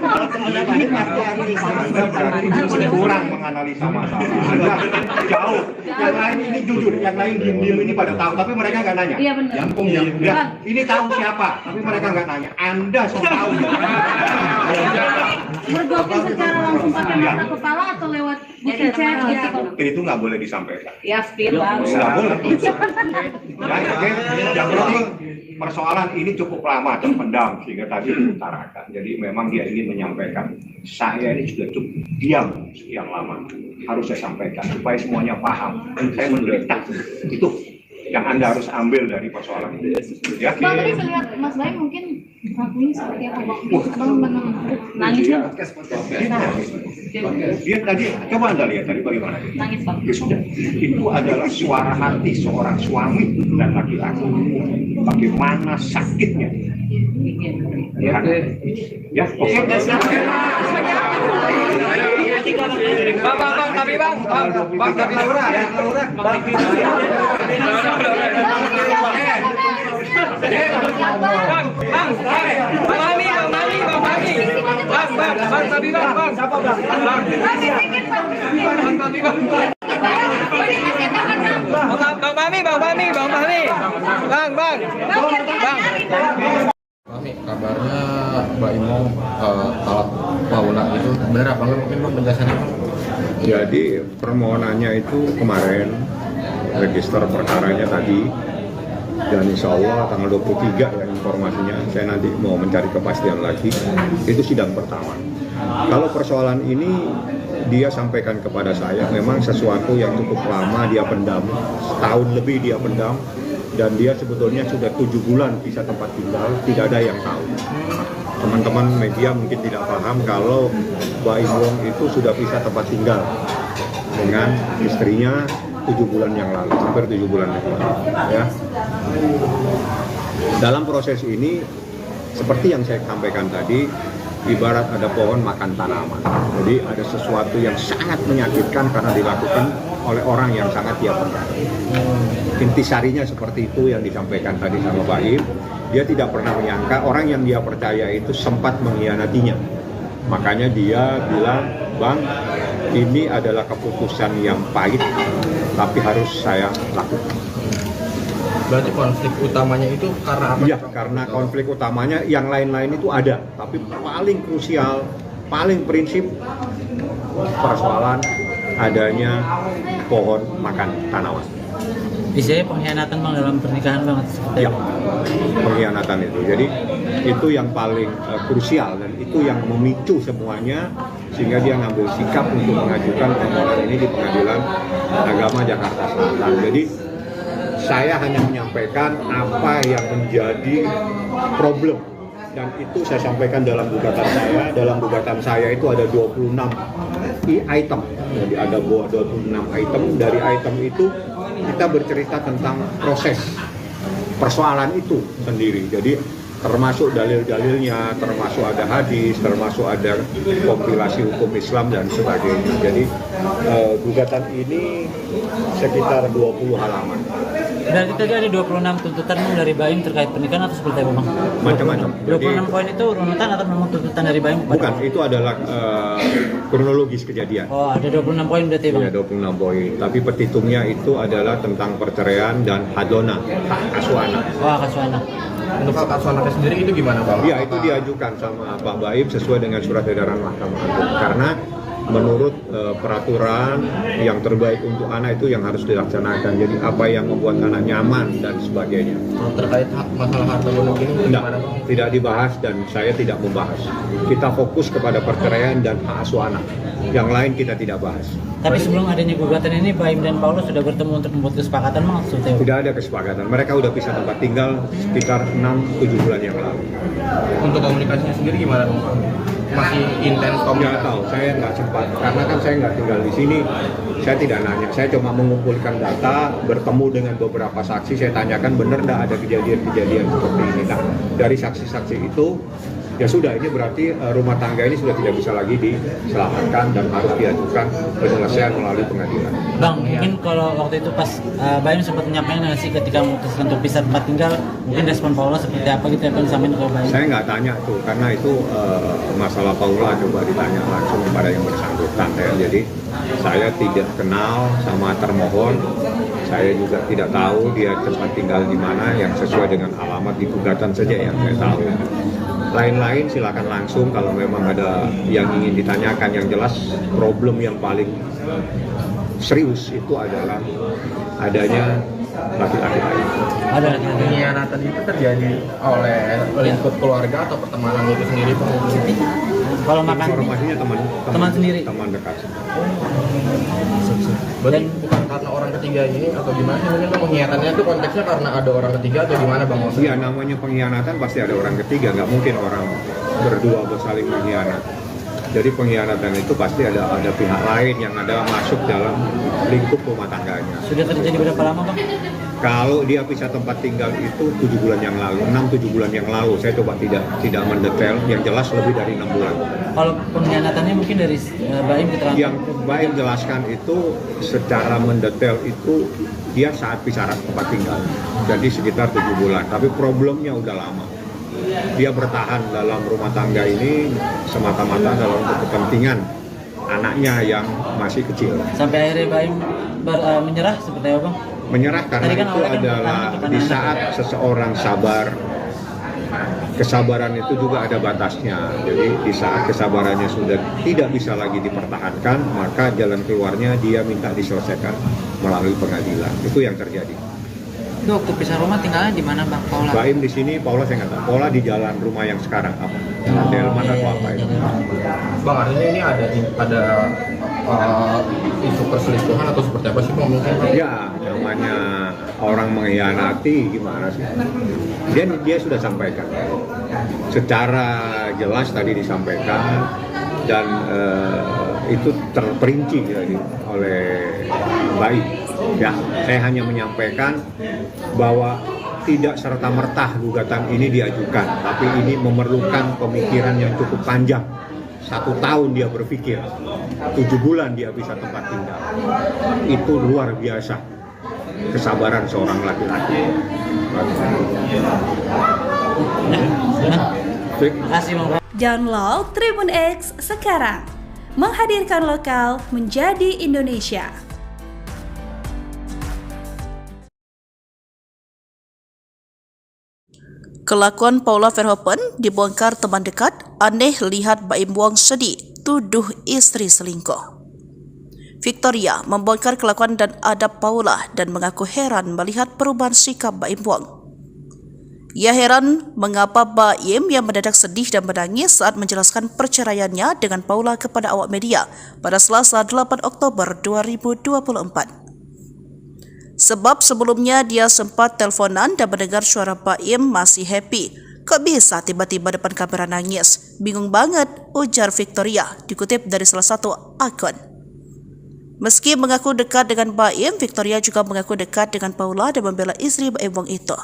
Kalau kemana baik berarti artis sudah kurang menganalisa masalah. Anda jauh. Yang lain ini jujur, yang lain diem-diem ini pada tahu, tapi mereka nggak nanya. Iya benar. Ya, ini tahu siapa, tapi mereka nggak nanya. Anda sudah tahu. Mergokin secara langsung pakai mata kepala atau lewat bukti chat gitu? Itu nggak boleh disampaikan. Ya, spill Bang. Nggak boleh. Yang penting persoalan ini cukup lama terpendam sehingga tadi diutarakan. Jadi memang dia ingin menyampaikan. Saya ini sudah cukup diam sekian lama. Harus saya sampaikan supaya semuanya paham. Saya menderita. Itu yang Anda harus ambil dari persoalan ini. Ya. Bang, tadi saya lihat Mas Bayu mungkin ngakunya seperti apa Bang? Bang nangis kan? Dia tadi, coba Anda lihat tadi bagaimana. Nangis Bang. Ya sudah, itu adalah suara hati seorang suami dan laki-laki. Bagaimana sakitnya. Ya, ya, oke. Bang, tapi bang, tapi Mami, kabarnya Mbak Imo talak Paula itu benar apa enggak? Mungkin Bang penjelasannya. Jadi permohonannya itu kemarin, register perkaranya tadi, dan insya Allah tanggal 23 ya informasinya, saya nanti mau mencari kepastian lagi, itu sidang pertama. Kalau persoalan ini dia sampaikan kepada saya, memang sesuatu yang cukup lama dia pendam, setahun lebih dia pendam, dan dia sebetulnya sudah 7 bulan bisa tempat tinggal, tidak ada yang tahu. Teman-teman media mungkin tidak paham kalau Mbak Imwong itu sudah bisa tempat tinggal dengan istrinya 7 bulan yang lalu, hampir 7 bulan yang lalu. Ya. Dalam proses ini, seperti yang saya sampaikan tadi, ibarat ada pohon makan tanaman. Jadi ada sesuatu yang sangat menyakitkan karena dilakukan oleh orang yang sangat dia percaya. Intisarinya seperti itu yang disampaikan tadi sama Pak Im. Dia tidak pernah menyangka orang yang dia percaya itu sempat mengkhianatinya. Makanya dia bilang, Bang, ini adalah keputusan yang pahit, tapi harus saya lakukan. Berarti konflik utamanya itu karena apa? Iya, karena konflik utamanya yang lain-lain itu ada, tapi paling krusial, paling prinsip persoalan adanya pohon makan tanaman. Bisa pengkhianatan bang dalam pernikahan banget seperti Ya, pengkhianatan itu. Jadi itu yang paling krusial dan itu yang memicu semuanya sehingga dia ngambil sikap untuk mengajukan permohonan ini di Pengadilan Agama Jakarta Selatan. Jadi saya hanya menyampaikan apa yang menjadi problem dan itu saya sampaikan dalam gugatan saya. Dalam gugatan saya itu ada 26 item. Jadi ada 26 item. Dari item itu kita bercerita tentang proses persoalan itu sendiri. Jadi termasuk dalil-dalilnya, termasuk ada hadis, termasuk ada kompilasi hukum Islam dan sebagainya. Jadi gugatan ini sekitar 20 halaman. Berarti tadi ada 26 tuntutan dari Baim terkait pernikahan atau seperti apa bang? Macam-macam. 26 poin itu runutan atau memang tuntutan dari Baim? Bukan, itu adalah kronologis kejadian. Oh, ada 26 poin berarti bang? Iya, 26 poin. Tapi petitumnya itu adalah tentang perceraian dan hadona, hak asuh anak. Wah, asuh anak. Untuk hak asuh anaknya sendiri itu gimana bang? Iya, itu diajukan sama Pak Baim sesuai dengan surat edaran Mahkamah Agung. Karena menurut peraturan yang terbaik untuk anak itu yang harus dilaksanakan. Jadi apa yang membuat anak nyaman dan sebagainya. Terkait masalah harta gonogini ini gimana bang? Tidak dibahas dan saya tidak membahas. Kita fokus kepada perceraian dan hak asuh anak. Yang lain kita tidak bahas. Tapi sebelum adanya gugatan ini, Baim dan Paulus sudah bertemu untuk membuat kesepakatan maksudnya? Tidak ada kesepakatan. Mereka sudah pisah tempat tinggal sekitar 6-7 bulan yang lalu. Untuk komunikasinya sendiri gimana bang? Masih intens komunikasi? Nggak tahu, saya nggak sempat. Karena kan saya nggak tinggal di sini. Saya tidak nanya. Saya cuma mengumpulkan data, bertemu dengan beberapa saksi. Saya tanyakan benar nggak ada kejadian-kejadian seperti ini. Nah, dari saksi-saksi itu ya sudah, ini berarti rumah tangga ini sudah tidak bisa lagi diselamatkan dan harus diajukan penyelesaian melalui pengadilan. Bang, mungkin kalau waktu itu pas Baim sempat menyampaikan nggak sih ketika memutuskan untuk pisah tempat tinggal, mungkin respon Paula seperti apa gitu yang disampaikan ke Baim? Saya nggak tanya tuh, karena itu masalah Paula, coba ditanya langsung kepada yang bersangkutan. Jadi saya tidak kenal sama termohon, saya juga tidak tahu dia tempat tinggal di mana, yang sesuai dengan alamat di gugatan saja yang saya tahu. Lain-lain silakan langsung kalau memang ada yang ingin ditanyakan. Yang jelas problem yang paling serius itu adalah adanya laki-laki lain. Ada laki-laki. Pengkhianatan itu terjadi oleh lingkup keluarga atau pertemanan itu sendiri bang? Kalau makan informasinya teman sendiri, teman dekat. Berarti bukan karena orang ketiga ini atau gimana sih? Mungkin pengkhianatannya itu konteksnya karena ada orang ketiga atau gimana bang? Iya, namanya pengkhianatan pasti ada orang ketiga, nggak mungkin orang berdua bersaling mengkhianat. Jadi pengkhianatan itu pasti ada pihak lain yang ada masuk dalam lingkup rumah tangganya. Sudah terjadi berapa lama bang? Kalau dia pisah tempat tinggal itu 7 bulan yang lalu, 6-7 bulan yang lalu. Saya coba tidak mendetail, yang jelas lebih dari 6 bulan. Kalau pengkhianatannya mungkin dari Baim keterangan? Yang Baim jelaskan itu secara mendetail itu dia saat pisah tempat tinggal. Jadi sekitar 7 bulan, tapi problemnya udah lama. Dia bertahan dalam rumah tangga ini semata-mata dalam untuk kepentingan anaknya yang masih kecil. Sampai akhirnya Baim menyerah seperti apa bang? Menyerah karena itu adalah di saat seseorang sabar, kesabaran itu juga ada batasnya. Jadi di saat kesabarannya sudah tidak bisa lagi dipertahankan, maka jalan keluarnya dia minta diselesaikan melalui pengadilan. Itu yang terjadi. Itu waktu pisah rumah tinggalnya di mana bang Paula? Baim di sini, Paula saya nggak tahu. Paula di jalan rumah yang sekarang apa? Jalan Delman atau apa itu? Bang, artinya ini ada isu perselingkuhan atau seperti apa sih bang? Mungkin? Ya, namanya orang mengkhianati gimana sih? Dia sudah sampaikan. Secara jelas tadi disampaikan dan itu terperinci jadi oleh Baim. Ya, saya hanya menyampaikan bahwa tidak serta-merta gugatan ini diajukan, tapi ini memerlukan pemikiran yang cukup panjang. 1 tahun dia berpikir, 7 bulan dia bisa tempat tinggal. Itu luar biasa kesabaran seorang laki-laki. Download Tribun X sekarang, menghadirkan lokal menjadi Indonesia. Kelakuan Paula Verhoeven dibongkar teman dekat, aneh lihat Baim Wong sedih, tuduh istri selingkuh. Victoria membongkar kelakuan dan adab Paula dan mengaku heran melihat perubahan sikap Baim Wong. Ia heran mengapa Baim yang mendadak sedih dan menangis saat menjelaskan perceraiannya dengan Paula kepada awak media pada Selasa 8 Oktober 2024. Sebab sebelumnya dia sempat teleponan dan mendengar suara Baim masih happy. Kok bisa tiba-tiba depan kamera nangis? Bingung banget, ujar Victoria, dikutip dari salah satu akun. Meski mengaku dekat dengan Baim, Victoria juga mengaku dekat dengan Paula dan membela istri Baim Wong itu.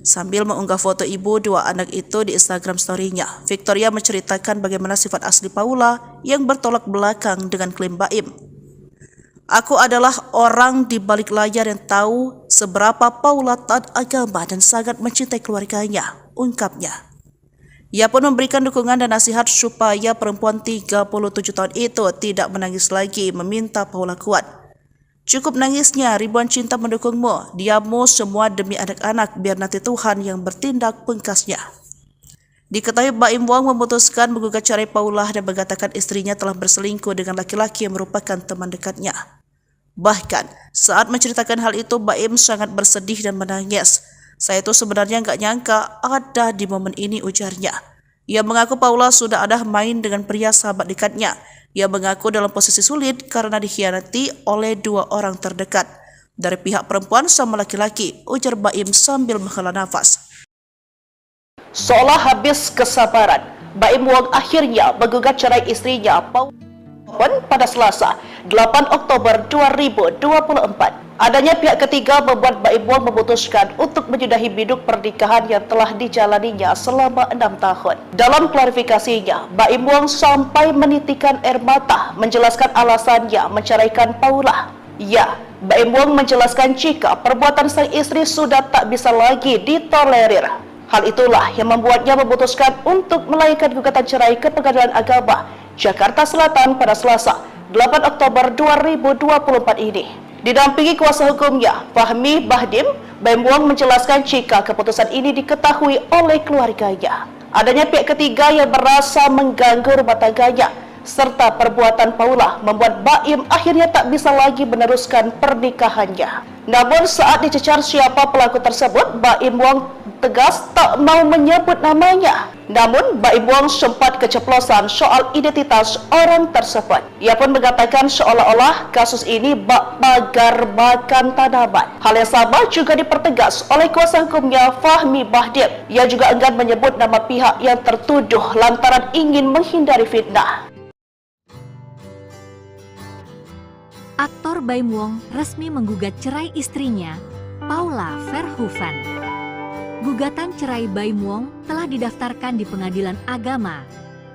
Sambil mengunggah foto ibu dua anak itu di Instagram story-nya, Victoria menceritakan bagaimana sifat asli Paula yang bertolak belakang dengan klaim Baim. Aku adalah orang di balik layar yang tahu seberapa Paula taat agama dan sangat mencintai keluarganya, ungkapnya. Ia pun memberikan dukungan dan nasihat supaya perempuan 37 tahun itu tidak menangis lagi, meminta Paula kuat. Cukup nangisnya, ribuan cinta mendukungmu, diammu semua demi anak-anak, biar nanti Tuhan yang bertindak, pungkasnya. Diketahui Baim Wong memutuskan menggugat cerai Paula dan mengatakan istrinya telah berselingkuh dengan laki-laki yang merupakan teman dekatnya. Bahkan, saat menceritakan hal itu, Baim sangat bersedih dan menangis. Saya itu sebenarnya nggak nyangka ada di momen ini, ujarnya. Ia mengaku Paula sudah ada main dengan pria sahabat dekatnya. Ia mengaku dalam posisi sulit karena dikhianati oleh dua orang terdekat. Dari pihak perempuan sama laki-laki, ujar Baim sambil menghela nafas. Seolah habis kesabaran, Baim Wong akhirnya menggugat cerai istrinya Paula pada Selasa 8 Oktober 2024. Adanya pihak ketiga membuat Baim Wong memutuskan untuk menyudahi biduk pernikahan yang telah dijalaninya selama 6 tahun. Dalam klarifikasinya, Baim Wong sampai menitikan air mata menjelaskan alasannya menceraikan Paula. Ya, Baim Wong menjelaskan jika perbuatan sang istri sudah tak bisa lagi ditolerir. Hal itulah yang membuatnya memutuskan untuk melayangkan gugatan cerai ke Pengadilan Agama Jakarta Selatan pada Selasa 8 Oktober 2024 ini. Didampingi kuasa hukumnya, Fahmi Bahdim, Baim Wong menjelaskan jika keputusan ini diketahui oleh keluarganya. Adanya pihak ketiga yang merasa mengganggu rumah tangganya, serta perbuatan Paula membuat Baim akhirnya tak bisa lagi meneruskan pernikahannya. Namun saat dicecar siapa pelaku tersebut, Baim Wong tegas tak mau menyebut namanya. Namun Baim Wong sempat keceplosan soal identitas orang tersebut. Ia pun mengatakan seolah-olah kasus ini bak pagar makan tanaman. Hal yang sama juga dipertegas oleh kuasa hukumnya Fahmi Bahdim. Ia juga enggan menyebut nama pihak yang tertuduh lantaran ingin menghindari fitnah. Aktor Baim Wong resmi menggugat cerai istrinya, Paula Verhoeven. Gugatan cerai Baim Wong telah didaftarkan di Pengadilan Agama,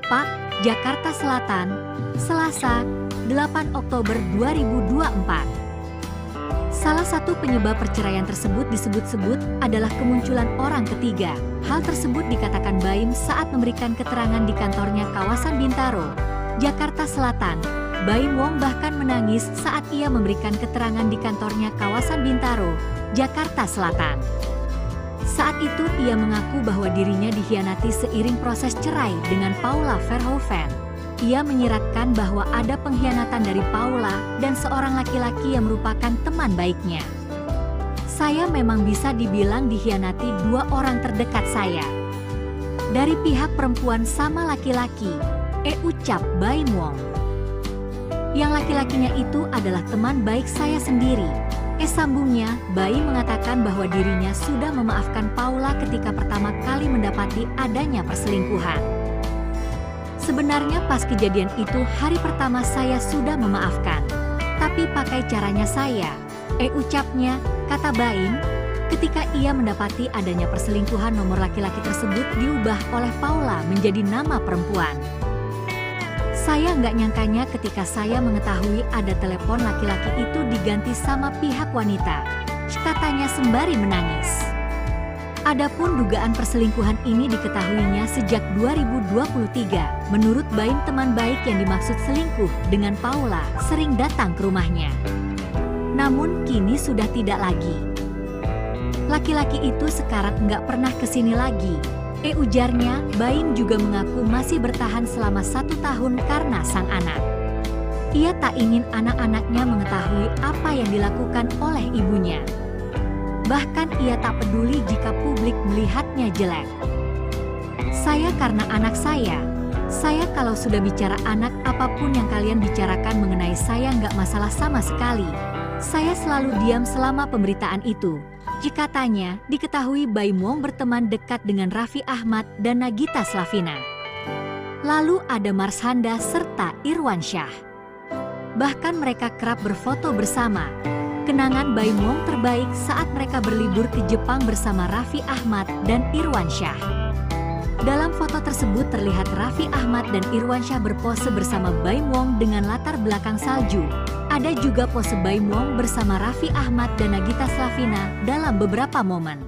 PAK, Jakarta Selatan, Selasa, 8 Oktober 2024. Salah satu penyebab perceraian tersebut disebut-sebut adalah kemunculan orang ketiga. Hal tersebut dikatakan Baim saat memberikan keterangan di kantornya kawasan Bintaro, Jakarta Selatan. Baim Wong bahkan menangis saat ia memberikan keterangan di kantornya kawasan Bintaro, Jakarta Selatan. Saat itu ia mengaku bahwa dirinya dikhianati seiring proses cerai dengan Paula Verhoeven. Ia menyiratkan bahwa ada pengkhianatan dari Paula dan seorang laki-laki yang merupakan teman baiknya. Saya memang bisa dibilang dikhianati dua orang terdekat saya. Dari pihak perempuan sama laki-laki, ucap Baim Wong. Yang laki-lakinya itu adalah teman baik saya sendiri. Sambungnya, Baim mengatakan bahwa dirinya sudah memaafkan Paula ketika pertama kali mendapati adanya perselingkuhan. Sebenarnya pas kejadian itu hari pertama saya sudah memaafkan, tapi pakai caranya saya, ucapnya, kata Baim, ketika ia mendapati adanya perselingkuhan nomor laki-laki tersebut diubah oleh Paula menjadi nama perempuan. Saya nggak nyangkanya ketika saya mengetahui ada telepon laki-laki itu diganti sama pihak wanita, katanya sembari menangis. Adapun dugaan perselingkuhan ini diketahuinya sejak 2023. Menurut Baim, teman baik yang dimaksud selingkuh dengan Paula sering datang ke rumahnya. Namun kini sudah tidak lagi. Laki-laki itu sekarat nggak pernah kesini lagi. Ujarnya, Baim juga mengaku masih bertahan selama 1 tahun karena sang anak. Ia tak ingin anak-anaknya mengetahui apa yang dilakukan oleh ibunya. Bahkan ia tak peduli jika publik melihatnya jelek. Saya karena anak saya kalau sudah bicara anak, apapun yang kalian bicarakan mengenai saya nggak masalah sama sekali. Saya selalu diam selama pemberitaan itu. Jika tanya, diketahui Baim Wong berteman dekat dengan Raffi Ahmad dan Nagita Slavina. Lalu ada Marshanda serta Irwansyah. Bahkan mereka kerap berfoto bersama. Kenangan Baim Wong terbaik saat mereka berlibur ke Jepang bersama Raffi Ahmad dan Irwansyah. Dalam foto tersebut terlihat Raffi Ahmad dan Irwansyah berpose bersama Baim Wong dengan latar belakang salju. Ada juga pose Baim Wong bersama Raffi Ahmad dan Nagita Slavina dalam beberapa momen.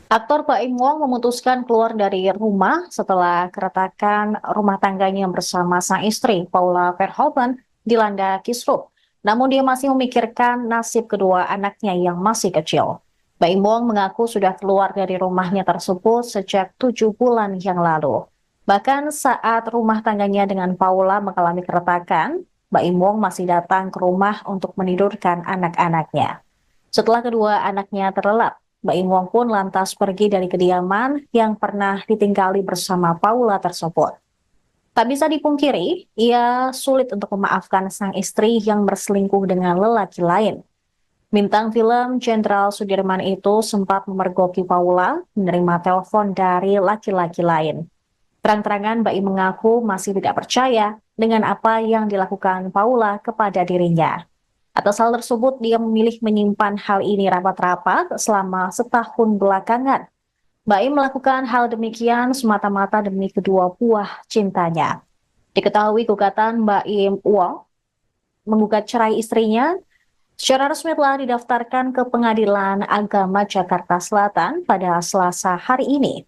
Aktor Baim Wong memutuskan keluar dari rumah setelah keretakan rumah tangganya bersama sang istri Paula Verhoeven dilanda kisruh. Namun dia masih memikirkan nasib kedua anaknya yang masih kecil. Baim Wong mengaku sudah keluar dari rumahnya tersebut sejak 7 bulan yang lalu. Bahkan saat rumah tangganya dengan Paula mengalami keretakan, Baim Wong masih datang ke rumah untuk menidurkan anak-anaknya. Setelah kedua anaknya terlelap, Baim Wong pun lantas pergi dari kediaman yang pernah ditinggali bersama Paula tersebut. Tak bisa dipungkiri, ia sulit untuk memaafkan sang istri yang berselingkuh dengan lelaki lain. Bintang film Jenderal Sudirman itu sempat memergoki Paula menerima telepon dari laki-laki lain. Terang-terangan Baim mengaku masih tidak percaya dengan apa yang dilakukan Paula kepada dirinya. Atas hal tersebut, dia memilih menyimpan hal ini rapat-rapat selama setahun belakangan. Baim melakukan hal demikian semata-mata demi kedua buah cintanya. Diketahui gugatan Baim Wong menggugat cerai istrinya secara resmi telah didaftarkan ke Pengadilan Agama Jakarta Selatan pada Selasa hari ini.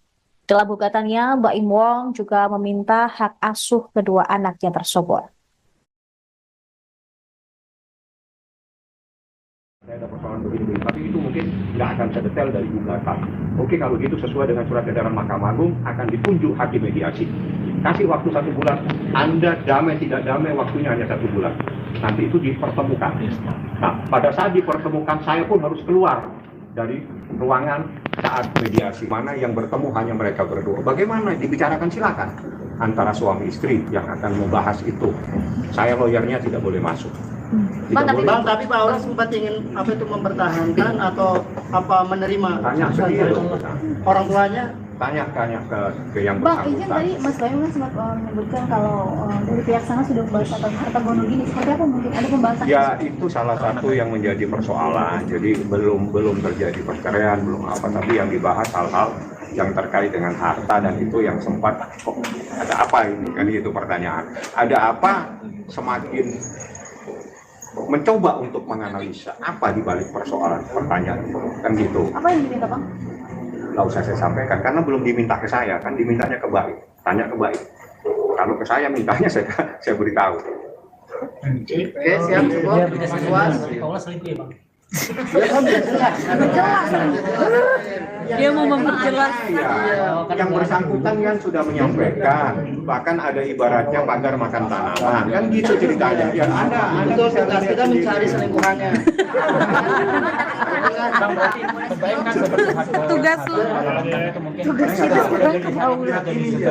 Dalam gugatannya, Baim Wong juga meminta hak asuh kedua anaknya tersebut. Saya ada persoalan begini, tapi itu mungkin nggak akan sedetail dari gugatan. Oke, kalau gitu sesuai dengan surat edaran Mahkamah Agung akan ditunjuk hakim mediasi. Kasih waktu 1 bulan, Anda damai tidak damai waktunya hanya 1 bulan. Nanti itu dipertemukan. Nah, pada saat dipertemukan saya pun harus keluar dari ruangan saat mediasi, mana yang bertemu hanya mereka berdua. Bagaimana dibicarakan silakan antara suami istri yang akan membahas itu. Saya lawyernya tidak boleh masuk. Tapi Pak Aura sempat ingin mempertahankan atau menerima tanya sendiri orang tuanya? Tanya ke yang Bang, bersangkutan. izin tadi Mas Baim kan sempat menyebutkan kalau dari pihak sana sudah membahas tentang harta gono gini. Seperti apa mungkin ada pembahasan? Ya, itu salah satu yang menjadi persoalan. Jadi belum terjadi perceraian, belum apa, tapi yang dibahas hal-hal yang terkait dengan harta, dan itu yang sempat ada apa ini kan, itu pertanyaan. Ada apa, semakin mencoba untuk menganalisa apa di balik persoalan pertanyaan itu kan gitu. Apa yang diminta, Bang? Nggak usah saya sampaikan karena belum diminta ke saya, kan dimintanya ke Baim. Tanya ke Baim. Kalau ke saya mintanya saya beritahu. Oke, siap semua. Paula selingkuh ya, Bang? Dia mau memperjelas. Yang bersangkutan kan sudah menyampaikan, bahkan ada ibaratnya pagar makan tanaman, kan gitu ceritanya. Ya ada tugas kita mencari selingkuhannya. Tugas lu. Tugas kita sekarang ke Paula.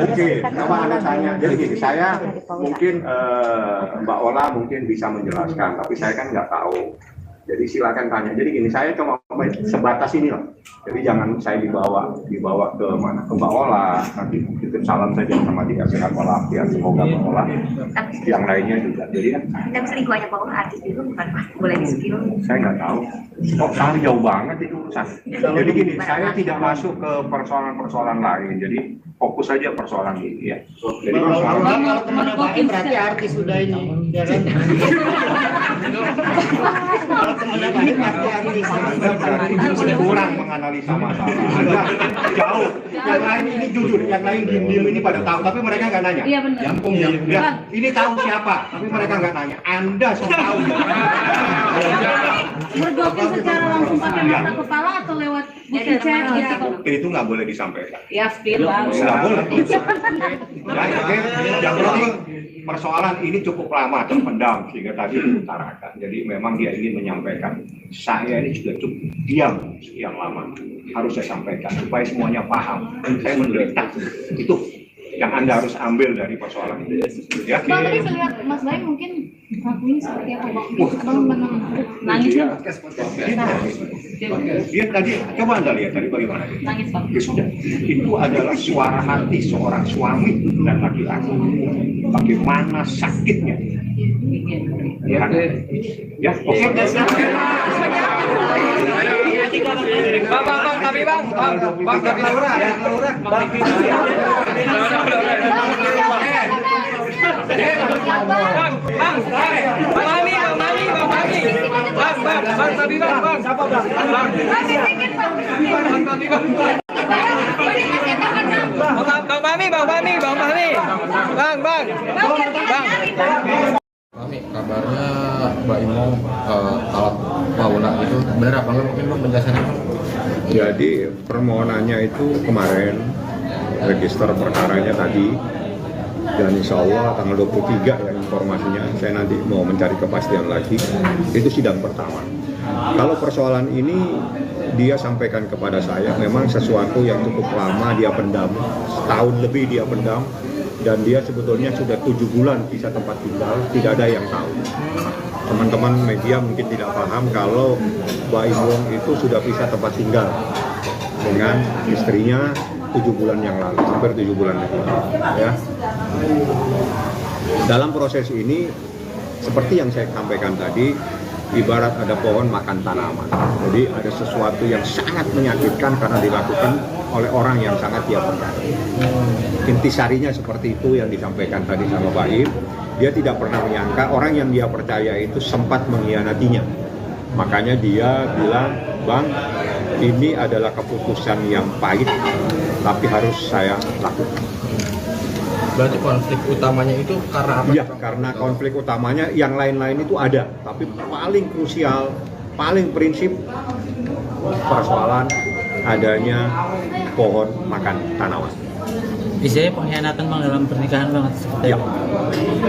Oke, nama Anda tanya. Jadi gini, saya mungkin Mbak Ola mungkin bisa menjelaskan, tapi saya kan nggak tahu. Jadi silakan tanya. Jadi gini, saya cuma sebatas ini lah. Jadi jangan saya dibawa ke mana, ke Mbak Ola. Nanti titip salam saja sama dia, sehat walafiat. Semoga Mbak Ola yang lainnya juga. Jadi kan. Tapi selingkuhannya Paula artis itu bukan boleh di-spill. Saya nggak tahu. Kok sangat jauh banget itu urusan. Jadi gini, saya tidak masuk ke persoalan-persoalan lain. Jadi fokus saja persoalan ini ya. Jadi Kalau teman Baim berarti artis sudah ini, ya kan? Kalau teman Baim berarti artis. Anda kurang menganalisa masalah. Anda jauh. Yang lain ini jujur, yang lain diem-diem ini pada tahu, tapi mereka nggak nanya. Iya benar. Ya, ini tahu siapa, tapi mereka nggak nanya. Anda so tahu. Bergabung secara langsung pakai mata kepala atau lewat buset gitu. Itu nggak boleh disampaikan. Ya, Phil. Nggak boleh. Yang penting persoalan ini cukup lama terpendam sehingga tadi diutarakan. Jadi memang dia ingin menyampaikan. Saya ini juga cukup diam sekian lama. Harus saya sampaikan supaya semuanya paham. Saya menderita. Itu yang Anda harus ambil dari persoalan ini. Ya. Bang, tadi saya lihat Mas Baim mungkin ngakuin seperti apa Bang? Abang nangis ya? Dia tadi, coba Anda lihat tadi bagaimana dia. Nangis Bang. Ya sudah, itu adalah suara hati seorang suami dan laki-laki. Bagaimana sakitnya. Ya, ya, oke. Bang, tapi bang, tapi lurah. Mami, kabarnya Mbak Imo alat Paula itu benar apa enggak? Mungkin Bang penjelasannya. Jadi permohonannya itu kemarin, register perkaranya tadi, dan insya Allah tanggal 23 ya informasinya, saya nanti mau mencari kepastian lagi, itu sidang pertama. Kalau persoalan ini dia sampaikan kepada saya, memang sesuatu yang cukup lama dia pendam, setahun lebih dia pendam, dan dia sebetulnya sudah 7 bulan bisa tempat tinggal, tidak ada yang tahu. Teman-teman media mungkin tidak paham kalau Mbak Imong itu sudah bisa tempat tinggal dengan istrinya 7 bulan yang lalu, hampir 7 bulan yang lalu. Ya. Dalam proses ini, seperti yang saya sampaikan tadi, ibarat ada pohon makan tanaman. Jadi ada sesuatu yang sangat menyakitkan karena dilakukan oleh orang yang sangat dia percaya. Intisarinya seperti itu yang disampaikan tadi sama Baim. Dia tidak pernah menyangka orang yang dia percaya itu sempat mengkhianatinya. Makanya dia bilang, Bang, ini adalah keputusan yang pahit, tapi harus saya lakukan. Berarti konflik utamanya itu karena apa? Iya, karena konflik utamanya yang lain-lain itu ada, tapi paling krusial, paling prinsip persoalan adanya pohon makan tanaman. Isinya pengkhianatan Bang dalam pernikahan banget. Ya,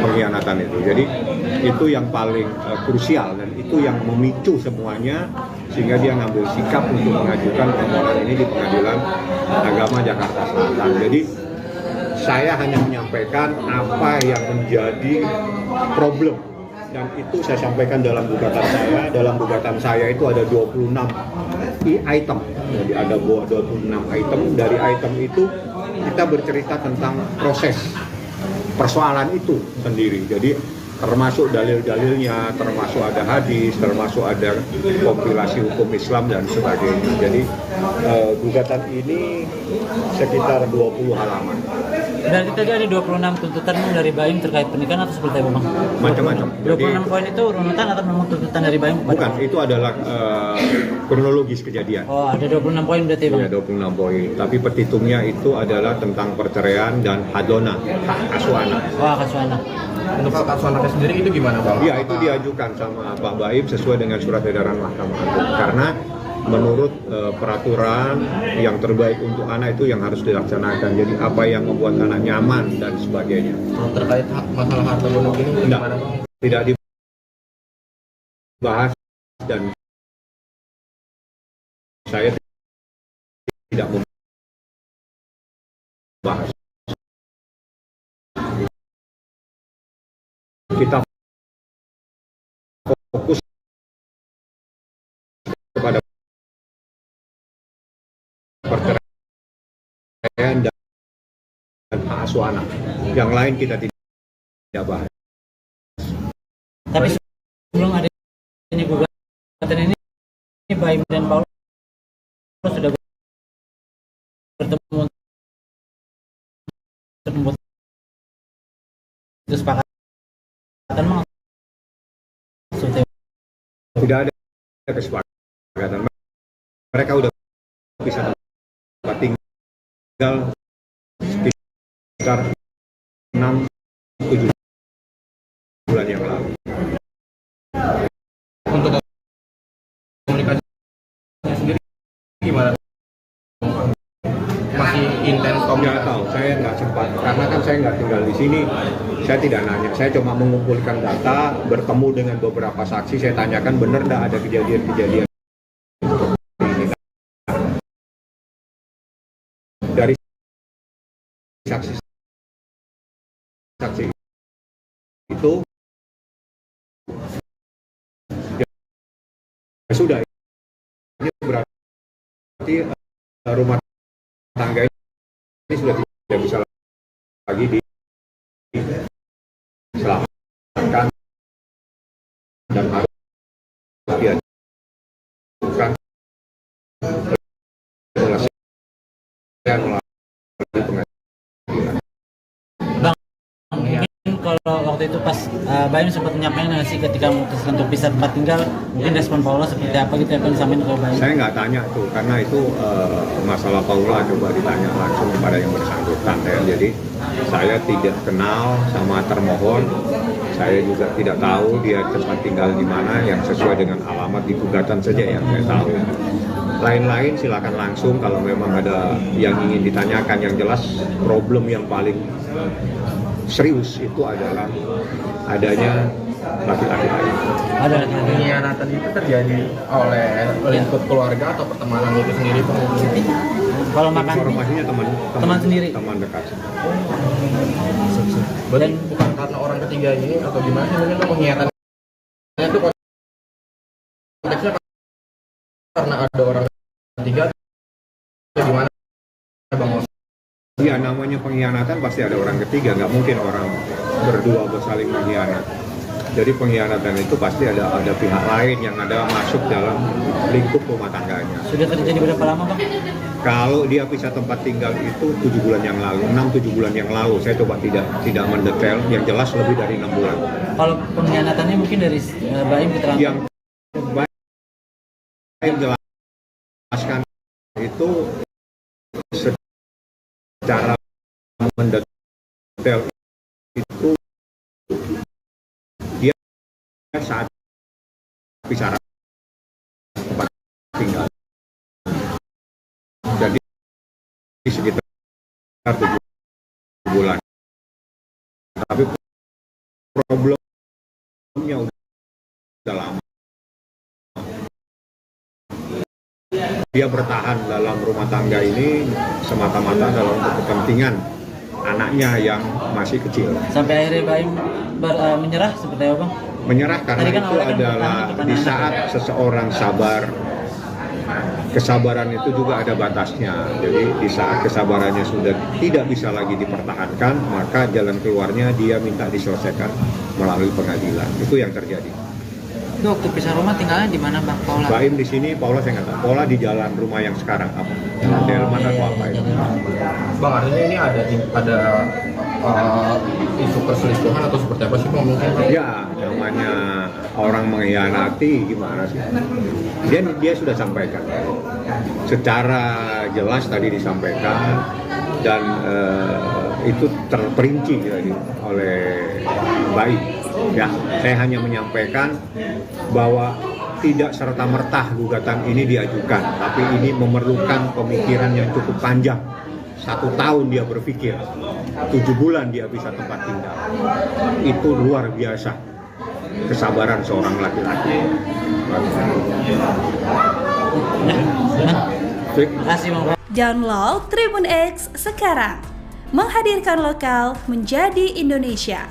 pengkhianatan itu. Jadi itu yang paling krusial dan itu yang memicu semuanya sehingga dia ngambil sikap untuk mengajukan permohonan ini di Pengadilan Agama Jakarta Selatan. Jadi saya hanya menyampaikan apa yang menjadi problem dan itu saya sampaikan dalam gugatan saya. Dalam gugatan saya itu ada 26 item. Jadi ada 26 item. Dari item itu kita bercerita tentang proses persoalan itu sendiri. Jadi termasuk dalil-dalilnya, termasuk ada hadis, termasuk ada kompilasi hukum Islam dan sebagainya. Jadi gugatan ini sekitar 20 halaman. Berarti tadi ada 26 tuntutan dari Baim terkait pernikahan atau seperti apa Bang? Macam-macam. 26 poin itu runutan atau memang tuntutan dari Baim? Bukan, itu adalah kronologis kejadian. Oh, ada 26 poin berarti Bang? Ya, 26 poin. Tapi petitumnya itu adalah tentang perceraian dan hadona, hak asuh anak. Oh, hak asuh anak. Untuk hak asuh anaknya sendiri itu gimana Bang? Ya, itu diajukan sama Pak Baim sesuai dengan surat edaran Mahkamah Agung. Karena menurut peraturan yang terbaik untuk anak itu yang harus dilaksanakan. Jadi apa yang membuat anak nyaman dan sebagainya. Terkait masalah harta gonok ini gimana Bang? Tidak dibahas dan saya tidak membahas. Kita fokus kepada perceraian dan hak asuh anak. Yang lain kita tidak bahas. Tapi sebelum adanya gugatan ini, Baim dan Paul sudah bertemu Tidak ada kesepakatan. Mereka udah bisa tempat tinggal sekitar 6-7 bulan yang lalu. Untuk komunikasi sendiri gimana? Masih intens komunikasi? Nggak tahu, saya nggak sempat karena kan saya nggak tinggal di sini. Saya tidak nanya, saya cuma mengumpulkan data, bertemu dengan beberapa saksi, saya tanyakan benar nggak ada kejadian-kejadian ini. Dari saksi itu ya sudah, ini berarti rumah tangga ini sudah tidak bisa lagi diselamatkan dan harus diajukan penyelesaian melalui pengadilan. Mungkin kalau waktu itu pas Baim sempat menyampaikan nggak sih ketika memutuskan untuk pisah tempat tinggal, mungkin respon Paula seperti apa gitu yang disampaikan ke Baim? Saya nggak tanya tuh, karena itu masalah Paula, coba ditanya langsung kepada yang bersangkutan ya. Jadi saya tidak kenal sama termohon, saya juga tidak tahu dia tempat tinggal di mana, yang sesuai dengan alamat di gugatan saja yang saya tahu. Lain-lain silakan langsung kalau memang ada yang ingin ditanyakan. Yang jelas problem yang paling serius itu adalah adanya laki-laki lain. Ada laki-laki. Pengkhianatan itu terjadi oleh lingkup keluarga atau pertemanan itu sendiri, Pak? Kalau makan informasinya teman sendiri, teman dekat. Berarti bukan karena orang ketiga ini atau gimana sih, mungkin pengkhianatannya itu konteksnya karena ada orang ketiga atau gimana, Bang? Ya, namanya pengkhianatan pasti ada orang ketiga, nggak mungkin orang berdua bersaling mengkhianat. Jadi pengkhianatan itu pasti ada pihak lain yang ada masuk dalam lingkup rumah tangganya. Sudah terjadi berapa lama, Bang? Kalau dia pisah tempat tinggal itu 7 bulan yang lalu, 6-7 bulan yang lalu. Saya coba tidak mendetail, yang jelas lebih dari 6 bulan. Kalau pengkhianatannya mungkin dari Baim keterangan? Yang Baim jelaskan itu secara mendetail itu dia saat bicara tempat tinggal. Jadi sekitar 7 bulan. Tapi problemnya udah lama. Dia bertahan dalam rumah tangga ini semata-mata dalam kepentingan anaknya yang masih kecil. Sampai akhirnya Baim menyerah seperti apa, Bang? Menyerah karena kan itu adalah di saat seseorang sabar, kesabaran itu juga ada batasnya. Jadi di saat kesabarannya sudah tidak bisa lagi dipertahankan, maka jalan keluarnya dia minta diselesaikan melalui pengadilan. Itu yang terjadi. Itu waktu pisah rumah tinggalnya di mana, Bang Paula? Baim di sini, Paula saya nggak tahu. Paula di jalan rumah yang sekarang apa? Delman atau apa itu? Bang, artinya ini ada isu perselingkuhan atau seperti apa sih, Bang? Mungkin? Ya, namanya orang mengkhianati gimana sih? Dia sudah sampaikan. Secara jelas tadi disampaikan dan itu terperinci jadi oleh Baim. Ya, saya hanya menyampaikan bahwa tidak serta-merta gugatan ini diajukan, tapi ini memerlukan pemikiran yang cukup panjang. 1 tahun dia berpikir, 7 bulan dia bisa tempat tinggal. Itu luar biasa kesabaran seorang laki-laki. Download Tribun X sekarang, menghadirkan lokal menjadi Indonesia.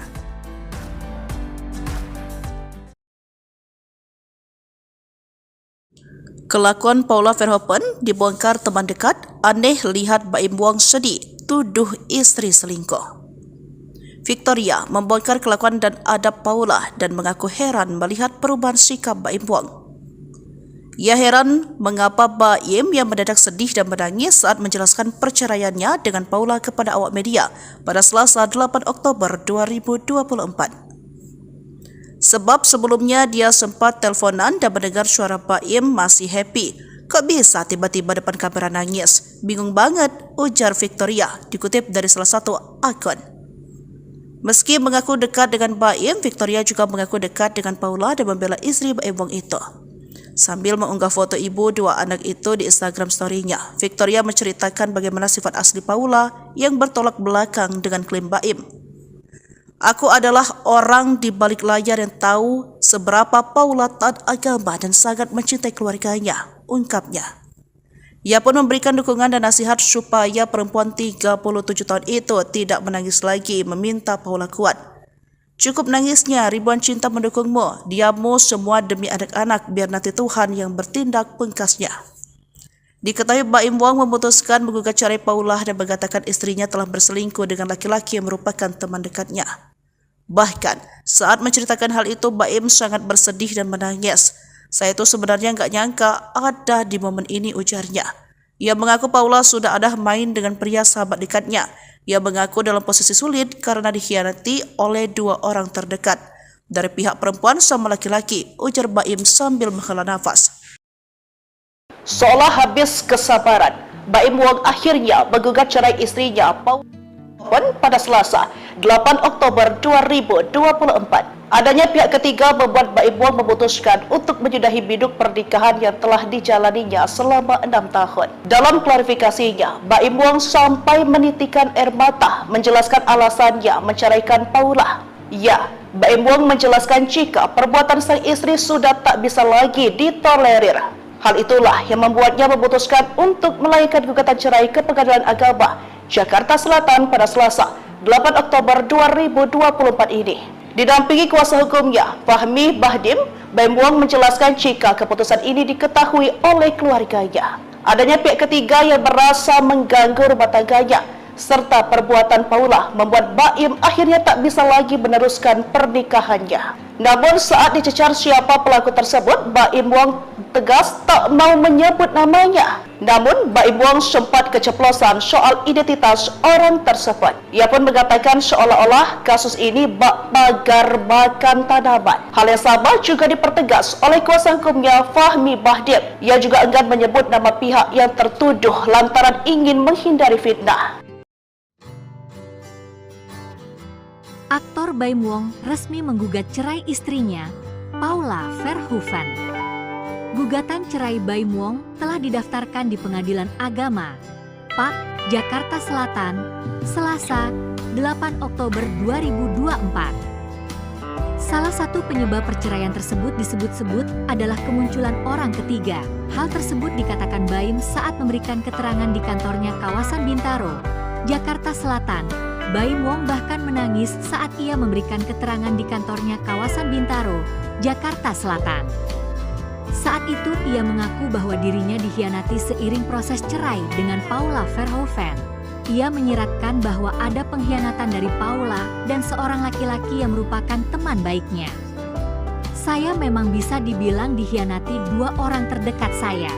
Kelakuan Paula Verhoeven dibongkar teman dekat, aneh lihat Baim Wong sedih, tuduh istri selingkuh. Victoria membongkar kelakuan dan adab Paula dan mengaku heran melihat perubahan sikap Baim Wong. Ia heran mengapa Baim yang mendadak sedih dan menangis saat menjelaskan perceraiannya dengan Paula kepada awak media pada Selasa 8 Oktober 2024. Sebab sebelumnya dia sempat teleponan dan mendengar suara Baim masih happy. Kok bisa tiba-tiba depan kamera nangis? Bingung banget, ujar Victoria, dikutip dari salah satu akun. Meski mengaku dekat dengan Baim, Victoria juga mengaku dekat dengan Paula dan membela istri Baim Wong itu. Sambil mengunggah foto ibu dua anak itu di Instagram story-nya, Victoria menceritakan bagaimana sifat asli Paula yang bertolak belakang dengan klaim Baim. Aku adalah orang di balik layar yang tahu seberapa Paula taat agama dan sangat mencintai keluarganya, ungkapnya. Ia pun memberikan dukungan dan nasihat supaya perempuan 37 tahun itu tidak menangis lagi, meminta Paula kuat. Cukup nangisnya, ribuan cinta mendukungmu, diammu semua demi anak-anak, biar nanti Tuhan yang bertindak, pungkasnya. Diketahui Baim Wong memutuskan menggugat cerai Paula dan mengatakan istrinya telah berselingkuh dengan laki-laki yang merupakan teman dekatnya. Bahkan, saat menceritakan hal itu, Baim sangat bersedih dan menangis. Saya itu sebenarnya nggak nyangka ada di momen ini, ujarnya. Ia mengaku Paula sudah ada main dengan pria sahabat dekatnya. Ia mengaku dalam posisi sulit karena dikhianati oleh dua orang terdekat. Dari pihak perempuan sama laki-laki, ujar Baim sambil menghela nafas. Seolah habis kesabaran, Baim Wong akhirnya menggugat cerai istrinya Paula pada Selasa, 8 Oktober 2024. Adanya pihak ketiga membuat Baim Wong memutuskan untuk menyudahi biduk pernikahan yang telah dijalaninya selama 6 tahun. Dalam klarifikasinya, Baim Wong sampai menitikan air mata menjelaskan alasannya menceraikan Paula. Ya, Baim Wong menjelaskan jika perbuatan sang istri sudah tak bisa lagi ditolerir. Hal itulah yang membuatnya memutuskan untuk melayangkan gugatan cerai ke Pengadilan Agama Jakarta Selatan pada Selasa, 8 Oktober 2024 ini. Didampingi kuasa hukumnya, Fahmi Bahdim, Baim Wong menjelaskan jika keputusan ini diketahui oleh keluarganya. Adanya pihak ketiga yang merasa mengganggu rumah tangganya, serta perbuatan Paula membuat Baim akhirnya tak bisa lagi meneruskan pernikahannya. Namun saat dicecar siapa pelaku tersebut, Baim Wong tegas tak mau menyebut namanya. Namun Baim Wong sempat keceplosan soal identitas orang tersebut. Ia pun mengatakan seolah-olah kasus ini bak pagar makan tanaman. Hal yang sama juga dipertegas oleh kuasa hukumnya Fahmi Bahdim. Ia juga enggan menyebut nama pihak yang tertuduh lantaran ingin menghindari fitnah. Aktor Baim Wong resmi menggugat cerai istrinya, Paula Verhoeven. Gugatan cerai Baim Wong telah didaftarkan di Pengadilan Agama, PAK, Jakarta Selatan, Selasa, 8 Oktober 2024. Salah satu penyebab perceraian tersebut disebut-sebut adalah kemunculan orang ketiga. Hal tersebut dikatakan Baim saat memberikan keterangan di kantornya kawasan Bintaro, Jakarta Selatan. Baim Wong bahkan menangis saat ia memberikan keterangan di kantornya kawasan Bintaro, Jakarta Selatan. Saat itu ia mengaku bahwa dirinya dikhianati seiring proses cerai dengan Paula Verhoeven. Ia menyiratkan bahwa ada pengkhianatan dari Paula dan seorang laki-laki yang merupakan teman baiknya. Saya memang bisa dibilang dikhianati dua orang terdekat saya.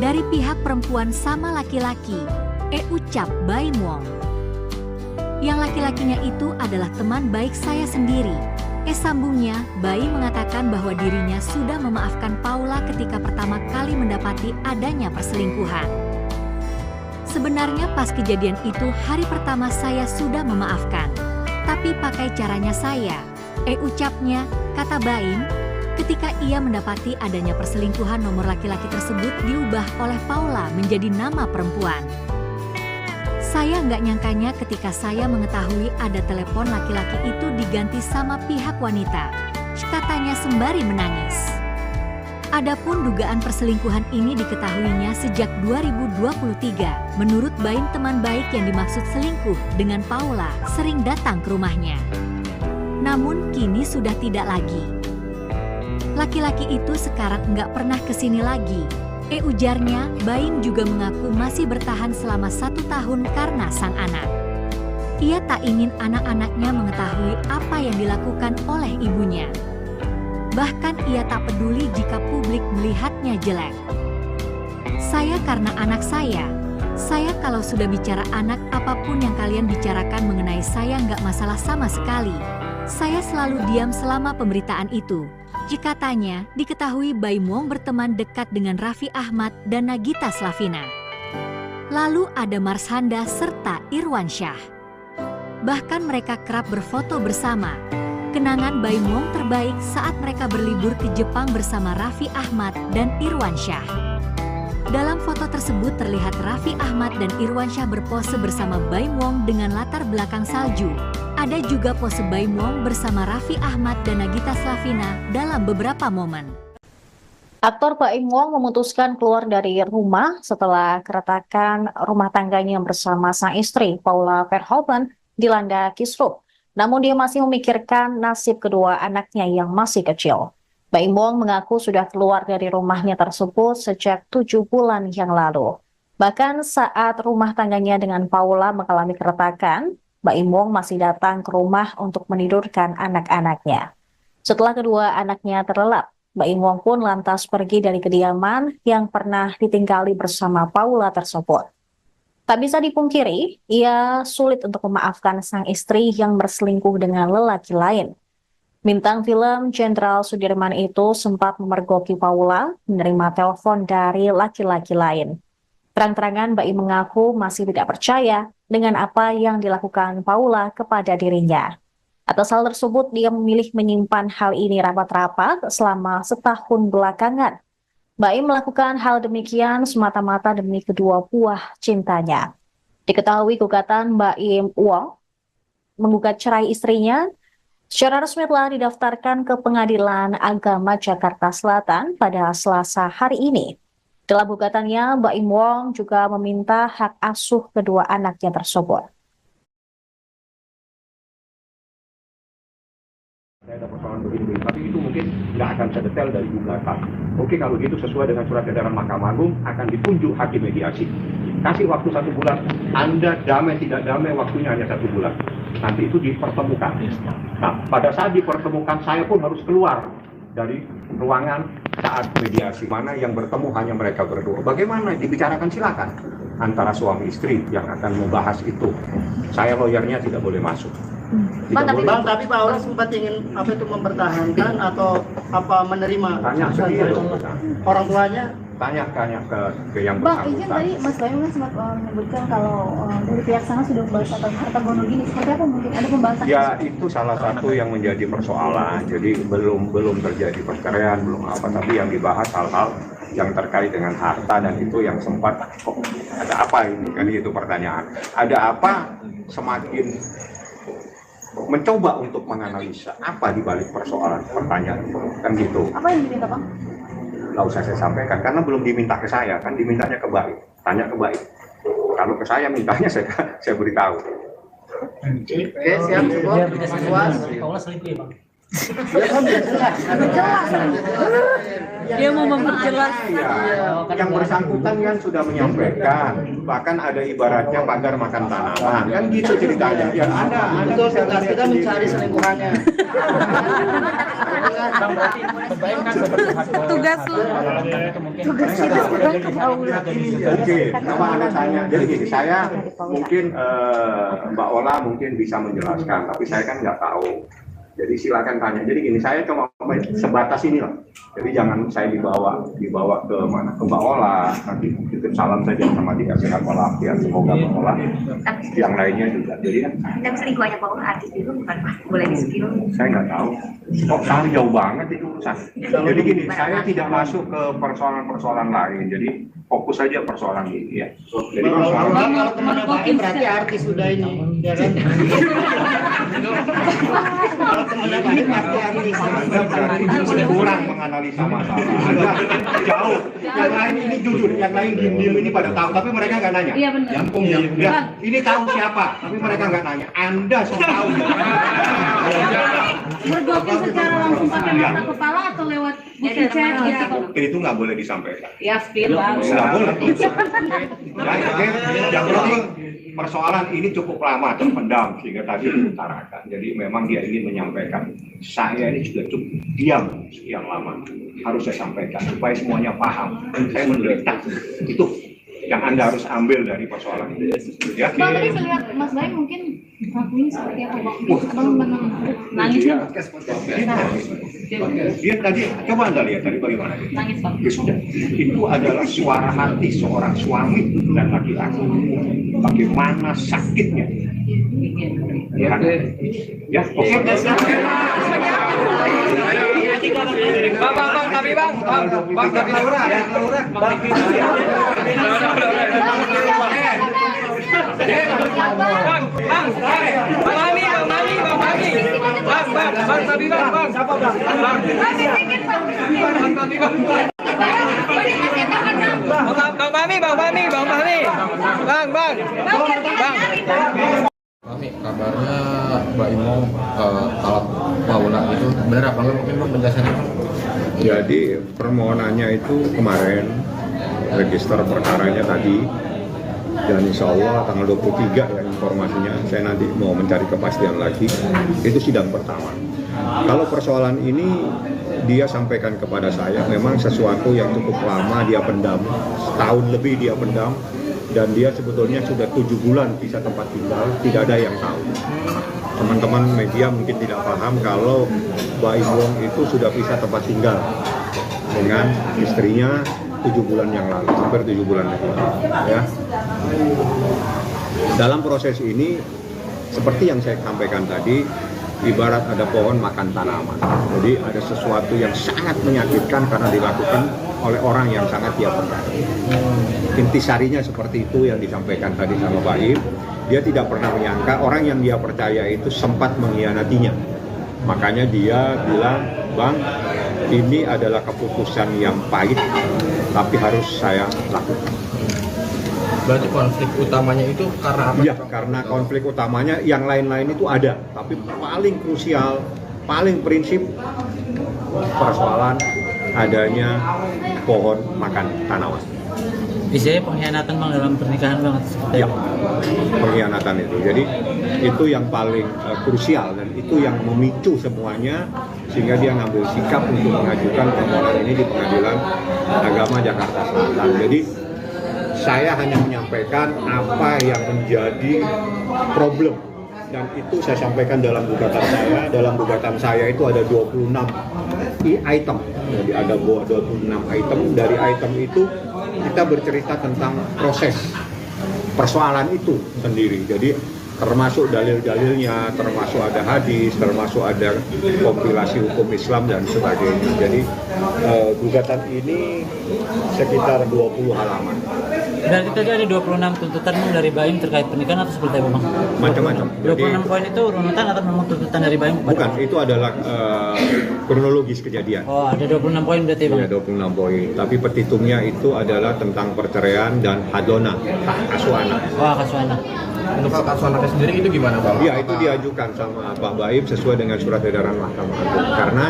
Dari pihak perempuan sama laki-laki, ucap Baim Wong. Yang laki-lakinya itu adalah teman baik saya sendiri. Sambungnya, Baim mengatakan bahwa dirinya sudah memaafkan Paula ketika pertama kali mendapati adanya perselingkuhan. Sebenarnya pas kejadian itu hari pertama saya sudah memaafkan. Tapi pakai caranya saya, ucapnya, kata Baim, ketika ia mendapati adanya perselingkuhan nomor laki-laki tersebut diubah oleh Paula menjadi nama perempuan. Saya nggak nyangkanya ketika saya mengetahui ada telepon laki-laki itu diganti sama pihak wanita, katanya sembari menangis. Adapun dugaan perselingkuhan ini diketahuinya sejak 2023. Menurut Baim, teman baik yang dimaksud selingkuh dengan Paula sering datang ke rumahnya. Namun kini sudah tidak lagi. Laki-laki itu sekarang nggak pernah kesini lagi. Ujarnya. Baim juga mengaku masih bertahan selama 1 tahun karena sang anak. Ia tak ingin anak-anaknya mengetahui apa yang dilakukan oleh ibunya. Bahkan ia tak peduli jika publik melihatnya jelek. Saya karena anak saya kalau sudah bicara anak, apapun yang kalian bicarakan mengenai saya nggak masalah sama sekali, Saya selalu diam selama pemberitaan itu. Jika tanya, diketahui Baim Wong berteman dekat dengan Raffi Ahmad dan Nagita Slavina. Lalu ada Marshanda serta Irwansyah. Bahkan mereka kerap berfoto bersama. Kenangan Baim Wong terbaik saat mereka berlibur ke Jepang bersama Raffi Ahmad dan Irwansyah. Dalam foto tersebut terlihat Raffi Ahmad dan Irwansyah berpose bersama Baim Wong dengan latar belakang salju. Ada juga pose Baim Wong bersama Raffi Ahmad dan Nagita Slavina dalam beberapa momen. Aktor Baim Wong memutuskan keluar dari rumah setelah keretakan rumah tangganya bersama sang istri Paula Verhoeven dilanda kisruh. Namun dia masih memikirkan nasib kedua anaknya yang masih kecil. Baim Wong mengaku sudah keluar dari rumahnya tersebut sejak 7 bulan yang lalu. Bahkan saat rumah tangganya dengan Paula mengalami keretakan, Baim Wong masih datang ke rumah untuk menidurkan anak-anaknya. Setelah kedua anaknya terlelap, Baim Wong pun lantas pergi dari kediaman yang pernah ditinggali bersama Paula tersebut. Tak bisa dipungkiri, ia sulit untuk memaafkan sang istri yang berselingkuh dengan lelaki lain. Bintang film Jenderal Sudirman itu sempat memergoki Paula menerima telepon dari laki-laki lain. Terang-terangan Baim mengaku masih tidak percaya dengan apa yang dilakukan Paula kepada dirinya. Atas hal tersebut, dia memilih menyimpan hal ini rapat-rapat selama setahun belakangan. Baim melakukan hal demikian semata-mata demi kedua buah cintanya. Diketahui gugatan Baim Wong menggugat cerai istrinya secara resmi telah didaftarkan ke Pengadilan Agama Jakarta Selatan pada Selasa hari ini. Dalam gugatannya, Baim Wong juga meminta hak asuh kedua anaknya tersebut. Saya ada persoalan begini, tapi itu mungkin nggak akan sedetail dari gugatan. Oke, kalau gitu sesuai dengan surat edaran Mahkamah Agung akan ditunjuk hakim mediasi. Kasih waktu 1 bulan, Anda damai tidak damai waktunya hanya 1 bulan. Nanti itu dipertemukan. Nah, pada saat dipertemukan saya pun harus keluar dari ruangan saat mediasi, mana yang bertemu hanya mereka berdua. Bagaimana dibicarakan silakan antara suami istri yang akan membahas itu. Saya lawyernya tidak boleh masuk. Tapi Pak Aura sempat ingin mempertahankan atau menerima tanya sendiri orang tuanya. Tanya ke yang Bang, bersangkutan. izin tadi Mas Baim kan sempat menyebutkan kalau dari pihak sana sudah membahas tentang harta gono gini. Seperti apa mungkin ada pembahasan? Ya, itu salah satu yang menjadi persoalan. Jadi belum terjadi perceraian, belum apa, tapi yang dibahas hal-hal yang terkait dengan harta, dan itu yang sempat ada apa ini kan, itu pertanyaan. Ada apa, semakin mencoba untuk menganalisa apa di balik persoalan pertanyaan itu kan gitu. Apa yang diminta, Bang? Nggak usah saya sampaikan karena belum diminta ke saya, kan dimintanya ke Baim. Tanya ke Baim. Kalau ke saya mintanya saya beritahu. Oke, siap semua. Puas. Paula selingkuh ya, Bang? Dia mau memperjelas. Yang bersangkutan kan sudah menyampaikan, bahkan ada ibaratnya pagar makan tanaman, kan gitu ceritanya. Ya ada tugas kita mencari selingkuhannya. Tugas lu. Tugas kita sekarang ke Paula. Oke, nama Anda tanya. Jadi gini, saya mungkin Mbak Ola mungkin bisa menjelaskan, tapi saya kan nggak tahu. Jadi silakan tanya. Jadi gini, saya cuma sebatas ini lah. Jadi jangan saya dibawa ke mana, ke Mbak Ola. Nanti titip salam saja sama dia, sehat walafiat. Semoga Mbak Ola yang lainnya juga. Jadi kan. Dan selingkuhannya Paula artis itu bukan Pak, boleh di-spill? Saya nggak tahu. Kok sangat jauh banget itu urusan. Jadi gini, saya tidak masuk ke persoalan-persoalan lain. Jadi fokus saja persoalan ini ya. Jadi persoalan. Kalau teman Baim berarti artis sudah ini, ya kan? Kalau teman Baim berarti artis. Anda berarti kurang menganalisa masalah. Anda jauh. Yang lain ini jujur, yang lain diem-diem ini pada tahu, tapi mereka nggak nanya. Iya benar. Ya, ini tahu siapa, tapi mereka nggak nanya. Anda so tahu. Bergokil secara langsung pakai mata kepala atau lewat chat gitu? Itu nggak boleh disampaikan. Ya, spill Bang. Nggak boleh. Yang penting persoalan ini cukup lama terpendam sehingga tadi diutarakan. Jadi memang dia ingin menyampaikan. Saya ini juga cukup diam sekian lama. Harus saya sampaikan supaya semuanya paham. Saya menderita. Itu. yang Anda harus ambil dari persoalan itu. Ya. Bang, tadi saya lihat Mas Baim mungkin ngakuin seperti apa Bang? Abang nangis kan? Dia tadi, coba Anda lihat tadi bagaimana. Nangis Bang. Ya sudah, itu adalah suara hati seorang suami dan laki-laki. Bagaimana sakitnya. Ya, ya, oke. Bang, tapi bang, tapi lurah. Mami, kabarnya Mbak Imo talak Paula itu benar apa enggak? Mungkin Bang penjelasannya. Jadi permohonannya itu kemarin, register perkaranya tadi, dan insya Allah tanggal 23 ya informasinya, saya nanti mau mencari kepastian lagi, itu sidang pertama. Kalau persoalan ini dia sampaikan kepada saya, memang sesuatu yang cukup lama dia pendam, setahun lebih dia pendam, dan dia sebetulnya sudah 7 bulan pisah tempat tinggal, tidak ada yang tahu. Teman-teman media mungkin tidak paham kalau Mbak Im Wong itu sudah pisah tempat tinggal dengan istrinya 7 bulan yang lalu, hampir 7 bulan yang lalu. Ya. Dalam proses ini, seperti yang saya sampaikan tadi, ibarat ada pohon makan tanaman. Jadi ada sesuatu yang sangat menyakitkan karena dilakukan oleh orang yang sangat dia percaya. Intisarinya seperti itu yang disampaikan tadi sama Pak Im. Dia tidak pernah menyangka orang yang dia percaya itu sempat mengkhianatinya. Makanya dia bilang, Bang, ini adalah keputusan yang pahit, tapi harus saya lakukan. Berarti konflik utamanya itu karena apa? Iya, karena konflik utamanya yang lain-lain itu ada, tapi paling krusial, paling prinsip persoalan adanya pohon makan tanaman. Isinya pengkhianatan Bang dalam pernikahan banget. Ya, pengkhianatan itu. Jadi itu yang paling krusial dan itu yang memicu semuanya sehingga dia ngambil sikap untuk mengajukan permohonan ini di Pengadilan Agama Jakarta Selatan. Jadi saya hanya menyampaikan apa yang menjadi problem dan itu saya sampaikan dalam gugatan saya. Dalam gugatan saya itu ada 26 item. Jadi ada 26 item. Dari item itu kita bercerita tentang proses persoalan itu sendiri. Jadi termasuk dalil-dalilnya, termasuk ada hadis, termasuk ada kompilasi hukum Islam dan sebagainya. Jadi gugatan ini sekitar 20 halaman. Berarti tadi ada 26 tuntutan dari Baim terkait pernikahan atau seperti apa Bang? Macam-macam. 26 poin itu runutan atau memang tuntutan dari Baim? Bukan, itu adalah kronologis kejadian. Oh, ada 26 poin berarti Bang? Iya, 26 poin. Tapi petitumnya itu adalah tentang perceraian dan hadona, hak asuh anak. Oh, hak asuh anak. Untuk hak asuh anaknya sendiri itu gimana Bang? Iya, itu diajukan sama Pak Baim sesuai dengan surat edaran Mahkamah Agung. Karena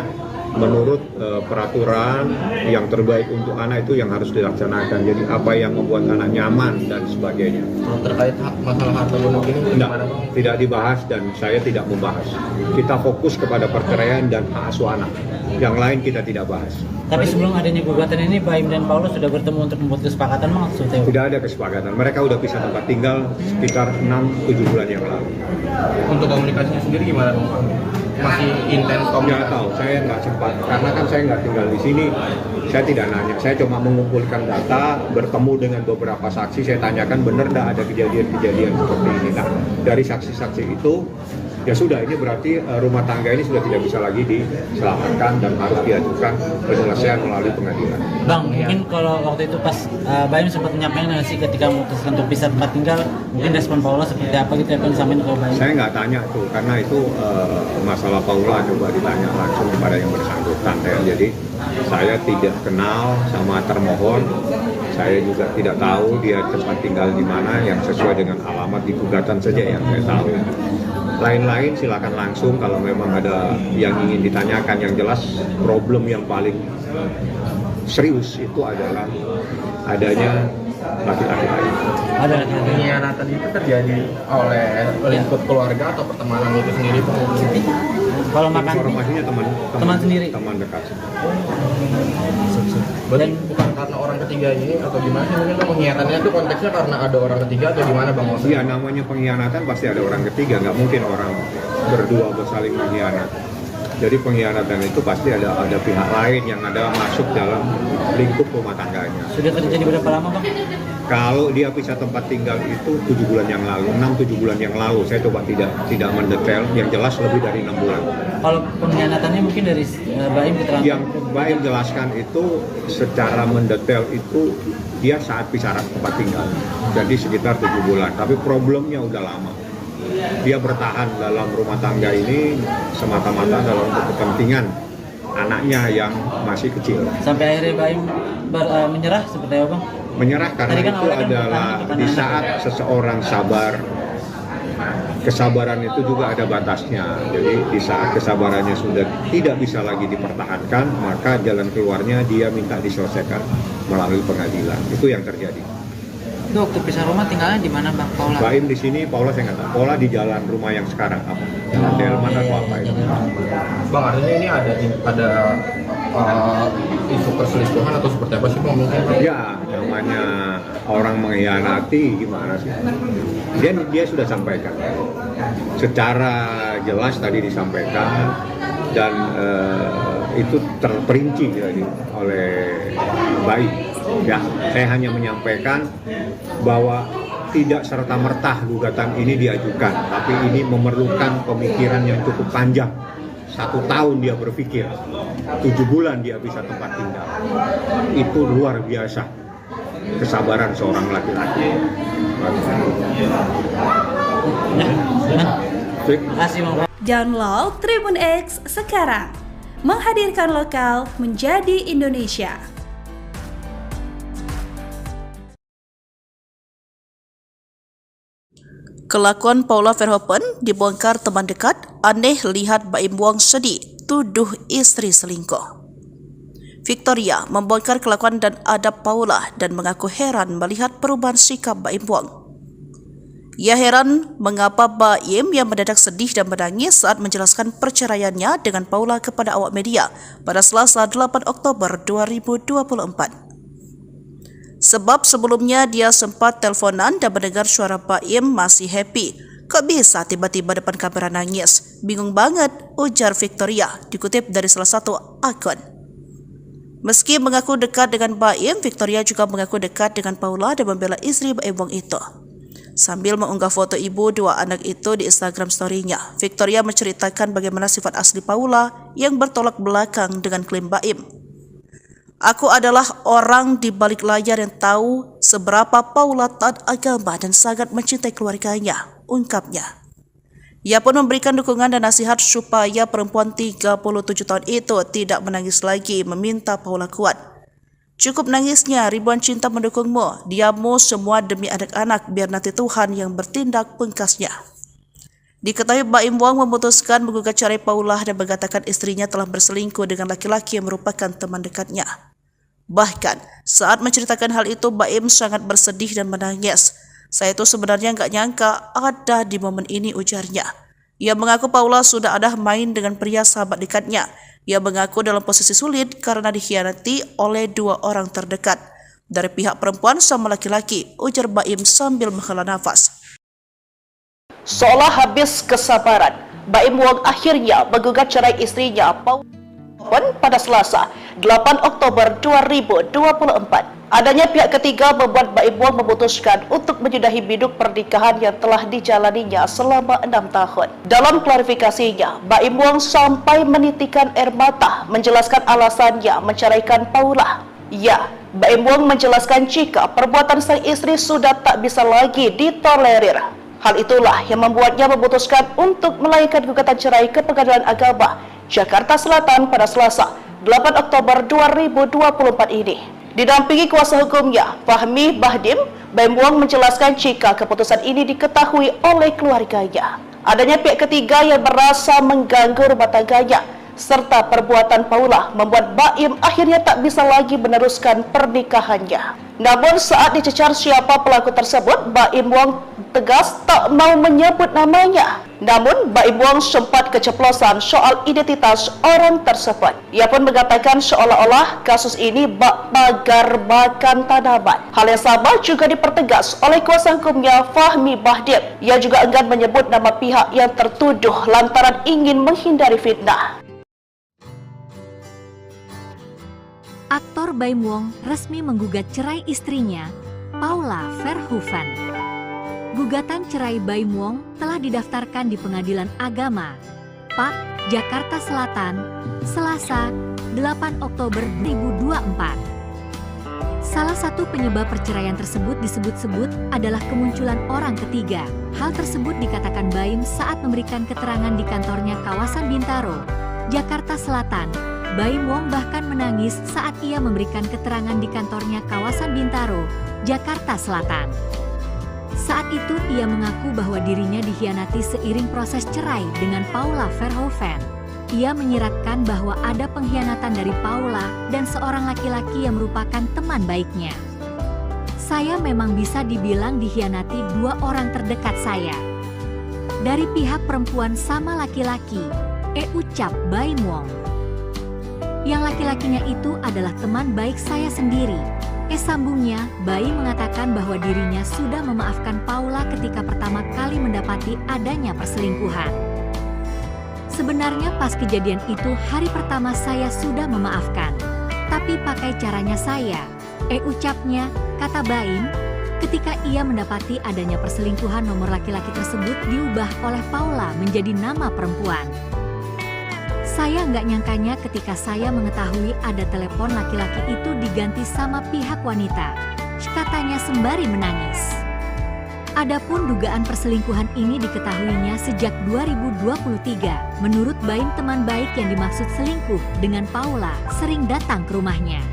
menurut peraturan yang terbaik untuk anak itu yang harus dilaksanakan. Jadi apa yang membuat anak nyaman dan sebagainya. Terkait masalah harta gonok ini gimana Bang? Tidak dibahas dan saya tidak membahas. Kita fokus kepada perceraian dan hak asuh anak. Yang lain kita tidak bahas. Tapi sebelum adanya gugatan ini, Baim dan Paulus sudah bertemu untuk membuat kesepakatan maksudnya? Tidak ada kesepakatan. Mereka sudah pisah tempat tinggal sekitar 6-7 bulan yang lalu. Untuk komunikasinya sendiri gimana Bang? Masih intens komunikasi? Nggak tahu, saya nggak sempat. Karena kan saya nggak tinggal di sini, saya tidak nanya. Saya cuma mengumpulkan data, bertemu dengan beberapa saksi, saya tanyakan benar nggak ada kejadian-kejadian seperti ini. Nah, dari saksi-saksi itu, ya sudah, ini berarti rumah tangga ini sudah tidak bisa lagi diselamatkan dan harus diajukan penyelesaian melalui pengadilan. Bang, mungkin kalau waktu itu pas Baim sempat menyampaikan sih ketika memutuskan untuk pisah tempat tinggal, mungkin respon Paula seperti apa gitu ya, disampaikan ke Baim? Saya nggak tanya tuh, karena itu masalah Paula coba ditanya langsung kepada yang bersangkutan. Jadi saya tidak kenal sama termohon, saya juga tidak tahu dia tempat tinggal di mana, yang sesuai dengan alamat di gugatan saja yang saya tahu. Lain-lain silakan langsung kalau memang ada yang ingin ditanyakan. Yang jelas problem yang paling serius itu adalah adanya laki-laki lain. Ada laki-laki. Pengkhianatan itu terjadi oleh lingkup keluarga atau pertemanan itu sendiri, Pak? Kalau makan Informasinya teman sendiri. teman dekat. Berarti bukan karena orang ketiga ini atau gimana sih? Mungkin pengkhianatannya itu konteksnya karena ada orang ketiga atau gimana, Bang? Iya, namanya pengkhianatan pasti ada orang ketiga, nggak mungkin orang berdua bersaling mengkhianat. Jadi pengkhianatan itu pasti ada pihak lain yang ada masuk dalam lingkup rumah tangganya. Sudah terjadi berapa lama, Bang? Kalau dia pisah tempat tinggal itu 7 bulan yang lalu, 6-7 bulan yang lalu. Saya coba tidak mendetail, yang jelas lebih dari 6 bulan. Kalau pengkhianatannya mungkin dari Baim keterangan. Yang Baim jelaskan itu secara mendetail itu dia saat pisah tempat tinggal. Jadi sekitar 7 bulan, tapi problemnya udah lama. Dia bertahan dalam rumah tangga ini semata-mata dalam kepentingan anaknya yang masih kecil. Sampai akhirnya Baim menyerah seperti apa, Bang? Menyerah karena kan itu adalah di saat seseorang sabar, kesabaran itu juga ada batasnya. Jadi di saat kesabarannya sudah tidak bisa lagi dipertahankan, maka jalan keluarnya dia minta diselesaikan melalui pengadilan. Itu yang terjadi. Itu waktu pisah rumah tinggalnya di mana, Bang Paula? Baim di sini, Paula saya nggak tahu. Paula di jalan rumah yang sekarang apa? Jalan Delman atau apa itu? Bang, artinya ini ada isu perselingkuhan atau seperti apa sih, Bang? Mungkin? Ya, namanya orang mengkhianati gimana sih? Dia sudah sampaikan. Secara jelas tadi disampaikan dan itu terperinci jadi oleh Baim. Ya, saya hanya menyampaikan bahwa tidak serta-merta gugatan ini diajukan, tapi ini memerlukan pemikiran yang cukup panjang. 1 tahun dia berpikir, 7 bulan dia bisa tempat tinggal. Itu luar biasa kesabaran seorang laki-laki. Download Tribun X sekarang, menghadirkan lokal menjadi Indonesia. Kelakuan Paula Verhoeven dibongkar teman dekat, aneh lihat Baim Wong sedih, tuduh istri selingkuh. Victoria membongkar kelakuan dan adab Paula dan mengaku heran melihat perubahan sikap Baim Wong. Ia heran mengapa Baim yang mendadak sedih dan menangis saat menjelaskan perceraiannya dengan Paula kepada awak media pada Selasa 8 Oktober 2024. Sebab sebelumnya dia sempat teleponan dan mendengar suara Baim masih happy. Kok bisa tiba-tiba depan kamera nangis? Bingung banget, ujar Victoria, dikutip dari salah satu akun. Meski mengaku dekat dengan Baim, Victoria juga mengaku dekat dengan Paula dan membela istri Baim Wong itu. Sambil mengunggah foto ibu 2 anak itu di Instagram story-nya, Victoria menceritakan bagaimana sifat asli Paula yang bertolak belakang dengan klaim Baim. Aku adalah orang di balik layar yang tahu seberapa Paula taat agama dan sangat mencintai keluarganya, ungkapnya. Ia pun memberikan dukungan dan nasihat supaya perempuan 37 tahun itu tidak menangis lagi, meminta Paula kuat. Cukup nangisnya, ribuan cinta mendukungmu, diammu semua demi anak-anak, biar nanti Tuhan yang bertindak, pungkasnya. Diketahui Baim Wong memutuskan menggugat cerai Paula dan mengatakan istrinya telah berselingkuh dengan laki-laki yang merupakan teman dekatnya. Bahkan, saat menceritakan hal itu, Baim sangat bersedih dan menangis. Saya itu sebenarnya nggak nyangka ada di momen ini, ujarnya. Ia mengaku Paula sudah ada main dengan pria sahabat dekatnya. Ia mengaku dalam posisi sulit karena dikhianati oleh 2 orang terdekat. Dari pihak perempuan sama laki-laki, ujar Baim sambil menghela nafas. Seolah habis kesabaran, Baim Wong akhirnya menggugat cerai istrinya Paula pada Selasa 8 Oktober 2024. Adanya pihak ketiga membuat Baim Wong memutuskan untuk menyudahi biduk pernikahan yang telah dijalaninya selama 6 tahun. Dalam klarifikasinya, Baim Wong sampai menitikan air mata menjelaskan alasannya menceraikan Paula. Ya, Baim Wong menjelaskan jika perbuatan sang istri sudah tak bisa lagi ditolerir. Hal itulah yang membuatnya memutuskan untuk melayangkan gugatan cerai ke Pengadilan Agama Jakarta Selatan pada Selasa 8 Oktober 2024 ini. Didampingi kuasa hukumnya, Fahmi Bahdim, Baim Wong menjelaskan jika keputusan ini diketahui oleh keluarganya. Adanya pihak ketiga yang merasa mengganggu rumah tangganya, serta perbuatan Paula membuat Baim akhirnya tak bisa lagi meneruskan pernikahannya. Namun saat dicecar siapa pelaku tersebut, Baim Wong tegas tak mau menyebut namanya. Namun Baim Wong sempat keceplosan soal identitas orang tersebut. Ia pun mengatakan seolah-olah kasus ini bak pagar makan tanaman. Hal yang sama juga dipertegas oleh kuasa hukumnya Fahmi Bahdim. Ia juga enggan menyebut nama pihak yang tertuduh lantaran ingin menghindari fitnah. Aktor Baim Wong resmi menggugat cerai istrinya, Paula Verhoeven. Gugatan cerai Baim Wong telah didaftarkan di Pengadilan Agama, PAK, Jakarta Selatan, Selasa, 8 Oktober 2024. Salah satu penyebab perceraian tersebut disebut-sebut adalah kemunculan orang ketiga. Hal tersebut dikatakan Baim saat memberikan keterangan di kantornya kawasan Bintaro, Jakarta Selatan. Baim Wong bahkan menangis saat ia memberikan keterangan di kantornya kawasan Bintaro, Jakarta Selatan. Saat itu ia mengaku bahwa dirinya dikhianati seiring proses cerai dengan Paula Verhoeven. Ia menyiratkan bahwa ada pengkhianatan dari Paula dan seorang laki-laki yang merupakan teman baiknya. Saya memang bisa dibilang dikhianati dua orang terdekat saya. Dari pihak perempuan sama laki-laki, ucap Baim Wong. Yang laki-lakinya itu adalah teman baik saya sendiri. Sambungnya, Baim mengatakan bahwa dirinya sudah memaafkan Paula ketika pertama kali mendapati adanya perselingkuhan. Sebenarnya pas kejadian itu hari pertama saya sudah memaafkan. Tapi pakai caranya saya, ucapnya, kata Baim, ketika ia mendapati adanya perselingkuhan nomor laki-laki tersebut diubah oleh Paula menjadi nama perempuan. Saya nggak nyangkanya ketika saya mengetahui ada telepon laki-laki itu diganti sama pihak wanita, katanya sembari menangis. Adapun dugaan perselingkuhan ini diketahuinya sejak 2023. Menurut Baim, teman baik yang dimaksud selingkuh dengan Paula sering datang ke rumahnya.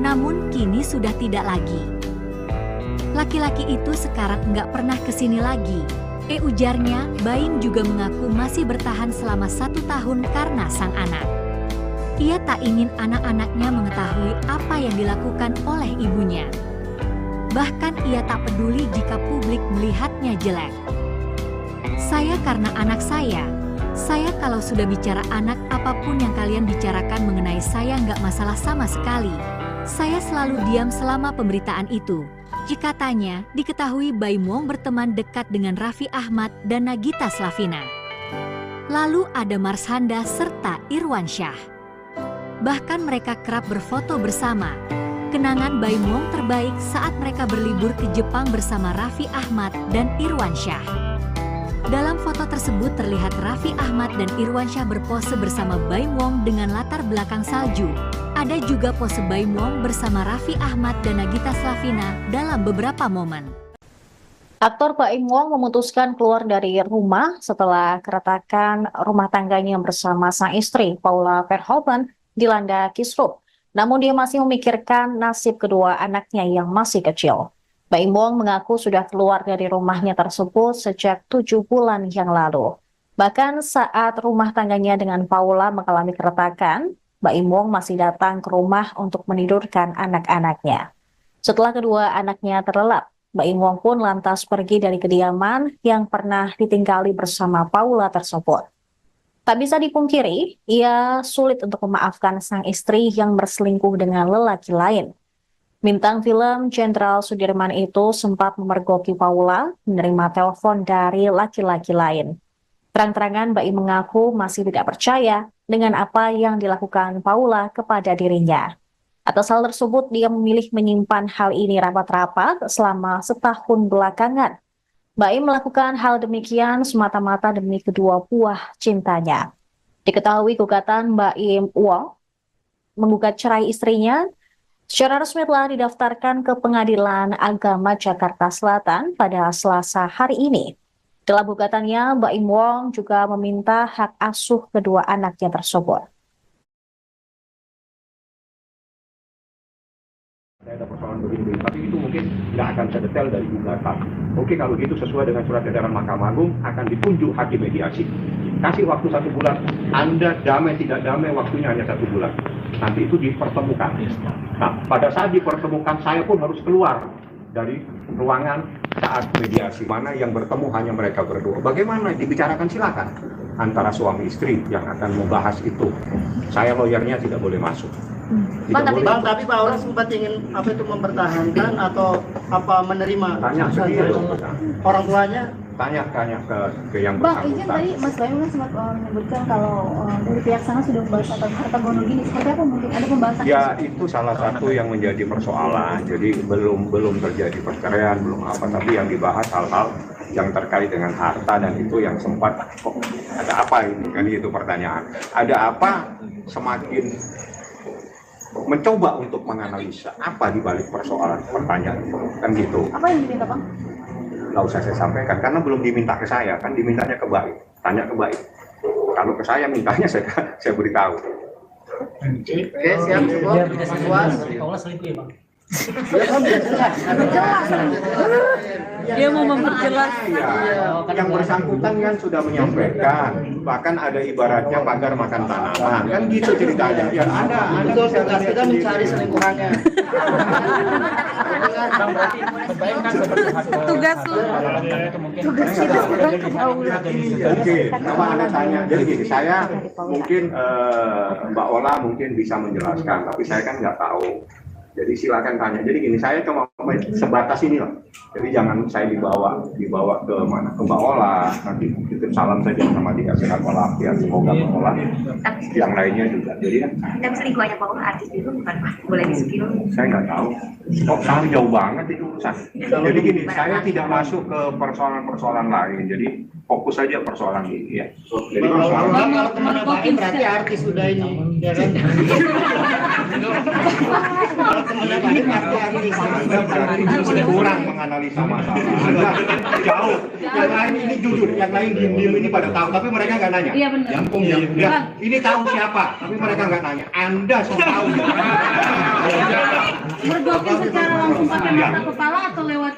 Namun kini sudah tidak lagi. Laki-laki itu sekarang nggak pernah kesini lagi. Ujarnya, Baim juga mengaku masih bertahan selama 1 tahun karena sang anak. Ia tak ingin anak-anaknya mengetahui apa yang dilakukan oleh ibunya. Bahkan ia tak peduli jika publik melihatnya jelek. Saya karena anak saya kalau sudah bicara anak, apapun yang kalian bicarakan mengenai saya nggak masalah sama sekali. Saya selalu diam selama pemberitaan itu. Katanya, diketahui Baim Wong berteman dekat dengan Raffi Ahmad dan Nagita Slavina. Lalu ada Marshanda serta Irwansyah. Bahkan mereka kerap berfoto bersama. Kenangan Baim Wong terbaik saat mereka berlibur ke Jepang bersama Raffi Ahmad dan Irwansyah. Dalam foto tersebut terlihat Raffi Ahmad dan Irwansyah berpose bersama Baim Wong dengan latar belakang salju. Ada juga pose Baim Wong bersama Raffi Ahmad dan Nagita Slavina dalam beberapa momen. Aktor Baim Wong memutuskan keluar dari rumah setelah keretakan rumah tangganya bersama sang istri Paula Verhoeven dilanda kisruh. Namun dia masih memikirkan nasib kedua anaknya yang masih kecil. Baim Wong mengaku sudah keluar dari rumahnya tersebut sejak 7 bulan yang lalu. Bahkan saat rumah tangganya dengan Paula mengalami keretakan, Baim Wong masih datang ke rumah untuk menidurkan anak-anaknya. Setelah kedua anaknya terlelap, Baim Wong pun lantas pergi dari kediaman yang pernah ditinggali bersama Paula tersebut. Tak bisa dipungkiri, ia sulit untuk memaafkan sang istri yang berselingkuh dengan lelaki lain. Bintang film Jenderal Sudirman itu sempat memergoki Paula menerima telepon dari laki-laki lain. Terang-terangan Baim mengaku masih tidak percaya dengan apa yang dilakukan Paula kepada dirinya. Atas hal tersebut, dia memilih menyimpan hal ini rapat-rapat selama setahun belakangan. Baim melakukan hal demikian semata-mata demi kedua buah cintanya. Diketahui gugatan Baim Wong menggugat cerai istrinya secara resmi telah didaftarkan ke Pengadilan Agama Jakarta Selatan pada Selasa hari ini. Dalam gugatannya, Baim Wong juga meminta hak asuh kedua anaknya tersebut. Ada persoalan begini, tapi itu mungkin nggak akan sedetail dari gugatan. Oke, kalau gitu sesuai dengan surat edaran Mahkamah Agung akan ditunjuk hakim mediasi. Kasih waktu 1 bulan. Anda damai tidak damai, waktunya hanya 1 bulan. Nanti itu dipertemukan. Nah, pada saat dipertemukan, saya pun harus keluar dari ruangan saat mediasi. Mana yang bertemu hanya mereka berdua. Bagaimana dibicarakan, silakan. Antara suami istri yang akan membahas itu. Saya lawyernya tidak boleh masuk. Tapi Pak Aura sempat ingin mempertahankan atau menerima tanya ke dia dong. orang tuanya? Tanya ke yang Bang, izin bersangkutan. tadi Mas Bayu kan sempat menyebutkan kalau dari pihak sana sudah membahas harta gono gini. Seperti apa mungkin ada pembahasan? Ya, itu salah satu yang menjadi persoalan. Jadi belum terjadi perceraian, belum apa, tapi yang dibahas hal-hal yang terkait dengan harta, dan itu yang sempat kok ada apa ini, kan itu pertanyaan. Ada apa, semakin mencoba untuk menganalisa apa di balik persoalan pertanyaan itu, kan gitu. Apa yang diminta, Bang? Nggak usah saya sampaikan, karena belum diminta ke saya, kan dimintanya ke Baik, tanya ke Baik. Kalau ke saya mintanya saya beritahu. Oke, siap, cukup. Puas. Paula selingkuh ya, Bang? Dia mau memperjelas. Yang bersangkutan kan sudah menyampaikan, bahkan ada ibaratnya pagar makan tanaman, kan gitu ceritanya. Ya ada kita mencari selingkuhannya. Tugas Oke, coba Anda tanya. Jadi gini, saya mungkin Mbak Ola mungkin bisa menjelaskan, tapi saya kan nggak tahu. Jadi silakan tanya. Jadi gini, saya cuma sebatas ini lah. Jadi jangan saya dibawa ke mana, ke Mbak Ola. Nanti titip salam saja sama dikasih Ola. Ya semoga Mbak Ola yang lainnya juga. Jadi kan. Tapi selingkuhannya Pak Ola artis itu bukan Pak? Boleh di skill? Saya nggak tahu. Kok tahu jauh banget itu urusan. Jadi gini, saya tidak masuk ke persoalan-persoalan lain. Jadi fokus saja persoalan ini ya. Jadi persoalan. Kalau kemana Baik berarti artis sudah ini, ya kan? Kalau kemana Baik berarti artis. Anda berarti kurang menganalisa masalah. Anda jauh. Yang lain ini jujur, yang lain diem-diem ini pada tahu, tapi mereka nggak nanya. Iya benar. Jampung ya. Ini tahu siapa, tapi mereka nggak nanya. Anda sudah tahu. Bergabung secara langsung pakai mata kepala atau lewat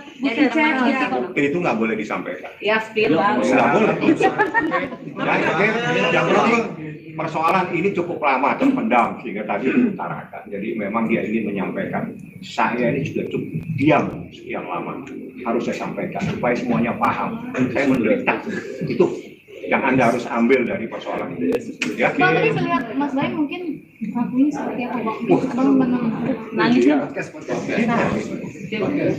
chat gitu? Itu nggak boleh disampaikan. Ya, spill Bang. Nggak boleh. Yang penting persoalan ini cukup lama terpendam sehingga tadi diutarakan. Jadi memang dia ingin menyampaikan. Saya ini sudah cukup diam sekian lama. Harus saya sampaikan supaya semuanya paham. Saya menderita. Itu yang Anda harus ambil dari persoalan ini. Ya. Bang, tadi saya lihat Mas Bayu mungkin ngakuin seperti apa, Bang? Bang nangis kan?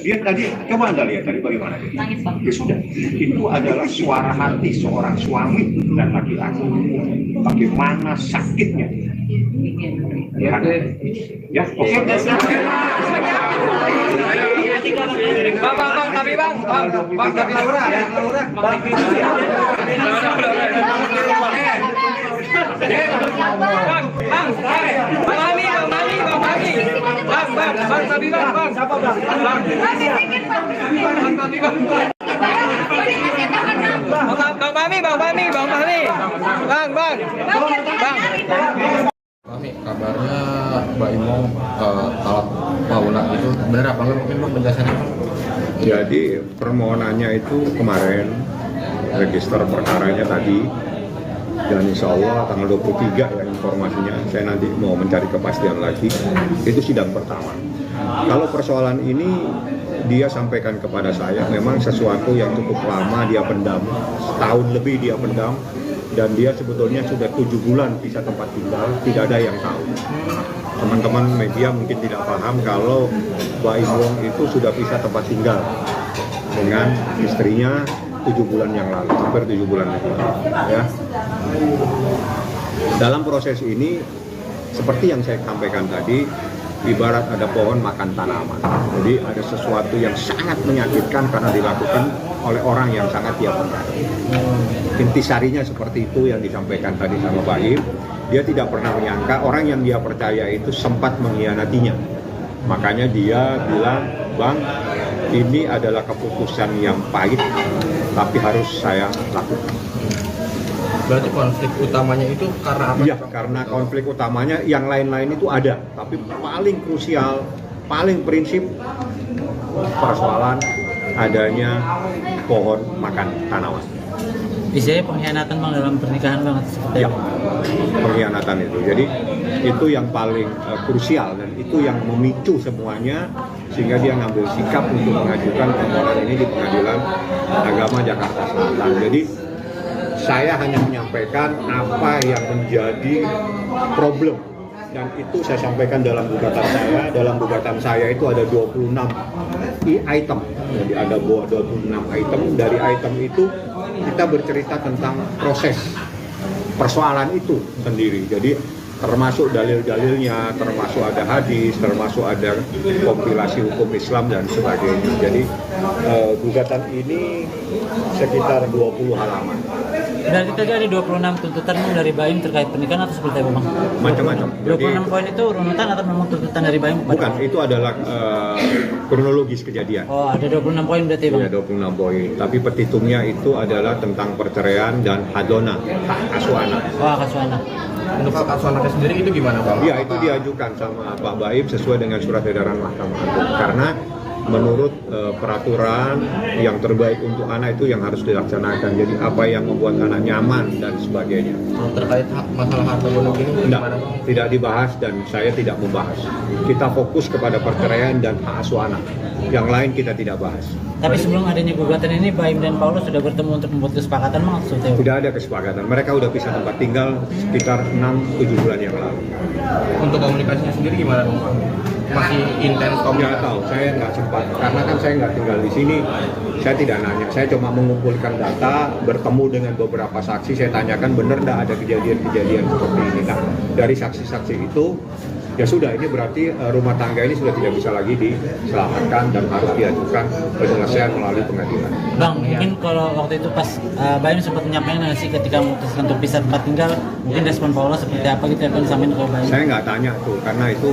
Dia tadi, coba Anda lihat tadi bagaimana dia. Nangis, Bang. Ya sudah, itu adalah suara hati seorang suami dan laki-laki. Bagaimana sakitnya. Ya, ya, oke. Bang, tapi Bang, tapi Laura. Mami, kabarnya Mbak Imo talak Paula itu benar apa enggak? Mungkin Bang penjelasannya. Jadi permohonannya itu kemarin, register perkaranya tadi, dan insya Allah tanggal 23 ya informasinya, saya nanti mau mencari kepastian lagi, itu sidang pertama. Kalau persoalan ini dia sampaikan kepada saya, memang sesuatu yang cukup lama dia pendam, setahun lebih dia pendam, dan dia sebetulnya sudah 7 bulan pisah tempat tinggal, tidak ada yang tahu. Teman-teman media mungkin tidak paham kalau Mbak Imwong itu sudah pisah tempat tinggal dengan istrinya 7 bulan yang lalu, hampir 7 bulan yang lalu. Ya. Dalam proses ini, seperti yang saya sampaikan tadi, ibarat ada pohon makan tanaman. Jadi ada sesuatu yang sangat menyakitkan karena dilakukan oleh orang yang sangat dia percaya. Intisarinya seperti itu yang disampaikan tadi sama Baim. Dia tidak pernah menyangka orang yang dia percaya itu sempat mengkhianatinya. Makanya dia bilang, Bang, ini adalah keputusan yang pahit, tapi harus saya lakukan. Berarti konflik utamanya itu karena apa? Iya, karena konflik utamanya yang lain-lain itu ada, tapi paling krusial, paling prinsip persoalan adanya pohon makan tanaman. Isinya pengkhianatan bang dalam pernikahan banget seperti Ya, pengkhianatan itu. Jadi itu yang paling krusial dan itu yang memicu semuanya sehingga dia ngambil sikap untuk mengajukan permohonan ini di Pengadilan Agama Jakarta Selatan. Jadi saya hanya menyampaikan apa yang menjadi problem dan itu saya sampaikan dalam gugatan saya. Dalam gugatan saya itu ada 26 item. Jadi ada 26 item. Dari item itu kita bercerita tentang proses persoalan itu sendiri. Jadi termasuk dalil-dalilnya, termasuk ada hadis, termasuk ada kompilasi hukum Islam dan sebagainya. Jadi gugatan ini sekitar 20 halaman. Dan kita ada 26 tuntutan dari Baim terkait pernikahan atau seperti apa bang? Macam-macam. 26 poin itu runutan atau memang tuntutan dari Baim? Bukan, itu adalah kronologis kejadian. Oh, ada 26 poin berarti bang? Iya, 26 poin. Tapi petitumnya itu adalah tentang perceraian dan hadona, hak asuh anak. Oh, hak asuh anak. Untuk hak asuh anaknya sendiri itu gimana bang? Iya, itu diajukan sama Pak Baim sesuai dengan surat edaran Mahkamah Agung. Karena menurut peraturan yang terbaik untuk anak itu yang harus dilaksanakan. Jadi apa yang membuat anak nyaman dan sebagainya. Terkait masalah harta gono ini gimana bang? Tidak dibahas dan saya tidak membahas. Kita fokus kepada perceraian dan hak asuh anak. Yang lain kita tidak bahas. Tapi sebelum adanya gugatan ini, Baim dan Paulus sudah bertemu untuk membuat kesepakatan maksudnya? Tidak ada kesepakatan. Mereka sudah pisah tempat tinggal sekitar 6-7 bulan yang lalu. Untuk komunikasinya sendiri gimana bang? Masih intens komunikasi? Nggak tahu, saya nggak sempat. Karena kan saya nggak tinggal di sini, saya tidak nanya. Saya cuma mengumpulkan data, bertemu dengan beberapa saksi, saya tanyakan benar nggak ada kejadian-kejadian seperti ini. Nah, dari saksi-saksi itu, ya sudah, ini berarti rumah tangga ini sudah tidak bisa lagi diselamatkan dan harus diajukan penyelesaian melalui pengadilan. Bang, mungkin kalau waktu itu pas Baim sempat menyampaikan nggak sih ketika memutuskan untuk pisah tempat tinggal, mungkin respon Paula seperti apa gitu yang disampaikan ke Baim? Saya nggak tanya tuh, karena itu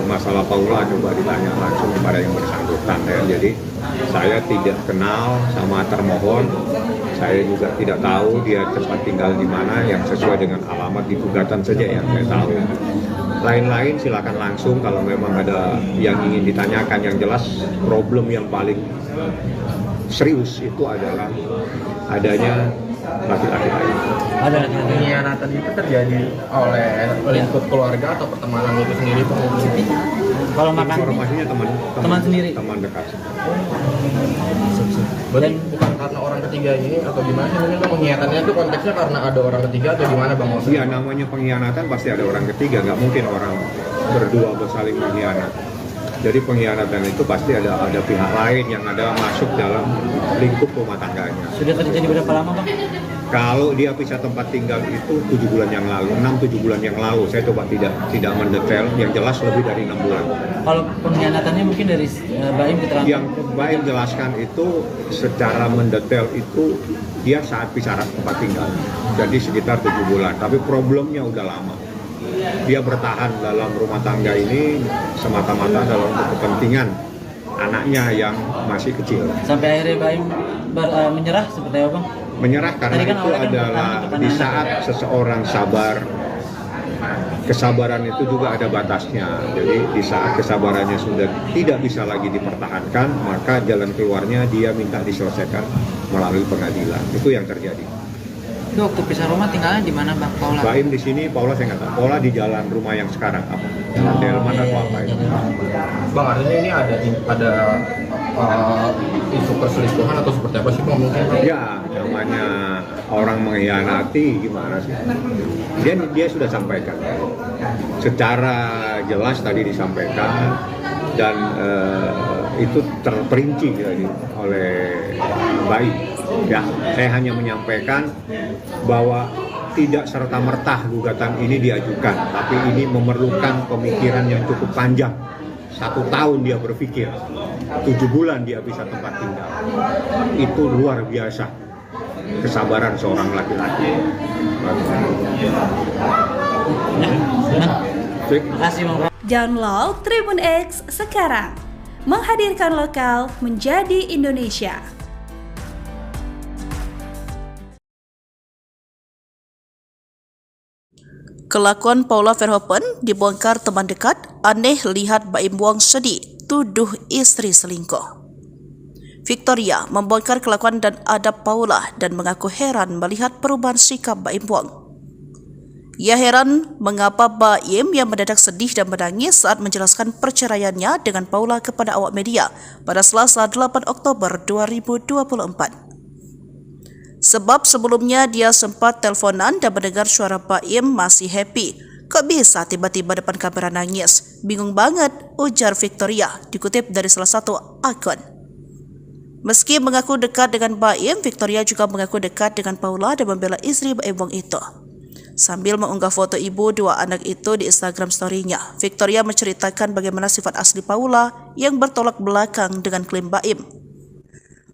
masalah Paula coba ditanya langsung kepada yang bersangkutan ya. Jadi saya tidak kenal sama termohon, saya juga tidak tahu dia tempat tinggal di mana yang sesuai dengan alamat di gugatan saja yang saya tahu. Lain-lain silakan langsung kalau memang ada yang ingin ditanyakan. Yang jelas problem yang paling serius itu adalah adanya laki-laki lain. Ada laki-laki. Pengkhianatan itu terjadi oleh lingkup keluarga atau pertemanan itu sendiri Pak? Kalau makan informasinya teman sendiri, teman dekat. Berarti bukan karena orang ketiga ini atau gimana sih? Mungkin pengkhianatannya itu konteksnya karena ada orang ketiga atau gimana bang? Iya, namanya pengkhianatan pasti ada orang ketiga, nggak mungkin orang berdua bersaling mengkhianat. Jadi pengkhianatan itu pasti ada pihak lain yang ada masuk dalam lingkup rumah tangganya. Sudah terjadi berapa lama bang? Kalau dia pisah tempat tinggal itu 7 bulan yang lalu, 6-7 bulan yang lalu. Saya coba tidak mendetail, yang jelas lebih dari 6 bulan. Kalau pengkhianatannya mungkin dari Baim keterangan? Yang Baim jelaskan itu secara mendetail itu dia saat pisah tempat tinggal. Jadi sekitar 7 bulan, tapi problemnya udah lama. Dia bertahan dalam rumah tangga ini semata-mata dalam kepentingan anaknya yang masih kecil. Sampai akhirnya Baim menyerah seperti apa bang? Menyerah karena kan itu adalah di saat seseorang sabar, kesabaran itu juga ada batasnya. Jadi di saat kesabarannya sudah tidak bisa lagi dipertahankan, maka jalan keluarnya dia minta diselesaikan melalui pengadilan. Itu yang terjadi. Itu waktu pisah rumah tinggalnya di mana bang Paula? Baim di sini, Paula saya nggak tahu. Paula di jalan rumah yang sekarang apa? Delman atau apa itu? Bang, artinya ini ada isu perselingkuhan atau seperti apa sih bang? Mungkin? Ya, namanya orang mengkhianati gimana sih? Dia sudah sampaikan. Secara jelas tadi disampaikan dan itu terperinci oleh Baim. Ya, saya hanya menyampaikan bahwa tidak serta-merta gugatan ini diajukan, tapi ini memerlukan pemikiran yang cukup panjang. 1 tahun dia berpikir, 7 bulan dia bisa tempat tinggal. Itu luar biasa kesabaran seorang laki-laki. Terima kasih bang. Download Tribun X sekarang, menghadirkan lokal menjadi Indonesia. Kelakuan Paula Verhoeven dibongkar teman dekat, aneh lihat Baim Wong sedih, tuduh istri selingkuh. Victoria membongkar kelakuan dan adab Paula dan mengaku heran melihat perubahan sikap Baim Wong. Ia heran mengapa Baim yang mendadak sedih dan menangis saat menjelaskan perceraiannya dengan Paula kepada awak media pada Selasa 8 Oktober 2024. Sebab sebelumnya dia sempat teleponan dan mendengar suara Baim masih happy. Kok bisa tiba-tiba depan kamera nangis? Bingung banget, ujar Victoria, dikutip dari salah satu akun. Meski mengaku dekat dengan Baim, Victoria juga mengaku dekat dengan Paula dan membela istri Baim Wong itu. Sambil mengunggah foto ibu dua anak itu di Instagram story-nya, Victoria menceritakan bagaimana sifat asli Paula yang bertolak belakang dengan klaim Baim.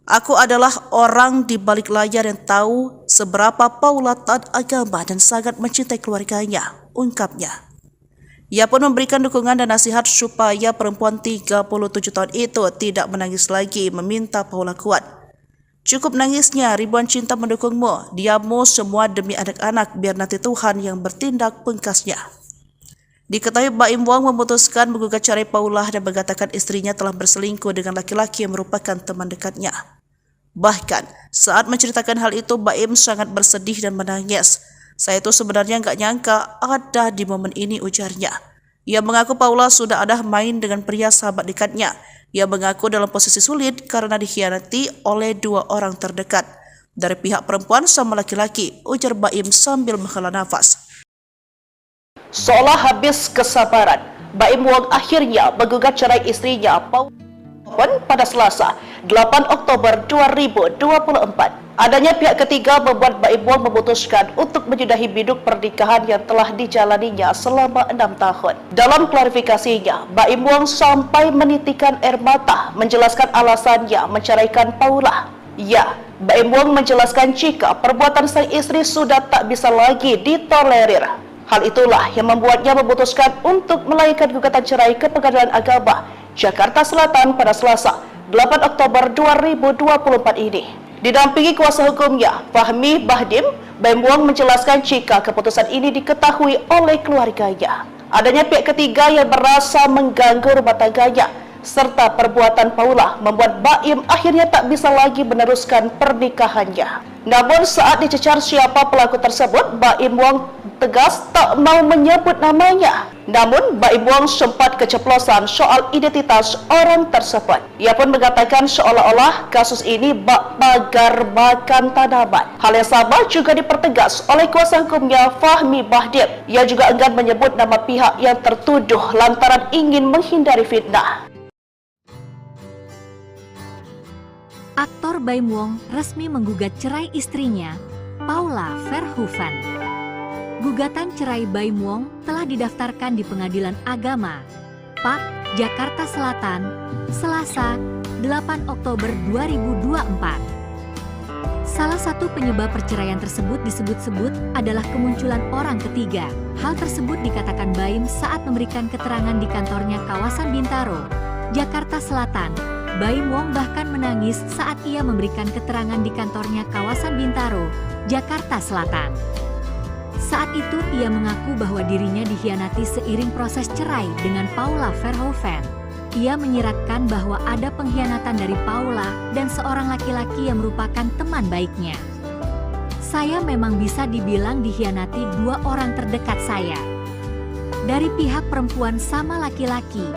Aku adalah orang di balik layar yang tahu seberapa Paula taat agama dan sangat mencintai keluarganya, ungkapnya. Ia pun memberikan dukungan dan nasihat supaya perempuan 37 tahun itu tidak menangis lagi, meminta Paula kuat. Cukup nangisnya, ribuan cinta mendukungmu, diammu semua demi anak-anak, biar nanti Tuhan yang bertindak, pungkasnya. Diketahui Baim Wong memutuskan menggugat cerai Paula dan mengatakan istrinya telah berselingkuh dengan laki-laki yang merupakan teman dekatnya. Bahkan, saat menceritakan hal itu, Baim sangat bersedih dan menangis. Saya itu sebenarnya nggak nyangka ada di momen ini, ujarnya. Ia mengaku Paula sudah ada main dengan pria sahabat dekatnya. Ia mengaku dalam posisi sulit karena dikhianati oleh dua orang terdekat dari pihak perempuan sama laki-laki, ujar Baim sambil menghela nafas. Seolah habis kesabaran, Baim Wong akhirnya menggugat cerai istrinya Paula pada Selasa 8 Oktober 2024. Adanya pihak ketiga membuat Baim Wong memutuskan untuk menyudahi biduk pernikahan yang telah dijalaninya selama 6 tahun. Dalam klarifikasinya, Baim Wong sampai menitikan air mata menjelaskan alasannya menceraikan Paula. Ya, Baim Wong menjelaskan jika perbuatan sang istri sudah tak bisa lagi ditolerir. Hal itulah yang membuatnya memutuskan untuk melayangkan gugatan cerai ke Pengadilan Agama Jakarta Selatan pada Selasa 8 Oktober 2024 ini. Didampingi kuasa hukumnya, Fahmi Bahdim, Baim Wong menjelaskan jika keputusan ini diketahui oleh keluarganya. Adanya pihak ketiga yang merasa mengganggu rumah tangganya, serta perbuatan Paula membuat Baim akhirnya tak bisa lagi meneruskan pernikahannya. Namun saat dicecar siapa pelaku tersebut, Baim Wong tegas tak mau menyebut namanya. Namun Baim Wong sempat keceplosan soal identitas orang tersebut. Ia pun mengatakan seolah-olah kasus ini bak pagar makan tanaman. Hal yang sama juga dipertegas oleh kuasa hukumnya Fahmi Bahdim. Ia juga enggan menyebut nama pihak yang tertuduh lantaran ingin menghindari fitnah. Aktor Baim Wong resmi menggugat cerai istrinya, Paula Verhoeven. Gugatan cerai Baim Wong telah didaftarkan di Pengadilan Agama, PAK, Jakarta Selatan, Selasa, 8 Oktober 2024. Salah satu penyebab perceraian tersebut disebut-sebut adalah kemunculan orang ketiga. Hal tersebut dikatakan Baim saat memberikan keterangan di kantornya kawasan Bintaro, Jakarta Selatan. Baim Wong bahkan menangis saat ia memberikan keterangan di kantornya kawasan Bintaro, Jakarta Selatan. Saat itu ia mengaku bahwa dirinya dikhianati seiring proses cerai dengan Paula Verhoeven. Ia menyiratkan bahwa ada pengkhianatan dari Paula dan seorang laki-laki yang merupakan teman baiknya. Saya memang bisa dibilang dikhianati dua orang terdekat saya. Dari pihak perempuan sama laki-laki,